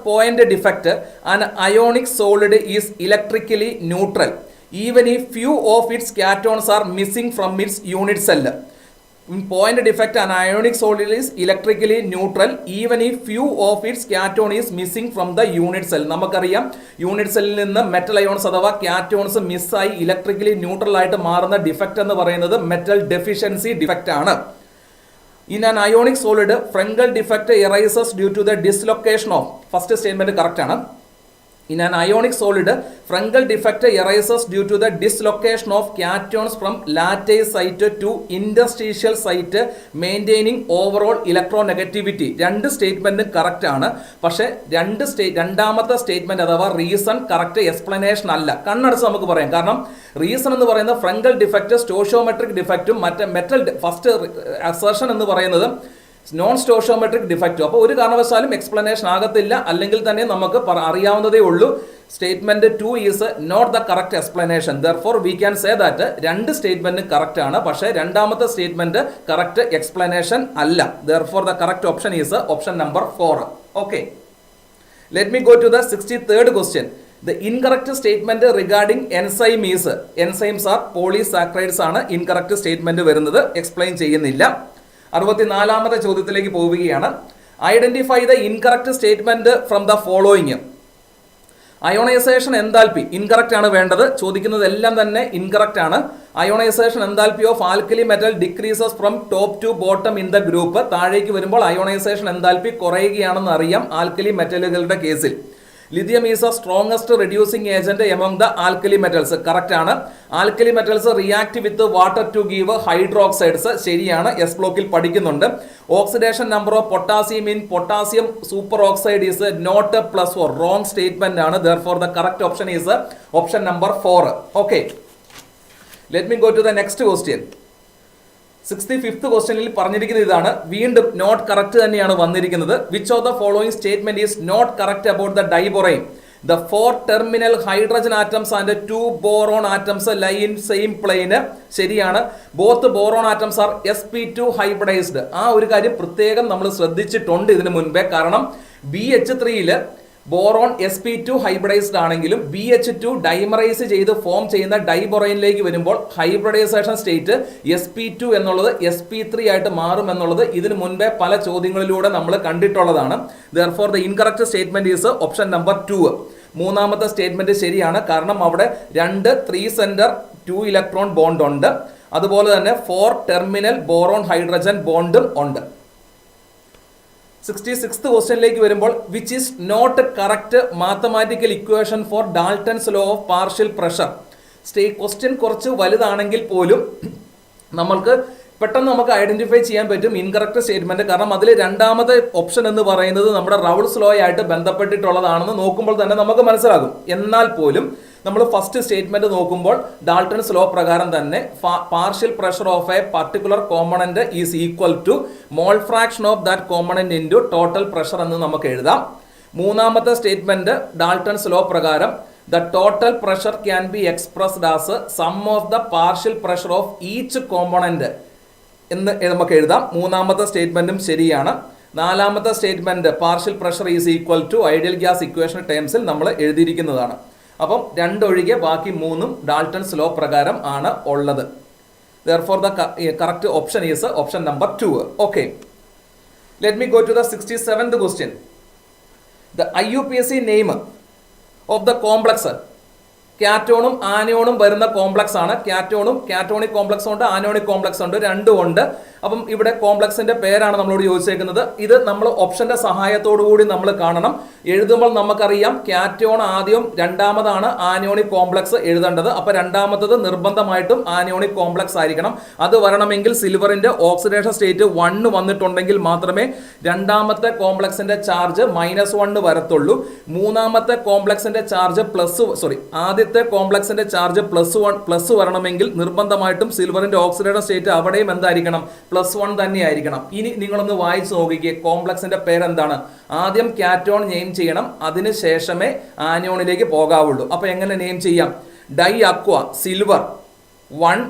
point defect, an ionic solid is electrically neutral even if few of its cations are missing from its unit cell. In point defect, an ionic solid is electrically neutral even if few of its cation is missing from the unit cell. നമുക്കറിയാം unit സെല്ലിൽ നിന്ന് metal ions അഥവാ cations മിസ്സായി electrically neutral ആയിട്ട് മാറുന്ന defect എന്ന് പറയുന്നത് metal deficiency defect ആണ്. In an ionic solid, Frenkel defect arises due to the dislocation of, first statement correct ആണ്. In an ionic solid, Frenkel defect arises due to the dislocation of cations from lattice site to interstitial site, maintaining overall electronegativity. രണ്ട് സ്റ്റേറ്റ്മെന്റും correct ആണ്. പക്ഷേ രണ്ടാമത്തെ statement അഥവാ reason correct explanation അല്ല. കണ്ണടച്ച് നമുക്ക് പറയാം. കാരണം റീസൺ എന്ന് പറയുന്നത് ഫ്രങ്കൽ ഡിഫക്റ്റ്, സ്റ്റോഷിയോമെട്രിക് ഡിഫക്റ്റും മറ്റേ മെറ്റൽ ഫസ്റ്റ് അസർഷൻ എന്ന് പറയുന്നത് നോൺ സ്റ്റോഷിയോമെട്രിക് ഡിഫക്റ്റും. അപ്പോൾ ഒരു കാരണവശാലും എക്സ്പ്ലനേഷൻ ആകത്തില്ല. അല്ലെങ്കിൽ തന്നെ നമുക്ക് അറിയാവുന്നതേ ഉള്ളൂ statement 2 is not the correct explanation. Therefore we can say that രണ്ട് സ്റ്റേറ്റ്മെന്റ് കറക്റ്റ് ആണ്. പക്ഷേ രണ്ടാമത്തെ സ്റ്റേറ്റ്മെന്റ് കറക്റ്റ് എക്സ്പ്ലനേഷൻ അല്ല. Therefore the correct option is option number 4. Okay, let me go to the 63rd question. The incorrect statement regarding enzyme is, enzymes are polysaccharides ആണ് incorrect statement വരുന്നത്. Explain ചെയ്യുന്നില്ല. 64ാമത്തെ ചോദ്യത്തിലേക്ക് പോവുകയാണ്. Identify the incorrect statement from the following. Ionization enthalpy incorrect ആണ് വേണ്ടത്. ചോദിക്കുന്നത് എല്ലാം തന്നെ ഇൻകറക്റ്റ് ആണ്. Ionization enthalpy of alkali metal decreases from top to bottom in the group. താഴേക്ക് വരുമ്പോൾ അയോണൈസേഷൻ എൻതാൽപ്പി കുറയുകയാണെന്ന് അറിയാം ആൽക്കലി മെറ്റലുകളുടെ കേസിൽ. Lithium is a strongest reducing agent among the alkali metals. Correct ആണ്. Alkali metals react with water to give hydroxides. ശരിയാണ്, S ബ്ലോക്കിൽ പഠിക്കുന്നുണ്ട്. Oxidation number of potassium in potassium super oxide is not +4. Wrong statement ആണ്. Therefore the correct option is option number 4. Okay, let me go to the next question. 65th ക്വസ്റ്റ്യനിൽ പറഞ്ഞിരിക്കുന്നത് ഇതാണ്. വീണ്ടും not correct തന്നെയാണ് വന്നിരിക്കുന്നത്. Which of the following statement is not correct about the diborane? The 4 terminal hydrogen atoms and 2 boron atoms lie in same plane. ശരിയാണ്. Both boron atoms are sp2 hybridized. ആ ഒരു കാര്യം പ്രത്യേകം നമ്മൾ ശ്രദ്ധിച്ചിട്ടുണ്ട് ഇതിനു മുൻപേ. കാരണം BH3 ബോറോൺ sp2 ഹൈബ്രിഡൈസ്ഡ് ആണെങ്കിലും BH2 ഡൈമറൈസ് ചെയ്ത് ഫോം ചെയ്യുന്ന ഡൈബൊറൈനിലേക്ക് വരുമ്പോൾ ഹൈബ്രിഡൈസേഷൻ സ്റ്റേറ്റ് sp2 എന്നുള്ളത് sp3 ആയിട്ട് മാറും എന്നുള്ളത് ഇതിനു മുൻപേ പല ചോദ്യങ്ങളിലൂടെ നമ്മൾ കണ്ടിട്ടുള്ളതാണ്. Therefore the incorrect statement is option number 2. മൂന്നാമത്തെ സ്റ്റേറ്റ്മെന്റ് ശരിയാണ്. കാരണം അവിടെ 2 3 സെന്റർ 2 ഇലക്ട്രോൺ ബോണ്ട് ഉണ്ട്. അതുപോലെ തന്നെ 4 ടെർമിനൽ ബോറോൺ ഹൈഡ്രജൻ ബോണ്ടും ഉണ്ട്. 66th ക്വസ്റ്റ്യനിലേക്ക് വരുമ്പോൾ which is not correct mathematical equation for Dalton's law of partial pressure. Question കുറച്ച് വലുതാണെങ്കിൽ പോലും നമ്മൾക്ക് പെട്ടെന്ന് നമുക്ക് ഐഡന്റിഫൈ ചെയ്യാൻ പറ്റും ഇൻകറക്റ്റ് സ്റ്റേറ്റ്മെന്റ്. കാരണം അതിൽ രണ്ടാമത്തെ ഓപ്ഷൻ എന്ന് പറയുന്നത് നമ്മുടെ റൗൾസ് ലോ ആയിട്ട് ബന്ധപ്പെട്ടിട്ടുള്ളതാണെന്ന് നോക്കുമ്പോൾ തന്നെ നമുക്ക് മനസ്സിലാകും. എന്നാൽ പോലും നമ്മൾ ഫസ്റ്റ് സ്റ്റേറ്റ്മെന്റ് നോക്കുമ്പോൾ ഡാൾട്ടൺസ് ലോ പ്രകാരം തന്നെ partial pressure of A particular component is equal to mole fraction of that component into total pressure എന്ന് നമുക്ക് എഴുതാം. മൂന്നാമത്തെ സ്റ്റേറ്റ്മെന്റ് ഡാൾട്ടൺസ് ലോ പ്രകാരം the total pressure can be expressed as sum of the partial pressure of each component എന്ന് നമുക്ക് എഴുതാം. മൂന്നാമത്തെ സ്റ്റേറ്റ്മെന്റും ശരിയാണ്. നാലാമത്തെ statement partial pressure is equal to ideal gas equation ടേംസിൽ നമ്മൾ എഴുതിയിരിക്കുന്നതാണ്. അപ്പം 2 ഒഴികെ ബാക്കി 3ഉം ഡാൾട്ടൺസ് ലോ പ്രകാരം ആണ് ഉള്ളത്. Therefore the correct option is option number 2. Okay, let me go to the 67th question. The IUPAC name of the complex, കാറ്റോണും ആനയോണും വരുന്ന കോംപ്ലക്സ് ആണ്. കാറ്റോണിക് കോംപ്ലക്സ് ഉണ്ട്, ആനോണിക് കോംപ്ലക്സ് ഉണ്ട്, രണ്ടും ഉണ്ട്. അപ്പം ഇവിടെ കോംപ്ലക്സിന്റെ പേരാണ് നമ്മളോട് ചോദിച്ചേക്കുന്നത്. ഇത് നമ്മൾ ഓപ്ഷന്റെ സഹായത്തോടു കൂടി നമ്മൾ കാണണം. എഴുതുമ്പോൾ നമുക്കറിയാം കാറ്റോൺ ആദ്യം, രണ്ടാമതാണ് ആനോണിക് കോംപ്ലക്സ് എഴുതേണ്ടത്. അപ്പൊ രണ്ടാമത്തത് നിർബന്ധമായിട്ടും ആനോണിക് കോംപ്ലക്സ് ആയിരിക്കണം. അത് വരണമെങ്കിൽ സിൽവറിന്റെ ഓക്സിഡേഷൻ സ്റ്റേറ്റ് 1 വന്നിട്ടുണ്ടെങ്കിൽ മാത്രമേ രണ്ടാമത്തെ കോംപ്ലക്സിന്റെ ചാർജ് -1 വരത്തുള്ളൂ. മൂന്നാമത്തെ കോംപ്ലക്സിന്റെ ചാർജ് ആദ്യത്തെ കോംപ്ലക്സിന്റെ ചാർജ് പ്ലസ് വരണമെങ്കിൽ നിർബന്ധമായിട്ടും സിൽവറിന്റെ ഓക്സിഡേഷൻ സ്റ്റേറ്റ് അവിടെയും എന്തായിരിക്കണം? +1 തന്നെ ആയിരിക്കണം. ഇനി നിങ്ങളൊന്ന് വായിച്ചു നോക്കിക്കേ, കോംപ്ലക്സിന്റെ പേരെന്താണ്? ആദ്യം കാറ്റോൺ നെയിം ചെയ്യണം, അതിനുശേഷമേ ആനോണിലേക്ക് പോകാവുള്ളൂ. അപ്പൊ എങ്ങനെ നെയിം ചെയ്യാം? Diaqua silver 1,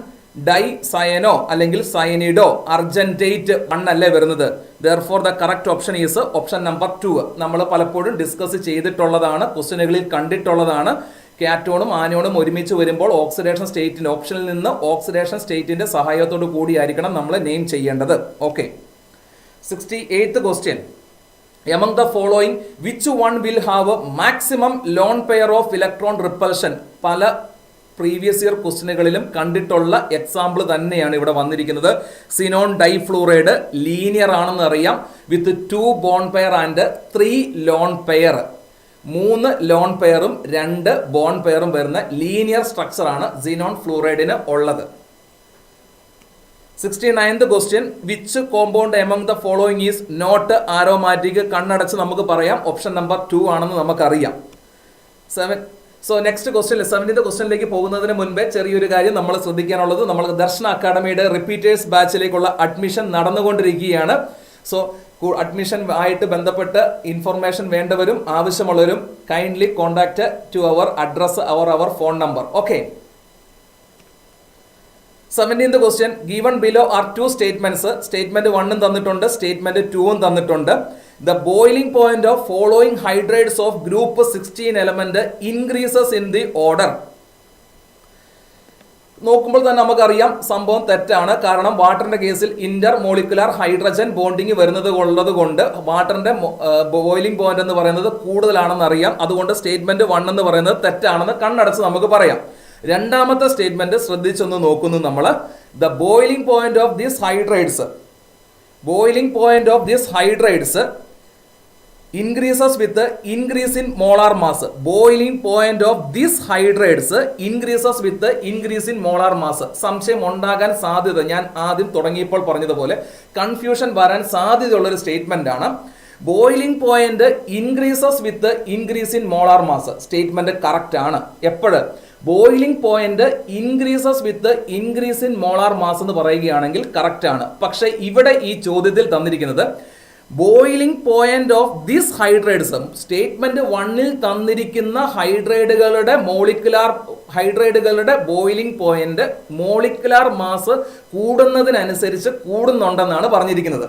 dicyano അല്ലെങ്കിൽ സയനിഡോ അർജന്റേറ്റ് 1 അല്ലേ വരുന്നത്. Therefore the correct option is option number 2. നമ്മൾ പലപ്പോഴും ഡിസ്കസ് ചെയ്തിട്ടുള്ളതാണ്, ക്വസ്റ്റ്യനുകളിൽ കണ്ടിട്ടുള്ളതാണ്. കാറ്റോണും ആനോണും ഒരുമിച്ച് വരുമ്പോൾ ഓക്സിഡേഷൻ സ്റ്റേറ്റിന്റെ ഓപ്ഷനിൽ നിന്ന് ഓക്സിഡേഷൻ സ്റ്റേറ്റിന്റെ സഹായത്തോടു കൂടിയായിരിക്കണം നമ്മൾ നെയിം ചെയ്യേണ്ടത്. Okay, 68th question. Among the following, which one will have a maximum lone pair of electron repulsion? പല പ്രീവിയസ് ഇയർ ക്വസ്റ്റ്യനുകളിലും കണ്ടിട്ടുള്ള എക്സാമ്പിൾ തന്നെയാണ് ഇവിടെ വന്നിരിക്കുന്നത്. സിനോൺ ഡൈഫ്ലൂറൈഡ് ലീനിയർ ആണെന്ന് അറിയാം, with 2 bond pair and 3 lone pair. 3 lone പെയറും 2 ബോൺ പെയറും വരുന്ന ലീനിയർ സ്ട്രക്ചർ ആണ് സിനോൺ ഫ്ലൂറൈഡിന് ഉള്ളത്. 69th question, which compound among the following is not aromatic? കണ്ണടച്ച് നമുക്ക് പറയാം ഓപ്ഷൻ നമ്പർ 2 ആണെന്ന് നമുക്കറിയാം. സോ നെക്സ്റ്റ് ക്വസ്റ്റ്യൻ 70th ക്വസ്റ്റ്യനിലേക്ക് പോകുന്നതിന് മുൻപേ ചെറിയൊരു കാര്യം നമ്മൾ ശ്രദ്ധിക്കാനുള്ളത്, നമ്മൾ ദർശന അക്കാഡമിയുടെ റിപ്പീറ്റേഴ്സ് ബാച്ചിലേക്കുള്ള അഡ്മിഷൻ നടന്നുകൊണ്ടിരിക്കുകയാണ്. സോ അഡ്മിഷൻ ആയിട്ട് ബന്ധപ്പെട്ട് ഇൻഫർമേഷൻ വേണ്ടവരും ആവശ്യമുള്ളവരും kindly contact to our address our phone number. Okay. 17th question, given below are 2 statements. Statement 1 തന്നിട്ടുണ്ട്, സ്റ്റേറ്റ്മെന്റ് 2 തന്നിട്ടുണ്ട്. The boiling point of following hydrates of group 16 element increases in the order. നോക്കുമ്പോൾ തന്നെ നമുക്കറിയാം സംഭവം തെറ്റാണ്. കാരണം വാട്ടറിന്റെ കേസിൽ ഇന്റർ മോളിക്കുലാർ ഹൈഡ്രജൻ ബോണ്ടിങ് വരുന്നത് ഉള്ളത് കൊണ്ട് വാട്ടറിന്റെ ബോയിലിംഗ് പോയിന്റ് എന്ന് പറയുന്നത് കൂടുതലാണെന്ന് അറിയാം. അതുകൊണ്ട് സ്റ്റേറ്റ്മെന്റ് 1 എന്ന് പറയുന്നത് തെറ്റാണെന്ന് കണ്ണടച്ച് നമുക്ക് പറയാം. രണ്ടാമത്തെ സ്റ്റേറ്റ്മെന്റ് ശ്രദ്ധിച്ചൊന്ന് നോക്കുന്നു നമ്മൾ. The boiling point of these hydrates increases with the increase in molar mass. Boiling point of these hydrates increases with the increase in molar mass. സംശയം ഉണ്ടാകാൻ സാധ്യത, ഞാൻ ആദ്യം തുടങ്ങിയപ്പോൾ പറഞ്ഞതുപോലെ കൺഫ്യൂഷൻ വരാൻ സാധ്യതയുള്ളൊരു സ്റ്റേറ്റ്മെന്റ് ആണ്. Boiling point increases with increase in molar mass. Statement correct ആണ്. എപ്പോഴും boiling point increases with increase in molar mass എന്ന് പറയുകയാണെങ്കിൽ കറക്റ്റ് ആണ്. പക്ഷെ ഇവിടെ ഈ ചോദ്യത്തിൽ തന്നിരിക്കുന്നത് boiling point of this hydrates, statement 1-ൽ തന്നിരിക്കുന്ന ഹൈഡ്രേറ്റുകളുടെ ബോയിലിംഗ് പോയിന്റ് മോളിക്കുലാർ മാസ് കൂടുന്നതിനനുസരിച്ച് കൂടുന്നുണ്ടെന്നാണ് പറഞ്ഞിരിക്കുന്നത്.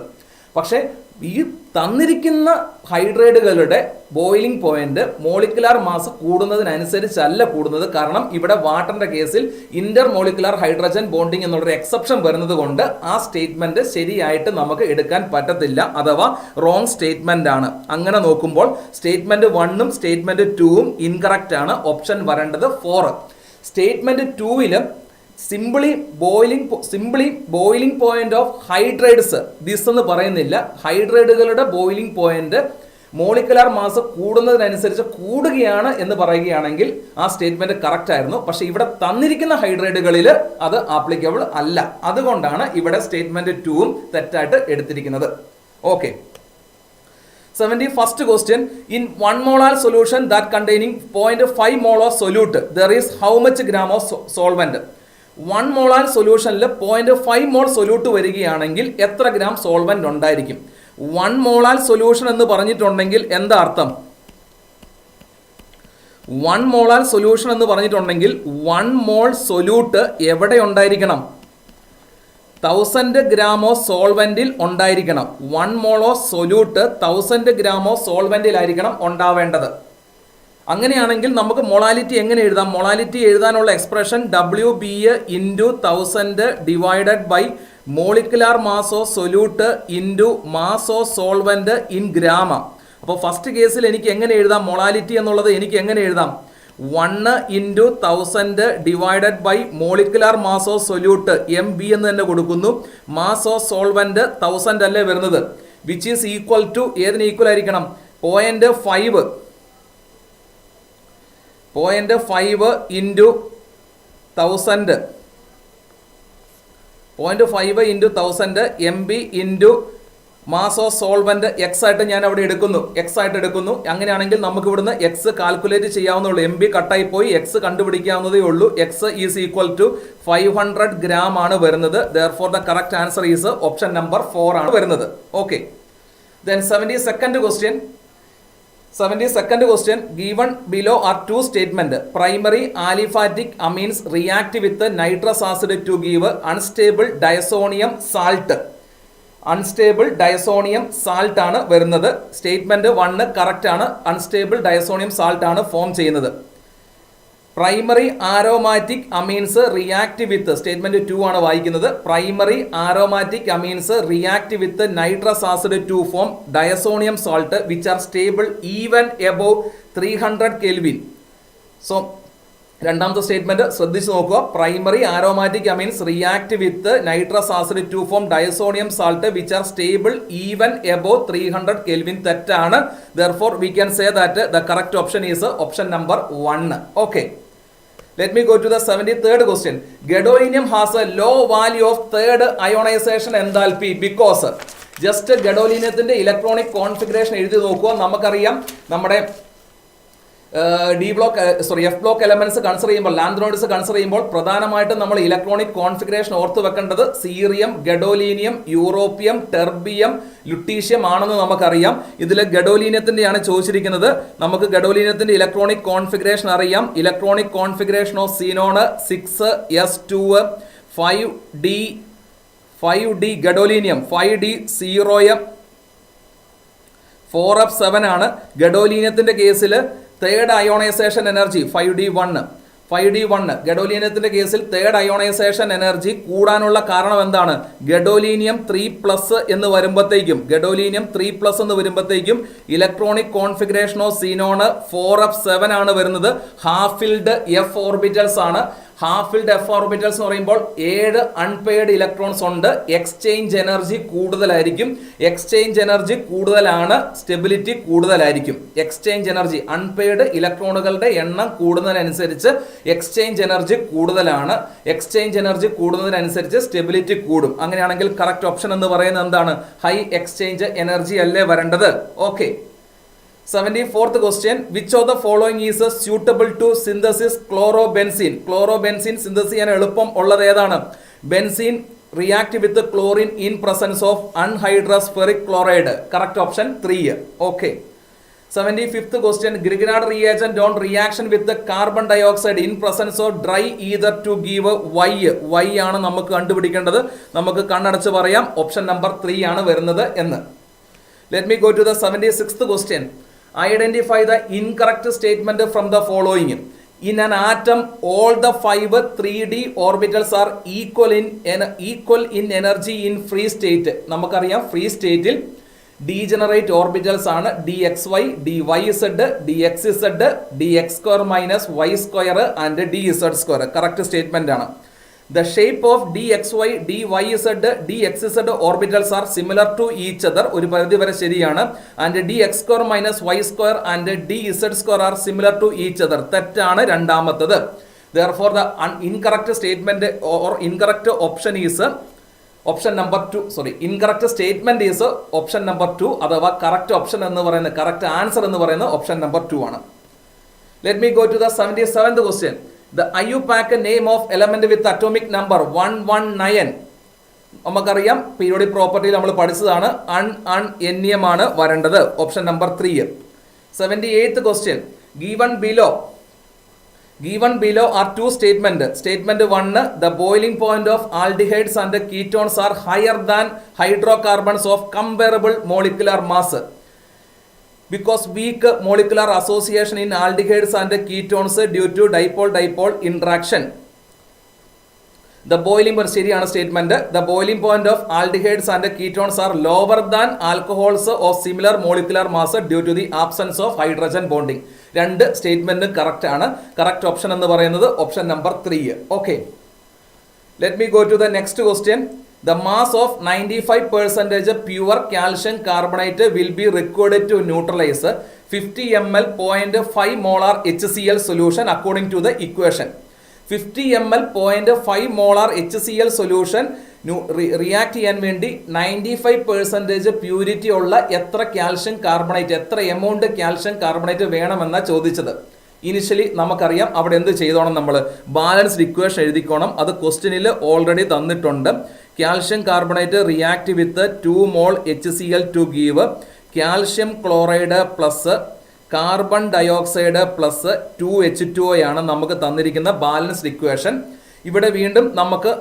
പക്ഷേ ഈ തന്നിരിക്കുന്ന ഹൈഡ്രേറ്റുകളുടെ ബോയിലിംഗ് പോയിന്റ് മോളിക്കുലാർ മാസ് കൂടുന്നതിനനുസരിച്ചല്ല കൂടുന്നത്. കാരണം ഇവിടെ വാട്ടറിന്റെ കേസിൽ ഇന്റർ മോളിക്കുലാർ ഹൈഡ്രജൻ ബോണ്ടിങ് എന്നുള്ളൊരു എക്സെപ്ഷൻ വരുന്നത് കൊണ്ട് ആ സ്റ്റേറ്റ്മെന്റ് ശരിയായിട്ട് നമുക്ക് എടുക്കാൻ പറ്റത്തില്ല, അഥവാ റോങ് സ്റ്റേറ്റ്മെന്റ് ആണ്. അങ്ങനെ നോക്കുമ്പോൾ സ്റ്റേറ്റ്മെന്റ് 1-ഉം സ്റ്റേറ്റ്മെന്റ് 2-ഉം ഇൻകറക്റ്റ് ആണ്. ഓപ്ഷൻ വരേണ്ടത് 4. സ്റ്റേറ്റ്മെന്റ് 2-ലും simply boiling point of hydrates this എന്ന് പറയുന്നില്ല. ഹൈഡ്രേറ്റുകളുടെ ബോയിലിംഗ് പോയിന്റ് മോളിക്കുലാർ മാസ് കൂടുന്നതിനനുസരിച്ച് കൂടുകയാണ് എന്ന് പറയുകയാണെങ്കിൽ ആ സ്റ്റേറ്റ്മെന്റ് കറക്റ്റ് ആയിരുന്നു. പക്ഷെ ഇവിടെ തന്നിരിക്കുന്ന ഹൈഡ്രേറ്റുകളിൽ അത് ആപ്ലിക്കബിൾ അല്ല. അതുകൊണ്ടാണ് ഇവിടെ സ്റ്റേറ്റ്മെന്റ് 2-ഉം തെറ്റായിട്ട് എടുത്തിരിക്കുന്നത്. Okay. 71st question, in 1 molar solution that containing 0.5 mol of solute there is how much gram of solvent? 1 molar സൊല്യൂഷനിൽ 0.5 മോൾ സൊല്യൂട്ട് വരികയാണെങ്കിൽ എത്ര ഗ്രാം സോൾവെന്റ് ഉണ്ടായിരിക്കും? 1 മോളാർ സൊല്യൂഷൻ എന്ന് പറഞ്ഞിട്ടുണ്ടെങ്കിൽ എന്താ അർത്ഥം? 1 മോളാർ സൊല്യൂഷൻ എന്ന് പറഞ്ഞിട്ടുണ്ടെങ്കിൽ 1 മോൾ സൊല്യൂട്ട് എവിടെ ഉണ്ടായിരിക്കണം? 1000 ഗ്രാം ഓഫ് സോൾവെന്റിൽ ഉണ്ടായിരിക്കണം. 1 mole of solute 1000 gram of സോൾവെന്റിലായിരിക്കണം ഉണ്ടാവേണ്ടത്. അങ്ങനെയാണെങ്കിൽ നമുക്ക് മൊളാലിറ്റി എങ്ങനെ എഴുതാം? മൊളാലിറ്റി എഴുതാനുള്ള expression WBA into 1000 divided by molecular mass of solute into mass of solvent in gram. അപ്പോൾ ഫസ്റ്റ് കേസിൽ എനിക്ക് എങ്ങനെ എഴുതാം മൊളാലിറ്റി എന്നുള്ളത്? എനിക്ക് എങ്ങനെ എഴുതാം? 1 into 1000 divided by molecular mass of solute MB എന്ന് തന്നെ കൊടുക്കുന്നു. മാസ് ഓഫ് സോൾവെന്റ് 1000 അല്ലേ വരുന്നത്, വിച്ച് ഈസ് ഈക്വൽ ടു ഏതിന് ഈക്വൽ ആയിരിക്കണം? 0.5 into 1000 0.5 into 1000 MB into mass of solvent X ആയിട്ട് ഞാൻ അവിടെ എടുക്കുന്നു. അങ്ങനെയാണെങ്കിൽ നമുക്ക് ഇവിടുന്ന് എക്സ് കാൽക്കുലേറ്റ് ചെയ്യാവുന്നേ. MB കട്ടായി പോയി, എക്സ് കണ്ടുപിടിക്കാവുന്നതേ ഉള്ളൂ. X is equal to 500 gram ആണ് വരുന്നത്. Therefore the correct answer is option number 4 ആണ് വരുന്നത്. Okay. Then 72nd question, given below are 2 statement. Primary aliphatic amines react with nitrous acid to give unstable diazonium salt. Unstable diazonium salt ആണ് വരുന്നത്. Statement 1 correct ആണ്. Unstable diazonium salt ആണ് form ചെയ്യുന്നത്. Primary aromatic amines react with, statement 2 ആണ് വായിക്കുന്നത്. Primary aromatic amines react with nitrous acid to form diazonium salt which are stable even above 300 Kelvin. So രണ്ടാമത്തെ statement ശ്രദ്ധിച്ചു നോക്കുക. Primary aromatic amines react with nitrous acid to form diazonium salt which are stable even above 300 kelvin. തെറ്റാണ്. therefore we can say that the correct option is option number 1. okay, let me go to the 73rd question. Gadolinium has a low value of third ionization enthalpy because just gadoliniumത്തിന്റെ electronic configuration എഴുതി നോക്കുക. നമുക്കറിയാം നമ്മുടെ F block elements consider ചെയ്യുമ്പോൾ, ലാൻഡ്രോയിഡ്സ് consider ചെയ്യുമ്പോൾ പ്രധാനമായിട്ടും നമ്മൾ electronic configuration ഓർത്ത് വെക്കേണ്ടത് സീറിയം, ഗഡോലീനിയം, യൂറോപ്പിയം, ടെർബിയം, ലുട്ടീഷ്യം ആണെന്ന് നമുക്കറിയാം. ഇതിൽ ഗഡോലീനിയത്തിന്റെയാണ് ചോദിച്ചിരിക്കുന്നത്. നമുക്ക് ഗഡോലീനിയത്തിന്റെ ഇലക്ട്രോണിക് കോൺഫിഗറേഷൻ അറിയാം. Electronic configuration of xenon 6s2 5d ഗഡോലീനിയം 5d 0 4f7 ആണ്. ഗഡോലീനിയത്തിന്റെ കേസിൽ തേർഡ് അയോണൈസേഷൻ എനർജി 5d1 ഗഡോലീനിയത്തിന്റെ കേസിൽ തേർഡ് അയോണൈസേഷൻ എനർജി കൂടാനുള്ള കാരണം എന്താണ്? ഗഡോലീനിയം 3+ എന്ന് വരുമ്പോഴത്തേക്കും electronic configuration of xenon 4f7 ആണ് വരുന്നത്. ഹാഫ് ഫിൽഡ് എഫ് ഓർബിറ്റൽസ് ആണ്. ഹാഫ് ഫിൽഡ് എഫ് ഓർബിറ്റൽസ് എന്ന് പറയുമ്പോൾ 7 അൺപെയർഡ് ഇലക്ട്രോൺസ് ഉണ്ട്. എക്സ്ചേഞ്ച് എനർജി കൂടുതലായിരിക്കും. എക്സ്ചേഞ്ച് എനർജി കൂടുതലാണ്, സ്റ്റെബിലിറ്റി കൂടുതലായിരിക്കും. എക്സ്ചേഞ്ച് എനർജി അൺപെയർഡ് ഇലക്ട്രോണുകളുടെ എണ്ണം കൂടുന്നതിനനുസരിച്ച് എക്സ്ചേഞ്ച് എനർജി കൂടുതലാണ്. എക്സ്ചേഞ്ച് എനർജി കൂടുന്നതിനനുസരിച്ച് സ്റ്റെബിലിറ്റി കൂടും. അങ്ങനെയാണെങ്കിൽ കറക്റ്റ് ഓപ്ഷൻ എന്ന് പറയുന്നത് എന്താണ്? ഹൈ എക്സ്ചേഞ്ച് എനർജി അല്ലേ വരേണ്ടത്? Okay. 74th question. Which of the following is suitable to synthesis chlorobenzene? Chlorobenzene synthesis ചെയ്യാൻ എളുപ്പം ഉള്ളത് ഏതാണ്? Benzene react with chlorine in presence of anhydrous ferric chloride. Correct option 3. Okay. 75th question. Grignard reagent on reaction with the carbon dioxide in presence of dry ether to give y ആണ് നമുക്ക് കണ്ടുപിടിക്കേണ്ടത്. നമുക്ക് കണ്ണടച്ച് പറയാം option number 3 ആണ് വരുന്നത് എന്ന്. Let me go to the 76th question. Identify the incorrect statement from the following. In an atom, all the 5 3d orbitals are equal in energy in free state. നമുക്കറിയാം ഫ്രീ സ്റ്റേറ്റിൽ degenerate orbitals ആണ് dxy, dyz, dxz, dx² - y² and dz². Correct statement ആണ്. The shape of dxy, dyz, dxz orbitals are similar to each other. ഒരു പരിധി വരെ ശരിയാണ്. And dx² - y² and dz² are similar to each other. തെറ്റാണ് രണ്ടാമത്തത്. Therefore the incorrect statement or incorrect option is option number 2. Incorrect statement is option number 2. അഥവാ correct option എന്ന് പറയുന്നത്, correct answer എന്ന് പറയുന്നത് option number 2 ആണ്. Let me go to the 77th question. The IUPAC name of element with atomic number 119. നമുക്കറിയാം periodic property നമ്മൾ പഠിച്ചതാണ്. അൺഎന്നിയം ആണ് വരേണ്ടത്. Option number 3. 78th question. Given below are two statements. Statement 1, the boiling point of aldehydes and ketones are higher than hydrocarbons of comparable molecular mass because weak molecular association in aldehydes and ketones due to dipole interaction. The boiling point ശരിയാണ് statement. The boiling point of aldehydes and ketones are lower than alcohols of similar molecular mass due to the absence of hydrogen bonding. രണ്ട് സ്റ്റേറ്റ്മെന്റും correct ആണ്. Correct option എന്ന് പറയുന്നത് option number 3. Okay. Let me go to the next question. The mass of 95% pure calcium carbonate will be required to neutralize 50 ml 0.5 molar HCl solution according to the equation. 50 ml 0.5 molar HCl solution react ചെയ്യാൻ വേണ്ടി 95% purity ഉള്ള എത്ര calcium carbonate, എത്ര amount calcium carbonate വേണമെന്നാണ് ചോദിച്ചത്. Initially നമുക്കറിയാം അവിടെ എന്ത് ചെയ്തോണം, നമ്മൾ ബാലൻസ്ഡ് ഇക്വേഷൻ എഴുതിക്കോണം. അത് ക്വസ്റ്റ്യനിൽ ഓൾറെഡി തന്നിട്ടുണ്ട്. Calcium carbonate react with 2 mol HCl to give calcium chloride plus carbon dioxide plus 2H2O ആണ് നമുക്ക് തന്നിരിക്കുന്ന ബാലൻസ്ഡ് ഇക്വേഷൻ. ഇവിടെ വീണ്ടും നമുക്ക്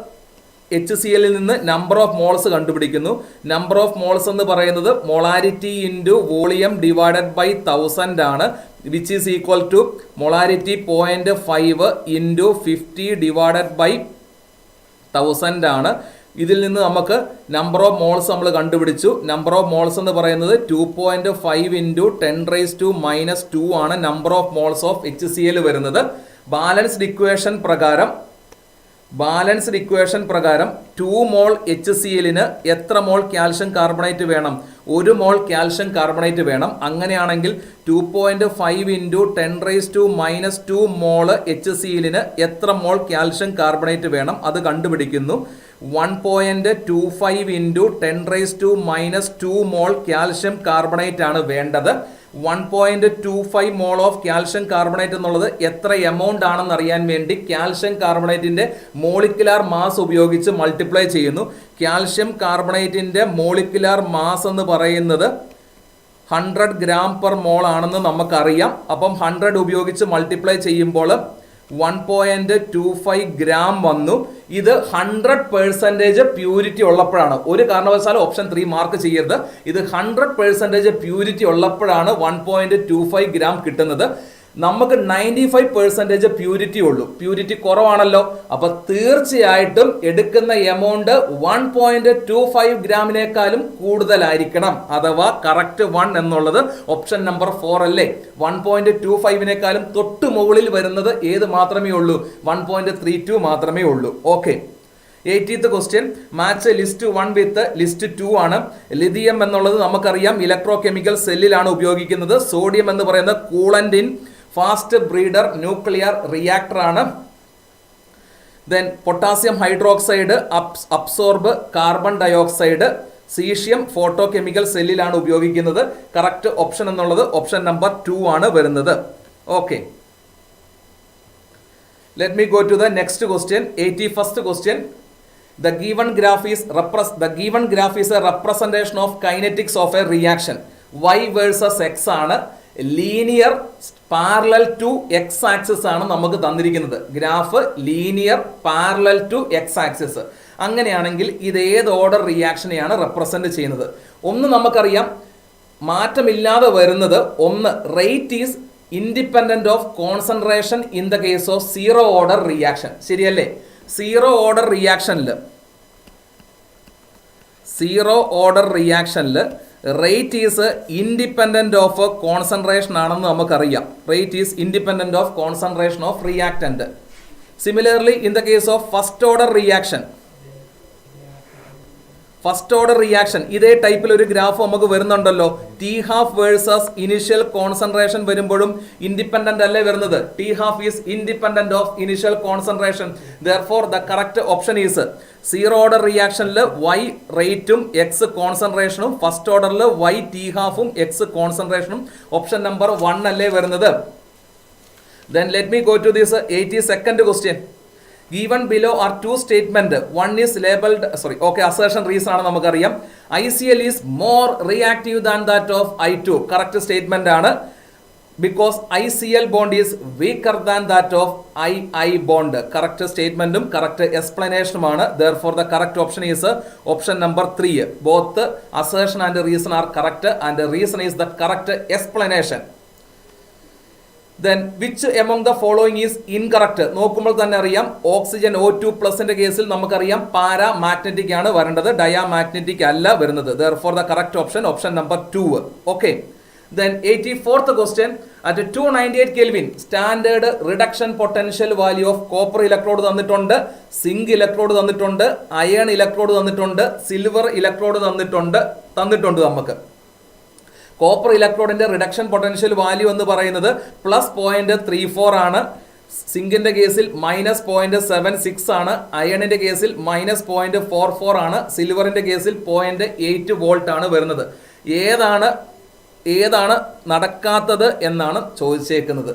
HCl നിന്ന് നമ്പർ ഓഫ് മോൾസ് കണ്ടുപിടിക്കുന്നു. നമ്പർ ഓഫ് മോൾസ് എന്ന് പറയുന്നത് molarity into volume divided by 1000 ആണ്, which is equal to molarity 0.5 into 50 divided by 1000 ആണ്. ഇതിൽ നിന്ന് നമുക്ക് നമ്പർ ഓഫ് മോൾസ് നമ്മൾ കണ്ടുപിടിച്ചു. നമ്പർ ഓഫ് മോൾസ് എന്ന് പറയുന്നത് 2.5 ഇൻറ്റു 10⁻⁻² ആണ് number of moles of HCl വരുന്നത്. ബാലൻസ്ഡ് ഇക്വേഷൻ പ്രകാരം 2 മോൾ HCl-ന് എത്ര മോൾ കാൽഷ്യം കാർബണേറ്റ് വേണം? 1 മോൾ കാൽഷ്യം കാർബണേറ്റ് വേണം. അങ്ങനെയാണെങ്കിൽ 2.5 ഇൻറ്റു 10⁻⁻2 മോള് HCl-ന് എത്ര മോൾ കാൽഷ്യം കാർബണേറ്റ് വേണം? അത് കണ്ടുപിടിക്കുന്നു. 1.25 ഇൻറ്റു 10⁻2 മോൾ കാൽഷ്യം കാർബണേറ്റ് ആണ് വേണ്ടത്. 1.25 മോൾ ഓഫ് കാൽഷ്യം കാർബണേറ്റ് എന്നുള്ളത് എത്ര എമൗണ്ട് ആണെന്ന് അറിയാൻ വേണ്ടി കാൽഷ്യം കാർബണേറ്റിന്റെ മോളിക്കുലാർ മാസ് ഉപയോഗിച്ച് മൾട്ടിപ്ലൈ ചെയ്യുന്നു. കാൽഷ്യം കാർബണേറ്റിന്റെ മോളിക്കുലാർ മാസ് എന്ന് പറയുന്നത് 100 ഗ്രാം പെർ മോൾ ആണെന്ന് നമുക്കറിയാം. അപ്പം 100 ഉപയോഗിച്ച് മൾട്ടിപ്ലൈ ചെയ്യുമ്പോൾ 1.25 ഗ്രാം വന്നു. ഇത് 100% പ്യൂരിറ്റി ഉള്ളപ്പോഴാണ്, ഒരു കാരണവശാലും ഓപ്ഷൻ 3 മാർക്ക് ചെയ്യരുത്. ഇത് 100% പ്യൂരിറ്റി ഉള്ളപ്പോഴാണ് 1.25 ഗ്രാം കിട്ടുന്നത്. നമുക്ക് 95% പ്യൂരിറ്റി ഉള്ളൂ. പ്യൂരിറ്റി കുറവാണല്ലോ. അപ്പൊ തീർച്ചയായിട്ടും എടുക്കുന്ന എമൗണ്ട് 1.25 ഗ്രാമിനേക്കാളും കൂടുതലായിരിക്കണം. അഥവാ കറക്റ്റ് 1 എന്നുള്ളത് ഓപ്ഷൻ നമ്പർ 4 അല്ലേ? 1.25നേക്കാളും തൊട്ട് മുകളിൽ വരുന്നത് ഏത് മാത്രമേ ഉള്ളൂ? 1.32 മാത്രമേ ഉള്ളൂ. Okay, 80th question. Match list 1 with list 2 ആണ്. ലിഥിയം എന്നുള്ളത് നമുക്കറിയാം ഇലക്ട്രോ കെമിക്കൽ സെല്ലിലാണ് ഉപയോഗിക്കുന്നത്. സോഡിയം എന്ന് പറയുന്നത് coolant in fast breeder nuclear reactor ആണ്. Then potassium hydroxide absorb carbon dioxide. Caesium photo chemical സെല്ലിലാണ് ഉപയോഗിക്കുന്നത്. കറക്റ്റ് ഓപ്ഷൻ എന്നുള്ളത് ഓപ്ഷൻ നമ്പർ 2 ആണ് വരുന്നത്. Okay, let me go to the next question. 81st question. The given graph is a representation of kinetics of a reaction. Y versus X ആണ്. Linear parallel to X axis ആണ് നമുക്ക് തന്നിരിക്കുന്നത്. Graph linear parallel to X axis. അങ്ങനെയാണെങ്കിൽ ഇത് ഏത് order റിയാക്ഷനെയാണ് represent ചെയ്യുന്നത്? ഒന്ന് നമുക്കറിയാം മാറ്റമില്ലാതെ വരുന്നത്. ഒന്ന്, rate is independent of concentration in the case of zero order reaction. ശരിയല്ലേ? സീറോ ഓർഡർ റിയാക്ഷനിൽ rate is independent of concentration ആണെന്ന് നമുക്കറിയാം. Rate is independent of concentration of reactant. Similarly in the case of first order reaction ഇതേ ടൈപ്പിൽ ഒരു graph നമുക്ക് വരുന്നുണ്ടല്ലോ. T half versus initial concentration വരുമ്പോഴും ഇൻഡിപെൻഡന്റ് അല്ലേ വരുന്നത്? T half is independent of initial concentration. Therefore the correct option is zero order റിയാക്ഷനിൽ Y റേറ്റും എക്സ് കോൺസെൻട്രേഷനും, ഫസ്റ്റ് ഓർഡറിൽ വൈ ടി ഹാഫും എക്സ് കോൺസെൻട്രേഷനും. ഓപ്ഷൻ നമ്പർ 1 അല്ലേ വരുന്നത്? Then let me go to this 82nd question. Given below are two statements. One is labeled, assertion reason ആണ് നമുക്കറിയാം. ICl is more reactive than that of I2. Correct statement ആണ്. Because ICl bond is weaker than that of II bond. Correct statement ഉം correct explanation ആണ്. Therefore the correct option is option number 3. Both assertion and reason are correct and the reason is the correct explanation. Then which among the following is incorrect? നോക്കുമ്പോൾ തന്നെ അറിയാം oxygen O2 പ്ലസിന്റെ കേസിൽ നമുക്കറിയാം paramagnetic ആണ് വരേണ്ടത്, diamagnetic അല്ല വരുന്നത്. Therefore the correct option option number 2. Okay. Then 84th question. At 298 Kelvin standard reduction potential value of copper electrode തന്നിട്ടുണ്ട്, സിങ്ക് ഇലക്ട്രോഡ് തന്നിട്ടുണ്ട്, അയൺ ഇലക്ട്രോഡ് തന്നിട്ടുണ്ട്, സിൽവർ ഇലക്ട്രോഡ് തന്നിട്ടുണ്ട് നമുക്ക്. കോപ്പർ ഇലക്ട്രോഡിന്റെ റിഡക്ഷൻ പൊട്ടൻഷ്യൽ വാല്യൂ എന്ന് പറയുന്നത് +0.34 ആണ്. സിങ്കിന്റെ കേസിൽ -0.76 ആണ്. അയണിന്റെ കേസിൽ -0.44 ആണ്. സിൽവറിന്റെ കേസിൽ 0.8 വോൾട്ട് ആണ് വരുന്നത്. ഏതാണ് നടക്കാത്തത് എന്നാണ് ചോദിച്ചേക്കുന്നത്.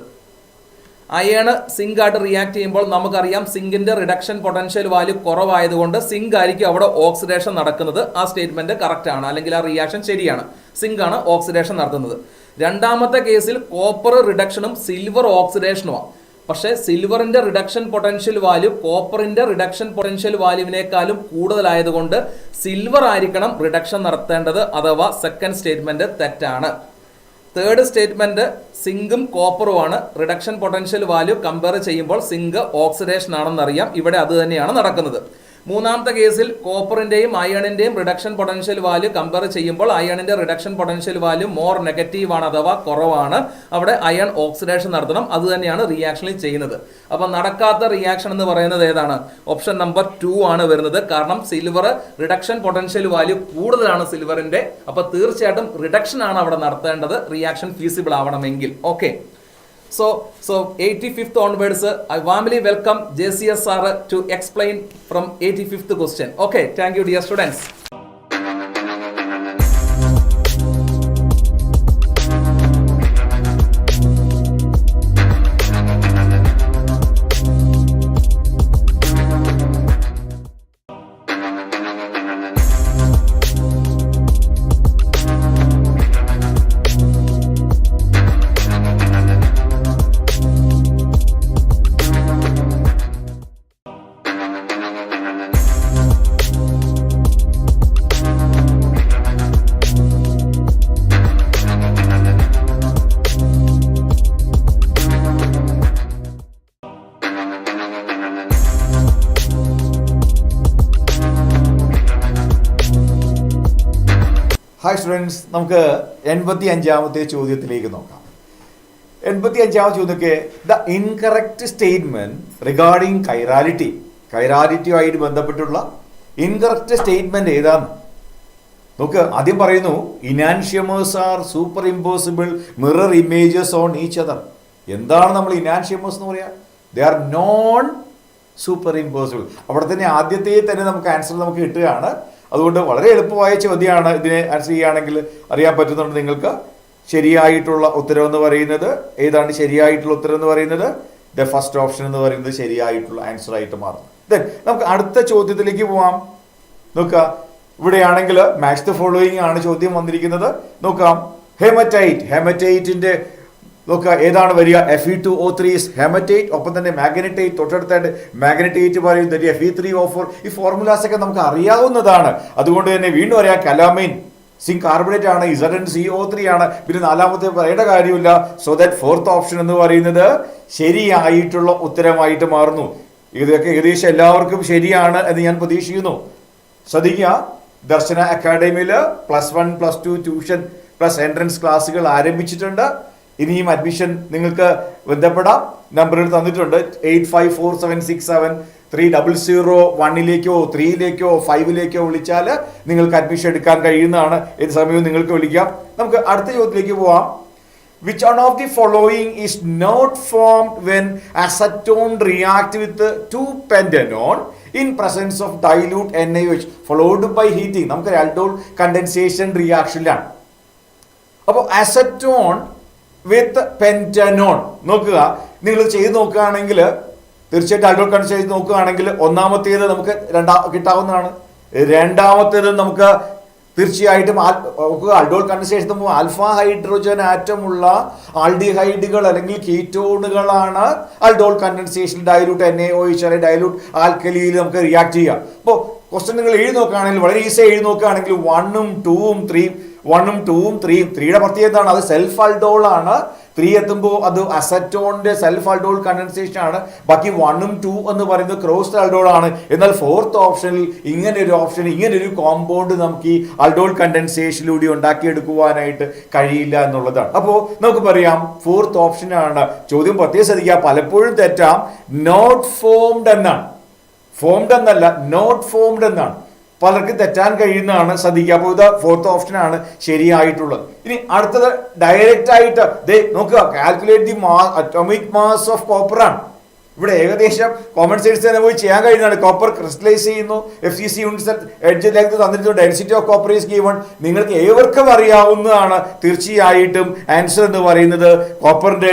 അയണ് സിങ്ക് ആയിട്ട് റിയാക്ട് ചെയ്യുമ്പോൾ നമുക്കറിയാം സിങ്കിന്റെ റിഡക്ഷൻ പൊട്ടൻഷ്യൽ വാല്യൂ കുറവായതുകൊണ്ട് സിങ്ക് ആയിരിക്കും അവിടെ ഓക്സിഡേഷൻ നടക്കുന്നത്. ആ സ്റ്റേറ്റ്മെന്റ് കറക്റ്റ് ആണ്, അല്ലെങ്കിൽ ആ റിയാക്ഷൻ ശരിയാണ്. സിങ്ക് ആണ് ഓക്സിഡേഷൻ നടത്തുന്നത്. രണ്ടാമത്തെ കേസിൽ കോപ്പർ റിഡക്ഷനും സിൽവർ ഓക്സിഡേഷനുമാണ്. പക്ഷേ സിൽവറിന്റെ റിഡക്ഷൻ പൊട്ടൻഷ്യൽ വാല്യൂ കോപ്പറിന്റെ റിഡക്ഷൻ പൊട്ടൻഷ്യൽ വാല്യൂവിനേക്കാളും കൂടുതലായതുകൊണ്ട് സിൽവർ ആയിരിക്കണം റിഡക്ഷൻ നടത്തേണ്ടത്. അഥവാ സെക്കൻഡ് സ്റ്റേറ്റ്മെന്റ് തെറ്റാണ്. തേർഡ് സ്റ്റേറ്റ്മെന്റ് സിങ്കും കോപ്പറുമാണ്. റിഡക്ഷൻ പൊട്ടൻഷ്യൽ വാല്യൂ കമ്പയർ ചെയ്യുമ്പോൾ സിങ്ക് ഓക്സിഡേഷൻ ആണെന്നറിയാം. ഇവിടെ അത് തന്നെയാണ് നടക്കുന്നത്. മൂന്നാമത്തെ കേസിൽ കോപ്പറിന്റെയും അയണിന്റെയും റിഡക്ഷൻ പൊട്ടൻഷ്യൽ വാല്യൂ കമ്പയർ ചെയ്യുമ്പോൾ അയണിന്റെ reduction potential value more negative ആണ്, അഥവാ കുറവാണ്. അവിടെ അയൺ ഓക്സിഡേഷൻ നടത്തണം. അത് തന്നെയാണ് റിയാക്ഷനിൽ ചെയ്യുന്നത്. അപ്പൊ നടക്കാത്ത റിയാക്ഷൻ എന്ന് പറയുന്നത് ഏതാണ്? ഓപ്ഷൻ നമ്പർ 2 ആണ് വരുന്നത്. കാരണം സിൽവർ റിഡക്ഷൻ പൊട്ടൻഷ്യൽ വാല്യൂ കൂടുതലാണ് സിൽവറിന്റെ. അപ്പൊ തീർച്ചയായിട്ടും റിഡക്ഷൻ ആണ് അവിടെ നടത്തേണ്ടത്, റിയാക്ഷൻ ഫീസിബിൾ ആവണമെങ്കിൽ. Okay, So 85th onwards, I warmly welcome JCS sir to explain from 85th question. Okay, thank you dear students. Hi students, നമുക്ക് 85ാമത്തെ ചോദ്യത്തിലേക്ക് നോക്കാം. 85ാമത്തെ ചോദ്യമൊക്കെ ദ ഇൻകറക്റ്റ് സ്റ്റേറ്റ്മെന്റ് റിഗാർഡിങ് കൈറാലിറ്റിയുമായിട്ട് ബന്ധപ്പെട്ടുള്ള ഇൻകറക്റ്റ് സ്റ്റേറ്റ്മെന്റ് ഏതാണ്? നോക്ക്, ആദ്യം പറയുന്നു enantiomers are superimposable mirror images on each other. എന്താണ് നമ്മൾ ഇനാൻഷ്യമേഴ്സ് എന്ന് പറയാ? They are non superimposable. അവിടെ തന്നെ ആദ്യത്തെ തന്നെ നമുക്ക് ആൻസർ നമുക്ക് കിട്ടുകയാണ്. അതുകൊണ്ട് വളരെ എളുപ്പമായ ചോദ്യമാണ്. ഇതിനെ ആൻസർ ചെയ്യുകയാണെങ്കിൽ അറിയാൻ പറ്റുന്നുണ്ട് നിങ്ങൾക്ക്. ശരിയായിട്ടുള്ള ഉത്തരം എന്ന് പറയുന്നത് ഏതാണ്? ശരിയായിട്ടുള്ള ഉത്തരം എന്ന് പറയുന്നത് ദ ഫസ്റ്റ് ഓപ്ഷൻ എന്ന് പറയുന്നത് ശരിയായിട്ടുള്ള ആൻസർ ആയിട്ട് മാറും. ദെൻ നമുക്ക് അടുത്ത ചോദ്യത്തിലേക്ക് പോവാം. നോക്കുക, ഇവിടെയാണെങ്കിൽ മാച്ച് ദ ഫോളോയിങ് ആണ് ചോദ്യം വന്നിരിക്കുന്നത്. നോക്കാം, ഹെമറ്റൈറ്റിന്റെ നോക്കുക ഏതാണ് വരിക? Fe2O3 haematite. ഒപ്പം തന്നെ മാഗ്നറ്റൈറ്റ് തൊട്ടടുത്തായിട്ട് മാഗ്നറ്റൈറ്റ് പറയുന്നത് Fe3O4. ഈ ഫോർമുലാസ് ഒക്കെ നമുക്ക് അറിയാവുന്നതാണ്. അതുകൊണ്ട് തന്നെ വീണ്ടും അറിയാം, കലാമൈൻ സിങ്ക് കാർബണേറ്റ് ആണ്, ZnCO3 ആണ്. പിന്നെ നാലാമത്തെ പറയേണ്ട കാര്യമില്ല. സോ ദാറ്റ് ഫോർത്ത് ഓപ്ഷൻ എന്ന് പറയുന്നത് ശരിയായിട്ടുള്ള ഉത്തരമായിട്ട് മാറുന്നു. ഇതൊക്കെ ഏകദേശം എല്ലാവർക്കും ശരിയാണ് എന്ന് ഞാൻ പ്രതീക്ഷിക്കുന്നു. ശ്രദ്ധിക്കുക, ദർശന അക്കാഡമിയിൽ +1 +2 ട്യൂഷൻ പ്ലസ് എൻട്രൻസ് ക്ലാസ്സുകൾ ആരംഭിച്ചിട്ടുണ്ട്. ഇനിയും അഡ്മിഷൻ നിങ്ങൾക്ക് ബന്ധപ്പെടാം. നമ്പറുകൾ തന്നിട്ടുണ്ട്. 8547673001ലേക്കോ 3ലേക്കോ 5ലേക്കോ വിളിച്ചാൽ നിങ്ങൾക്ക് അഡ്മിഷൻ എടുക്കാൻ കഴിയുന്നതാണ്. ഏത് സമയവും നിങ്ങൾക്ക് വിളിക്കാം. നമുക്ക് അടുത്ത ചോദ്യത്തിലേക്ക് പോവാം. Which one of the following is not formed when acetone react with 2-pentanone in presence of dilute NaOH followed by heating? നമുക്ക് ആൽഡോൾ കണ്ടൻസേഷൻ റിയാക്ഷനിലാണ്. അപ്പോൾ അസറ്റോൺ വിത്ത് പെന്റനോൺ നോക്കുക, നിങ്ങൾ ചെയ്ത് നോക്കുകയാണെങ്കിൽ തീർച്ചയായിട്ടും ആൽഡോൾ കണ്ടൻസേഷൻ നോക്കുകയാണെങ്കിൽ ഒന്നാമത്തേത് നമുക്ക് കിട്ടാവുന്നതാണ്. രണ്ടാമത്തേത് നമുക്ക് തീർച്ചയായിട്ടും ആൽഡോൾ കണ്ടൻസേഷൻ ആൽഫ ഹൈഡ്രോജൻ ആറ്റമുള്ള ആൽഡിഹൈഡുകൾ അല്ലെങ്കിൽ കീറ്റോണുകളാണ് ആൽഡോൾ കണ്ടൻസേഷൻ ഡൈലൂട്ട് NaOH അല്ലെങ്കിൽ ഡൈലൂട്ട് ആൽക്കലിയിൽ നമുക്ക് റിയാക്ട് ചെയ്യാം. അപ്പോൾ ക്വസ്റ്റ്യൻ നിങ്ങൾ എഴുതി നോക്കുകയാണെങ്കിൽ വളരെ ഈസി എഴുതി നോക്കുകയാണെങ്കിൽ 1ഉം 2ഉം 3യുടെ പ്രത്യേകത എന്താണ്? അത് സെൽഫ് ആൽഡോൾ ആണ്. 3 എത്തുമ്പോൾ അത് അസറ്റോണിന്റെ സെൽഫ് ആൽഡോൾ കണ്ടൻസേഷൻ ആണ്. ബാക്കി 1ഉം 2 എന്ന് പറയുന്നത് ക്രോസ്ഡ് ആൽഡോൾ ആണ്. എന്നാൽ ഫോർത്ത് ഓപ്ഷനിൽ ഇങ്ങനെ ഒരു കോമ്പൗണ്ട് നമുക്ക് ഈ ആൽഡോൾ കണ്ടൻസേഷനിലൂടെ ഉണ്ടാക്കിയെടുക്കുവാനായിട്ട് കഴിയില്ല എന്നുള്ളതാണ്. അപ്പോൾ നമുക്ക് പറയാം ഫോർത്ത് ഓപ്ഷൻ ആണ്. ചോദ്യം പ്രത്യേകം ശ്രദ്ധിക്കുക, പലപ്പോഴും തെറ്റാം. നോട്ട് ഫോംഡ് എന്നാണ്, ഫോംഡ് എന്നല്ല, നോട്ട് ഫോംഡ് എന്നാണ്. പലർക്കും തെറ്റാൻ കഴിയുന്നതാണ്. ശ്രദ്ധിക്കുക. അപ്പോൾ ഇത് ഫോർത്ത് ഓപ്ഷൻ ആണ് ശരിയായിട്ടുള്ളത്. ഇനി അടുത്തത് ഡയറക്റ്റ് ആയിട്ട് നോക്കുക, calculate the atomic mass of copper ആണ്. ഇവിടെ ഏകദേശം കോമൺ സെൻസ് തന്നെ പോയി ചെയ്യാൻ കഴിയുന്നതാണ്. കോപ്പർ ക്രിസ്റ്റലൈസ് ചെയ്യുന്നു. FCC യൂണിറ്റ്സ് എഡ്ജ് ലെങ്ത് തന്നിട്ടുണ്ട്. Density of copper is given. നിങ്ങൾക്ക് ഏവർക്കും അറിയാവുന്നതാണ്. തീർച്ചയായിട്ടും ആൻസർ എന്ന് പറയുന്നത് കോപ്പറിന്റെ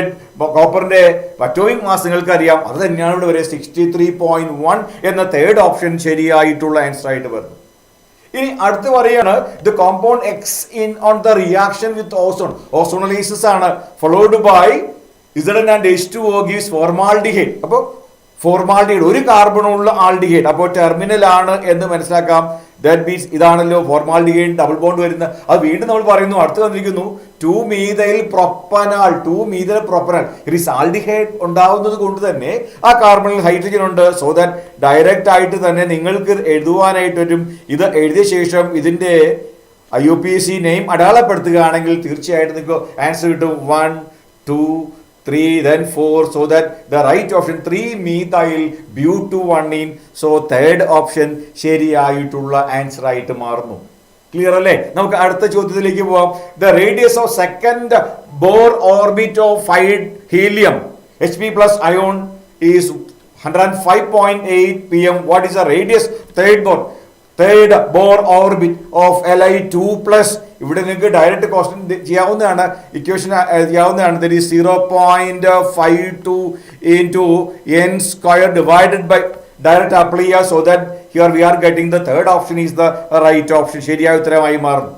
അറ്റോമിക് മാസ് നിങ്ങൾക്ക് അറിയാം. അത് തന്നെയാണ് ഇവിടെ വരെ 63.1 എന്ന തേർഡ് ഓപ്ഷൻ ശരിയായിട്ടുള്ള ആൻസർ ആയിട്ട് വരുന്നത്. ഇനി അടുത്ത് പറയാണ് the compound X in on the reaction with ozone. Ozonolysis ആണ്. Followed by Zn and H2O gives formaldehyde. അപ്പോൾ ഫോർമാൽഡിഹൈഡ് ഒരു കാർബണുള്ള ആൽഡിഹൈഡ്. അപ്പോൾ ടെർമിനൽ ആണ് എന്ന് മനസ്സിലാക്കാം. ദാറ്റ് മീൻസ് ഇതാണല്ലോ ഫോർമാൽഡിഹൈഡ് ഡബിൾ ബോണ്ട് വരുന്ന, അത് വീണ്ടും നമ്മൾ പറയുന്നു. അടുത്ത് തന്നിരിക്കുന്നു 2-methyl propanol. 2-methyl propanol. It is aldehyde ഉണ്ടാവുന്നത് കൊണ്ട് തന്നെ ആ കാർബണിൽ ഹൈഡ്രജൻ ഉണ്ട്. സോ ദാറ്റ് ഡയറക്റ്റ് ആയിട്ട് തന്നെ നിങ്ങൾക്ക് എഴുതുവാനായിട്ട് വരും. ഇത് എഴുതിയ ശേഷം ഇതിന്റെ IUPAC നെയിം അടയാളപ്പെടുത്തുകയാണെങ്കിൽ തീർച്ചയായിട്ടും നിങ്ങൾക്ക് ആൻസർ കിട്ടും. 1, 2, 3, then 4. So that the right option 3-methyl butyl. So third option ശരിയായിട്ടുള്ള ആൻസർ ആയിട്ട് മാറുന്നു. ക്ലിയർ അല്ലേ? നമുക്ക് അടുത്ത ചോദ്യത്തിലേക്ക് പോവാം. The radius of second Bohr orbit of 5 helium Hp plus ion is 105.8 pm. What is the radius third Bohr orbit of Li2+? ഇവിടെ നിങ്ങൾക്ക് ഡയറക്റ്റ് ക്വസ്റ്റ്യൻ ചെയ്യാവുന്നതാണ്, ഇക്വേഷൻ ചെയ്യാവുന്നതാണ്. That is 0.52 into n square divided by direct apply ചെയ്യുക. So that here we are getting the third option is the right option, ശരിയായ ഉത്തരമായി മാറുന്നു.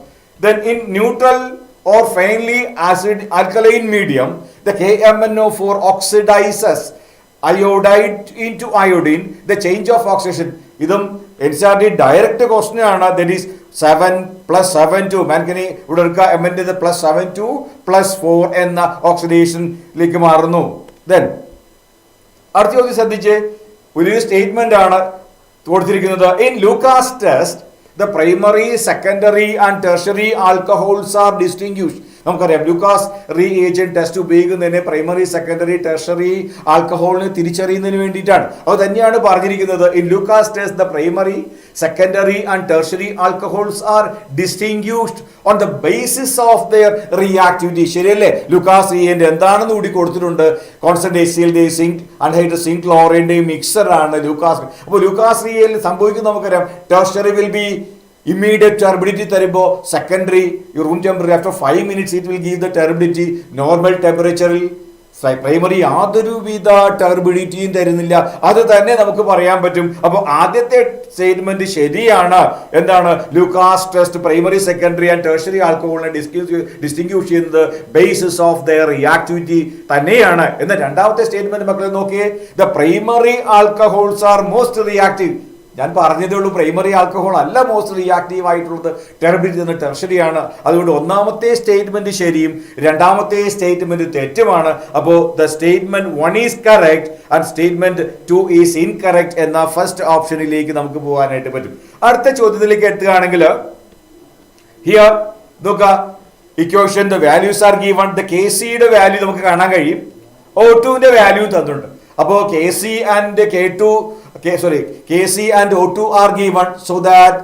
Then in neutral or finely acid alkaline medium, the KMnO4 oxidizes iodide into iodine. The change of oxidation, ഇതും NCERT direct question ആണ്. That is 7 + 7 മാൻകനി ഇവിടെ എടുക്കുക, എമ്മിൻ്റെ +7 +4 എന്ന ഓക്സിഡേഷനിലേക്ക് മാറുന്നു. ദെൻ അടുത്ത ചോദ്യം ശ്രദ്ധിച്ച്, വലിയൊരു സ്റ്റേറ്റ്മെന്റ് ആണ് കൊടുത്തിരിക്കുന്നത്. In Lucas test the primary, secondary and tertiary alcohols are distinguished. നമുക്കറിയാം ലൂക്കാസ് റീഏജന്റ് ടെസ്റ്റ് ഉപയോഗിക്കുന്നതിന് പ്രൈമറി, സെക്കൻഡറി, ടെർഷറി ആൽക്കഹോളിനെ തിരിച്ചറിയുന്നതിന് വേണ്ടിയിട്ടാണ്. അത് തന്നെയാണ് പറഞ്ഞിരിക്കുന്നത്. In Lucas test the primary, secondary and tertiary alcohols are distinguished on the basis of their reactivity. ശരിയല്ലേ? Lucas reagent എന്താണെന്ന് കൂടി കൊടുത്തിട്ടുണ്ട്. Constant HCl zinc anhydrous zinc ക്ലോറിന്റെയും മിക്സർ ആണ് ലൂക്കാസ്. അപ്പോൾ ലൂക്കാസ് റീഏജന്റ് സംഭവിക്കുന്നത് നമുക്കറിയാം. Tertiary will be immediate turbidity തരുമ്പോൾ secondary room temperature after 5 minutes it will give the turbidity. Normal ടെമ്പറേച്ചറിൽ പ്രൈമറി യാതൊരുവിധ ടർബിഡിറ്റിയും തരുന്നില്ല. അത് തന്നെ നമുക്ക് പറയാൻ പറ്റും. അപ്പോൾ ആദ്യത്തെ സ്റ്റേറ്റ്മെന്റ് ശരിയാണ്. എന്താണ്? Lucas test primary, secondary and tertiary ആൽക്കഹോളിനെ ഡിസ്റ്റിങ്യൂഷ് ചെയ്യുന്നത് ബേസിസ് ഓഫ് ദെയർ റിയാക്ടിവിറ്റി തന്നെയാണ്. എന്നാൽ രണ്ടാമത്തെ സ്റ്റേറ്റ്മെന്റ് മക്കളെ നോക്കിയേ, the primary alcohols are most reactive. ഞാൻ പറഞ്ഞതേ ഉള്ളൂ, പ്രൈമറി ആൽക്കഹോൾ അല്ല മോസ്റ്റ് റിയാക്റ്റീവ് ആയിട്ടുള്ളത്, ടെർബിഡിറ്റി എന്ന ടെർഷറിയാണ്. അതുകൊണ്ട് ഒന്നാമത്തെ സ്റ്റേറ്റ്മെന്റ് ശരിയും രണ്ടാമത്തെ സ്റ്റേറ്റ്മെന്റ് തെറ്റുമാണ്. അപ്പോൾ the statement 1 is correct and statement 2 is incorrect എന്ന ഫസ്റ്റ് ഓപ്ഷനിലേക്ക് നമുക്ക് പോകാനായിട്ട് പറ്റും. അടുത്ത ചോദ്യത്തിലേക്ക് എത്തുകയാണെങ്കിൽ ഹിയർ നോക്കുക, equation the values R given. The Kc യുടെ വാല്യൂ നമുക്ക് കാണാൻ കഴിയും, O2ന്റെ വാല്യൂ തന്നിട്ടുണ്ട്. അപ്പോൾ Kc and O2 are given, so that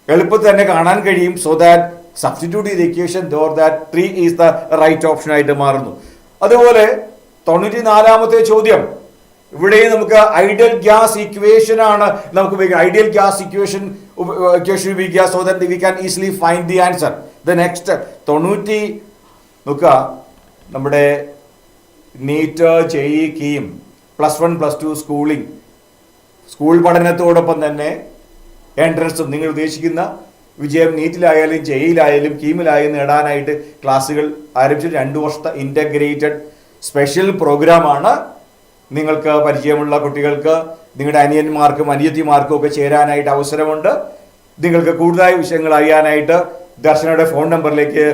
എളുപ്പത്തിൽ തന്നെ കാണാൻ കഴിയും. സോ ദാറ്റ് സബ്സ്റ്റിറ്റ്യൂട്ട് ചെയ്ത equation that 3 is the right option ആയിട്ട് മാറുന്നു. അതുപോലെ 94ാമത്തെ ചോദ്യം, ഇവിടെ നമുക്ക് ഐഡിയൽ ഗ്യാസ് ഇക്വേഷൻ ആണ് നമുക്ക് ഐഡിയൽ ഗ്യാസ് ഇക്വേഷൻ ഉപയോഗിക്കുക. So that we can easily find the answer. The next 90 നോക്കുക, നമ്മുടെ NEET, JEE, KEAM, +1 +2 schooling, school പഠനത്തോടൊപ്പം തന്നെ എൻട്രൻസും നിങ്ങൾ ഉദ്ദേശിക്കുന്ന വിജയം നീറ്റിലായാലും JEE-യിലായാലും കീമിലായാലും നേടാനായിട്ട് ക്ലാസ്സുകൾ ആരംഭിച്ചു. 2 വർഷത്തെ ഇൻ്റഗ്രേറ്റഡ് സ്പെഷ്യൽ പ്രോഗ്രാമാണ്. നിങ്ങൾക്ക് പരിചയമുള്ള കുട്ടികൾക്ക്, നിങ്ങളുടെ അനിയന്മാർക്കും അനിയത്തിമാർക്കും ഒക്കെ ചേരാനായിട്ട് അവസരമുണ്ട്. നിങ്ങൾക്ക് കൂടുതലായ വിഷയങ്ങൾ അറിയാനായിട്ട് ദർശനയുടെ ഫോൺ നമ്പറിലേക്ക്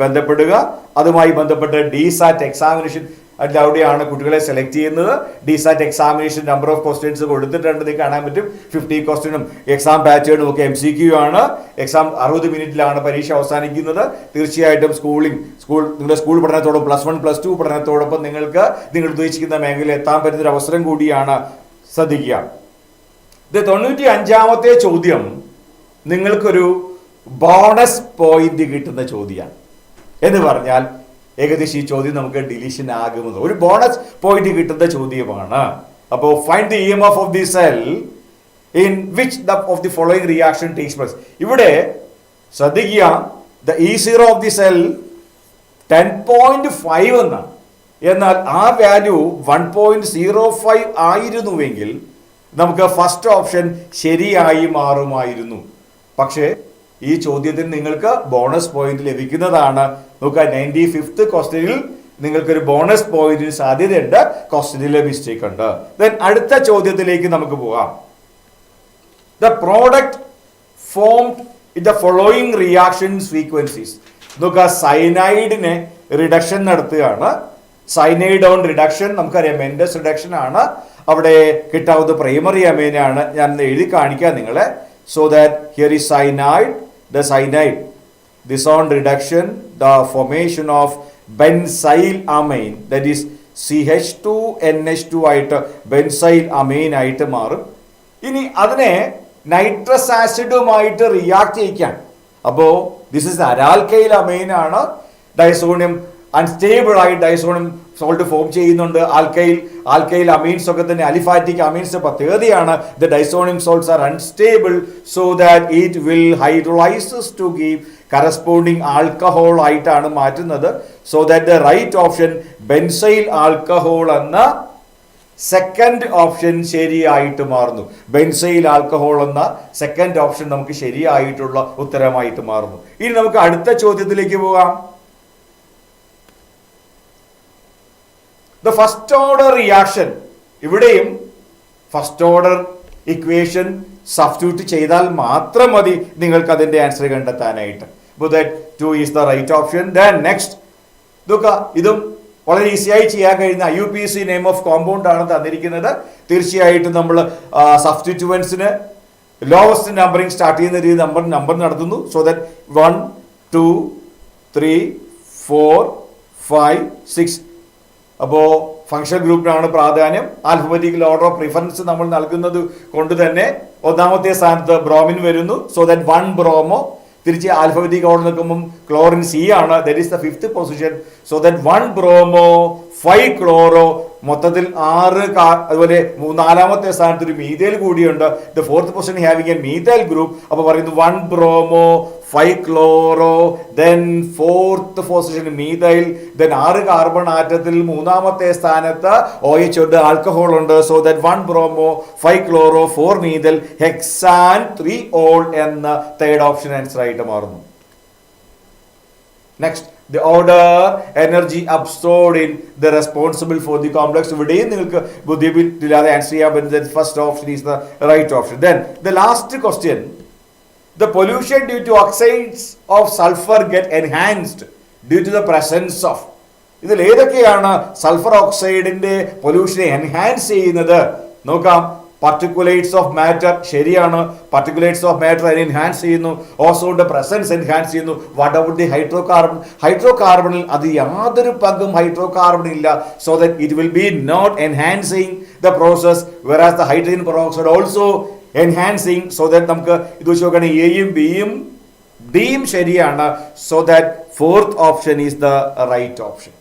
ബന്ധപ്പെടുക. അതുമായി ബന്ധപ്പെട്ട് DSAT എക്സാമിനേഷൻ അവിടെയാണ് കുട്ടികളെ സെലക്ട് ചെയ്യുന്നത്. DSAT examination number of questions കൊടുത്തിട്ടുണ്ട്, നിങ്ങൾക്ക് കാണാൻ പറ്റും. 50 ക്വസ്റ്റ്യനും എക്സാം പാറ്റേണും ഒക്കെ MCQ ആണ്. എക്സാം 60 മിനിറ്റിലാണ് പരീക്ഷ അവസാനിക്കുന്നത്. തീർച്ചയായിട്ടും നിങ്ങളുടെ സ്കൂൾ പഠനത്തോടൊപ്പം +1 +2 പഠനത്തോടൊപ്പം നിങ്ങൾക്ക് നിങ്ങൾ ഉദ്ദേശിക്കുന്ന മേഖലയിൽ എത്താൻ പറ്റുന്നൊരു അവസരം കൂടിയാണ്. ശ്രദ്ധിക്കുക. ഇത് 95ാമത്തെ ചോദ്യം നിങ്ങൾക്കൊരു ബോണസ് പോയിന്റ് കിട്ടുന്ന ചോദ്യമാണ്. എന്ന് പറഞ്ഞാൽ ഏകദേശം ഈ ചോദ്യം നമുക്ക് ഡിലീഷൻ ആകുന്നത് ഒരു ബോണസ് പോയിന്റ് കിട്ടുന്ന ചോദ്യമാണ്. അപ്പോൾ find the EMF of the cell in which of the following reaction takes place. ഇവിടെ ശ്രദ്ധിക്കുക, the E0 of the cell 10.5 എന്നാണ്. എന്നാൽ ആ വാല്യൂ 1.05 ആയിരുന്നുവെങ്കിൽ നമുക്ക് ഫസ്റ്റ് ഓപ്ഷൻ ശരിയായി മാറുമായിരുന്നു. പക്ഷേ ഈ ചോദ്യത്തിൽ നിങ്ങൾക്ക് ബോണസ് പോയിന്റ് ലഭിക്കുന്നതാണ്. നോക്കുക, 95th ക്വസ്റ്റ്യനിൽ നിങ്ങൾക്കൊരു ബോണസ് പോയിന്റിന് സാധ്യതയുണ്ട്, ക്വസ്റ്റ്യനിലെ മിസ്റ്റേക്ക് ഉണ്ട്. ദെൻ അടുത്ത ചോദ്യത്തിലേക്ക് നമുക്ക് പോകാം. The product formed in the following reaction sequences. നോക്കുക, സൈനൈഡിനെ റിഡക്ഷൻ നടത്തുകയാണ്. സൈനൈഡ് ഓൺ റിഡക്ഷൻ നമുക്കറിയാം മെൻഡസ് റിഡക്ഷൻ ആണ്. അവിടെ കിട്ടാവുന്ന പ്രൈമറി അമൈനാണ്. ഞാൻ എഴുതി കാണിക്കാം നിങ്ങളെ. So that here is cyanide, the cyanide, this on reduction the formation of benzyl amen, that is CH2NH2 ആയിട്ട് ബെൻസൈൽ അമൈൻ ആയിട്ട് മാറും. ഇനി അതിനെ നൈട്രസ് ആസിഡുമായിട്ട് റിയാക്ട് ചെയ്യിക്കാൻ. അപ്പോൾ ദിസ് ഇസ് അരാൽക്കൈൽ അമൈൻ ആണ്. ഡൈസോണിയം അൺസ്റ്റേബിൾ ആയി ഡൈസോണിയം സോൾട്ട് ഫോം ചെയ്യുന്നുണ്ട്. ആൽക്കൈൽ അമീൻസ് ഒക്കെ തന്നെ അലിഫാറ്റിക് അമീൻസ് പ്രത്യേകതയാണ്. The diazonium salts are unstable so that it will hydrolyses to give corresponding alcohol ആയിട്ടാണ് മാറ്റുന്നത്. So that the right option benzyl alcohol എന്ന second option ശരിയായിട്ട് മാറുന്നു. ബെൻസൈൽ ആൽക്കഹോൾ എന്ന സെക്കൻഡ് ഓപ്ഷൻ നമുക്ക് ശരിയായിട്ടുള്ള ഉത്തരമായിട്ട് മാറുന്നു. ഇനി നമുക്ക് അടുത്ത ചോദ്യത്തിലേക്ക് പോകാം. The first order reaction. ഇവിടെയും ഫസ്റ്റ് ഓർഡർ ഇക്വേഷൻ സബ്സ്റ്റിറ്റ്യൂട്ട് ചെയ്താൽ മാത്രം മതി നിങ്ങൾക്ക് അതിന്റെ ആൻസർ കണ്ടെത്താനായിട്ട്. that 2 is the right option. Then next, ഇതും വളരെ ഈസിയായി ചെയ്യാൻ കഴിയുന്ന IUPAC നെയിം ഓഫ് കോമ്പൗണ്ട് ആണ് തന്നിരിക്കുന്നത്. തീർച്ചയായിട്ടും നമ്മൾ സബ്സ്റ്റിറ്റ്യൂവൻസിന് ലോവസ്റ്റ് നമ്പറിംഗ് സ്റ്റാർട്ട് ചെയ്യുന്ന രീതി നമ്പർ നടത്തുന്നു. So that 1 2 3 4 5 6. അപ്പോൾ ഫങ്ഷൻ ഗ്രൂപ്പിനാണ് പ്രാധാന്യം. ആൽഫബറ്റിക്കൽ ഓർഡർ ഓഫ് പ്രിഫറൻസ് നമ്മൾ നൽകുന്നത് കൊണ്ട് തന്നെ ഒന്നാമത്തെ സ്ഥാനത്ത് ബ്രോമിൻ വരുന്നു. So that 1 bromo. തിരിച്ച് ആൽഫബറ്റിക് ഓർഡർ നിൽക്കുമ്പോൾ ക്ലോറിൻ C ആണ്. That is the 5th position. So that 1 bromo 5 chloro, മൊത്തത്തിൽ 6. അതുപോലെ നാലാമത്തെ സ്ഥാനത്ത് ഒരു മീഥൈൽ കൂടിയുണ്ട്. The 4th position having a methyl group. അപ്പോൾ പറയുന്നു 1 bromo 5 chloro, then 4th position methyl, then 6 carbon ആറ്റത്തിൽ മൂന്നാമത്തെ സ്ഥാനത്ത് OH ഉണ്ട്, ആൽക്കഹോൾ ഉണ്ട്. So that 1 bromo 5 chloro 4 methyl hexane 3 all എന്ന തേർഡ് ഓപ്ഷൻ ആൻസർ ആയിട്ട് മാറുന്നു. Next, the order energy absorbed in the responsible for the complex. ഇവിടെയും നിങ്ങൾക്ക് ബുദ്ധിമുട്ടില്ലാതെ ആൻസർ ചെയ്യാൻ പറ്റുന്നത് first option is the right option. Then the last question, the pollution due to oxides of sulfur get enhanced due to the presence of. ഇതിൽ ഏതൊക്കെയാണ് sulphur ഓക്സൈഡിന്റെ പൊല്യൂഷനെ enhance ചെയ്യുന്നത് നോക്കാം. പാർട്ടിക്കുലേറ്റ്സ് of matter ശരിയാണ്. പാർട്ടിക്കുലേറ്റ്സ് ഓഫ് മാറ്റർ അതിനെ enhance ചെയ്യുന്നു. ഓസോണിന്റെ presence enhance ചെയ്യുന്നു. What about the hydrocarbon? ഹൈഡ്രോകാർബണിൽ അത് യാതൊരു പങ്കും ഹൈഡ്രോകാർബൺ ഇല്ല. So that it will be not enhancing the process, whereas the hydrogen peroxide also enhancing. So that നമുക്ക് ഇത് വെച്ച് നോക്കുകയാണെങ്കിൽ എയും ബിയും ഡിയും ശരിയാണ്. So that 4th option is the right option.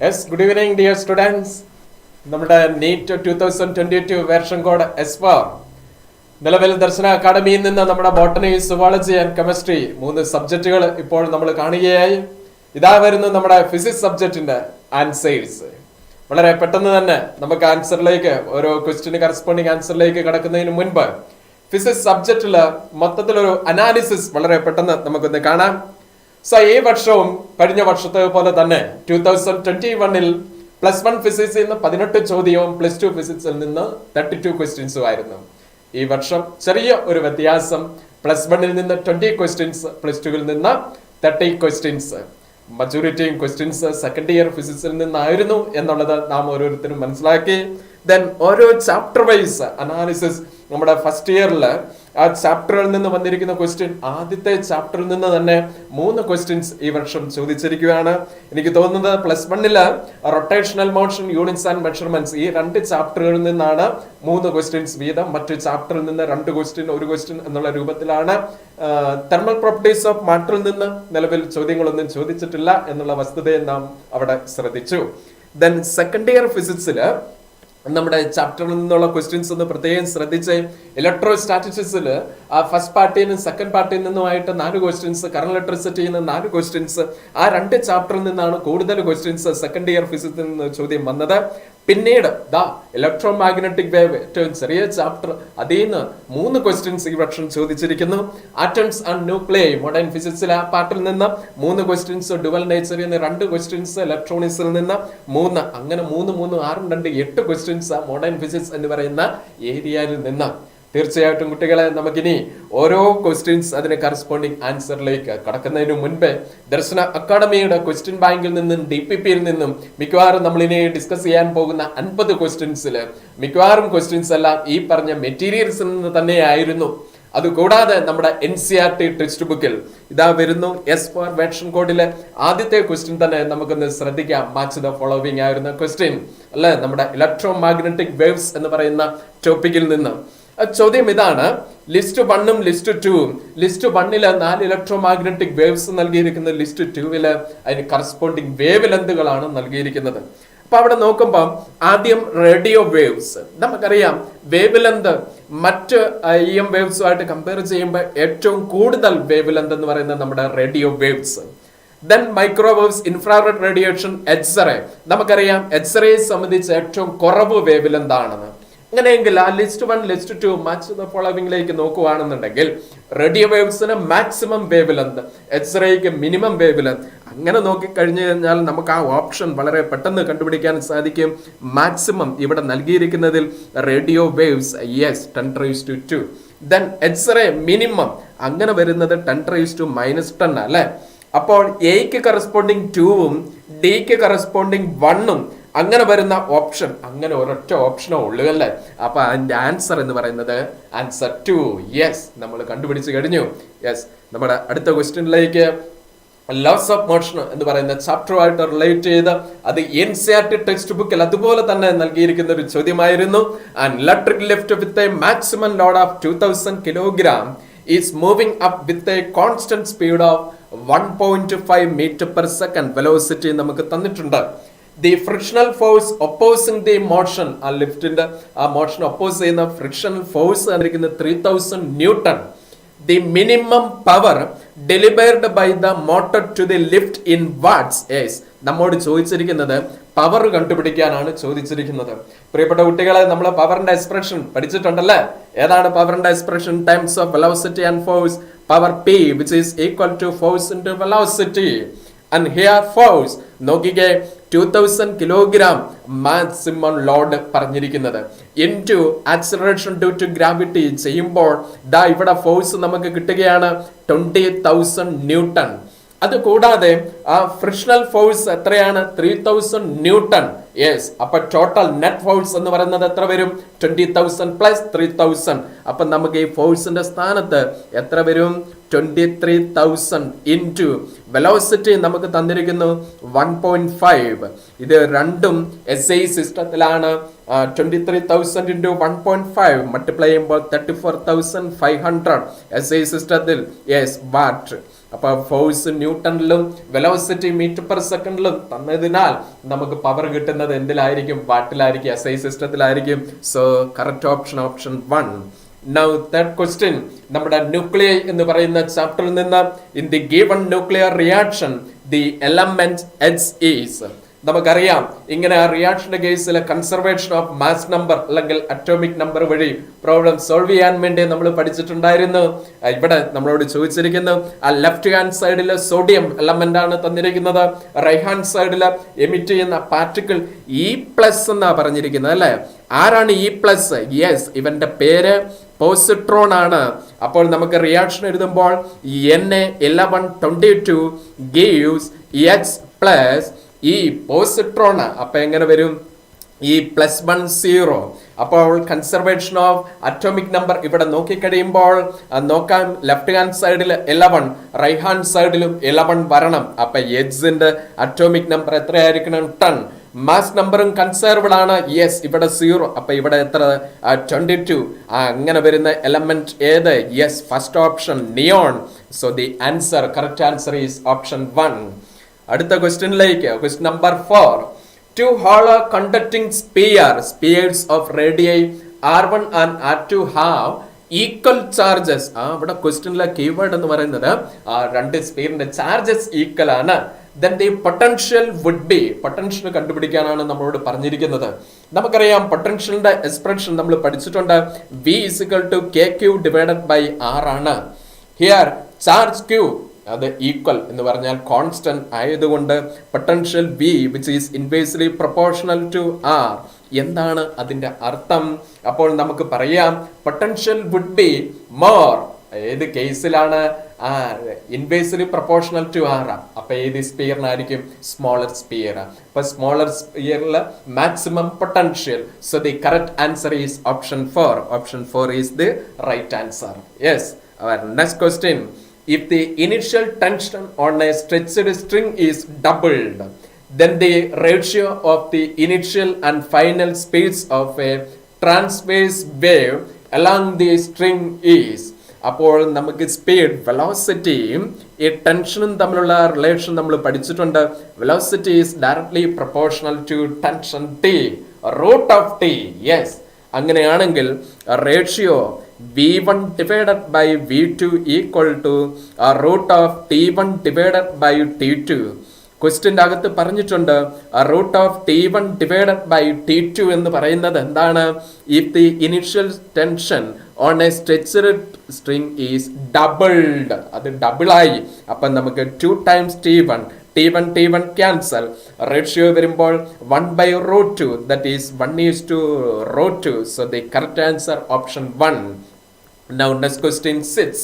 Yes, good evening dear students. നമ്മുടെ നീറ്റ് 2022 വേർഷൻ കോഡ് S4 നിലവിൽ ദർശന അക്കാഡമിയിൽ നിന്ന് നമ്മുടെ ബോട്ടണി, സുവോളജി ആൻഡ് കെമിസ്ട്രി 3 സബ്ജക്റ്റുകൾ ഇപ്പോൾ നമ്മൾ കാണുകയായി. ഇതാ വരുന്നു നമ്മുടെ ഫിസിക്സ് സബ്ജക്റ്റിന്റെ ആൻസേഴ്സ്. വളരെ പെട്ടെന്ന് തന്നെ നമുക്ക് ആൻസറിലേക്ക്, ഓരോ ക്വസ്റ്റിന് കറസ്പോണ്ടിങ് ആൻസറിലേക്ക് കടക്കുന്നതിന് മുൻപ് ഫിസിക്സ് സബ്ജക്റ്റിൽ മൊത്തത്തിലൊരു അനാലിസിസ് വളരെ പെട്ടെന്ന് നമുക്കൊന്ന് കാണാം. സോ ഈ വർഷവും കഴിഞ്ഞ വർഷത്തെ പോലെ തന്നെ 2021 +1 ഫിസിക്സിൽ നിന്ന് 18 ചോദ്യവും +2 ഫിസിക്സിൽ നിന്ന് 32 ക്വസ്റ്റ്യൻസും ആയിരുന്നു. ഈ വർഷം ചെറിയ ഒരു വ്യത്യാസം, +1 നിന്ന് 20 ക്വസ്റ്റ്യൻസ്, +2 നിന്ന് 30 ക്വസ്റ്റ്യൻസ്. മജോറിറ്റിയും ക്വസ്റ്റ്യൻസ് സെക്കൻഡ് ഇയർ ഫിസിക്സിൽ നിന്നായിരുന്നു എന്നുള്ളത് നാം ഓരോരുത്തരും മനസ്സിലാക്കി. ദെൻ ഓരോ ചാപ്റ്റർ വൈസ് അനാലിസിസ്. നമ്മുടെ ഫസ്റ്റ് ഇയറിൽ ആ ചാപ്റ്ററിൽ നിന്ന് വന്നിരിക്കുന്ന ക്വസ്റ്റ്യൻ, ആദ്യത്തെ ചാപ്റ്ററിൽ നിന്ന് തന്നെ 3 ക്വസ്റ്റ്യൻസ് ഈ വർഷം ചോദിച്ചിരിക്കുകയാണ്. എനിക്ക് തോന്നുന്നത് +1 rotational motion, units and measurements, ഈ 2 ചാപ്റ്ററുകളിൽ നിന്നാണ് 3 ക്വസ്റ്റ്യൻസ് വീതം. മറ്റു ചാപ്റ്ററിൽ നിന്ന് 2 ക്വസ്റ്റ്യൻ, 1 ക്വസ്റ്റ്യൻ എന്നുള്ള രൂപത്തിലാണ്. തെർമൽ പ്രോപ്പർട്ടീസ് ഓഫ് മാറ്ററിൽ നിന്ന് നിലവിൽ ചോദ്യങ്ങളൊന്നും ചോദിച്ചിട്ടില്ല എന്നുള്ള വസ്തുതയെ നാം അവിടെ ശ്രദ്ധിച്ചു. ദെൻ സെക്കൻഡ് ഇയർ ഫിസിക്സിൽ നമ്മുടെ ചാപ്റ്ററിൽ നിന്നുള്ള ക്വസ്റ്റ്യൻസ് ഒന്ന് പ്രത്യേകം ശ്രദ്ധിച്ച്, ഇലക്ട്രോ സ്റ്റാറ്റിസ്റ്റിക്സിൽ ഫസ്റ്റ് പാർട്ടിയിൽ നിന്നും സെക്കൻഡ് പാർട്ടിയിൽ നിന്നുമായിട്ട് 4 ക്വസ്റ്റ്യൻസ്, കറന്റ് ഇലക്ട്രിസിറ്റിയിൽ നിന്ന് 4 ക്വസ്റ്റ്യൻസ്, ആ 2 ചാപ്റ്ററിൽ നിന്നാണ് കൂടുതൽ ക്വസ്റ്റ്യൻസ് സെക്കൻഡ് ഇയർ ഫിസിക്സിൽ നിന്ന് ചോദ്യം വന്നത്. പിന്നീട് ഇലക്ട്രോ മാഗ്നറ്റിക് വേവ്, ഏറ്റവും ചെറിയ ചാപ്റ്റർ, അതിൽ നിന്ന് 3 ക്വസ്റ്റ്യൻസ് ഈ വർഷം ചോദിച്ചിരിക്കുന്നു. ആറ്റംസ് ആൻഡ് ന്യൂക്ലിയൈ, മോഡേൺ ഫിസിക്സിലെ ആ പാർട്ടിൽ നിന്ന് 3 ക്വസ്റ്റ്യൻസ്, ഡുവൽ നേച്ചറിൽ നിന്ന് 2 ക്വസ്റ്റ്യൻസ്, ഇലക്ട്രോണിക്സിൽ നിന്ന് 3, അങ്ങനെ 3, 3, 6, 2, 8 ക്വസ്റ്റ്യൻസ് മോഡേൺ ഫിസിക്സ് എന്ന് പറയുന്ന ഏരിയയിൽ നിന്ന്. തീർച്ചയായിട്ടും കുട്ടികളെ, നമുക്കിനി ഓരോ ക്വസ്റ്റ്യൻസ് അതിന് കറസ്പോണ്ടിങ് ആൻസറിലേക്ക് കടക്കുന്നതിന് മുൻപേ ദർശന അക്കാഡമിയുടെ ക്വസ്റ്റ്യൻ ബാങ്കിൽ നിന്നും DPPയിൽ നിന്നും മിക്കവാറും നമ്മളിനി ഡിസ്കസ് ചെയ്യാൻ പോകുന്ന 50 ക്വസ്റ്റ്യൻസിൽ മിക്കവാറും ക്വസ്റ്റ്യൻസ് എല്ലാം ഈ പറഞ്ഞ മെറ്റീരിയൽസിൽ നിന്ന് തന്നെയായിരുന്നു. അതുകൂടാതെ നമ്മുടെ NCERT ടെക്സ്റ്റ് ബുക്കിൽ ഇതാ വരുന്നു S4 വേർഷൻ കോഡിലെ ആദ്യത്തെ ക്വസ്റ്റ്യൻ തന്നെ നമുക്കൊന്ന് ശ്രദ്ധിക്കാം. മാച്ച് ദ ഫോളോവിങ് ആയിരുന്ന ക്വസ്റ്റ്യൻ അല്ലെ, നമ്മുടെ ഇലക്ട്രോ മാഗ്നറ്റിക് വേവ്സ് എന്ന് പറയുന്ന ടോപ്പിക്കിൽ നിന്ന്. ചോദ്യം ഇതാണ്, ലിസ്റ്റ് 1ഉം ലിസ്റ്റ് 2ഉം. ലിസ്റ്റ് 1ൽ 4 ഇലക്ട്രോ മാഗ്നറ്റിക് വേവ്സ് നൽകിയിരിക്കുന്നത്, ലിസ്റ്റ് 2ൽ അതിന് കറസ്പോണ്ടിങ് വേവ് ലെന്തുകളാണ് നൽകിയിരിക്കുന്നത്. അപ്പൊ അവിടെ നോക്കുമ്പോൾ ആദ്യം റേഡിയോ വേവ്സ്. നമുക്കറിയാം വേവ് ലെന്ത് മറ്റ് EM വേവ്സുമായിട്ട് കമ്പയർ ചെയ്യുമ്പോൾ ഏറ്റവും കൂടുതൽ വേവ് ലെന്ത് എന്ന് പറയുന്നത് നമ്മുടെ radio waves. Then microwaves, infrared radiation, X-ray. നമുക്കറിയാം എക്സ്റേയെ സംബന്ധിച്ച് ഏറ്റവും കുറവ് വേവ് ലെന്ത് ആണെന്ന്. അങ്ങനെയെങ്കിൽ ആ ലിസ്റ്റ് 1, ലിസ്റ്റ് 2 മാച്ച് ദ ഫോളോവിംഗിലേക്ക് നോക്കുകയാണെന്നുണ്ടെങ്കിൽ റേഡിയോ വേവ്സിന് മാക്സിമം വേവ് ലെന്ത്, എക്സ്റേക്ക് മിനിമം വേവ് ലെന്ത്. അങ്ങനെ നോക്കിക്കഴിഞ്ഞു കഴിഞ്ഞാൽ നമുക്ക് ആ ഓപ്ഷൻ വളരെ പെട്ടെന്ന് കണ്ടുപിടിക്കാൻ സാധിക്കും. മാക്സിമം ഇവിടെ നൽകിയിരിക്കുന്നതിൽ radio waves, yes, 10⁻². Then X ray minimum, അങ്ങനെ വരുന്നത് 10⁻⁻10 അല്ലെ. അപ്പോൾ എക്ക് കറസ്പോണ്ടിങ് 2ഉം ഡിക്ക് കറസ്പോണ്ടിങ് 1ഉം അങ്ങനെ വരുന്ന ഓപ്ഷൻ, അങ്ങനെ ഒരൊറ്റ ഓപ്ഷനോ ഉള്ളൂ അല്ലേ. അപ്പൊ അതിന്റെ ആൻസർ എന്ന് പറയുന്നത് ആൻസർ 2. യെസ്, നമ്മൾ കണ്ടുപിടിച്ച് കഴിഞ്ഞു. യെസ്, നമ്മുടെ അടുത്ത ക്വസ്റ്റ്യനിലേക്ക് ലോസ് ഓഫ് മോഷൻ എന്ന് പറയുന്ന ചാപ്റ്ററുമായിട്ട് റിലേറ്റ് ചെയ്ത് അത് NCERT ടെക്സ്റ്റ് ബുക്കിൽ അതുപോലെ തന്നെ നൽകിയിരിക്കുന്ന ഒരു ചോദ്യമായിരുന്നു. And electric lift with a maximum load of 2000 kilogram is moving up with a constant speed of 1.5 meter per second. Velocity നമുക്ക് തന്നിട്ടുണ്ട്. The frictional force opposing the motion, ആ ലിഫ്റ്റിന്റെ ആ മോഷൻ ഒപ്പോസ് ചെയ്യുന്ന ഫ്രിക്ഷണൽ ഫോഴ്സ് തന്നിരിക്കുന്നത് 3000 newton. The minimum power delivered by the motor to the lift in watts is. നമ്മോട് ചോദിച്ചിരിക്കുന്നത് power കണ്ടുപിടിക്കാനാണ് ചോദിച്ചിരിക്കുന്നത്. പ്രിയപ്പെട്ട കുട്ടികളെ, നമ്മൾ പവറിന്റെ എക്സ്പ്രഷൻ പഠിച്ചിട്ടുണ്ടല്ലേ? ഏതാണ് പവറിന്റെ expression? Times of velocity and force, power P which is equal to force into velocity. And here force നോക്കിക്കേ, 2000 കിലോഗ്രാം മാക്സിമം ലോഡ് പറഞ്ഞിരിക്കുന്നത് into acceleration due to gravity ചെയ്യുമ്പോൾ ദാ ഇവിടെ ഫോഴ്സ് നമുക്ക് കിട്ടുകയാണ് 20,000 ന്യൂട്ടൺ. അത് കൂടാതെ ആ ഫ്രിക്ഷണൽ ഫോഴ്സ് എത്രയാണ്? 3000 ന്യൂട്ടൺ. യെസ്, അപ്പൊ ടോട്ടൽ നെറ്റ് ഫോഴ്സ് എന്ന് പറയുന്നത് എത്ര വരും? 20,000 പ്ലസ് 3000. അപ്പൊ നമുക്ക് ഈ ഫോഴ്സിന്റെ സ്ഥാനത്ത് എത്ര വരും? 23,000 ഇൻറ്റു വെലോസിറ്റി നമുക്ക് തന്നിരിക്കുന്നു 1.5. ഇത് രണ്ടും SI സിസ്റ്റത്തിലാണ്. 23,000 ഇൻറ്റു 1.5 മൾട്ടിപ്ലൈ ചെയ്യുമ്പോൾ 34,500 SI സിസ്റ്റത്തിൽ. Yes, watt. അപ്പൊ ഫോഴ്സ് ന്യൂട്ടണിലും വെലോസിറ്റി മീറ്റർ പെർ സെക്കൻഡിലും തന്നതിനാൽ നമുക്ക് പവർ കിട്ടുന്നത് എന്തിലായിരിക്കും? വാട്ടിലായിരിക്കും, SI സിസ്റ്റത്തിലായിരിക്കും. So correct option 1. Now third question, നമ്മുടെ ന്യൂക്ലിയർ എന്ന് പറയുന്ന ചാപ്റ്ററിൽ നിന്ന് in the given nuclear reaction the element H is. നമുക്കറിയാം ഇങ്ങനെ ആ റിയാക്ഷന്റെ കേസിൽ കൺസർവേഷൻ ഓഫ് മാസ് നമ്പർ അല്ലെങ്കിൽ അറ്റോമിക് നമ്പർ വഴി പ്രോബ്ലം സോൾവ് ചെയ്യാൻ വേണ്ടി നമ്മൾ പഠിച്ചിട്ടുണ്ടായിരുന്നു. ഇവിടെ നമ്മളോട് ചോദിച്ചിരിക്കുന്നു ആ ലെഫ്റ്റ് ഹാൻഡ് സൈഡിൽ സോഡിയം എലമെന്റ് ആണ് തന്നിരിക്കുന്നത്. റൈറ്റ് ഹാൻഡ് സൈഡിൽ എമിറ്റ് ചെയ്യുന്ന പാർട്ടിക്കിൾ E+ എന്നാ പറഞ്ഞിരിക്കുന്നത് അല്ലെ? ആരാണ് E+? യെസ്, ഇവന്റെ പേര് പോസിട്രോൺ ആണ്. അപ്പോൾ നമുക്ക് റിയാക്ഷൻ എഴുതുമ്പോൾ Na1122 gives H+ ഈ പോസിട്രോൺ. അപ്പൊ എങ്ങനെ വരും? E+10. അപ്പോൾ കൺസർവേഷൻ ഓഫ് അറ്റോമിക് നമ്പർ ഇവിടെ നോക്കിക്കഴിയുമ്പോൾ നോക്കാം, ലെഫ്റ്റ് ഹാൻഡ് സൈഡിൽ 11, റൈറ്റ് ഹാൻഡ് സൈഡിലും 11 വരണം. അപ്പൊ എഡ്സിന്റെ അറ്റോമിക് നമ്പർ എത്രയായിരിക്കണം? 10. മാസ് നമ്പറും കൺസർവ്ഡ് ആണ്. യെസ്, ഇവിടെ 0. അപ്പൊ ഇവിടെ എത്ര? 22. അങ്ങനെ വരുന്ന എലമെന്റ് ഏത്? Yes, first option neon. So the answer, correct answer is option 1. അടുത്ത ക്വസ്റ്റ്യനിലേക്ക്, question number 4. Two hollow conducting spheres of radii R1 and R2 have equal charges. ഇവിടെ ക്വസ്റ്റ്യനിലെ കീവേഡ് എന്ന് പറയുന്നത് രണ്ട് സ്പിയറിന്റെ ചാർജസ് ഈക്വൽ ആണ്. Then the potential would be, potential കണ്ടുപിടിക്കാനാണ് നമ്മളോട് പറഞ്ഞിരിക്കുന്നത്. നമുക്കറിയാം പൊട്ടൻഷ്യലിന്റെ എക്സ്പ്രഷൻ നമ്മൾ പഠിച്ചിട്ടുണ്ട്. V = KQ / R ആണ്. Here ചാർജ് Q അത് ഈക്വൽ എന്ന് പറഞ്ഞാൽ കോൺസ്റ്റന്റ് ആയതുകൊണ്ട് potential V which is inversely proportional to R. എന്താണ് അതിന്റെ അർത്ഥം? അപ്പോൾ നമുക്ക് പറയാം പൊട്ടൻഷ്യൽ വുഡ് ബി മോർ. ഏത് കേസിലാണ്? Inversely proportional to R. അപ്പൊ ഏത് സ്പിയറിനായിരിക്കും? Smaller sphere. അപ്പൊ സ്മോളർ സ്പിയറിൽ maximum potential. So the correct answer is option 4. Option 4 is the right answer. Yes, our next question. If the initial tension on a stretched string is doubled, then the ratio of the initial and final speeds of a transverse wave along the string is. അപ്പോൾ നമുക്ക് speed, വെലോസിറ്റിയും ഈ ടെൻഷനും തമ്മിലുള്ള relation നമ്മൾ പഠിച്ചിട്ടുണ്ട്. Velocity is directly proportional to tension T, root of T. Yes, അങ്ങനെയാണെങ്കിൽ ratio V1 / V2 = root of T1 / T2. ക്വസ്റ്റ്യൻ്റെ അകത്ത് പറഞ്ഞിട്ടുണ്ട് റൂട്ട് ഓഫ് T1 / T2 എന്ന് പറയുന്നത് എന്താണ്? If the initial tension on A stretched string is doubled, അത് ഡബിളായി. അപ്പം നമുക്ക് 2 times T1 ക്യാൻസൽ. റേഷ്യോ വരുമ്പോൾ 1/√2, that is 1:√2. So the correct answer option 1. Now next question 6.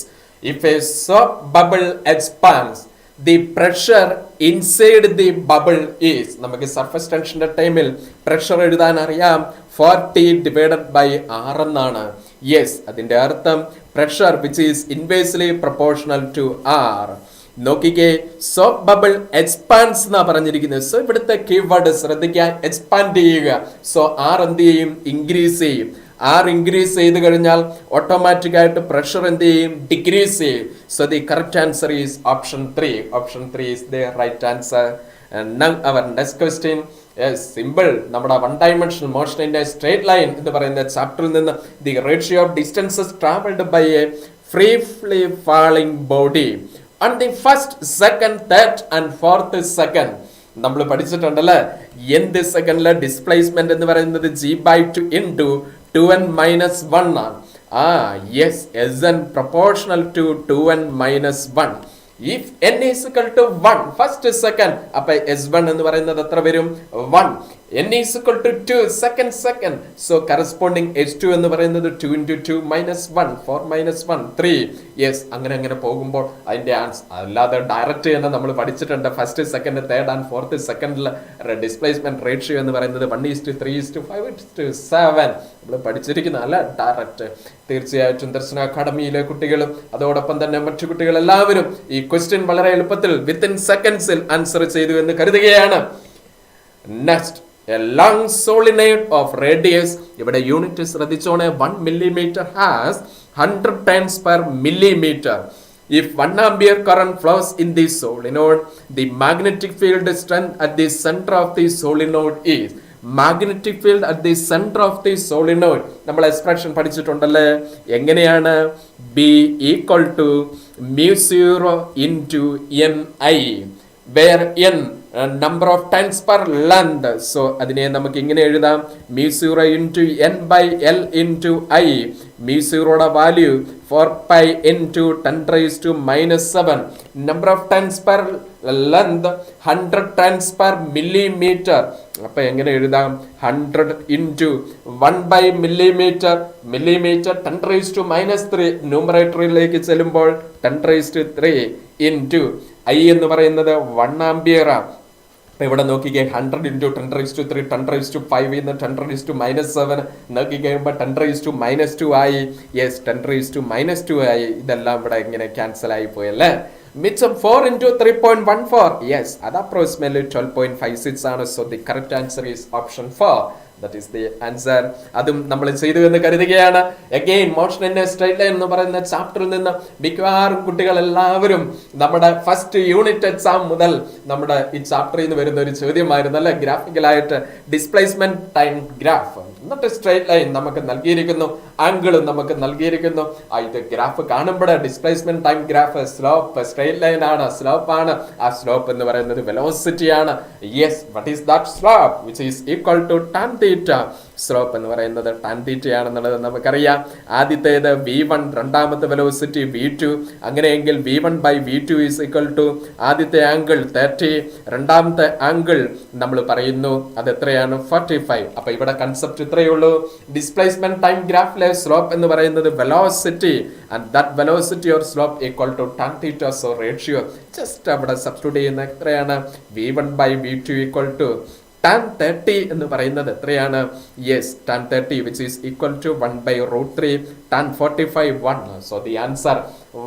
If a soap bubble expands, the pressure inside the bubble is. നമുക്ക് surface ടെൻഷന്റെ ടൈമിൽ pressure എഴുതാൻ അറിയാം 40 / R എന്നാണ്. Yes, അതിന്റെ അർത്ഥം pressure which is inversely proportional to R. നോക്കിക്കേ, soap bubble expanse എന്നാ പറഞ്ഞിരിക്കുന്നത്. സോ ഇവിടുത്തെ കീവേഡ് ശ്രദ്ധിക്കാൻ, എക്സ്പാൻഡ് ചെയ്യുക. സോ ആർ എന്ത് ചെയ്യും? ഇൻക്രീസ് ചെയ്യും. ആർ ഇൻക്രീസ് ചെയ്ത് കഴിഞ്ഞാൽ ഓട്ടോമാറ്റിക് ആയിട്ട് പ്രഷർ എന്ത് ചെയ്യും? ഡിക്രീസ് ചെയ്യും. So the correct answer is option 3. Option 3 is the right answer. Now our next question is simple. നമ്മുടെ one dimensional motion in a straight line എന്ന് പറയുന്ന ചാപ്റ്ററിൽ നിന്ന് the ratio of distances travelled by a free falling body on the first, second, third and fourth second നമ്മൾ പഠിച്ചിട്ടുണ്ടല്ലേ. എന്ത് സെക്കൻഡിലെ displacement എന്ന് പറയുന്നത് g/2 into 2n minus 1 ആണ്. Yes, Sn proportional to 2n minus 1. If n is equal to 1 first second, അപ്പൊ S1 എന്ന് പറയുന്നത് എത്ര വരും? 1. n is equal to 2 second. So corresponding S2 എന്ന് പറയുന്നത് 2 into 2 minus 1, 4 minus 1, 3. Yes, അങ്ങനെ പോകുമ്പോൾ അതിന്റെ ആൻസർ അല്ലാതെ ഡയറക്റ്റ് തന്നെ നമ്മൾ പഠിച്ചിട്ടുണ്ട്. First, second, third and fourth സെക്കൻഡിൽ ഡിസ്പ്ലേസ്മെന്റ് റേഷ്യോ എന്ന് പറയുന്നത് 1:3:5:7 നമ്മൾ പഠിച്ചിരിക്കുന്ന അല്ല ഡയറക്റ്റ്. തീർച്ചയായിട്ടും ദർശന അക്കാഡമിയിലെ കുട്ടികളും അതോടൊപ്പം തന്നെ മറ്റു കുട്ടികൾ എല്ലാവരും ഈ ക്വസ്റ്റ്യൻ വളരെ എളുപ്പത്തിൽ വിത്തിൻ സെക്കൻഡ്സിൽ ആൻസർ ചെയ്തു എന്ന് കരുതുകയാണ്. Next, a long solenoid of radius, ഇവിടെ യൂണിറ്റ് ശ്രദ്ധിച്ചോണേ, 1 millimeter has 100 turns per millimeter. If 1 ampere current flows in the solenoid, the magnetic field strength at the center of the solenoid is. Magnetic field at the center of the solenoid നമ്മൾ expression പഠിച്ചിട്ടുണ്ടല്ലേ. എങ്ങനെയാണ്? B equal to mu0 into Ni, where N number of turns per length. So അതിനെ നമുക്ക് ഇങ്ങനെ എഴുതാം, mu0 into N/L into I. mu0യുടെ value 4 pi into 10⁻⁻⁷. number of turns per length 100 turns per millimeter. അപ്പൊ എങ്ങനെ എഴുതാം? 100 into 1/millimeter, 10⁻⁻3. ന്യൂമറേറ്ററിലേക്ക് ചെല്ലുമ്പോൾ 10⁻3 into I എന്ന് പറയുന്നത് 1 ആംപിയർ ആണ്. അപ്പൊ ഇവിടെ നോക്കിക്കേ, 100 into 10⁻3, 10⁻5 10⁻⁻7 നോക്കി കഴിയുമ്പോൾ 10⁻2 ആയി. യെസ്, 10⁻2 ആയി. ഇതെല്ലാം ഇവിടെ ഇങ്ങനെ ക്യാൻസൽ ആയി പോയല്ലേ. മിച്ചം 4 into 3.14. യെസ്, അത് അപ്രോക്സിമേറ്റ്ലി 12.56 ആണ്. So the correct answer is option 4. That is the answer. അതും നമ്മൾ ചെയ്തു എന്ന് കരുതുകയാണ്. Again, motion in a straight line എന്ന് പറയുന്ന ചാപ്റ്ററിൽ നിന്ന് മിക്കവാറും കുട്ടികൾ എല്ലാവരും നമ്മുടെ ഫസ്റ്റ് യൂണിറ്റ് എക്സാം മുതൽ നമ്മുടെ ഈ ചാപ്റ്ററിൽ നിന്ന് വരുന്ന ഒരു ചോദ്യമായിരുന്നു അല്ലെ, ഗ്രാഫിക്കലായിട്ട് ഡിസ്പ്ലേസ്മെന്റ് ടൈം ഗ്രാഫ്. എന്നിട്ട് സ്ട്രേറ്റ് ലൈൻ നമുക്ക് നൽകിയിരിക്കുന്നു, ആംഗിളും നമുക്ക് നൽകിയിരിക്കുന്നു. ഇത് ഗ്രാഫ് കാണുമ്പോൾ displacement time graph slope straight line ആണ്, സ്ലോപ്പ് ആണ്. ആ സ്ലോപ്പ് എന്ന് പറയുന്നത് വെലോസിറ്റി ആണ്. Yes, what is that slope? Which is equal to tan theta. Slope എന്ന് പറയുന്നത് tan theta ആണെന്നുള്ളത് നമുക്കറിയാം. ആദ്യത്തേത് v1, രണ്ടാമത്തെ വെലോസിറ്റി v2. അങ്ങനെയെങ്കിൽ v1/v2 is equal to ആദ്യത്തെ ആംഗിൾ 30, രണ്ടാമത്തെ ആംഗിൾ നമ്മൾ പറയുന്നു അത് എത്രയാണ്? 45. അപ്പൊ ഇവിടെ കൺസെപ്റ്റ് ഇത്രയേ ഉള്ളൂ. ഡിസ്പ്ലേസ്മെന്റ് ടൈം ഗ്രാഫിലെ സ്ലോപ്പ് എന്ന് പറയുന്നത് velocity, and that velocity or slope equal to tan theta. So ratio just അവിടെ സബ്സ്റ്റിറ്റ്യൂട്ട് ചെയ്യുന്ന എത്രയാണ്? v1/v2 ഈക്വൽ ടു tan 30 എന്ന് പറയുന്നത് എത്രയാണ്? Yes, tan 30 which is equal to 1/√3, tan 45 1. So the answer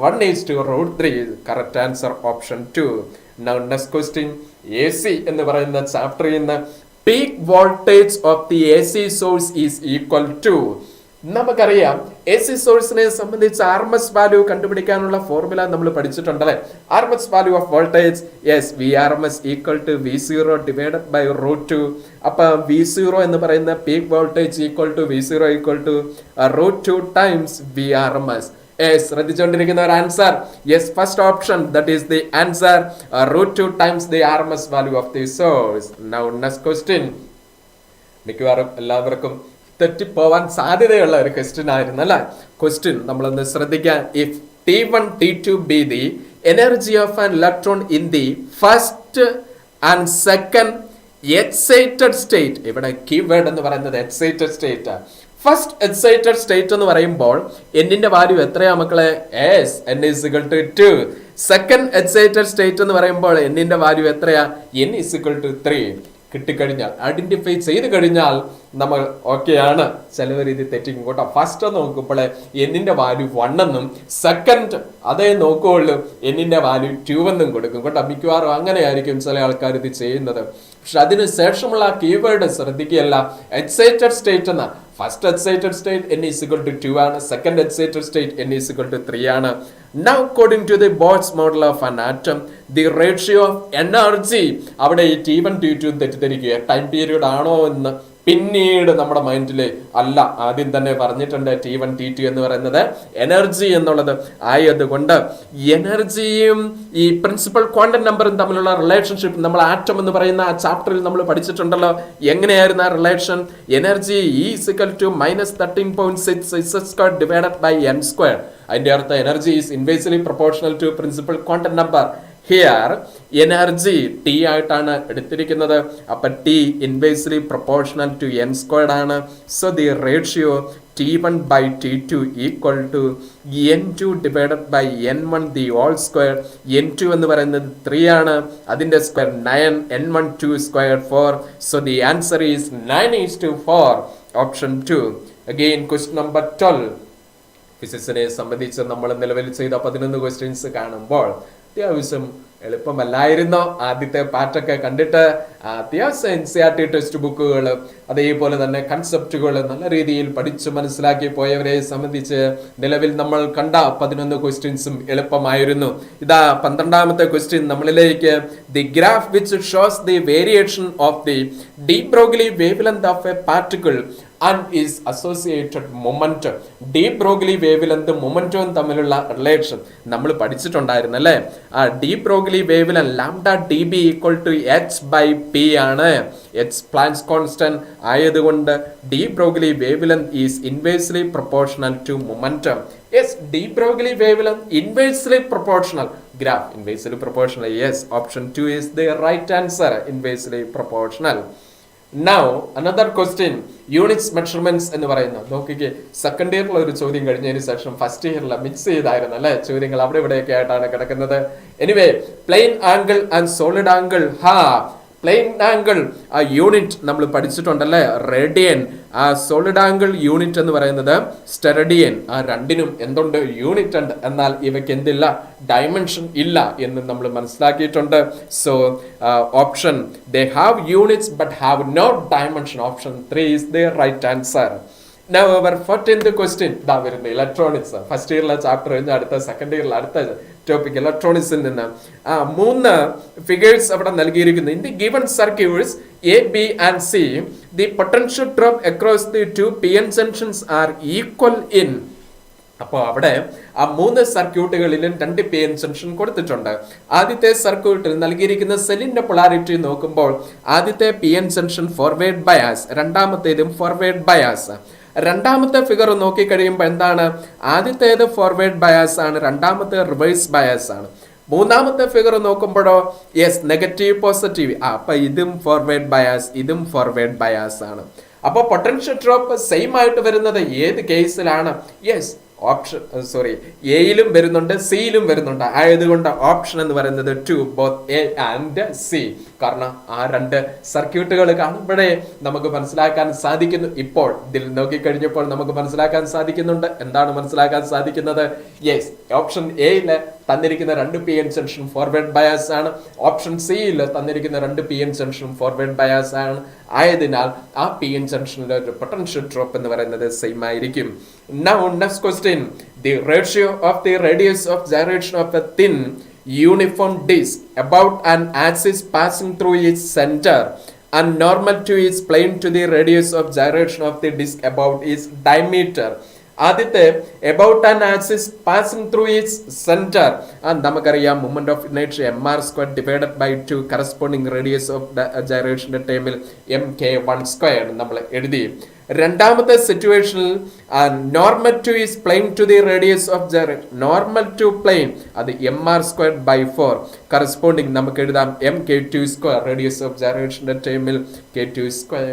1:√3. Correct answer option 2. Now next question, AC എന്ന് പറയുന്ന ചാപ്റ്ററിൽ നിന്ന് peak voltage of the AC source is equal to. നമുക്കറിയാം AC സോഴ്സിനെ സംബന്ധിച്ച് RMS value കണ്ടുപിടിക്കാനുള്ള ഫോർമുല നമ്മൾ പഠിച്ചിട്ടുണ്ടല്ലേ. RMS value of voltage, yes, VRMS equal to V0 divided by √2. അപ്പൊ V0 എന്ന് പറയുന്ന peak voltage equal to V0 equal to √2 times VRMS. ശ്രദ്ധിച്ചുകൊണ്ടിരിക്കുന്ന ഒരു answer, yes, first option, that is the answer, √2 times the RMS value of the source. Now next question, മിക്കവാറും എല്ലാവർക്കും തെറ്റിപ്പോവാൻ സാധ്യതയുള്ള ഒരു question ആയിരുന്നു അല്ലെ. ക്വസ്റ്റ്യൻ നമ്മളൊന്ന് ശ്രദ്ധിക്കാം. If T1 T2 be the energy of an electron in the first and second excited state. ഇവിടെ keyword എന്ന് പറയുന്നത് excited state. First excited state എന്ന് പറയുമ്പോൾ എന്നിന്റെ വാല്യൂ എത്രയാ മക്കളെ? n is equal to 2. Second excited state എന്ന് പറയുമ്പോൾ എന്നിന്റെ വാല്യൂ എത്രയാ? n is equal to 3. കിട്ടിക്കഴിഞ്ഞാൽ, ഐഡന്റിഫൈ ചെയ്ത് കഴിഞ്ഞാൽ നമ്മൾ ഓക്കെയാണ്. ചിലവർ ഇത് തെറ്റിക്കും കേട്ടോ. ഫസ്റ്റ് നോക്കുമ്പോൾ എന്നിന്റെ വാല്യൂ 1 എന്നും സെക്കൻഡ് അതേ നോക്കുകയുള്ളൂ എന്നിന്റെ വാല്യൂ 2 എന്നും കൊടുക്കും കേട്ടോ. മിക്കവാറും അങ്ങനെയായിരിക്കും ചില ആൾക്കാർ ഇത് ചെയ്യുന്നത്. പക്ഷെ അതിന് ശേഷമുള്ള കീവേഡ് ശ്രദ്ധിക്കുകയല്ല. എക്സൈറ്റഡ് സ്റ്റേറ്റ് എന്ന first excited state n is equal to 2 ആണ്, second excited state n is equal to 3 ആണ്. Now according to the Bohr's model of an atom, the ratio of energy, അവിടെ ഈ T1 T2 തെറ്റിദ്ധരിക്കുക ടൈം പീരീഡ് ആണോ എന്ന് പിന്നീട് നമ്മുടെ മൈൻഡിൽ അല്ല, ആദ്യം തന്നെ പറഞ്ഞിട്ടുണ്ട് T1 T2 എന്ന് പറയുന്നത് എനർജി എന്നുള്ളത് ആയതുകൊണ്ട് എനർജിയും ഈ പ്രിൻസിപ്പൽ ക്വാണ്ടം നമ്പറും തമ്മിലുള്ള റിലേഷൻഷിപ്പ് നമ്മൾ ആറ്റം എന്ന് പറയുന്ന ആ ചാപ്റ്ററിൽ നമ്മൾ പഠിച്ചിട്ടുണ്ടല്ലോ. എങ്ങനെയായിരുന്നു ആ relation? Energy equal to -13.6 divided by n². അതിന്റെ അർത്ഥം energy is inversely proportional to principal quantum number. Here energy T ആയിട്ടാണ് എടുത്തിരിക്കുന്നത്. അപ്പൊ T inversely proportional to n² ആണ്. So the ratio T1 by T2 equal to n2 divided by n1 the whole square. n2 എന്ന് പറയുന്നത് 3 ആണ്, അതിന്റെ square 9, n1 2 square 4. So the answer is 9:4. Option 2. Again question number 12. ഫിസിക്സിനെ സംബന്ധിച്ച് നമ്മൾ നിലവിൽ ചെയ്ത 11 questions കാണുമ്പോൾ അത്യാവശ്യം എളുപ്പമല്ലായിരുന്നോ? ആദ്യത്തെ പാർട്ടൊക്കെ കണ്ടിട്ട് അത്യാവശ്യം NCERT ടെക്സ്റ്റ് ബുക്കുകൾ അതേപോലെ തന്നെ കൺസെപ്റ്റുകൾ നല്ല രീതിയിൽ പഠിച്ചു മനസ്സിലാക്കി പോയവരെ സംബന്ധിച്ച് നിലവിൽ നമ്മൾ കണ്ട 11 ക്വസ്റ്റ്യൻസും എളുപ്പമായിരുന്നു. ഇതാ 12ാമത്തെ ക്വസ്റ്റ്യൻ നമ്മളിലേക്ക്. The graph which shows the variation of the de Broglie wavelength of a particle and is associated momentum. De Broglie wavelength മൊമെന്റവും തമ്മിലുള്ള റിലേഷൻ നമ്മൾ പഠിച്ചിട്ടുണ്ടായിരുന്നു അല്ലേ? ആ de Broglie wavelength lambda D B equal to h/p ആണ്. H Planck's constant ആയതുകൊണ്ട് de Broglie wavelength is inversely proportional to momentum. Yes, de Broglie wavelength inversely proportional, graph inversely proportional. Yes, option 2 is the right answer, inversely proportional. Now another question, units measurements എന്ന് പറയുന്നത് നോക്കിക്കേ. Second ഇയറിൽ ഒരു ചോദ്യം കഴിഞ്ഞതിന് ശേഷം first ഇയറിൽ mix ചെയ്തായിരുന്നു അല്ലെ ചോദ്യങ്ങൾ, അവിടെ ഇവിടെയൊക്കെ ആയിട്ടാണ് കിടക്കുന്നത്. Anyway, plane angle and solid angle. Plane angle ആ യൂണിറ്റ് നമ്മൾ പഠിച്ചിട്ടുണ്ടല്ലേ, റേഡിയൻ. ആ സോളിഡ് ആംഗിൾ യൂണിറ്റ് എന്ന് പറയുന്നത് സ്റ്റെറഡിയൻ. ആ രണ്ടിനും എന്തുണ്ട്? യൂണിറ്റ് ഉണ്ട്. എന്നാൽ ഇവയ്ക്ക് എന്തില്ല? ഡയമെൻഷൻ ഇല്ല എന്ന് നമ്മൾ മനസ്സിലാക്കിയിട്ടുണ്ട്. So option they have units but have no dimension. Option 3 is the right answer. Now our 14th question ഇതാ വരുന്നത്, ഇലക്ട്രോണിക്സ്. ഫസ്റ്റ് ഇയറിലെ ചാപ്റ്റർ കഴിഞ്ഞ അടുത്ത സെക്കൻഡ് ഇയറിലെ അടുത്ത ടോപ്പിക് ഇലക്ട്രോണിക്സിൽ നിന്ന് 3 ഫിഗേഴ്സ് അവിടെ നൽകിയിരിക്കുന്നു. In the given circuits A, B and C, the potential drop across the 2 PN junctions are equal in. അപ്പോൾ അവിടെ ആ 3 സർക്യൂട്ടുകളിലും 2 PN ജംഗ്ഷൻ കൊടുത്തിട്ടുണ്ട്. ആദ്യത്തെ സർക്യൂട്ടിൽ നൽകിയിരിക്കുന്ന സെല്ലിന്റെ പൊളാരിറ്റി നോക്കുമ്പോൾ ആദ്യത്തെ PN ജംഗ്ഷൻ ഫോർവേഡ് ബയാസ്, രണ്ടാമത്തേതും ഫോർവേഡ് ബയാസ്. രണ്ടാമത്തെ ഫിഗർ നോക്കി കഴിയുമ്പോൾ എന്താണ്? ആദ്യത്തേത് ഫോർവേഡ് ബയാസ് ആണ്, രണ്ടാമത്തെ റിവേഴ്സ് ബയാസ് ആണ്. മൂന്നാമത്തെ ഫിഗർ നോക്കുമ്പോഴോ യെസ് നെഗറ്റീവ് പോസിറ്റീവ്. അപ്പൊ ഇതും ഫോർവേഡ് ബയാസ്, ഇതും ഫോർവേഡ് ബയാസ് ആണ്. അപ്പോൾ പൊട്ടൻഷ്യൽ ഡ്രോപ്പ് സെയിം ആയിട്ട് വരുന്നത് ഏത് കേസിലാണ്? യെസ്, ഓപ്ഷൻ എയിലും വരുന്നുണ്ട്, സിയിലും വരുന്നുണ്ട്. ആയതുകൊണ്ട് ഓപ്ഷൻ എന്ന് പറയുന്നത് 2, both A and C. കാരണം ആ 2 സർക്യൂട്ടുകൾ കാണുമ്പോഴേ നമുക്ക് മനസ്സിലാക്കാൻ സാധിക്കുന്നു. ഇപ്പോൾ ഇതിൽ നോക്കിക്കഴിഞ്ഞപ്പോൾ നമുക്ക് മനസ്സിലാക്കാൻ സാധിക്കുന്നുണ്ട്. എന്താണ് മനസ്സിലാക്കാൻ സാധിക്കുന്നത്? യെസ്, ഓപ്ഷൻ എയിൽ തന്നിരിക്കുന്ന 2 PN ജംഗ്ഷൻ ഫോർവേഡ് ബയാസ് ആണ്. ഓപ്ഷൻ സിയിൽ തന്നിരിക്കുന്ന 2 PN ജംഗ്ഷൻ ഫോർവേഡ് ബയാസ് ആണ്. ആയതിനാൽ ആ PN ജംഗ്ഷനിലെ ഒരു പൊട്ടൻഷ്യൽ ഡ്രോപ്പ് എന്ന് പറയുന്നത് സെയിം ആയിരിക്കും. Now next question, the ratio of the radius of gyration of a thin uniform disk about an axis passing through its center and normal to its plane to the radius of gyration of the disk about its diameter. ആദ്യത്തെ about an axis passing through its center, നമുക്കറിയാം moment of inertia mr² divided by 2 corresponding radius of gyration ടൈമിൽ mk1² നമ്മൾ എഴുതി. രണ്ടാമത്തെ സിറ്റുവേഷനിൽ normal to is plane to the radius of gyration, normal to plane അത് mr²/4 corresponding നമുക്ക് എഴുതാം mk2², radius of gyration ടൈമിൽ k2².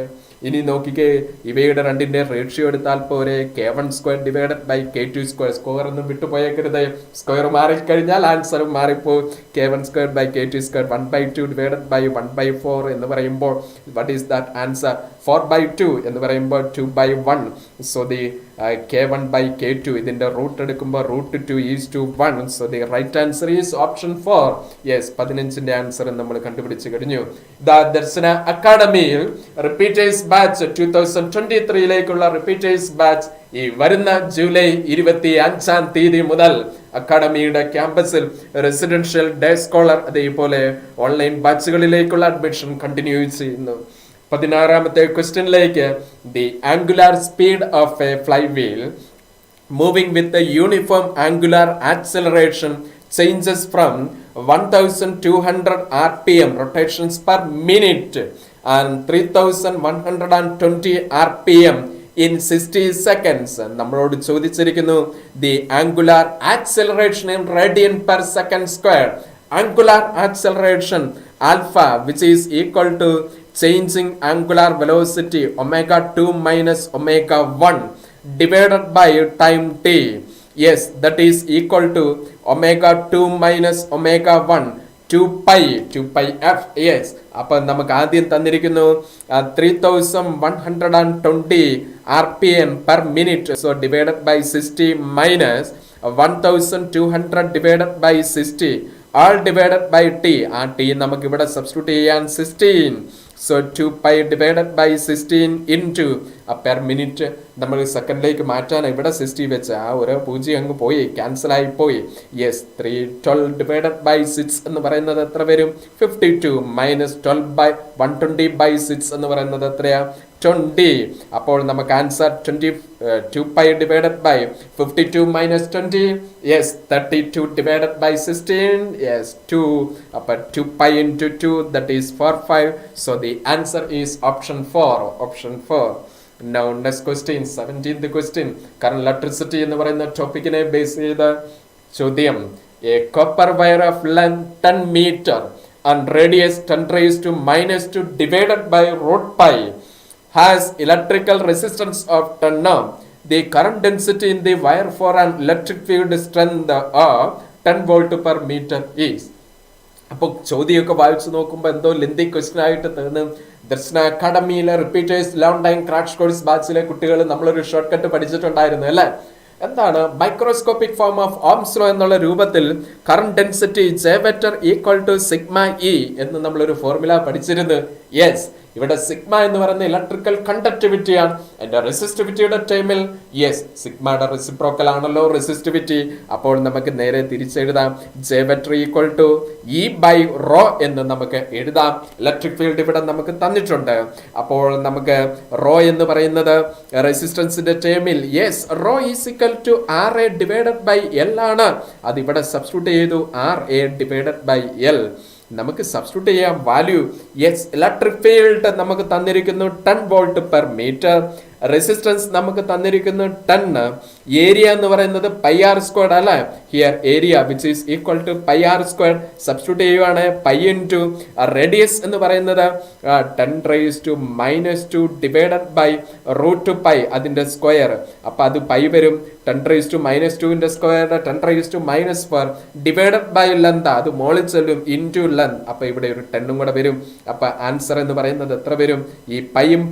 ഇനി നോക്കിക്കേ, ഇവയുടെ രണ്ടിന്റെ റേഷ്യോ എടുത്താൽ പോരെ. k1² divided by k2². Square ഒന്നും വിട്ടുപോയേക്കരുത്. സ്ക്വയർ മാറിക്കഴിഞ്ഞാൽ ആൻസറും മാറിപ്പോ. k1² by k2². 1/2 divided by 1/4 എന്ന് പറയുമ്പോൾ what is that answer? 4/2 എന്ന് പറയുമ്പോൾ 2/1. so the k1 by k2 ഇതിന്റെ റൂട്ട് എടുക്കുമ്പോൾ √2:1. so the right answer is option 4. yes, 15ന്റെ answer നമ്മൾ കണ്ടുപിടിച്ചു കഴിഞ്ഞു. ദർശന അക്കാഡമിയിൽ റിപ്പീറ്റേഴ്സ് ബാച്ച് 2023ലേക്കുള്ള റിപ്പീറ്റേഴ്സ് ബാച്ച് ഈ വരുന്ന ജൂലൈ 25-ാം തീയതി മുതൽ അക്കാഡമിയുടെ ക്യാമ്പസിൽ റെസിഡൻഷ്യൽ ഡേ സ്കോളർ അതേപോലെ ഓൺലൈൻ ബാച്ചുകളിലേക്കുള്ള അഡ്മിഷൻ കണ്ടിന്യൂ ചെയ്യുന്നു. 16ാമത്തെ ക്വസ്റ്റ്യനിലേക്ക്, the angular speed of A flywheel moving with a uniform angular acceleration changes from 1200 rpm rotations per minute and 3120 rpm in 60 seconds. നമ്മളോട് ചോദിച്ചിരിക്കുന്നു the angular acceleration in radian per second square. Angular acceleration alpha, which is equal to changing angular velocity omega2 minus omega1 divided by time t. yes, that is equal to omega2 minus omega1 2pi f. yes, അപ്പോൾ നമുക്ക് ആദ്യം തന്നിരിക്കുന്നു 3120 rpm per minute. so divided by 60 minus 1200 divided by 60 all divided by t. ആ t നമുക്ക് ഇവിടെ substitute ചെയ്യാൻ 16. so 2pi divided by 16 into per minute നമ്മൾ സെക്കൻഡിലേക്ക് മാറ്റാൻ ഇവിടെ 60 വെച്ച് ആ ഒരു 0 അങ്ങ് പോയി, ക്യാൻസൽ ആയി പോയി. യെസ്, 312 divided by 6 എന്ന് പറയുന്നത് എത്ര വരും? 52 മൈനസ് 12 by 120 by 6 എന്ന് പറയുന്നത് എത്രയാ? 20. അപ്പോൾ നമുക്ക് answer 2pi divided by 52 minus 20. yes, 32 divided by 16. yes, 2. അപ്പോൾ 2pi into 2, that is 45. so the answer is option 4. option 4. now next question, 17th question. current electricity എന്ന് പറയുന്ന ടോപ്പിക്കിനെ ബേസ് ചെയ്ത ചോദ്യം. a copper wire of length 10 meter and radius 10⁻⁻² divided by √pi has electrical resistance of 10 ohm. The current density in the wire for an electric field strength of 10 volt per meter is. അപ്പോൾ ചോദ്യമൊക്കെ വായിച്ചു നോക്കുമ്പോൾ എന്തോ ലെന്തി question ആയിട്ട് തോന്നും. ദർശന അക്കാഡമിയിലെ repeaters long time crash course ബാച്ചിലെ കുട്ടികൾ നമ്മളൊരു ഷോർട്ട് കട്ട് പഠിച്ചിട്ടുണ്ടായിരുന്നു അല്ലേ? എന്താണ് microscopic form of Ohm's law എന്നുള്ള രൂപത്തിൽ current density J vector equal to sigma E എന്ന് നമ്മളൊരു ഫോർമുല പഠിച്ചിരുന്നു. യെസ്, ഇവിടെ സിഗ്മ എന്ന് പറയുന്ന ഇലക്ട്രിക്കൽ കണ്ടക്ടിവിറ്റി ആണ്. എന്റെ റെസിസ്റ്റിവിറ്റിയുടെ ടൈമിൽ യെസ്, സിഗ്മയുടെ റെസിപ്രോക്കൽ ആണല്ലോ റെസിസ്റ്റിവിറ്റി. അപ്പോൾ നമുക്ക് നേരെ തിരിച്ചെഴുതാം. J vector equal to E by rho എന്ന് നമുക്ക് എഴുതാം. ഇലക്ട്രിക് ഫീൽഡ് ഇവിടെ നമുക്ക് തന്നിട്ടുണ്ട്. അപ്പോൾ നമുക്ക് റോ എന്ന് പറയുന്നത് റെസിസ്റ്റൻസിന്റെ ടൈമിൽ yes, rho is equal to RA divided by L ആണ്. അതിവിടെ സബ്സ്റ്റിറ്റ്യൂട്ട് ചെയ്തു, RA ഡിവൈഡഡ് ബൈ L. നമുക്ക് സബ്സ്റ്റിറ്റ്യൂട്ട് ചെയ്യാം വാല്യൂ. യെസ്, ഇലക്ട്രിക് ഫീൽഡ് നമുക്ക് തന്നിരിക്കുന്നു 10 വോൾട്ട് പെർ മീറ്റർ. റെസിസ്റ്റൻസ് നമുക്ക് തന്നിരിക്കുന്നു 10. ഏരിയ എന്ന് പറയുന്നത് πr² അല്ലേ? Here area which is equal to πr². Substitute ചെയ്യുവാണ് π ഇൻറ്റു റേഡിയസ് എന്ന് പറയുന്നത് 10⁻⁻² ഡിവൈഡഡ് ബൈ √π അതിന്റെ സ്ക്വയർ. അപ്പൊ അത് π വരും. 10⁻²ന്റെ സ്ക്വയർ 10⁻⁻4 ഡിവൈഡഡ് ബൈ ലെന്ത്, അത് മോളിൽ ചെല്ലും, ഇൻറ്റു ലെന്ത്. അപ്പൊ ഇവിടെ ഒരു 10 കൂടെ വരും. അപ്പൊ ആൻസർ എന്ന് പറയുന്നത് എത്ര വരും? ഈ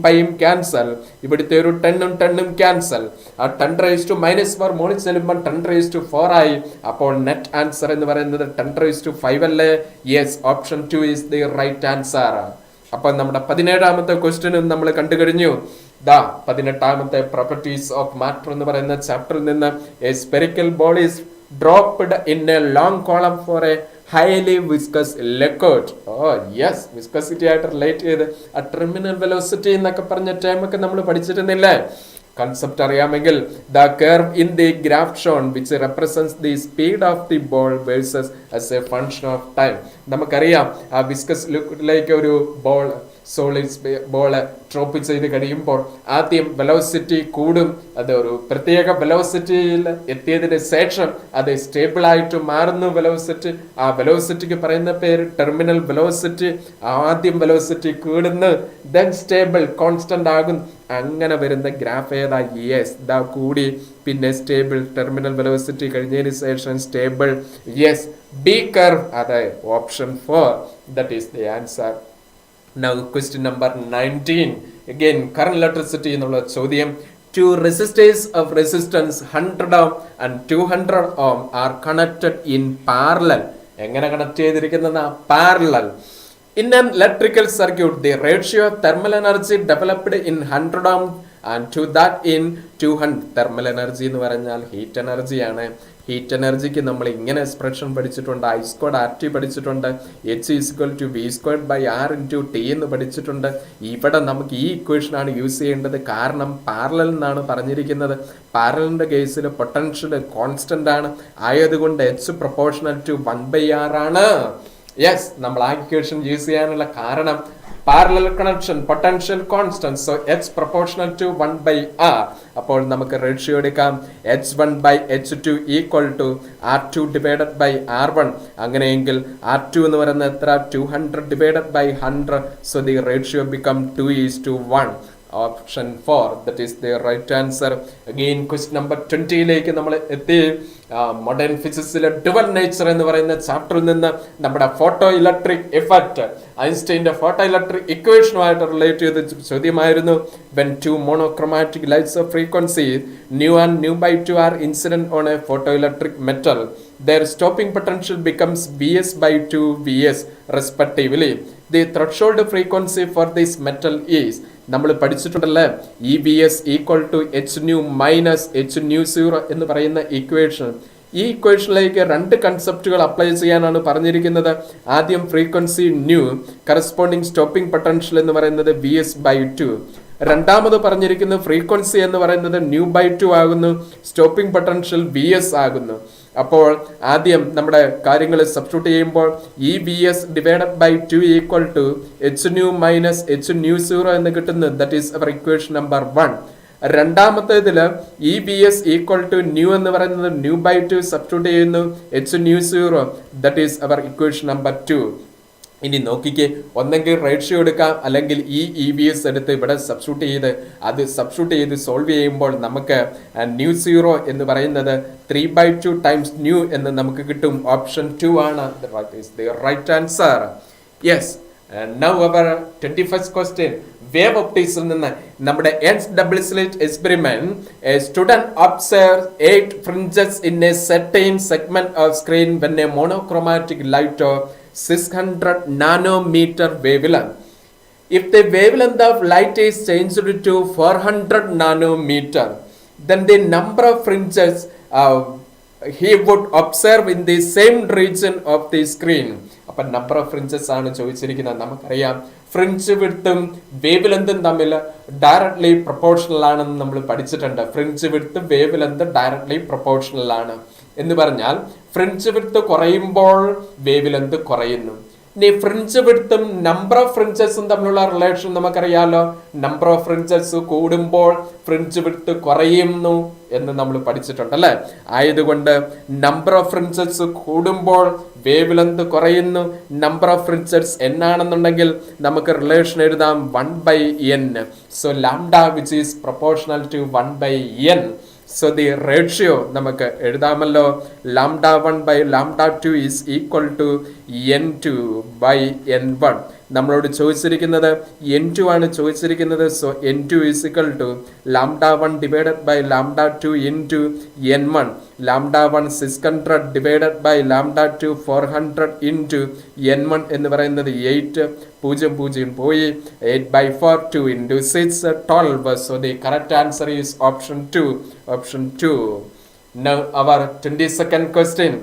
പൈയും ക്യാൻസൽ, ഇവിടുത്തെ ഒരു 10ഉം ക്യാൻസൽ. ആ 10⁻⁻4 മോളിൽ ചെല്ലുമ്പോൾ 10⁻⁴ ആയി. അപ്പോൾ നെറ്റ് ആൻസർ എന്ന് പറയുന്നത് 10⁵ അല്ലേ? Yes, option 2 is the right answer. അപ്പൊ നമ്മുടെ 17ാമത്തെ ക്വസ്റ്റ്യനും നമ്മൾ കണ്ടു കഴിഞ്ഞു. 18ാമത്തെ പ്രോപ്പർട്ടീസ് ഓഫ് മാറ്റർ എന്ന് പറയുന്ന ചാപ്റ്ററിൽ നിന്ന് a spherical ball is dropped in a long column for a highly viscous liquid. Yes, viscosity ആയിട്ട് റിലേറ്റ് ചെയ്ത് ആ ടെർമിനൽ വെലോസിറ്റി എന്നൊക്കെ പറഞ്ഞ ടൈമൊക്കെ നമ്മൾ പഠിച്ചിരുന്നില്ലേ? കൺസെപ്റ്റ് അറിയാമെങ്കിൽ the curve in the graph shown which represents the speed of the ball versus as a function of time. നമുക്കറിയാം ആ വിസ്കസ് ലിക്വിഡിലേക്ക് ഒരു സോളിഡ് ബോൾ ഡ്രോപ്പ് ചെയ്ത് കഴിയുമ്പോൾ ആദ്യം വെലോസിറ്റി കൂടും, അത് ഒരു പ്രത്യേക വെലോസിറ്റിയിൽ എത്തിയതിന് ശേഷം അത് സ്റ്റേബിൾ ആയിട്ട് മാറുന്നു. ആ വെലോസിറ്റിക്ക് പറയുന്ന പേര് ടെർമിനൽ വെലോസിറ്റി. ആദ്യം വെലോസിറ്റി കൂടുന്നു, ദെൻ സ്റ്റേബിൾ കോൺസ്റ്റന്റ് ആകും. അങ്ങനെ വരുന്ന ഗ്രാഫ് ഏതാ? യെസ്, ദാ കൂടി, പിന്നെ സ്റ്റേബിൾ, ടെർമിനൽ വെലോസിറ്റി കഴിഞ്ഞതിന് ശേഷം സ്റ്റേബിൾ. യെസ്, ബി കർവ്, അതെ option 4. That is the answer. Now question number 19. Again current electricity എന്നുള്ള ചോദ്യം. Two resistors of resistance 100 ohm and 200 ohm are connected in parallel. എങ്ങനെ connect ചെയ്തിരിക്കുന്നതാണ്? Parallel. In an electrical circuit, the ratio of thermal energy developed in 100 ohm and to that in 200. Thermal energy എന്ന് പറഞ്ഞാൽ heat എനർജിയാണ്. Heat എനർജിക്ക് നമ്മൾ ഇങ്ങനെ expression പഠിച്ചിട്ടുണ്ട്, I squared RT പഠിച്ചിട്ടുണ്ട്, H = V squared by R into T എന്ന് പഠിച്ചിട്ടുണ്ട്. ഇവിടെ നമുക്ക് ഈ ഇക്വേഷൻ ആണ് യൂസ് ചെയ്യേണ്ടത്, കാരണം പാരലൽ എന്നാണ് പറഞ്ഞിരിക്കുന്നത്. പാരലലിന്റെ കേസിൽ പൊട്ടൻഷ്യൽ കോൺസ്റ്റന്റ് ആണ്, ആയതുകൊണ്ട് H പ്രൊപ്പോർഷണൽ ടു 1/R ആണ്. യെസ്, നമ്മൾ ആ ഇക്വേഷൻ യൂസ് ചെയ്യാനുള്ള കാരണം parallel connection, potential constant, so H proportional to 1/R. അപ്പോൾ നമുക്ക് റേഷ്യോ എടുക്കാം, H1/H2 equal to R2 divided by R1. അങ്ങനെയെങ്കിൽ R2 എന്ന് പറയുന്നത് എത്ര? 200 divided by 100. So the ratio become 2:1. Option 4, that is the right answer. Again question number 20ലേക്ക് നമ്മൾ എത്തി. Modern ഫിസിക്സിലെ dual nature എന്ന് പറയുന്ന ചാപ്റ്ററിൽ നിന്ന് നമ്മുടെ ഫോട്ടോ ഇലക്ട്രിക് ഇഫക്റ്റ്, ഐൻസ്റ്റൈൻ്റെ ഫോട്ടോ ഇലക്ട്രിക് ഇക്വേഷനുമായിട്ട് റിലേറ്റ് ചെയ്ത ചോദ്യമായിരുന്നു. when two monochromatic lights of frequency nu and nu/2 are incident on a photoelectric metal, their stopping potential becomes Vs/2 Vs respectively. The threshold frequency for this metal is, നമ്മൾ പഠിച്ചിട്ടുണ്ടല്ലേ, EBS = H nu minus H nu 0 എന്ന് പറയുന്ന equation. ഈ ഇക്വേഷനിലേക്ക് രണ്ട് കൺസെപ്റ്റുകൾ apply ചെയ്യാനാണ് പറഞ്ഞിരിക്കുന്നത്. ആദ്യം frequency new, corresponding stopping potential എന്ന് പറയുന്നത് Vs/2. രണ്ടാമത് പറഞ്ഞിരിക്കുന്ന ഫ്രീക്വൻസി എന്ന് പറയുന്നത് nu/2 ആകുന്നു, സ്റ്റോപ്പിംഗ് പൊട്ടൻഷ്യൽ Vs ആകുന്നു. അപ്പോൾ ആദ്യം നമ്മുടെ കാര്യങ്ങൾ സബ്സ്റ്റിറ്റ്യൂട്ട് ചെയ്യുമ്പോൾ EBS / 2 = H nu minus H nu 0 എന്ന് കിട്ടുന്നു. That is our equation number 1. രണ്ടാമത്തേതില് EBS = nu എന്ന് പറയുന്നത് nu/2 സബ്സ്റ്റിറ്റ്യൂട്ട് ചെയ്യുന്നു, H nu 0, that is our equation number 2. ഇനി നോക്കിക്കേ, ഒന്നെങ്കിൽ റേഷ്യോ എടുക്കാം, അല്ലെങ്കിൽ ഈ EBS എടുത്ത് ഇവിടെ സബ്സ്റ്റിറ്റ്യൂട്ട് ചെയ്ത് സോൾവ് ചെയ്യുമ്പോൾ നമുക്ക് nu 0 എന്ന് പറയുന്നത് 3/2 times nu എന്ന് നമുക്ക് കിട്ടും. ഓപ്ഷൻ 2 ആണ് the right answer. Yes, and now our 21st question. Wave ഒപ്റ്റിക്സിൽ നിന്ന് നമ്മുടെ Young's double slit experiment, a student observes 8 fringes in a certain segment of screen when a monochromatic light of 600 nanometer wavelength. If the wavelength of light is changed to 400 nanometer, then the number of fringes he would observe in the same region of the screen. അപ്പം number of fringes ആണ് ചോദിച്ചിരിക്കുന്നത്. നമുക്കറിയാം fringe വിഡ്ത്തും വേവ് ലെന്തും തമ്മിൽ directly proportional ആണെന്ന് നമ്മൾ പഠിച്ചിട്ടുണ്ട്. ഫ്രിഞ്ച് വിഡ്ത്തും വേവ് ലെന്തും ഡയറക്ട്ലി പ്രൊപ്പോർഷണൽ ആണ് എന്ന് പറഞ്ഞാൽ ഫ്രിഞ്ച് വിഡ്ത്ത് കുറയുമ്പോൾ വേവ് ലെന്ത് കുറയുന്നു. ഇനി ഫ്രിഞ്ച് വിഡ്ത്തും നമ്പർ ഓഫ് ഫ്രിഞ്ചസും തമ്മിലുള്ള റിലേഷൻ നമുക്കറിയാലോ. നമ്പർ ഓഫ് ഫ്രിഞ്ചസ് കൂടുമ്പോൾ ഫ്രിഞ്ച് വിഡ്ത്ത് കുറയുന്നു എന്ന് നമ്മൾ പഠിച്ചിട്ടുണ്ട് അല്ലേ. ആയതുകൊണ്ട് നമ്പർ ഓഫ് ഫ്രിഞ്ചസ് കൂടുമ്പോൾ വേവ് ലെന്ത് കുറയുന്നു. നമ്പർ ഓഫ് ഫ്രിഞ്ചസ് n ആണെന്നുണ്ടെങ്കിൽ നമുക്ക് റിലേഷൻ എഴുതാം 1/n. So lambda which is proportional to 1/n. So the ratio നമുക്ക് എഴുതാമല്ലോ, λ1/λ2 is equal to n2/n1. നമ്മളോട് ചോദിച്ചിരിക്കുന്നത് n2 ആണ് ചോദിച്ചിരിക്കുന്നത്. So n2 is equal to λ1 / λ2 into n1. λ1 600 / λ2 400 into n1 എന്ന് പറയുന്നത് 8, 0 പോയി, 8/4, 2 into 6, 12. So the correct answer is option 2. Now our 22nd question.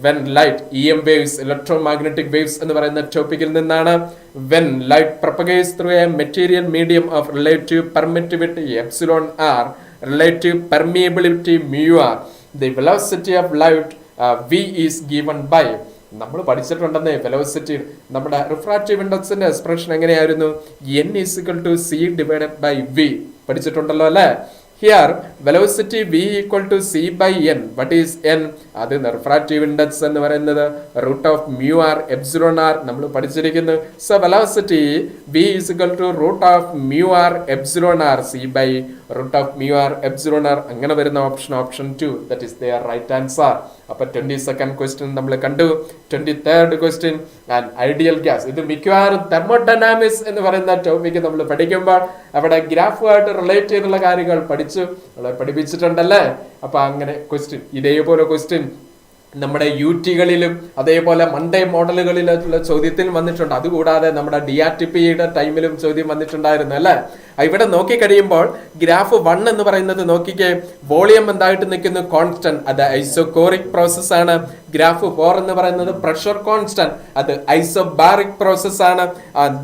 When light, EM waves, electromagnetic waves എന്ന് പറയുന്ന ടോപ്പിക്കിൽ നിന്നാണ്. When light propagates through a material medium of relative permittivity εr, relative permeability μr, the velocity of light v is given by. നമ്മൾ പഠിച്ചിട്ടുണ്ടെന്നേ velocity. നമ്മുടെ refractive ഇൻഡെക്സിന്റെ expression എങ്ങനെയായിരുന്നു? n=c divided by v. പഠിച്ചിട്ടുണ്ടല്ലോ അല്ലേ? Here velocity v = c by n. What is n? അത് refractive index എന്ന് പറയുന്നത് √μr∈r നമ്മൾ പഠിച്ചിരിക്കുന്നു. So velocity v √μr∈r, c by √μr∈r. അങ്ങനെ വരുന്ന option 2, that is there right answer. അപ്പൊ 22nd ക്വസ്റ്റ്യൻ നമ്മൾ കണ്ടു. 23rd question and ideal gas. ഇത് മിക്കവാറും തെർമോഡൈനാമിക്സ് എന്ന് പറയുന്ന ടോപ്പിക്ക് നമ്മൾ പഠിക്കുമ്പോൾ അവിടെ ഗ്രാഫുമായിട്ട് റിലേറ്റ് ചെയ്തുള്ള കാര്യങ്ങൾ പഠിപ്പിച്ചിട്ടുണ്ടല്ലേ? അപ്പൊ അങ്ങനെ ക്വസ്റ്റ്യൻ, ഇതേപോലെ ക്വസ്റ്റ്യൻ നമ്മുടെ UT-കളിലും അതേപോലെ മൺഡേ മോഡലുകളിലുള്ള ചോദ്യത്തിൽ വന്നിട്ടുണ്ട്. അതുകൂടാതെ നമ്മുടെ DRTPയുടെ ടൈമിലും ചോദ്യം വന്നിട്ടുണ്ടായിരുന്നു അല്ലേ? ഇവിടെ നോക്കിക്കഴിയുമ്പോൾ ഗ്രാഫ് 1 എന്ന് പറയുന്നത് നോക്കിക്കേ, വോളിയം എന്തായിട്ട് നിൽക്കുന്നു? കോൺസ്റ്റന്റ്. അത് ഐസോകോറിക് പ്രോസസ് ആണ്. ഗ്രാഫ് 4 എന്ന് പറയുന്നത് പ്രഷർ കോൺസ്റ്റന്റ്, അത് ഐസോബാറിക് പ്രോസസ് ആണ്.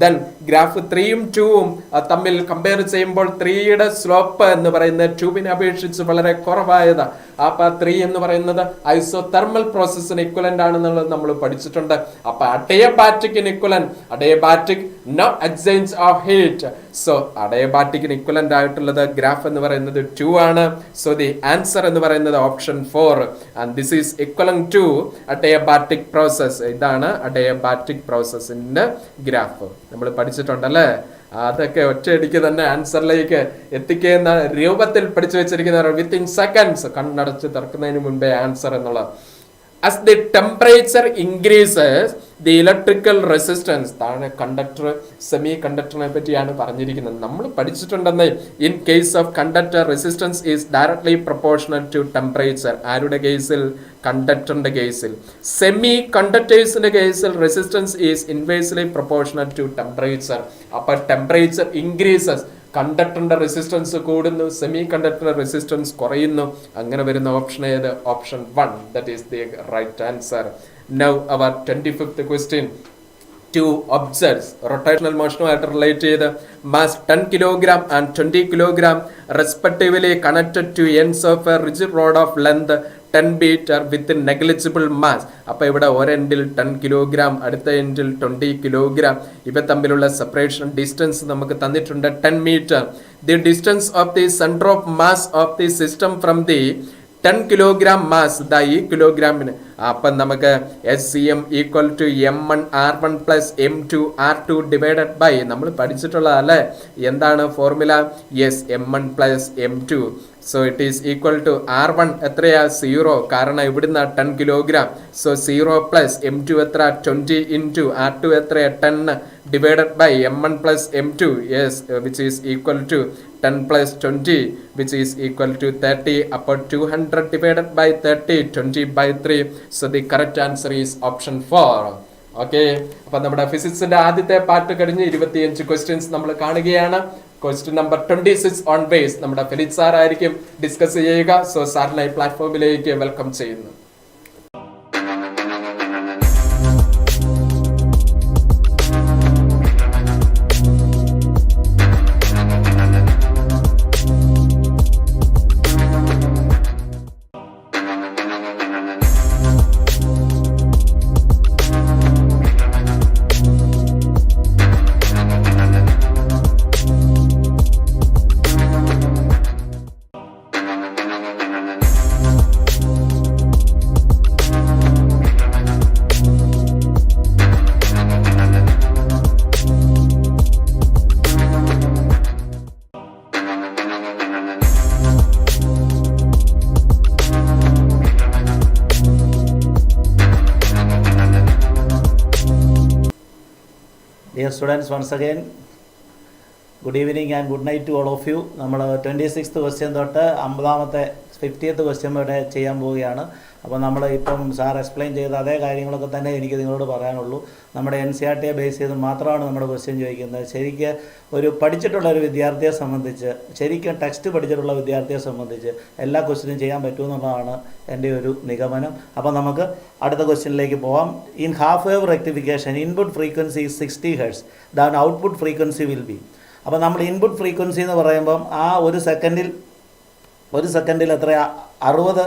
ദെൻ ഗ്രാഫ് 3ഉം 2ഉം തമ്മിൽ കമ്പയർ ചെയ്യുമ്പോൾ 3യുടെ സ്ലോപ്പ് എന്ന് പറയുന്നത് 2വിനെ അപേക്ഷിച്ച് വളരെ കുറവായത്. അപ്പൊ 3 എന്ന് പറയുന്നത് ഐസോതെർമൽ പ്രോസസ്സിന് ഇക്വലന്റ് ആണെന്നുള്ളത് നമ്മൾ പഠിച്ചിട്ടുണ്ട്. അപ്പൊ അഡിയബാറ്റിക്കിന് equivalent, adiabatic no exchange of heat. So അഡിയബാറ്റിക്കിന് ഇക്വലന്റ് ആയിട്ടുള്ളത് ഗ്രാഫ് എന്ന് പറയുന്നത് 2 ആണ്. സോ ദി ആൻസർ എന്ന് പറയുന്നത് option 4, and this is equivalent to adiabatic process. ഇതാണ് അഡിയബാറ്റിക് പ്രോസസ്സിന്റെ ഗ്രാഫ്. നമ്മൾ പഠിച്ചിട്ടുണ്ടല്ലേ? അതൊക്കെ ഒറ്റയടിക്ക് തന്നെ ആൻസറിലേക്ക് എത്തിക്കുന്ന രൂപത്തിൽ പഠിച്ചു വെച്ചിരിക്കുന്നവർ വിത്തിൻ സെക്കൻഡ്സ് കണ്ണടച്ച് തുറക്കുന്നതിന് മുൻപേ ആൻസർ എന്നുള്ളത്. As the temperature increases, the electrical resistance, താഴെ കണ്ടക്ടർ, സെമി കണ്ടക്ടറിനെ പറ്റിയാണ് പറഞ്ഞിരിക്കുന്നത്. നമ്മൾ പഠിച്ചിട്ടുണ്ടെന്ന് in case of conductor resistance is directly proportional to temperature. ആരുടെ കേസിൽ? കണ്ടക്ടറിന്റെ കേസിൽ. സെമി കണ്ടക്ടേഴ്സിന്റെ കേസിൽ resistance is inversely proportional to temperature. അപ്പൊ ടെമ്പറേച്ചർ ഇൻക്രീസസ്, കണ്ടക്ടറിന്റെ റെസിസ്റ്റൻസ് കൂടുന്നു, സെമി കണ്ടക്ടറിന്റെ റെസിസ്റ്റൻസ് കുറയുന്നു. അങ്ങനെ വരുന്ന ഓപ്ഷൻ ഏത്? Option 1, that is the right answer. Now our 25th question. 2 objects rotational മോഷനുമായിട്ട് റിലേറ്റ് ചെയ്ത് mass 10 kilogram and 20 kilogram respectively connected to ends of a rigid rod of length 10 metre with negligible mass. അപ്പൊ ഇവിടെ ഒരെൻഡിൽ 10 kilogram, അടുത്ത എൻഡിൽ 20 kilogram. ഇവ തമ്മിലുള്ള separation distance നമുക്ക് തന്നിട്ടുണ്ട് 10 metre. The distance of the centre of mass of the system from the 10 kilogram mass, ഈ കിലോഗ്രാമിന്. അപ്പം നമുക്ക് SCM = M1R1 + M2R2 divided by, നമ്മൾ പഠിച്ചിട്ടുള്ളതല്ലേ? എന്താണ് formula? Yes, M1 + M2. So it is equal to R1 എത്രയാ? 0, കാരണം ഇവിടുന്ന് 10 കിലോഗ്രാം. സോ 0 + M2 എത്ര? 20 × R2 എത്രയാ? 10 divided by M1 + M2. Yes, which is equal to 10 + 20, which is equal to 30. അപ്പോൾ 200 divided by 30, 20/3. So the correct answer is option 4. Okay, അപ്പൊ നമ്മുടെ ഫിസിക്സിന്റെ ആദ്യത്തെ part കഴിഞ്ഞ് 25 ക്വസ്റ്റ്യൻസ് നമ്മൾ കാണുകയാണ്. ക്വസ്റ്റ്യൻ നമ്പർ 26 ഓൺ ബേസ് നമ്മുടെ ഫെലിത് സാർ ആയിരിക്കും ഡിസ്കസ് ചെയ്യുക. സോ സാറിനെ ഈ പ്ലാറ്റ്ഫോമിലേക്ക് വെൽക്കം ചെയ്യുന്നു. Dear students, once again, good evening and good night to all of you. നമ്മൾ 26th ക്വസ്റ്റ്യൻ തൊട്ട് 50th ക്വസ്റ്റ്യൻ വരെ ചെയ്യാൻ പോവുകയാണ്. അപ്പോൾ നമ്മൾ ഇപ്പം സാർ എക്സ്പ്ലെയിൻ ചെയ്ത അതേ കാര്യങ്ങളൊക്കെ തന്നെ എനിക്ക് നിങ്ങളോട് പറയാനുള്ളൂ. നമ്മുടെ NCERT-യെ ബേസ് ചെയ്ത് മാത്രമാണ് നമ്മുടെ ക്വസ്റ്റ്യൻ ചോദിക്കുന്നത്. ശരിക്കും ഒരു പഠിച്ചിട്ടുള്ള ഒരു വിദ്യാർത്ഥിയെ സംബന്ധിച്ച്, ശരിക്കും ടെക്സ്റ്റ് പഠിച്ചിട്ടുള്ള വിദ്യാർത്ഥിയെ സംബന്ധിച്ച് എല്ലാ ക്വസ്റ്റ്യനും ചെയ്യാൻ പറ്റുമെന്നുള്ളതാണ് എൻ്റെ ഒരു നിഗമനം. അപ്പോൾ നമുക്ക് അടുത്ത ക്വസ്റ്റ്യനിലേക്ക് പോവാം. In half wave rectification input frequency 60 Hz, than output frequency will be. അപ്പോൾ നമ്മൾ ഇൻപുട്ട് ഫ്രീക്വൻസി എന്ന് പറയുമ്പം ആ ഒരു സെക്കൻഡിൽ എത്രയാ? 60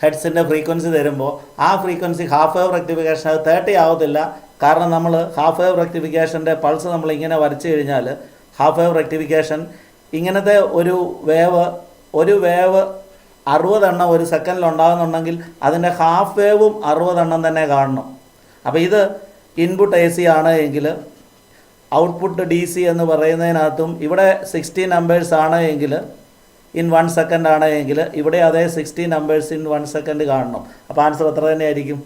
ഹെഡ്സിൻ്റെ ഫ്രീക്വൻസി തരുമ്പോൾ ആ ഫ്രീക്വൻസി ഹാഫ് വേവ് റെക്ടിഫിക്കേഷൻ അത് 30 ആവത്തില്ല. കാരണം നമ്മൾ ഹാഫ് വേവ് റെക്ടിഫിക്കേഷൻ്റെ പൾസ് നമ്മൾ ഇങ്ങനെ വരച്ചു കഴിഞ്ഞാൽ ഹാഫ് വേവ് റെക്ടിഫിക്കേഷൻ ഇങ്ങനത്തെ ഒരു വേവ് 60 എണ്ണം ഒരു സെക്കൻഡിൽ ഉണ്ടാകുന്നുണ്ടെങ്കിൽ അതിൻ്റെ ഹാഫ് വേവും 60 എണ്ണം തന്നെ കാണണം. അപ്പോൾ ഇത് ഇൻപുട്ട് AC ആണ് എങ്കിൽ ഔട്ട്പുട്ട് DC എന്ന് പറയുന്നതിനകത്തും ഇവിടെ 60 നമ്പേഴ്സ് ആണ് എങ്കിൽ ഇൻ 1 സെക്കൻഡ് ആണ് എങ്കിൽ ഇവിടെ അതേ 60 നമ്പേഴ്സ് ഇൻ 1 സെക്കൻഡ് കാണണം. അപ്പോൾ ആൻസർ എത്ര തന്നെയായിരിക്കും?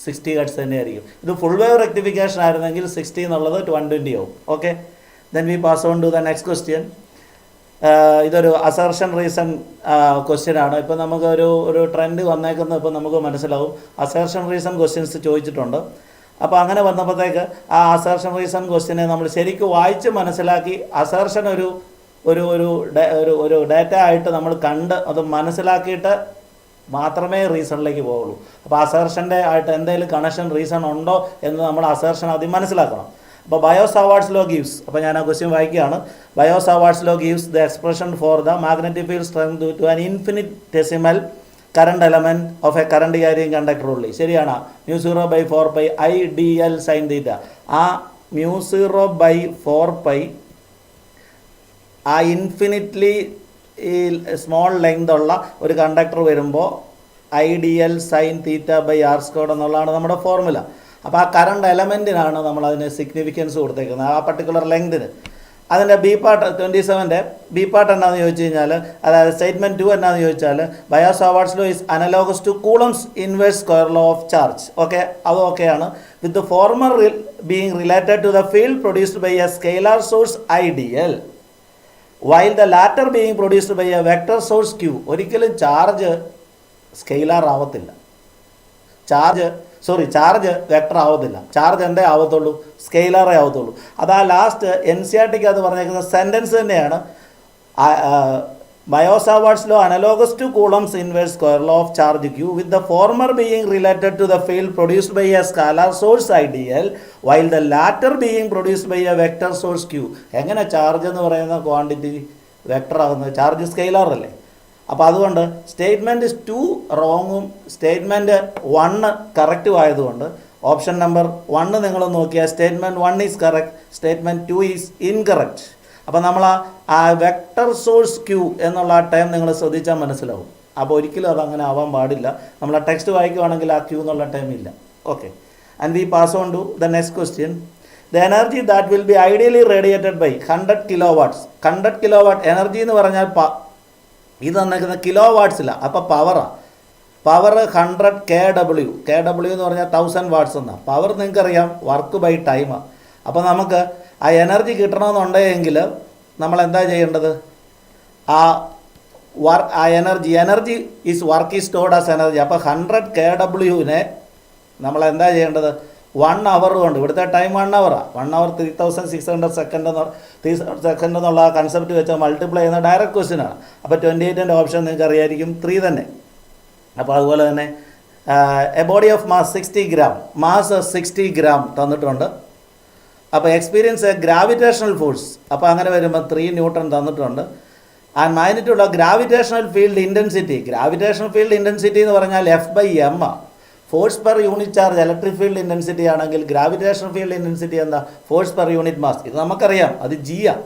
60 ഹെർട്സ് തന്നെയായിരിക്കും. ഇത് ഫുൾ വേവ് റെക്ടിഫിക്കേഷൻ ആയിരുന്നെങ്കിൽ 60 എന്നുള്ളത് 120 ആവും. Okay, then we pass on to the next question. ഇതൊരു അസർഷൻ റീസൺ ക്വസ്റ്റ്യൻ ആണ്. ഇപ്പോൾ നമുക്ക് ഒരു ട്രെൻഡ് വന്നേക്കുന്നത് ഇപ്പോൾ നമുക്ക് മനസ്സിലാവും. അസർഷൻ റീസൺ ക്വസ്റ്റ്യൻസ് ചോദിച്ചിട്ടുണ്ട്. അപ്പോൾ അങ്ങനെ വന്നപ്പോഴത്തേക്ക് ആ അസർഷൻ റീസൺ ക്വസ്റ്റ്യനെ നമ്മൾ ശരിക്കും വായിച്ച് മനസ്സിലാക്കി അസർഷൻ ഒരു ഡാറ്റ ആയിട്ട് നമ്മൾ കണ്ട് അത് മനസ്സിലാക്കിയിട്ട് മാത്രമേ റീസണിലേക്ക് പോവുള്ളൂ. അപ്പോൾ അസർഷൻ്റെ ആയിട്ട് എന്തെങ്കിലും കണക്ഷൻ റീസൺ ഉണ്ടോ എന്ന് നമ്മൾ അസർഷൻ ആദ്യം മനസ്സിലാക്കണം. അപ്പോൾ ബയോസാവാർട്സ് ലോ ഗീവ്സ്, അപ്പോൾ ഞാൻ ആ ക്വസ്റ്റ്യൻ വായിക്കുകയാണ്. Biot Savart's law gives the expression for the magnetic field strength to an infinitesimal current element of a current carrying conductor ഉള്ളി. ശരിയാണ്. μ0/4π IDL സൈൻ തീറ്റ. ആ μ0/4π ആ ഇൻഫിനിറ്റ്ലി സ്മോൾ ലെങ്ത് ഉള്ള ഒരു കണ്ടക്ടർ വരുമ്പോൾ IDL സൈൻ θ/r² എന്നുള്ളതാണ് നമ്മുടെ ഫോർമുല. അപ്പോൾ ആ കറണ്ട് എലമെൻറ്റിനാണ് നമ്മളതിന് സിഗ്നിഫിക്കൻസ് കൊടുത്തേക്കുന്നത്, ആ പർട്ടിക്കുലർ ലെങ്തിന്. അതിൻ്റെ ബി പാർട്ട് 27ൻ്റെ ബി പാർട്ട് എന്നാന്ന് ചോദിച്ചു കഴിഞ്ഞാൽ, അതായത് സ്റ്റേറ്റ്മെൻറ്റ് 2 എന്നാന്ന് ചോദിച്ചാൽ Biot Savart's law is analogous to Coulomb's inverse square law of charge. Okay, അത് ഓക്കെയാണ്. With the former being related to the field produced by a scalar source IDL while the latter being produced by a vector source Q. ഒരിക്കലും charge scalar ആവത്തില്ല, charge vector ആവത്തില്ല. Charge എന്തേ ആവത്തുള്ളൂ? സ്കെയിലാറേ ആവത്തുള്ളൂ. അത് ആ last NCERTക്ക് അത് പറഞ്ഞേക്കുന്ന സെൻറ്റൻസ് തന്നെയാണ്. Biot Savart's law analogous to Coulomb's inverse square law of charge Q with the former being related to the field produced by a scalar source IDL while the latter being produced by a vector source Q. എങ്ങനെ charge എന്ന് പറയുന്ന quantity vector ആകുന്നത്? Charge scalar അല്ലേ. അപ്പോൾ അതുകൊണ്ട് statement 2 റോങ്ങും statement 1 കറക്റ്റും ആയതുകൊണ്ട് option number 1 നിങ്ങൾ നോക്കിയാൽ statement 1 is correct, statement 2 is incorrect. അപ്പോൾ നമ്മൾ ആ വെക്ടർ സോഴ്സ് Q എന്നുള്ള ആ ടൈം നിങ്ങൾ ശ്രദ്ധിച്ചാൽ മനസ്സിലാവും. അപ്പോൾ ഒരിക്കലും അതങ്ങനെ ആവാൻ പാടില്ല. നമ്മൾ ആ ടെക്സ്റ്റ് വായിക്കുവാണെങ്കിൽ ആ Q എന്നുള്ള ടൈം ഇല്ല. Okay, and we pass on to the next question. The energy that will be ideally radiated by 100 kilowatts. 100 kilowatt energy എന്ന് പറഞ്ഞാൽ ഇത് തന്നിരിക്കുന്ന കിലോ വാട്ട്സില്ല. അപ്പോൾ പവർ 100 kW. kW എന്ന് പറഞ്ഞാൽ 1000 വാട്ട്സ് എന്നാണ്. പവർ നിങ്ങൾക്കറിയാം, വർക്ക് ബൈ ടൈമാണ്. അപ്പോൾ നമുക്ക് ആ എനർജി കിട്ടണമെന്നുണ്ടെങ്കിൽ നമ്മൾ എന്താ ചെയ്യേണ്ടത്? ആ energy is work is stored as energy. അപ്പോൾ 100 kWനെ നമ്മൾ എന്താ ചെയ്യേണ്ടത്? 1 അവർ കൊണ്ട്, ഇവിടുത്തെ ടൈം 1 അവറാണ്. 1 അവർ 3600 സെക്കൻഡ് എന്നുള്ള കൺസെപ്റ്റ് വെച്ച് മൾട്ടിപ്ലൈ ചെയ്യുന്ന ഡയറക്റ്റ് ക്വസ്റ്റ്യനാണ്. അപ്പോൾ 28ൻ്റെ ഓപ്ഷൻ നിങ്ങൾക്ക് അറിയായിരിക്കും, 3 തന്നെ. അപ്പോൾ അതുപോലെ തന്നെ A body of mass 60 gram, mass 60 gram തന്നിട്ടുണ്ട്. അപ്പോൾ എക്സ്പീരിയൻസ് എ ഗ്രാവിറ്റേഷണൽ ഫോഴ്സ്, അപ്പോൾ അങ്ങനെ വരുമ്പോൾ 3 ന്യൂട്ടൺ തന്നിട്ടുണ്ട്. And magnitude of gravitational field intensity. Gravitational field intensity എന്ന് പറഞ്ഞാൽ F/m. Force per unit charge electric field intensity ആണെങ്കിൽ ഗ്രാവിറ്റേഷണൽ ഫീൽഡ് ഇൻറ്റൻസിറ്റി എന്താ? Force per unit mass. ഇത് നമുക്കറിയാം, അത് G ആണ്.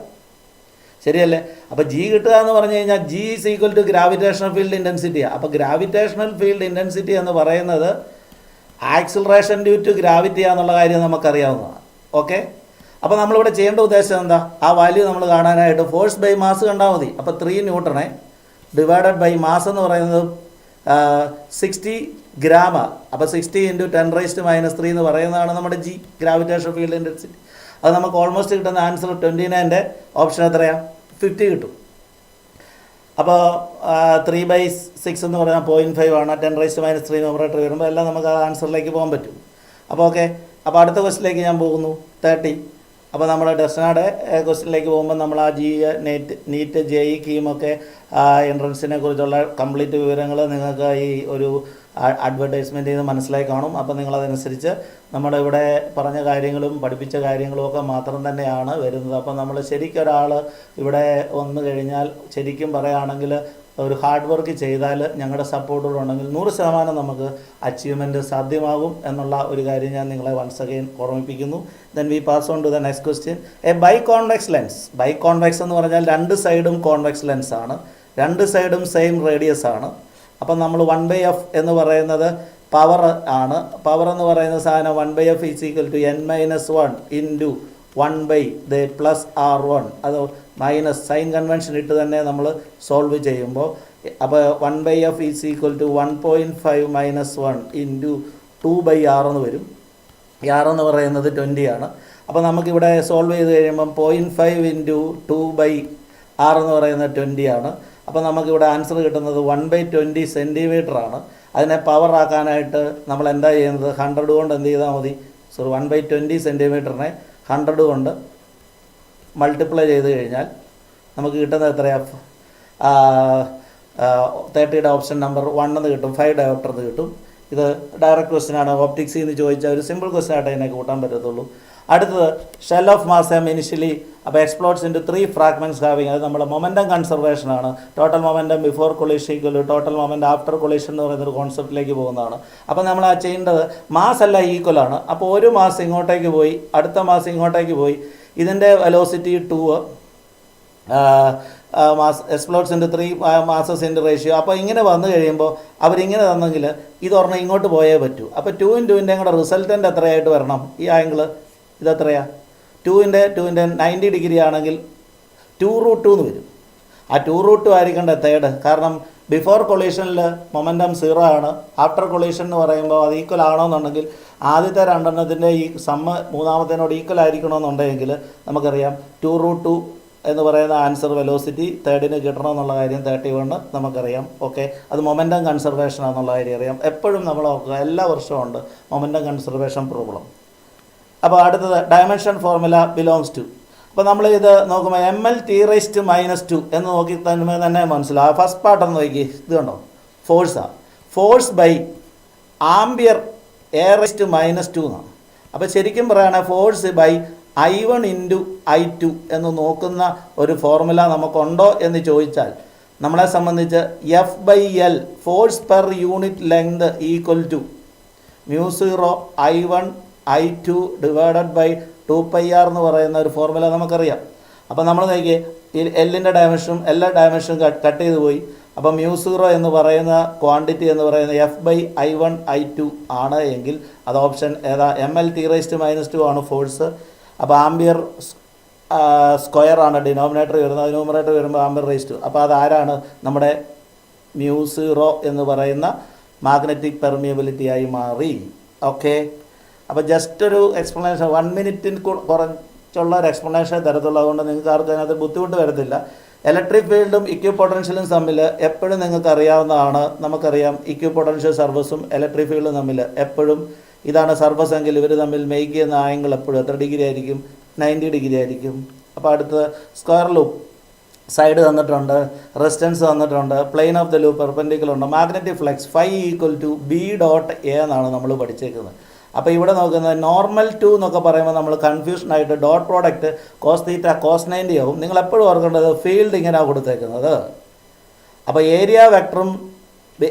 ശരിയല്ലേ? അപ്പോൾ G കിട്ടുക എന്ന് പറഞ്ഞു കഴിഞ്ഞാൽ G is equal to gravitational field ഇൻറ്റൻസിറ്റിയാണ്. അപ്പോൾ ഗ്രാവിറ്റേഷണൽ ഫീൽഡ് ഇൻറ്റൻസിറ്റി എന്ന് പറയുന്നത് ആക്സിലറേഷൻ ഡ്യൂ ടു ഗ്രാവിറ്റി ആണെന്നുള്ള കാര്യം നമുക്കറിയാവുന്നതാണ്. ഓക്കെ, അപ്പോൾ നമ്മളിവിടെ ചെയ്യേണ്ട ഉദ്ദേശം എന്താ? ആ വാല്യൂ നമ്മൾ കാണാനായിട്ട് ഫോഴ്സ് ബൈ മാസ് കണ്ടാൽ മതി. അപ്പോൾ 3 ന്യൂട്ടണെ ഡിവൈഡഡ് ബൈ മാസ് എന്ന് പറയുന്നത് 60 ഗ്രാമാണ്. അപ്പോൾ 60 × 10⁻³ എന്ന് പറയുന്നതാണ് നമ്മുടെ G, ഗ്രാവിറ്റേഷൻ ഫീൽഡ് ഇൻറ്റൻസിറ്റി. അത് നമുക്ക് ഓൾമോസ്റ്റ് കിട്ടുന്ന ആൻസർ 29ൻ്റെ ഓപ്ഷൻ എത്രയാണ്? 50 കിട്ടും. അപ്പോൾ 3/6 എന്ന് പറഞ്ഞാൽ 0.5 ആണ്. 10⁻³ ന്യൂമറേറ്റർ വരുമ്പോൾ എല്ലാം നമുക്ക് ആ ആൻസറിലേക്ക് പോകാൻ പറ്റും. അപ്പോൾ ഓക്കെ, അപ്പോൾ അടുത്ത ക്വസ്റ്റിലേക്ക് ഞാൻ പോകുന്നു, 30. അപ്പോൾ നമ്മൾ ഡെർസനയുടെ ക്വസ്റ്റിനിലേക്ക് പോകുമ്പോൾ നമ്മൾ ആ നീറ്റ് JEE കീമൊക്കെ എൻട്രൻസിനെ കുറിച്ചുള്ള കംപ്ലീറ്റ് വിവരങ്ങൾ നിങ്ങൾക്ക് ഈ ഒരു അഡ്വർടൈസ്മെൻറ്റിൽ നിന്ന് മനസ്സിലായി കാണും. അപ്പോൾ നിങ്ങളതനുസരിച്ച് നമ്മുടെ ഇവിടെ പറഞ്ഞ കാര്യങ്ങളും പഠിപ്പിച്ച കാര്യങ്ങളും ഒക്കെ മാത്രം തന്നെയാണ് വരുന്നത്. അപ്പോൾ നമ്മൾ ശരിക്കും ഒരാൾ ഇവിടെ വന്നു കഴിഞ്ഞാൽ ശരിക്കും പറയുകയാണെങ്കിൽ ഒരു ഹാർഡ് വർക്ക് ചെയ്താൽ ഞങ്ങളുടെ സപ്പോർട്ടോട് ഉണ്ടെങ്കിൽ 100% നമുക്ക് അച്ചീവ്മെൻറ്റ് സാധ്യമാകും എന്നുള്ള ഒരു കാര്യം ഞാൻ നിങ്ങളെ വൺസ് അഗെയിൻ ഓർമ്മിപ്പിക്കുന്നു. Then we pass on to the next question. A biconvex lens. Biconvex എന്ന് പറഞ്ഞാൽ രണ്ട് സൈഡും കോൺവെക്സ് ലെൻസ് ആണ്, രണ്ട് സൈഡും സെയിം റേഡിയസ് ആണ്. അപ്പം നമ്മൾ 1/f എന്ന് പറയുന്നത് പവർ ആണ്. പവർ എന്ന് പറയുന്ന സാധനം 1/f is equal to n-1 into 1/+r1. അത് മൈനസ് സൈൻ കൺവെൻഷൻ ഇട്ട് തന്നെ നമ്മൾ സോൾവ് ചെയ്യുമ്പോൾ അപ്പോൾ 1/f is equal to 1.5 - 1 into 2/r എന്ന് വരും. ഈ r എന്ന് പറയുന്നത് 20 ആണ്. അപ്പോൾ നമുക്കിവിടെ സോൾവ് ചെയ്ത് കഴിയുമ്പം 0.5 ഇൻറ്റു 2/r എന്ന് പറയുന്നത് 20 ആണ്. അപ്പോൾ നമുക്കിവിടെ ആൻസർ കിട്ടുന്നത് 1/20 സെൻറ്റിമീറ്റർ ആണ്. അതിനെ പവർ ആക്കാനായിട്ട് നമ്മൾ എന്താ ചെയ്യുന്നത്, 100 കൊണ്ട് എന്ത് ചെയ്താൽ മതി, 1/20 സെൻറ്റിമീറ്ററിനെ 100 കൊണ്ട് മൾട്ടിപ്ലൈ ചെയ്ത് കഴിഞ്ഞാൽ നമുക്ക് കിട്ടുന്നത് എത്രയാണ്, 30യുടെ ഓപ്ഷൻ നമ്പർ 1 എന്ന് കിട്ടും, 5 ഡയോപ്റ്റർ എന്ന് കിട്ടും. ഇത് ഡയറക്റ്റ് ക്വസ്റ്റ്യൻ ആണ്. ഓപ്റ്റിക്സിൽ നിന്ന് ചോദിച്ചാൽ ഒരു സിമ്പിൾ ക്വസ്റ്റ്യൻ ആയിട്ട് അതിനെ കൂട്ടാൻ പറ്റത്തുള്ളൂ. അടുത്തത് shell of mass M initially അപ്പോൾ എക്സ്പ്ലോഡ്സ് ഇൻറ്റു 3 ഫ്രാഗ്മെൻറ്റ്സ് ഹാവിങ്. അത് നമ്മുടെ മൊമെൻറ്റം കൺസർവേഷൻ ആണ്. Total momentum before collision equal to total momentum after collision എന്ന് പറയുന്നൊരു കോൺസെപ്റ്റിലേക്ക് പോകുന്നതാണ്. അപ്പോൾ നമ്മൾ ആ ചെയ്യേണ്ടത് മാസ് എല്ലാം ഈക്വൽ ആണ്. അപ്പോൾ ഒരു മാസ് ഇങ്ങോട്ടേക്ക് പോയി, അടുത്ത മാസ് ഇങ്ങോട്ടേക്ക് പോയി, ഇതിൻ്റെ velocity 2 mass explodes into 3 masses into ratio. അപ്പോൾ ഇങ്ങനെ വന്നു കഴിയുമ്പോൾ അവരിങ്ങനെ തന്നെങ്കിൽ ഇതൊരെണ്ണം ഇങ്ങോട്ട് പോയേ പറ്റൂ. അപ്പോൾ 2 × 2 കൂടെ റിസൾട്ടൻ്റ് എത്രയായിട്ട് വരണം, ഈ ആംഗിൾ ഇതെത്രയാണ്, 2 × 90 ഡിഗ്രി ആണെങ്കിൽ 2√2 എന്ന് വരും. ആ 2√2 ആയിരിക്കേണ്ട തേർഡ്. കാരണം ബിഫോർ കൊളീഷനിൽ മൊമെൻറ്റം 0 ആണ്. ആഫ്റ്റർ കൊളീഷൻ എന്ന് പറയുമ്പോൾ അത് ഈക്വൽ ആണോന്നുണ്ടെങ്കിൽ ആദ്യത്തെ രണ്ടെണ്ണത്തിൻ്റെ ഈ സമ്മ് മൂന്നാമത്തേനോട് ഈക്വൽ ആയിരിക്കണമെന്നുണ്ടെങ്കിൽ നമുക്കറിയാം 2√2 എന്ന് പറയുന്ന ആൻസർ വെലോസിറ്റി തേർഡിന് കിട്ടണമെന്നുള്ള കാര്യം 31 നമുക്കറിയാം. ഓക്കെ, അത് മൊമെൻറ്റം കൺസർവേഷൻ ആണെന്നുള്ള കാര്യം അറിയാം. എപ്പോഴും നമ്മൾ ഓർക്കുക, എല്ലാ വർഷവും ഉണ്ട് മൊമെൻറ്റം കൺസർവേഷൻ പ്രോബ്ലം. അപ്പോൾ അടുത്തത് ഡയമെൻഷൻ ഫോർമുല ബിലോങ്സ് ടു. അപ്പോൾ നമ്മൾ ഇത് നോക്കുമ്പോൾ mL(T⁻²) എന്ന് നോക്കി തന്നെ മനസ്സിലാവും. ഫസ്റ്റ് പാർട്ട് ഒന്ന് നോക്കി, ഇത് കണ്ടോ, ഫോഴ്സാണ്. ഫോഴ്സ് ബൈ ആംബിയർ A⁻² എന്നാണ്. അപ്പോൾ ശരിക്കും പറയുകയാണെങ്കിൽ ഫോഴ്സ് ബൈ I1 × I2 എന്ന് നോക്കുന്ന ഒരു ഫോർമുല നമുക്കുണ്ടോ എന്ന് ചോദിച്ചാൽ നമ്മളെ സംബന്ധിച്ച് F/L force per unit length equal to μ0 I1 I2 divided by 2πr എന്ന് പറയുന്ന ഒരു ഫോർമുല നമുക്കറിയാം. അപ്പോൾ നമ്മൾ നോക്കിയേ, എല്ലിൻ്റെ ഡയമെൻഷനും എല്ലാ ഡയമെൻഷനും കട്ട് ചെയ്ത് പോയി. അപ്പോൾ μ0 എന്ന് പറയുന്ന ക്വാണ്ടിറ്റി എന്ന് പറയുന്ന F/I1 I2 ആണ് എങ്കിൽ അത് ഓപ്ഷൻ ഏതാ, mL(T⁻²) ആണ് ഫോഴ്സ്. അപ്പോൾ ആംബിയർ സ്ക്വയർ ആണ് ഡിനോമിനേറ്റർ വരുന്നത്, ന്യൂമറേറ്റർ വരുമ്പോൾ ആംബിയർ⁻². അപ്പോൾ അതാരാണ്, നമ്മുടെ μ0 എന്ന് പറയുന്ന മാഗ്നറ്റിക് പെർമിയബിലിറ്റി ആയി മാറി. ഓക്കെ, അപ്പോൾ ജസ്റ്റ് ഒരു എക്സ്പ്ലനേഷൻ 1 മിനിറ്റിന് കുറച്ചുള്ള ഒരു എക്സ്പ്ലനേഷൻ തരത്തുള്ളൂ. അതുകൊണ്ട് നിങ്ങൾക്ക് ആർക്കും അതിനകത്ത് ബുദ്ധിമുട്ട് വരത്തില്ല. ഇലക്ട്രിക് ഫീൽഡും ഇക്വി പൊട്ടൻഷ്യലും തമ്മിൽ എപ്പോഴും നിങ്ങൾക്ക് അറിയാവുന്നതാണ്. നമുക്കറിയാം ഇക്വി പൊട്ടൻഷ്യൽ സർഫസും ഇലക്ട്രിക് ഫീൽഡും തമ്മിൽ എപ്പോഴും ഇതാണ് സർഫസ് എങ്കിൽ ഇവർ തമ്മിൽ മേക്ക് ചെയ്യുന്ന ആംഗിൾ എപ്പോഴും എത്ര ഡിഗ്രി ആയിരിക്കും, 90 ഡിഗ്രി ആയിരിക്കും. അപ്പോൾ അടുത്ത് സ്ക്വയർ ലൂപ്പ് സൈഡ് തന്നിട്ടുണ്ട്, റെസിസ്റ്റൻസ് തന്നിട്ടുണ്ട്, plain of the loop perpendicular ഉണ്ട്, മാഗ്നറ്റിക് ഫ്ലക്സ് φ = B.A എന്നാണ് നമ്മൾ പഠിച്ചേക്കുന്നത്. അപ്പോൾ ഇവിടെ നോക്കുന്നത് നോർമൽ ടു എന്നൊക്കെ പറയുമ്പോൾ നമ്മൾ കൺഫ്യൂഷനായിട്ട് ഡോട്ട് പ്രോഡക്റ്റ് cos θ cos 90 ആവും. നിങ്ങൾ എപ്പോഴും ഓർക്കേണ്ടത് ഫീൽഡ് ഇങ്ങനെയാണ് കൊടുത്തേക്കുന്നത്. അപ്പോൾ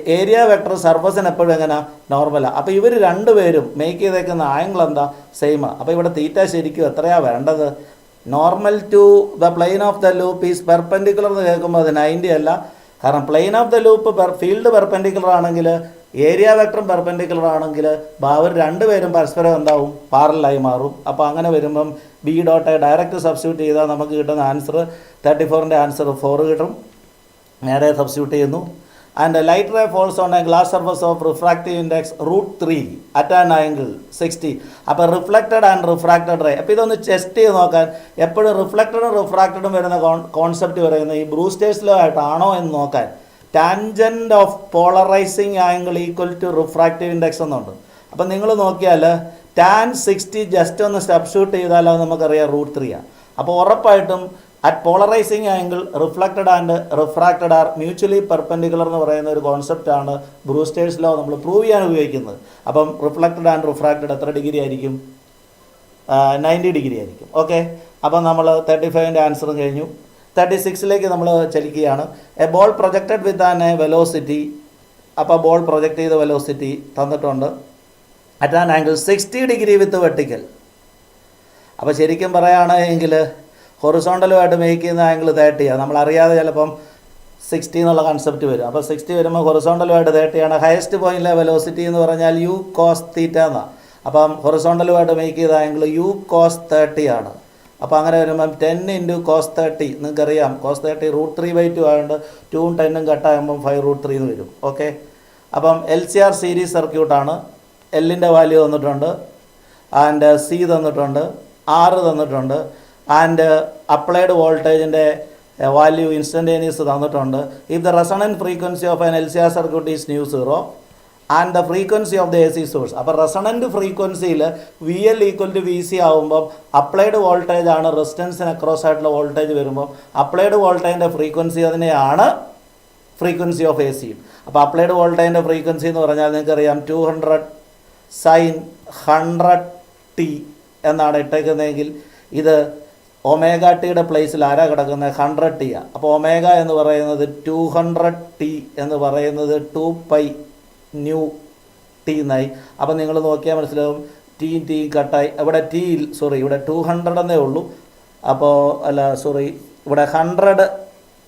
ഏരിയ വെക്ടർ സർഫസിന് എപ്പോഴും എങ്ങനെ നോർമലാണ്. അപ്പോൾ ഇവർ രണ്ടുപേരും മേക്ക് ചെയ്തേക്കുന്ന ആംഗിൾ എന്താ, സെയിമാണ്. അപ്പോൾ ഇവിടെ തീറ്റ ശരിക്കും എത്രയാണ് വേണ്ടത്, normal to the plane of the loop is perpendicular എന്ന് കേൾക്കുമ്പോൾ അത് 90 അല്ല. കാരണം plane of the loop field perpendicular ആണെങ്കിൽ ഏരിയ വെക്ടറും പെർപെൻഡിക്കുലർ ആണെങ്കിൽ അവർ രണ്ടുപേരും പരസ്പരം എന്താവും, പാരലായി മാറും. അപ്പോൾ അങ്ങനെ വരുമ്പം B.A ഡയറക്റ്റ് സബ്സ്റ്റിറ്റ്യൂട്ട് ചെയ്താൽ നമുക്ക് കിട്ടുന്ന ആൻസർ 34ൻ്റെ ആൻസർ 4 കിട്ടും. നേരെ സബ്സ്റ്റിറ്റ്യൂട്ട് ചെയ്യുന്നു. And light ray falls on a glass surface of refractive index √3 at an angle 60. അപ്പോൾ റിഫ്ലക്റ്റഡ് ആൻഡ് റിഫ്രാക്റ്റഡ് റേ. അപ്പോൾ ഇതൊന്ന് ടെസ്റ്റ് ചെയ്ത് നോക്കാൻ, എപ്പോഴും റിഫ്ലക്റ്റഡും റിഫ്രാക്റ്റഡും വരുന്ന കോൺസെപ്റ്റ് പറയുന്നത് ഈ ബ്രൂസ്റ്റേഴ്സ് ലോ ആയിട്ടാണോ എന്ന് നോക്കാൻ tangent of polarising angle equal to refractive index എന്നുണ്ട്. അപ്പം നിങ്ങൾ നോക്കിയാൽ tan 60 ജസ്റ്റ് ഒന്ന് സബ്സ്റ്റിറ്റ്യൂട്ട് ചെയ്താൽ അത് നമുക്കറിയാം √3 ആണ്. അപ്പോൾ ഉറപ്പായിട്ടും at polarising angle reflected and refracted R mutually perpendicular എന്ന് പറയുന്ന ഒരു കോൺസെപ്റ്റാണ് ബ്രൂസ്റ്റേഴ്സ് ലോ നമ്മൾ പ്രൂവ് ചെയ്യാൻ ഉപയോഗിക്കുന്നത്. അപ്പം റിഫ്ലക്റ്റഡ് ആൻഡ് റിഫ്രാക്റ്റഡ് എത്ര ഡിഗ്രി ആയിരിക്കും, 90 ഡിഗ്രി ആയിരിക്കും. ഓക്കെ, അപ്പം നമ്മൾ 35ൻ്റെ ആൻസറും കഴിഞ്ഞു. 36ലേക്ക് നമ്മൾ ചലിക്കുകയാണ്. A ball projected with an a velocity. അപ്പോൾ ബോൾ പ്രൊജക്റ്റ് ചെയ്ത വെലോസിറ്റി തന്നിട്ടുണ്ട്. At an angle 60 degree with vertical. അപ്പോൾ ശരിക്കും പറയുകയാണെങ്കിൽ ഹൊറിസോണ്ടലുമായിട്ട് മേക്ക് ചെയ്യുന്ന ആംഗിൾ 30ആണ്. നമ്മളറിയാതെ ചിലപ്പം 60 എന്നുള്ള കൺസെപ്റ്റ് വരും. അപ്പോൾ 60 വരുമ്പോൾ ഹൊറിസോണ്ടലുമായിട്ട് 30ആണ്. ഹയസ്റ്റ് പോയിന്റിലെ വെലോസിറ്റി എന്ന് പറഞ്ഞാൽ യു കോസ് തീറ്റ എന്നാണ്. അപ്പം ഹൊറിസോണ്ടലുമായിട്ട് മേക്ക് ചെയ്ത ആംഗിൾ യു കോസ് 30 ആണ്. അപ്പോൾ അങ്ങനെ വരുമ്പം 10 ഇൻറ്റു കോസ് 30, നിങ്ങൾക്കറിയാം കോസ് 30 √3/2 ആയതുകൊണ്ട് 2ഉം 10ഉം കട്ടാകുമ്പം 5√3 എന്ന് വരും. ഓക്കെ, അപ്പം LCR സീരീസ് സർക്യൂട്ടാണ്. എല്ലിൻ്റെ വാല്യൂ തന്നിട്ടുണ്ട്, ആൻഡ് സി തന്നിട്ടുണ്ട്, R തന്നിട്ടുണ്ട്, ആൻഡ് അപ്ലൈഡ് വോൾട്ടേജിൻ്റെ വാല്യൂ ഇൻസ്റ്റൻറ്റേനിയസ് തന്നിട്ടുണ്ട്. If the resonant frequency of an LCR circuit is µ0 and the frequency of the AC source. അപ്പോൾ റെസണൻറ്റ് ഫ്രീക്വൻസിയിൽ VL = VC ആകുമ്പം അപ്ലൈഡ് വോൾട്ടേജ് ആണ് റെസിസ്റ്റൻസിന് അക്രോസ് ആയിട്ടുള്ള വോൾട്ടേജ് വരുമ്പം അപ്ലൈഡ് വോൾട്ടേജിൻ്റെ ഫ്രീക്വൻസി അതിനെയാണ് ഫ്രീക്വൻസി ഓഫ് AC. അപ്പോൾ അപ്ലൈഡ് വോൾട്ടേജിൻ്റെ ഫ്രീക്വൻസി എന്ന് പറഞ്ഞാൽ നിങ്ങൾക്കറിയാം 200 sin 100t എന്നാണ് ഇട്ടേക്കുന്നതെങ്കിൽ ഇത് ഒമേഗ ടിയുടെ പ്ലേസിൽ ആരാ കിടക്കുന്നത്? 100t. അപ്പോൾ ഒമേഗ എന്ന് പറയുന്നത് 200t എന്ന് പറയുന്നത് 2π/t എന്നായി. അപ്പോൾ നിങ്ങൾ നോക്കിയാൽ മനസ്സിലാവും ടി കട്ടായി. ഇവിടെ ഇവിടെ 200 എന്നേ ഉള്ളൂ. അപ്പോൾ ഇവിടെ 100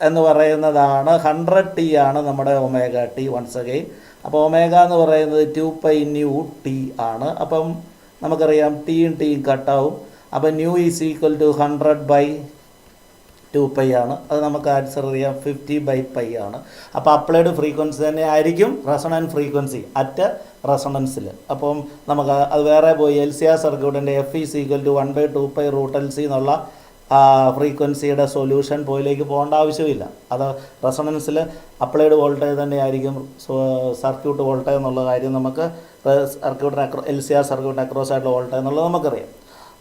എന്ന് പറയുന്നതാണ് 100t ആണ് നമ്മുടെ ഒമേഗ ടി വൺസ് അഗെയിൻ. അപ്പോൾ ഒമേഗ എന്ന് പറയുന്നത് 2π/t ആണ്. അപ്പം നമുക്കറിയാം ടിയും കട്ടാവും. അപ്പോൾ ന്യൂ ഈസ് ഈക്വൽ ടു 100/2π ആണ്. അത് നമുക്ക് ആൻസർ അറിയാം 50/π ആണ്. അപ്പോൾ അപ്ലൈഡ് ഫ്രീക്വൻസി തന്നെ ആയിരിക്കും റെസണൻറ്റ് ഫ്രീക്വൻസി അറ്റ് റെസണൻസിൽ. അപ്പം നമുക്ക് അത് വേറെ പോയി LCR സർക്യൂട്ടിൻ്റെ F is equal to 1/2π√LC എന്നുള്ള ഫ്രീക്വൻസിയുടെ സൊല്യൂഷൻ പോയിലേക്ക് പോകേണ്ട ആവശ്യമില്ല. അത് റെസണൻസിൽ അപ്ലൈഡ് വോൾട്ടേജ് തന്നെയായിരിക്കും സർക്യൂട്ട് വോൾട്ടേജ് എന്നുള്ള കാര്യം നമുക്ക് LCR സർക്യൂട്ടിന് അക്രോസ് ആയിട്ടുള്ള വോൾട്ടേജ് എന്നുള്ളത് നമുക്കറിയാം.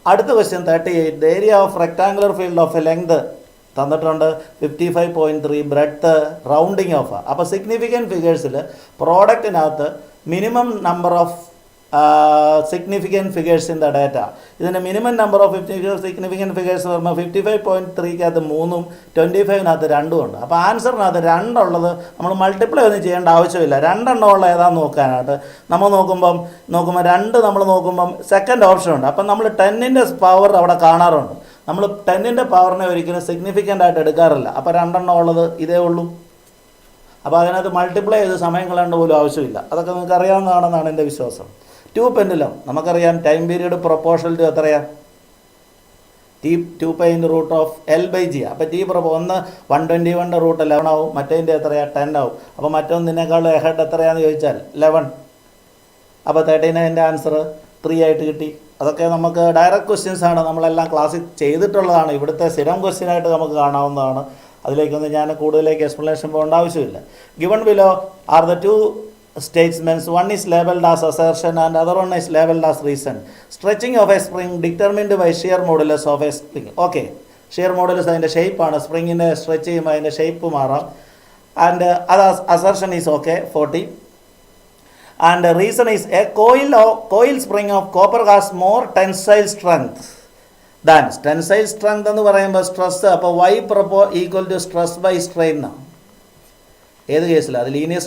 അടുത്ത question 38. The area of rectangular field of a length തന്നിട്ടുണ്ട് 55.3, ബ്രെഡ്ത്ത് റൗണ്ടിങ് ഓഫ്. അപ്പോൾ സിഗ്നിഫിക്കൻറ്റ് ഫിഗേഴ്സിൽ പ്രോഡക്റ്റിനകത്ത് minimum number of significant figures in the data. ഇതിൻ്റെ minimum number of significant figures പറയുമ്പോൾ 55.3-കകത്ത് 3ഉം 25-നകത്ത് 2ഉം ഉണ്ട്. അപ്പോൾ ആൻസറിനകത്ത് 2 ഉള്ളത് നമ്മൾ മൾട്ടിപ്ലൈ ഒന്നും ചെയ്യേണ്ട ആവശ്യമില്ല. 2 ഉള്ള ഏതാണെന്ന് നോക്കാനായിട്ട് നമ്മൾ നോക്കുമ്പോൾ 2 നമ്മൾ നോക്കുമ്പം സെക്കൻഡ് ഓപ്ഷൻ ഉണ്ട്. അപ്പം നമ്മൾ 10ൻ്റെ പവർ അവിടെ കാണാറുണ്ട്. നമ്മൾ 10ൻ്റെ പവറിനെ ഒരിക്കലും സിഗ്നിഫിക്കൻ്റ് ആയിട്ട് എടുക്കാറില്ല. അപ്പോൾ 2 ഉള്ളത് ഇതേ ഉള്ളൂ. അപ്പോൾ അതിനകത്ത് മൾട്ടിപ്ലൈ ചെയ്ത് സമയം കളയേണ്ട പോലും ആവശ്യമില്ല. അതൊക്കെ നിങ്ങൾക്ക് അറിയാവുന്നതാണെന്നാണ് എൻ്റെ വിശ്വാസം. 2 പെൻഡുലം നമുക്കറിയാം ടൈം പീരീഡ് പ്രൊപ്പോർഷണൽ ടു എത്രയാണ്? T2π√L/G. അപ്പോൾ T 121 റൂട്ട് 11 ആവും. മറ്റേതിൻ്റെ എത്രയാണ്? 10 ആവും. അപ്പോൾ മറ്റൊന്നിനേക്കാളും എഹെഡ് എത്രയാണെന്ന് ചോദിച്ചാൽ 11. അപ്പോൾ 39ൻ്റെ ആൻസർ 3 ആയിട്ട് കിട്ടി. അതൊക്കെ നമുക്ക് ഡയറക്റ്റ് ക്വസ്റ്റ്യൻസ് ആണ്, നമ്മളെല്ലാം ക്ലാസ്സിൽ ചെയ്തിട്ടുള്ളതാണ്. ഇവിടുത്തെ സ്ഥിരം ക്വസ്റ്റ്യനായിട്ട് നമുക്ക് കാണാവുന്നതാണ്. അതിലേക്കൊന്നും ഞാൻ കൂടുതലേക്ക് എക്സ്പ്ലനേഷൻ പോകേണ്ട ആവശ്യമില്ല. Given below are the 2 statements. One is labeled as assertion and other one is labeled as reason. Stretching of a spring determined by shear modulus of a spring. Okay, shear modulus അതിൻ്റെ ഷേപ്പാണ്. സ്പ്രിങ്ങിൻ്റെ stretch ചെയ്യുമ്പോൾ അതിൻ്റെ shape മാറാം. And അത് assertion is okay 40. And reason is a coil spring of copper has more tensile strength than. Tensile strength എന്ന് പറയുമ്പോൾ stress. അപ്പോൾ y equal to stress by strain ആണ്. ഏത് കേസിലാണ്? അത് ലീനിയർ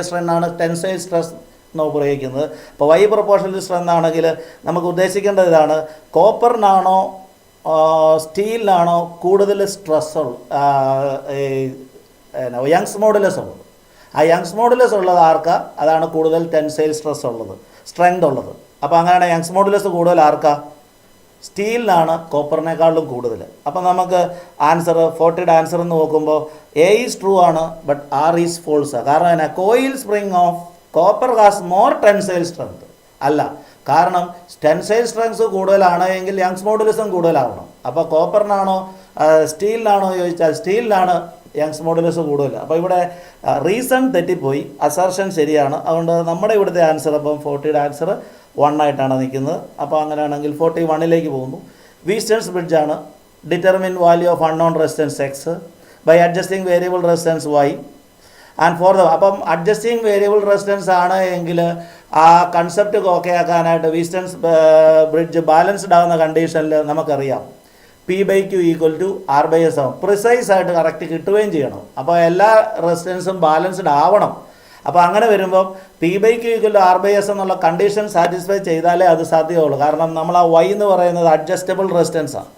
സ്ട്രെയിൻ ആണ് ടെൻസൈൽ സ്ട്രെസ് എന്ന് ഉപയോഗിക്കുന്നത്. അപ്പോൾ y പ്രൊപ്പോർഷണൽ സ്ട്രെങ്ത് ആണെങ്കിൽ നമുക്ക് ഉദ്ദേശിക്കേണ്ടത് ഇതാണ്: കോപ്പറിനാണോ സ്റ്റീലിനാണോ കൂടുതൽ സ്ട്രെസ് യങ്സ് മോഡുലസ് ഉള്ളത്? ആ യങ്സ് മോഡുലസ് ഉള്ളത് ആർക്കാ? അതാണ് കൂടുതൽ ടെൻസൈൽ സ്ട്രെങ്ത് ഉള്ളത്. അപ്പോൾ അങ്ങനെയാണ് യങ്സ് മോഡുലസ് കൂടുതൽ ആർക്കാ? സ്റ്റീലിനാണ് കോപ്പറിനേക്കാളും കൂടുതൽ. അപ്പം നമുക്ക് ആൻസർ 40യുടെ ആൻസർ എന്ന് നോക്കുമ്പോൾ A ഈസ് ട്രൂ ആണ്, ബട്ട് R ഈസ് ഫോൾസ്. കാരണം എന്നാ? Coil spring of copper has more tensile strength അല്ല. കാരണം ടെൻസൈൽ സ്ട്രെങ്സ് കൂടുതലാണ് എങ്കിൽ യങ്സ് മോഡുലസും കൂടുതലാവണം. അപ്പോൾ കോപ്പറിനാണോ സ്റ്റീലിനാണോ ചോദിച്ചാൽ സ്റ്റീലിനാണ് യങ്സ് മോഡുലസ് കൂടുതൽ. അപ്പോൾ ഇവിടെ റീസൺ തെറ്റിപ്പോയി, അസർഷൻ ശരിയാണ്. അതുകൊണ്ട് നമ്മുടെ ഇവിടുത്തെ ആൻസർ അപ്പം 40യുടെ ആൻസർ 1 ആയിട്ടാണ് നിൽക്കുന്നത്. അപ്പോൾ അങ്ങനെയാണെങ്കിൽ 41ലേക്ക് പോകുന്നു. വീസ്റ്റേൺസ് ബ്രിഡ്ജാണ്. Determine value of unknown resistance X by adjusting variable resistance Y and for the. അപ്പം അഡ്ജസ്റ്റിംഗ് വേരിയബിൾ റെസിസ്റ്റൻസ് ആണ് എങ്കിൽ ആ കൺസെപ്റ്റ് ഓക്കെ ആക്കാനായിട്ട് വീസ്റ്റേൺസ് ബ്രിഡ്ജ് ബാലൻസ്ഡ് ആവുന്ന കണ്ടീഷനിൽ നമുക്കറിയാം P/Q ഈക്വൽ ടു R/S ആവും. പ്രിസൈസ് ആയിട്ട് കറക്റ്റ് കിട്ടുകയും ചെയ്യണം. അപ്പോൾ എല്ലാ റെസിസ്റ്റൻസും ബാലൻസ്ഡ് ആവണം. അപ്പോൾ അങ്ങനെ വരുമ്പം P/Q ഈക്വൽ ടു R/S എന്നുള്ള കണ്ടീഷൻ സാറ്റിസ്ഫൈ ചെയ്താലേ അത് സാധ്യമാവുള്ളൂ. കാരണം നമ്മൾ ആ Y എന്ന് പറയുന്നത് അഡ്ജസ്റ്റബിൾ റെസിസ്റ്റൻസാണ്.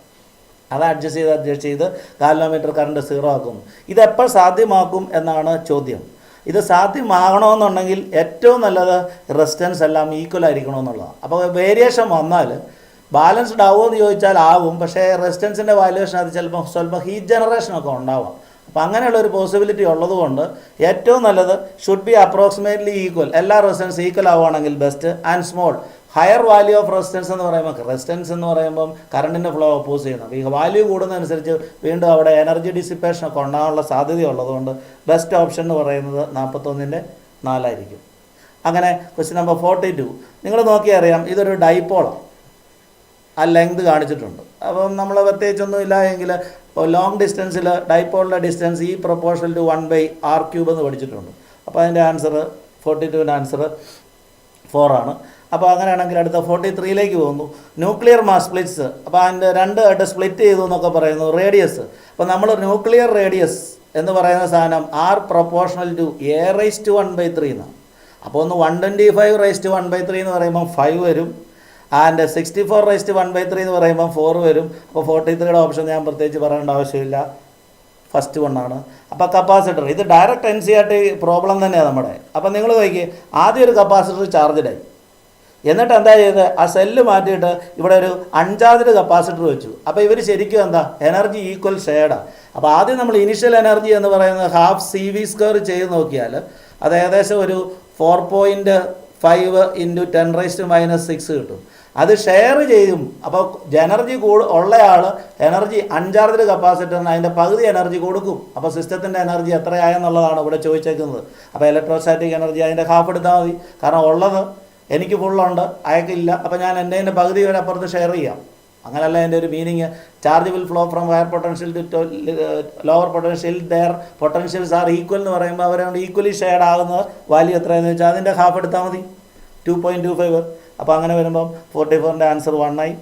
അത് അഡ്ജസ്റ്റ് ചെയ്ത് കാലോമീറ്റർ കറണ്ട് 0 ആക്കുന്നു. ഇതെപ്പോൾ സാധ്യമാക്കും എന്നാണ് ചോദ്യം. ഇത് സാധ്യമാകണമെന്നുണ്ടെങ്കിൽ ഏറ്റവും നല്ലത് റെസിസ്റ്റൻസ് എല്ലാം ഈക്വൽ ആയിരിക്കണമെന്നുള്ളതാണ്. അപ്പോൾ വേരിയേഷൻ വന്നാൽ ബാലൻസ്ഡ് ആവുമോ എന്ന് ചോദിച്ചാൽ ആവും. പക്ഷേ റെസിസ്റ്റൻസിൻ്റെ വാല്യുവേഷൻ അത് ചിലപ്പോൾ സ്വല്പം ഹീറ്റ് ജനറേഷനൊക്കെ ഉണ്ടാവാം. അപ്പോൾ അങ്ങനെയുള്ള ഒരു പോസിബിലിറ്റി ഉള്ളതുകൊണ്ട് ഏറ്റവും നല്ലത് ഷുഡ് ബി അപ്രോക്സിമേറ്റ്ലി ഈക്വൽ. എല്ലാ റെസിസ്റ്റൻസ് ഈക്വൽ ആവുകയാണെങ്കിൽ best. And small higher value of resistance എന്ന് പറയുമ്പോൾ റെസിസ്റ്റൻസ് എന്ന് പറയുമ്പം കറണ്ടിൻ്റെ ഫ്ലോ ഓപ്പോസ് ചെയ്യുന്നു. അപ്പോൾ ഈ വാല്യൂ കൂടുന്നതനുസരിച്ച് വീണ്ടും അവിടെ എനർജി ഡിസിപ്പേഷനൊക്കെ ഉണ്ടാകാനുള്ള സാധ്യതയുള്ളതുകൊണ്ട് ബെസ്റ്റ് ഓപ്ഷൻ എന്ന് പറയുന്നത് 41ൻ്റെ 4 ആയിരിക്കും. അങ്ങനെ ക്വസ്റ്റ്യൻ നമ്പർ 42 നിങ്ങൾ നോക്കിയാൽ അറിയാം, ഇതൊരു ഡൈപോളാണ്. ആ ലെങ്ത് കാണിച്ചിട്ടുണ്ട്. അപ്പം നമ്മൾ പ്രത്യേകിച്ചൊന്നും ഇല്ല എങ്കിൽ ലോങ് ഡിസ്റ്റൻസിൽ ഡൈപോളിൻ്റെ ഡിസ്റ്റൻസ് ഈ പ്രൊപ്പോർഷണൽ ടു 1/r³ എന്ന് പഠിച്ചിട്ടുണ്ട്. അപ്പോൾ അതിൻ്റെ ആൻസർ 42ൻ്റെ ആൻസർ 4 ആണ്. അപ്പോൾ അങ്ങനെയാണെങ്കിൽ അടുത്ത 43ലേക്ക് പോകുന്നു. Nuclear mass splits. അപ്പോൾ അതിൻ്റെ 2 ആയിട്ട് സ്പ്ലിറ്റ് ചെയ്തു എന്നൊക്കെ പറയുന്നു. റേഡിയസ്. അപ്പോൾ നമ്മൾ ന്യൂക്ലിയർ റേഡിയസ് എന്ന് പറയുന്ന സാധനം R പ്രൊപ്പോർഷണൽ ടു A⁻⁴ എന്നാണ്. അപ്പോൾ ഒന്ന് 125⁻⁴ എന്ന് പറയുമ്പോൾ 5 വരും. ആൻഡ് 64⁻⁴ എന്ന് പറയുമ്പോൾ 4 വരും. അപ്പോൾ 43യുടെ ഓപ്ഷൻ ഞാൻ പ്രത്യേകിച്ച് പറയേണ്ട ആവശ്യമില്ല, ഫസ്റ്റ് വണ്ണാണ്. അപ്പോൾ കപ്പാസിറ്റർ ഇത് ഡയറക്റ്റ് NCERT പ്രോബ്ലം തന്നെയാണ് നമ്മുടെ. അപ്പോൾ നിങ്ങൾ നോക്കി, ആദ്യം ഒരു കപ്പാസിറ്റർ ചാർജ്ഡായി, എന്നിട്ട് എന്താ ചെയ്തത്, ആ സെല്ല് മാറ്റിയിട്ട് ഇവിടെ ഒരു 5ാമതൊരു കപ്പാസിറ്റർ വെച്ചു. അപ്പോൾ ഇവർ ശരിക്കും എന്താ എനർജി ഈക്വൽ ഷെയർഡാണ്. അപ്പോൾ ആദ്യം നമ്മൾ ഇനിഷ്യൽ എനർജി എന്ന് പറയുന്നത് ½ CV² ചെയ്ത് നോക്കിയാൽ അത് ഏകദേശം ഒരു 4.5 × 10⁻⁻6 കിട്ടും. അത് ഷെയർ ചെയ്യും. അപ്പോൾ എനർജി ഉള്ളയാൾ എനർജി 5ാമതൊരു കപ്പാസിറ്ററിന് അതിൻ്റെ പകുതി എനർജി കൊടുക്കും. അപ്പോൾ സിസ്റ്റത്തിൻ്റെ എനർജി എത്രയായെന്നുള്ളതാണ് ഇവിടെ ചോദിച്ചേക്കുന്നത്. അപ്പോൾ ഇലക്ട്രോസ്റ്റാറ്റിക് എനർജി അതിൻ്റെ ഹാഫ് എടുത്താൽ മതി. കാരണം ഉള്ളത് എനിക്ക് ഫുള്ളുണ്ട്, അയക്കില്ല. അപ്പോൾ ഞാൻ എൻ്റെ പകുതി വരെ അപ്പുറത്ത് ഷെയർ ചെയ്യാം. അങ്ങനെയല്ല എൻ്റെ ഒരു meaning. Charge will flow from higher potential to lower potential, their potentials are equal എന്ന് പറയുമ്പോൾ അവരോട് ഈക്വലി ഷെയർഡ് ആകുന്ന വാല്യൂ എത്രയെന്ന് വെച്ചാൽ അതിൻ്റെ ഹാഫ് എടുത്താൽ മതി, 2.25. അപ്പോൾ അങ്ങനെ വരുമ്പം 44ൻ്റെ ആൻസർ 1 ആയി.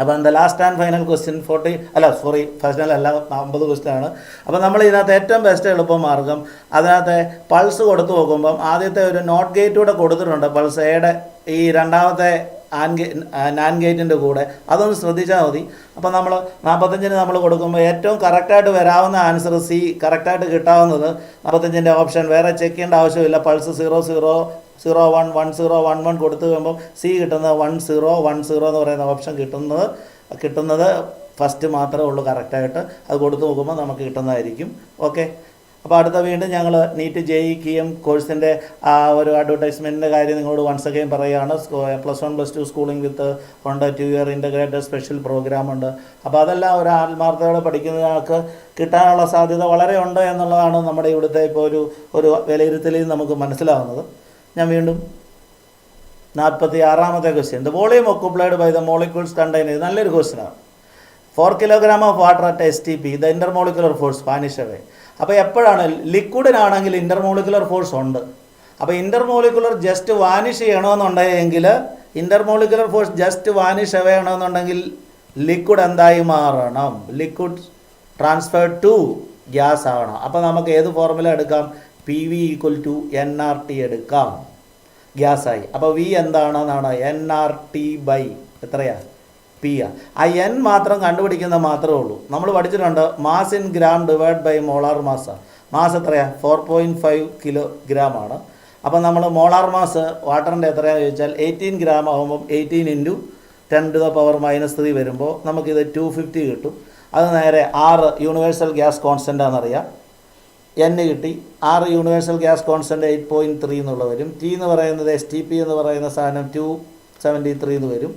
അപ്പോൾ എന്താ last and final question 50 question ആണ്. അപ്പോൾ നമ്മൾ ഇതിനകത്ത് ഏറ്റവും ബെസ്റ്റ് എളുപ്പമാർഗ്ഗം അതിനകത്ത് പൾസ് കൊടുത്തു നോക്കുമ്പം ആദ്യത്തെ ഒരു നോട്ട് ഗേറ്റ് കൂടെ കൊടുത്തിട്ടുണ്ട് പൾസ് എയുടെ ഈ രണ്ടാമത്തെ നാൻഡ് ഗേറ്റിൻ്റെ കൂടെ. അതൊന്ന് ശ്രദ്ധിച്ചാൽ മതി. അപ്പോൾ നമ്മൾ 45ന് നമ്മൾ കൊടുക്കുമ്പോൾ ഏറ്റവും കറക്റ്റായിട്ട് വരാവുന്ന ആൻസർ C, കറക്റ്റായിട്ട് കിട്ടാവുന്നത് 45ൻ്റെ ഓപ്ഷൻ. വേറെ ചെക്ക് ചെയ്യേണ്ട ആവശ്യമില്ല. പൾസ് 00011011 കൊടുത്തു കഴിയുമ്പോൾ C കിട്ടുന്നത് 1010 എന്ന് പറയുന്ന ഓപ്ഷൻ കിട്ടുന്നത് ഫസ്റ്റ് മാത്രമേ ഉള്ളൂ കറക്റ്റായിട്ട്. അത് കൊടുത്തു നോക്കുമ്പോൾ നമുക്ക് കിട്ടുന്നതായിരിക്കും. ഓക്കെ. അപ്പോൾ അടുത്ത വീണ്ടും ഞങ്ങൾ നീറ്റ് JEE KEM കോഴ്സിൻ്റെ ഒരു അഡ്വർടൈസ്മെൻറ്റിൻ്റെ കാര്യം നിങ്ങളോട് വൺസ് അഗൈൻ പറയുകയാണ്. +1 +2 സ്കൂളിംഗ് വിത്ത് ഉണ്ട്, 2 ഇയർ ഇൻ്റഗ്രേറ്റഡ് സ്പെഷ്യൽ പ്രോഗ്രാം ഉണ്ട്. അപ്പോൾ അതെല്ലാം ഒരു ആത്മാർത്ഥതയോടെ പഠിക്കുന്നയാൾക്ക് കിട്ടാനുള്ള സാധ്യത വളരെ ഉണ്ട് എന്നുള്ളതാണ് നമ്മുടെ ഇവിടുത്തെ ഇപ്പോൾ ഒരു വിലയിരുത്തലിൽ നമുക്ക് മനസ്സിലാവുന്നത്. ഞാൻ വീണ്ടും 46ാമത്തെ question. The volume occupied by the molecules contain. ഇത് നല്ലൊരു ക്വസ്റ്റ്യനാണ്. 4 kilogram of water at STP the intermolecular force vanish away. അപ്പോൾ എപ്പോഴാണ് ലിക്വിഡിനാണെങ്കിൽ ഇന്റർമോളിക്കുലർ ഫോഴ്സ് ഉണ്ട്. അപ്പോൾ ഇന്റർമോളിക്കുലർ ജസ്റ്റ് വാനിഷ് ചെയ്യണമെന്നുണ്ടെങ്കിൽ intermolecular force just vanish away ചെയ്യണമെന്നുണ്ടെങ്കിൽ ലിക്വിഡ് എന്തായി മാറണം, ലിക്വിഡ് ട്രാൻസ്ഫർ ടു ഗ്യാസ് ആവണം. അപ്പോൾ നമുക്ക് ഏത് ഫോർമുല എടുക്കാം, PV = nRT എടുക്കാം. ഗ്യാസായി. അപ്പോൾ V എന്താണെന്നാണ് nRT ബൈ എത്രയാണ് P. ആ N മാത്രം കണ്ടുപിടിക്കുന്ന മാത്രമേ ഉള്ളൂ. നമ്മൾ പഠിച്ചിട്ടുണ്ട് mass in gram divide by molar mass. Mass എത്രയാണ് 4.5 കിലോഗ്രാമാണ്. അപ്പോൾ നമ്മൾ മോളാർ മാസ് വാട്ടറിൻ്റെ എത്രയാണെന്ന് ചോദിച്ചാൽ 18 ഗ്രാം ആകുമ്പം 18 × 10⁻³ വരുമ്പോൾ നമുക്കിത് 250 കിട്ടും. അത് നേരെ 6 യൂണിവേഴ്സൽ ഗ്യാസ് കോൺസ്റ്റൻ്റ് ആണെന്നറിയാം. N കിട്ടി. 6 യൂണിവേഴ്സൽ ഗ്യാസ് കോൺസ്റ്റൻ്റ് 8.3 എന്നുള്ള വരും. T എന്ന് പറയുന്നത് STP എന്ന് പറയുന്ന സാധനം 273 എന്ന് വരും.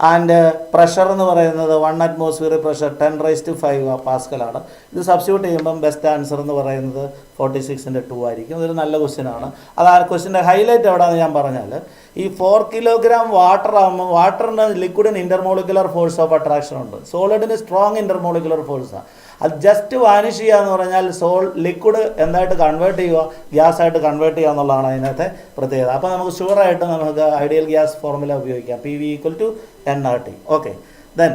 ആൻഡ് പ്രഷർ എന്ന് പറയുന്നത് 1 അറ്റ്മോസ്ഫിയറിക് പ്രഷർ 10⁵ പാസ്കലാണ്. ഇത് സബ്സ്റ്റിറ്റ്യൂട്ട് ചെയ്യുമ്പം ബെസ്റ്റ് ആൻസർ എന്ന് പറയുന്നത് 46ൻ്റെ 2 ആയിരിക്കും. ഇതൊരു നല്ല ക്വസ്റ്റ്യനാണ്. അത് ആ ക്വസ്റ്റ്യൻ്റെ ഹൈലൈറ്റ് എവിടെയാണെന്ന് ഞാൻ പറഞ്ഞാൽ ഈ 4 കിലോഗ്രാം വാട്ടർ ആകുമ്പോൾ വാട്ടറിന് ലിക്വിഡിന് ഇന്റർമോളിക്കുലർ ഫോഴ്സ് ഓഫ് അട്രാക്ഷൻ ഉണ്ട്, സോളിഡിന് സ്ട്രോങ് ഇന്റർമോളിക്കുലർ ഫോഴ്സാണ്. അത് ജസ്റ്റ് വാനിഷ് ചെയ്യുക എന്ന് പറഞ്ഞാൽ ലിക്വിഡ് എന്തായിട്ട് കൺവേർട്ട് ചെയ്യുക, ഗ്യാസ് ആയിട്ട് കൺവേർട്ട് ചെയ്യുക എന്നുള്ളതാണ് അതിനകത്തെ പ്രത്യേകത. അപ്പോൾ നമുക്ക് ഷുവറായിട്ട് നമുക്ക് ഐഡിയൽ ഗ്യാസ് ഫോർമുല ഉപയോഗിക്കാം, PV = nRT. ഓക്കെ. ദെൻ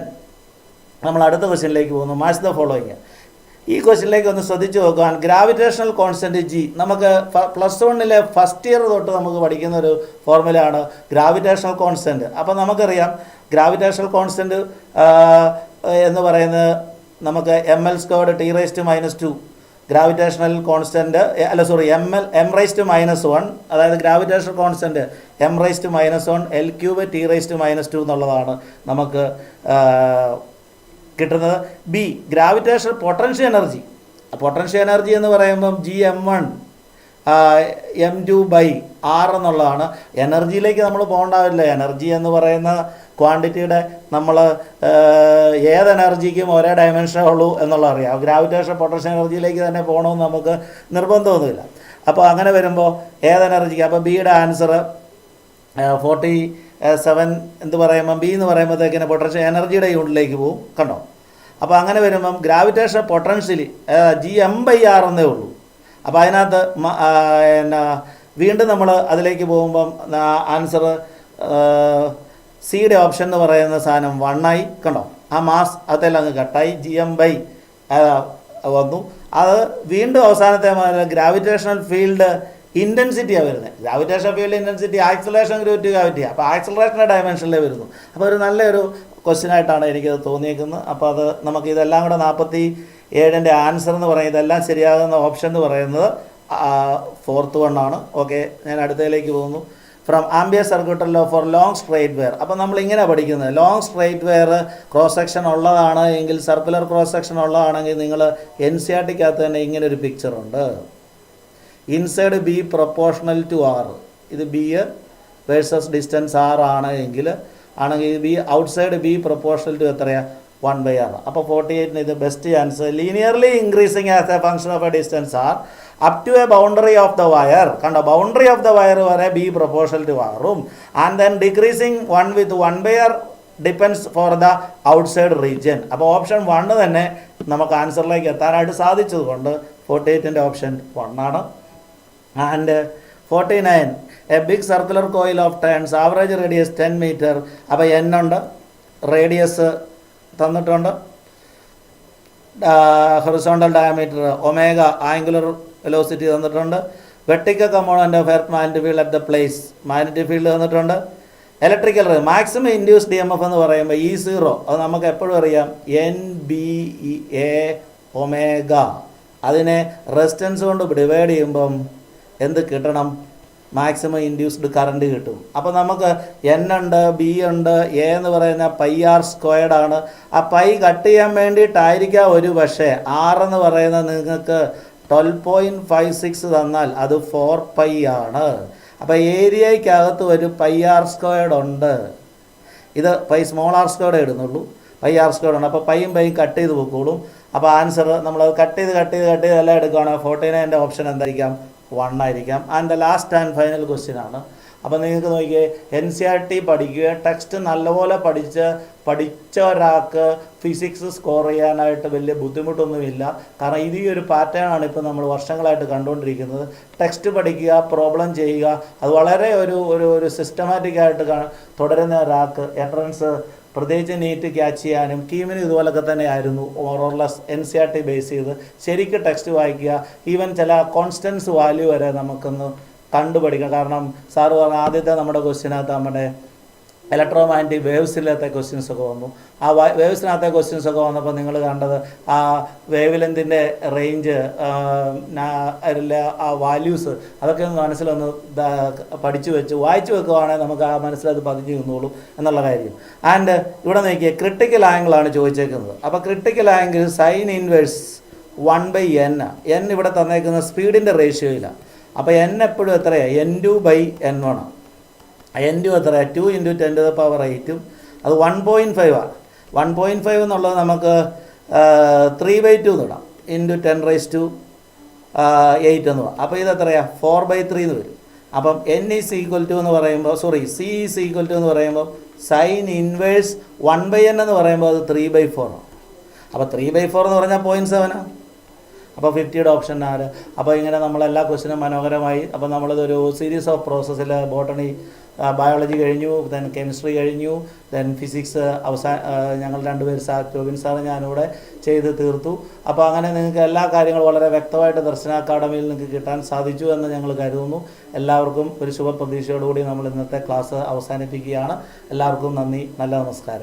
നമ്മൾ അടുത്ത ക്വസ്റ്റ്യനിലേക്ക് പോകുന്നു. Match the following. ഈ ക്വസ്റ്റ്യനിലേക്ക് ഒന്ന് ശ്രദ്ധിച്ച് നോക്കാൻ. ഗ്രാവിറ്റേഷണൽ കോൺസ്റ്റൻറ്റ് ജി നമുക്ക് +1 ഫസ്റ്റ് ഇയർ തൊട്ട് നമുക്ക് പഠിക്കുന്ന ഒരു ഫോർമുലയാണ് ഗ്രാവിറ്റേഷണൽ കോൺസ്റ്റൻറ്റ്. അപ്പോൾ നമുക്കറിയാം ഗ്രാവിറ്റേഷണൽ കോൺസ്റ്റൻറ്റ് എന്ന് പറയുന്നത് നമുക്ക് ml²T⁻², ഗ്രാവിറ്റേഷണൽ കോൺസ്റ്റൻറ്റ് m⁻⁻1, അതായത് ഗ്രാവിറ്റേഷണൽ കോൺസ്റ്റൻറ്റ് m⁻⁻1 L³ എന്നുള്ളതാണ് നമുക്ക് കിട്ടുന്നത്. ബി ഗ്രാവിറ്റേഷണൽ പൊട്ടൻഷ്യൽ എനർജി എന്ന് പറയുമ്പം Gm1 m2/r എന്നുള്ളതാണ്. എനർജിയിലേക്ക് നമ്മൾ പോകേണ്ടാവില്ല. എനർജി എന്ന് പറയുന്ന ക്വാണ്ടിറ്റിയുടെ നമ്മൾ ഏത് എനർജിക്കും ഒരേ ഡയമെൻഷനേ ഉള്ളൂ എന്നുള്ളത് അറിയാം. ഗ്രാവിറ്റേഷൻ പൊട്ടൻഷ്യൽ എനർജിയിലേക്ക് തന്നെ പോകണമെന്ന് നമുക്ക് നിർബന്ധമൊന്നുമില്ല. അപ്പോൾ അങ്ങനെ വരുമ്പോൾ ഏത് എനർജിക്ക്, അപ്പോൾ ബിയുടെ ആൻസർ 47 എന്ന് പറയുമ്പം ബി എന്ന് പറയുമ്പോഴത്തേക്കിന് പൊട്ടൻഷ്യൽ എനർജിയുടെ യൂണിറ്റിലേക്ക് പോകും. കണ്ടോ? അപ്പോൾ അങ്ങനെ വരുമ്പം ഗ്രാവിറ്റേഷൻ പൊട്ടൻഷ്യലി Gm/r എന്നേ ഉള്ളൂ. അപ്പോൾ അതിനകത്ത് വീണ്ടും നമ്മൾ അതിലേക്ക് പോകുമ്പം ആൻസർ സിയുടെ ഓപ്ഷൻ എന്ന് പറയുന്ന സാധനം 1 ആയി. കണ്ടോ? ആ മാസ് അതെല്ലാം അങ്ങ് കട്ടായി Gm/ വന്നു. അത് വീണ്ടും അവസാനത്തെ ഗ്രാവിറ്റേഷണൽ ഫീൽഡ് ഇൻറ്റൻസിറ്റിയാണ് വരുന്നത്. Gravitation field intensity acceleration gravity. അപ്പോൾ ആക്സിലറേഷൻ്റെ ഡയമെൻഷനിലേ വരുന്നു. അപ്പോൾ ഒരു നല്ലൊരു ക്വസ്റ്റ്യനായിട്ടാണ് എനിക്കത് തോന്നിയേക്കുന്നത്. അപ്പോൾ അത് നമുക്ക് ഇതെല്ലാം കൂടെ 47ൻ്റെ ആൻസർ എന്ന് പറയുന്നത് ഇതെല്ലാം ശരിയാകുന്ന ഓപ്ഷൻ എന്ന് പറയുന്നത് 4th one ആണ്. ഓക്കെ, ഞാൻ അടുത്തതിലേക്ക് പോകുന്നു. From Ampere circuital law for long straight wire. അപ്പോൾ നമ്മൾ ഇങ്ങനെ പഠിക്കുന്നത് long straight wire cross section ഉള്ളതാണ് എങ്കിൽ, സർക്കുലർ ക്രോസ് സെക്ഷൻ ഉള്ളതാണെങ്കിൽ നിങ്ങൾ NCERT-ക്കകത്ത് തന്നെ ഇങ്ങനെ ഒരു പിക്ചറുണ്ട്. Inside B proportional to R. ഇത് ബി വേഴ്സസ് ഡിസ്റ്റൻസ് ആർ ആണ് ആണെങ്കിൽ B outside B proportional to എത്രയാണ് 1/r. അപ്പോൾ 48 ഇത് best answer. Linearly increasing as a function of a distance R up to a boundary of the wire. കണ്ടോ? Boundary of the wire വരെ B proportional to ആറും and then decreasing 1 with 1/r depends for the outside region. അപ്പോൾ option 1 തന്നെ നമുക്ക് ആൻസറിലേക്ക് എത്താനായിട്ട് സാധിച്ചതുകൊണ്ട് 48ൻ്റെ option 1 ആണ്. And 49 a big circular coil of turns average radius 10 meter. അപ്പോൾ n ഉണ്ട്, റേഡിയസ് തന്നിട്ടുണ്ട്, horizontal diameter omega angular velocity തന്നിട്ടുണ്ട്, vertical component of earth magnetic field at the place magnetic field തന്നിട്ടുണ്ട്, ഇലക്ട്രിക്കൽ മാക്സിമം ഇൻഡ്യൂസ് DMF എന്ന് പറയുമ്പോൾ E0 അത് നമുക്ക് എപ്പോഴും അറിയാം NBA ഒമേഗ. അതിനെ റെസിസ്റ്റൻസ് കൊണ്ട് ഡിവൈഡ് ചെയ്യുമ്പം എന്ത് കിട്ടണം? മാക്സിമം ഇൻഡ്യൂസ്ഡ് കറണ്ട് കിട്ടും. അപ്പോൾ നമുക്ക് N ഉണ്ട്, B ഉണ്ട്, A എന്ന് പറയുന്ന πr² ആണ്. ആ പൈ കട്ട് ചെയ്യാൻ വേണ്ടിയിട്ടായിരിക്കാം ഒരു പക്ഷേ R എന്ന് പറയുന്നത് നിങ്ങൾക്ക് 12.56 തന്നാൽ അത് 4π ആണ്. അപ്പോൾ ഏരിയയ്ക്കകത്ത് ഒരു πr² ഉണ്ട്. ഇത് πr² ഇടുന്നുള്ളൂ, πr² ഉണ്ട്. അപ്പോൾ പൈയും കട്ട് ചെയ്ത് പോയിക്കോളും. അപ്പോൾ ആൻസർ നമ്മളത് കട്ട് ചെയ്ത് എല്ലാം എടുക്കുകയാണെങ്കിൽ 49ൻ്റെ ഓപ്ഷൻ എന്തായിരിക്കാം? 1 ആയിരിക്കാം. And the last and final question ആണ്. അപ്പോൾ നിങ്ങൾക്ക് നോക്കിയേ, NCERT പഠിക്കുക, ടെക്സ്റ്റ് നല്ലപോലെ പഠിച്ച ഒരാൾക്ക് ഫിസിക്സ് സ്കോർ ചെയ്യാനായിട്ട് വലിയ ബുദ്ധിമുട്ടൊന്നുമില്ല. കാരണം ഇത് ഈ ഒരു പാറ്റേൺ ആണ് ഇപ്പോൾ നമ്മൾ വർഷങ്ങളായിട്ട് കണ്ടുകൊണ്ടിരിക്കുന്നത്. ടെക്സ്റ്റ് പഠിക്കുക, പ്രോബ്ലം ചെയ്യുക, അത് വളരെ ഒരു സിസ്റ്റമാറ്റിക് ആയിട്ട് തുടരുന്ന ഒരാൾക്ക് എൻട്രൻസ് പ്രത്യേകിച്ച് നീറ്റ് ക്യാച്ച് ചെയ്യാനും കീമിനും ഇതുപോലൊക്കെ തന്നെ ആയിരുന്നു ഓവർലെസ് NCERT ബേസ് ചെയ്ത് ശരിക്കും ടെക്സ്റ്റ് വായിക്കുക. ഈവൻ ചില കോൺസ്റ്റൻസ് വാല്യൂ വരെ നമുക്കൊന്ന് കണ്ടുപഠിക്കാം. കാരണം സാറ് പറഞ്ഞ ആദ്യത്തെ നമ്മുടെ ക്വസ്റ്റ്യനകത്ത് നമ്മുടെ ഇലക്ട്രോമാഗ്നറ്റിക് വേവ്സിലത്തെ ക്വസ്റ്റ്യൻസൊക്കെ വന്നു. ആ വേവ്സിനകത്തെ ക്വസ്റ്റ്യൻസൊക്കെ വന്നപ്പോൾ നിങ്ങൾ കണ്ടത് ആ വേവ് ലെന്തിൻ്റെ റേഞ്ച്, അതിലെ ആ വാല്യൂസ് അതൊക്കെ ഒന്ന് മനസ്സിലൊന്ന് പഠിച്ചു വെച്ച് വായിച്ചു വെക്കുകയാണെങ്കിൽ നമുക്ക് ആ മനസ്സിലത് പതിഞ്ഞു നിന്നോളും എന്നുള്ള കാര്യം. ആൻഡ് ഇവിടെ നോക്കിയേ, ക്രിട്ടിക്കൽ ആംഗിളാണ് ചോദിച്ചേക്കുന്നത്. അപ്പോൾ critical angle sine inverse 1/n. n ഇവിടെ തന്നേക്കുന്ന സ്പീഡിൻ്റെ റേഷ്യോയിലാണ്. അപ്പോൾ n എപ്പോഴും എത്രയാണ്? N2/n1. n2 എത്രയാണ്? 2 × 10⁸ അത് 1.5 ആണ്. 1.5 എന്നുള്ളത് നമുക്ക് 3/2 എന്നിടാം, × 10⁸8 എന്ന് പറയാം. അപ്പോൾ ഇത് എത്രയാണ്? 4/3 എന്ന് വരും. അപ്പം n = എന്ന് പറയുമ്പോൾ C = എന്ന് പറയുമ്പോൾ സൈൻ ഇൻവേഴ്സ് 1/n എന്ന് പറയുമ്പോൾ അത് 3/4 ആണ്. അപ്പോൾ 3/4 എന്ന് പറഞ്ഞാൽ 0.7 ആണ്. അപ്പോൾ 50യുടെ ഓപ്ഷൻ 4. അപ്പോൾ ഇങ്ങനെ നമ്മളെല്ലാ ക്വസ്റ്റിനും മനോഹരമായി. അപ്പോൾ നമ്മളിതൊരു സീരീസ് ഓഫ് പ്രോസസ്സിൽ ബോട്ടണി ബയോളജി കഴിഞ്ഞു, ദെൻ കെമിസ്ട്രി കഴിഞ്ഞു, ദെൻ ഫിസിക്സ് ഞങ്ങൾ രണ്ടുപേർ ടോബിൻ സാറ് ഞാനിവിടെ ചെയ്ത് തീർത്തു. അപ്പോൾ അങ്ങനെ നിങ്ങൾക്ക് എല്ലാ കാര്യങ്ങളും വളരെ വ്യക്തമായിട്ട് ദർശന അക്കാഡമിയിൽ നിങ്ങൾക്ക് കിട്ടാൻ സാധിച്ചു എന്ന് ഞങ്ങൾ കരുതുന്നു. എല്ലാവർക്കും ഒരു ശുഭപ്രതീക്ഷയോടുകൂടി നമ്മൾ ഇന്നത്തെ ക്ലാസ് അവസാനിപ്പിക്കുകയാണ്. എല്ലാവർക്കും നന്ദി, നല്ല നമസ്കാരം.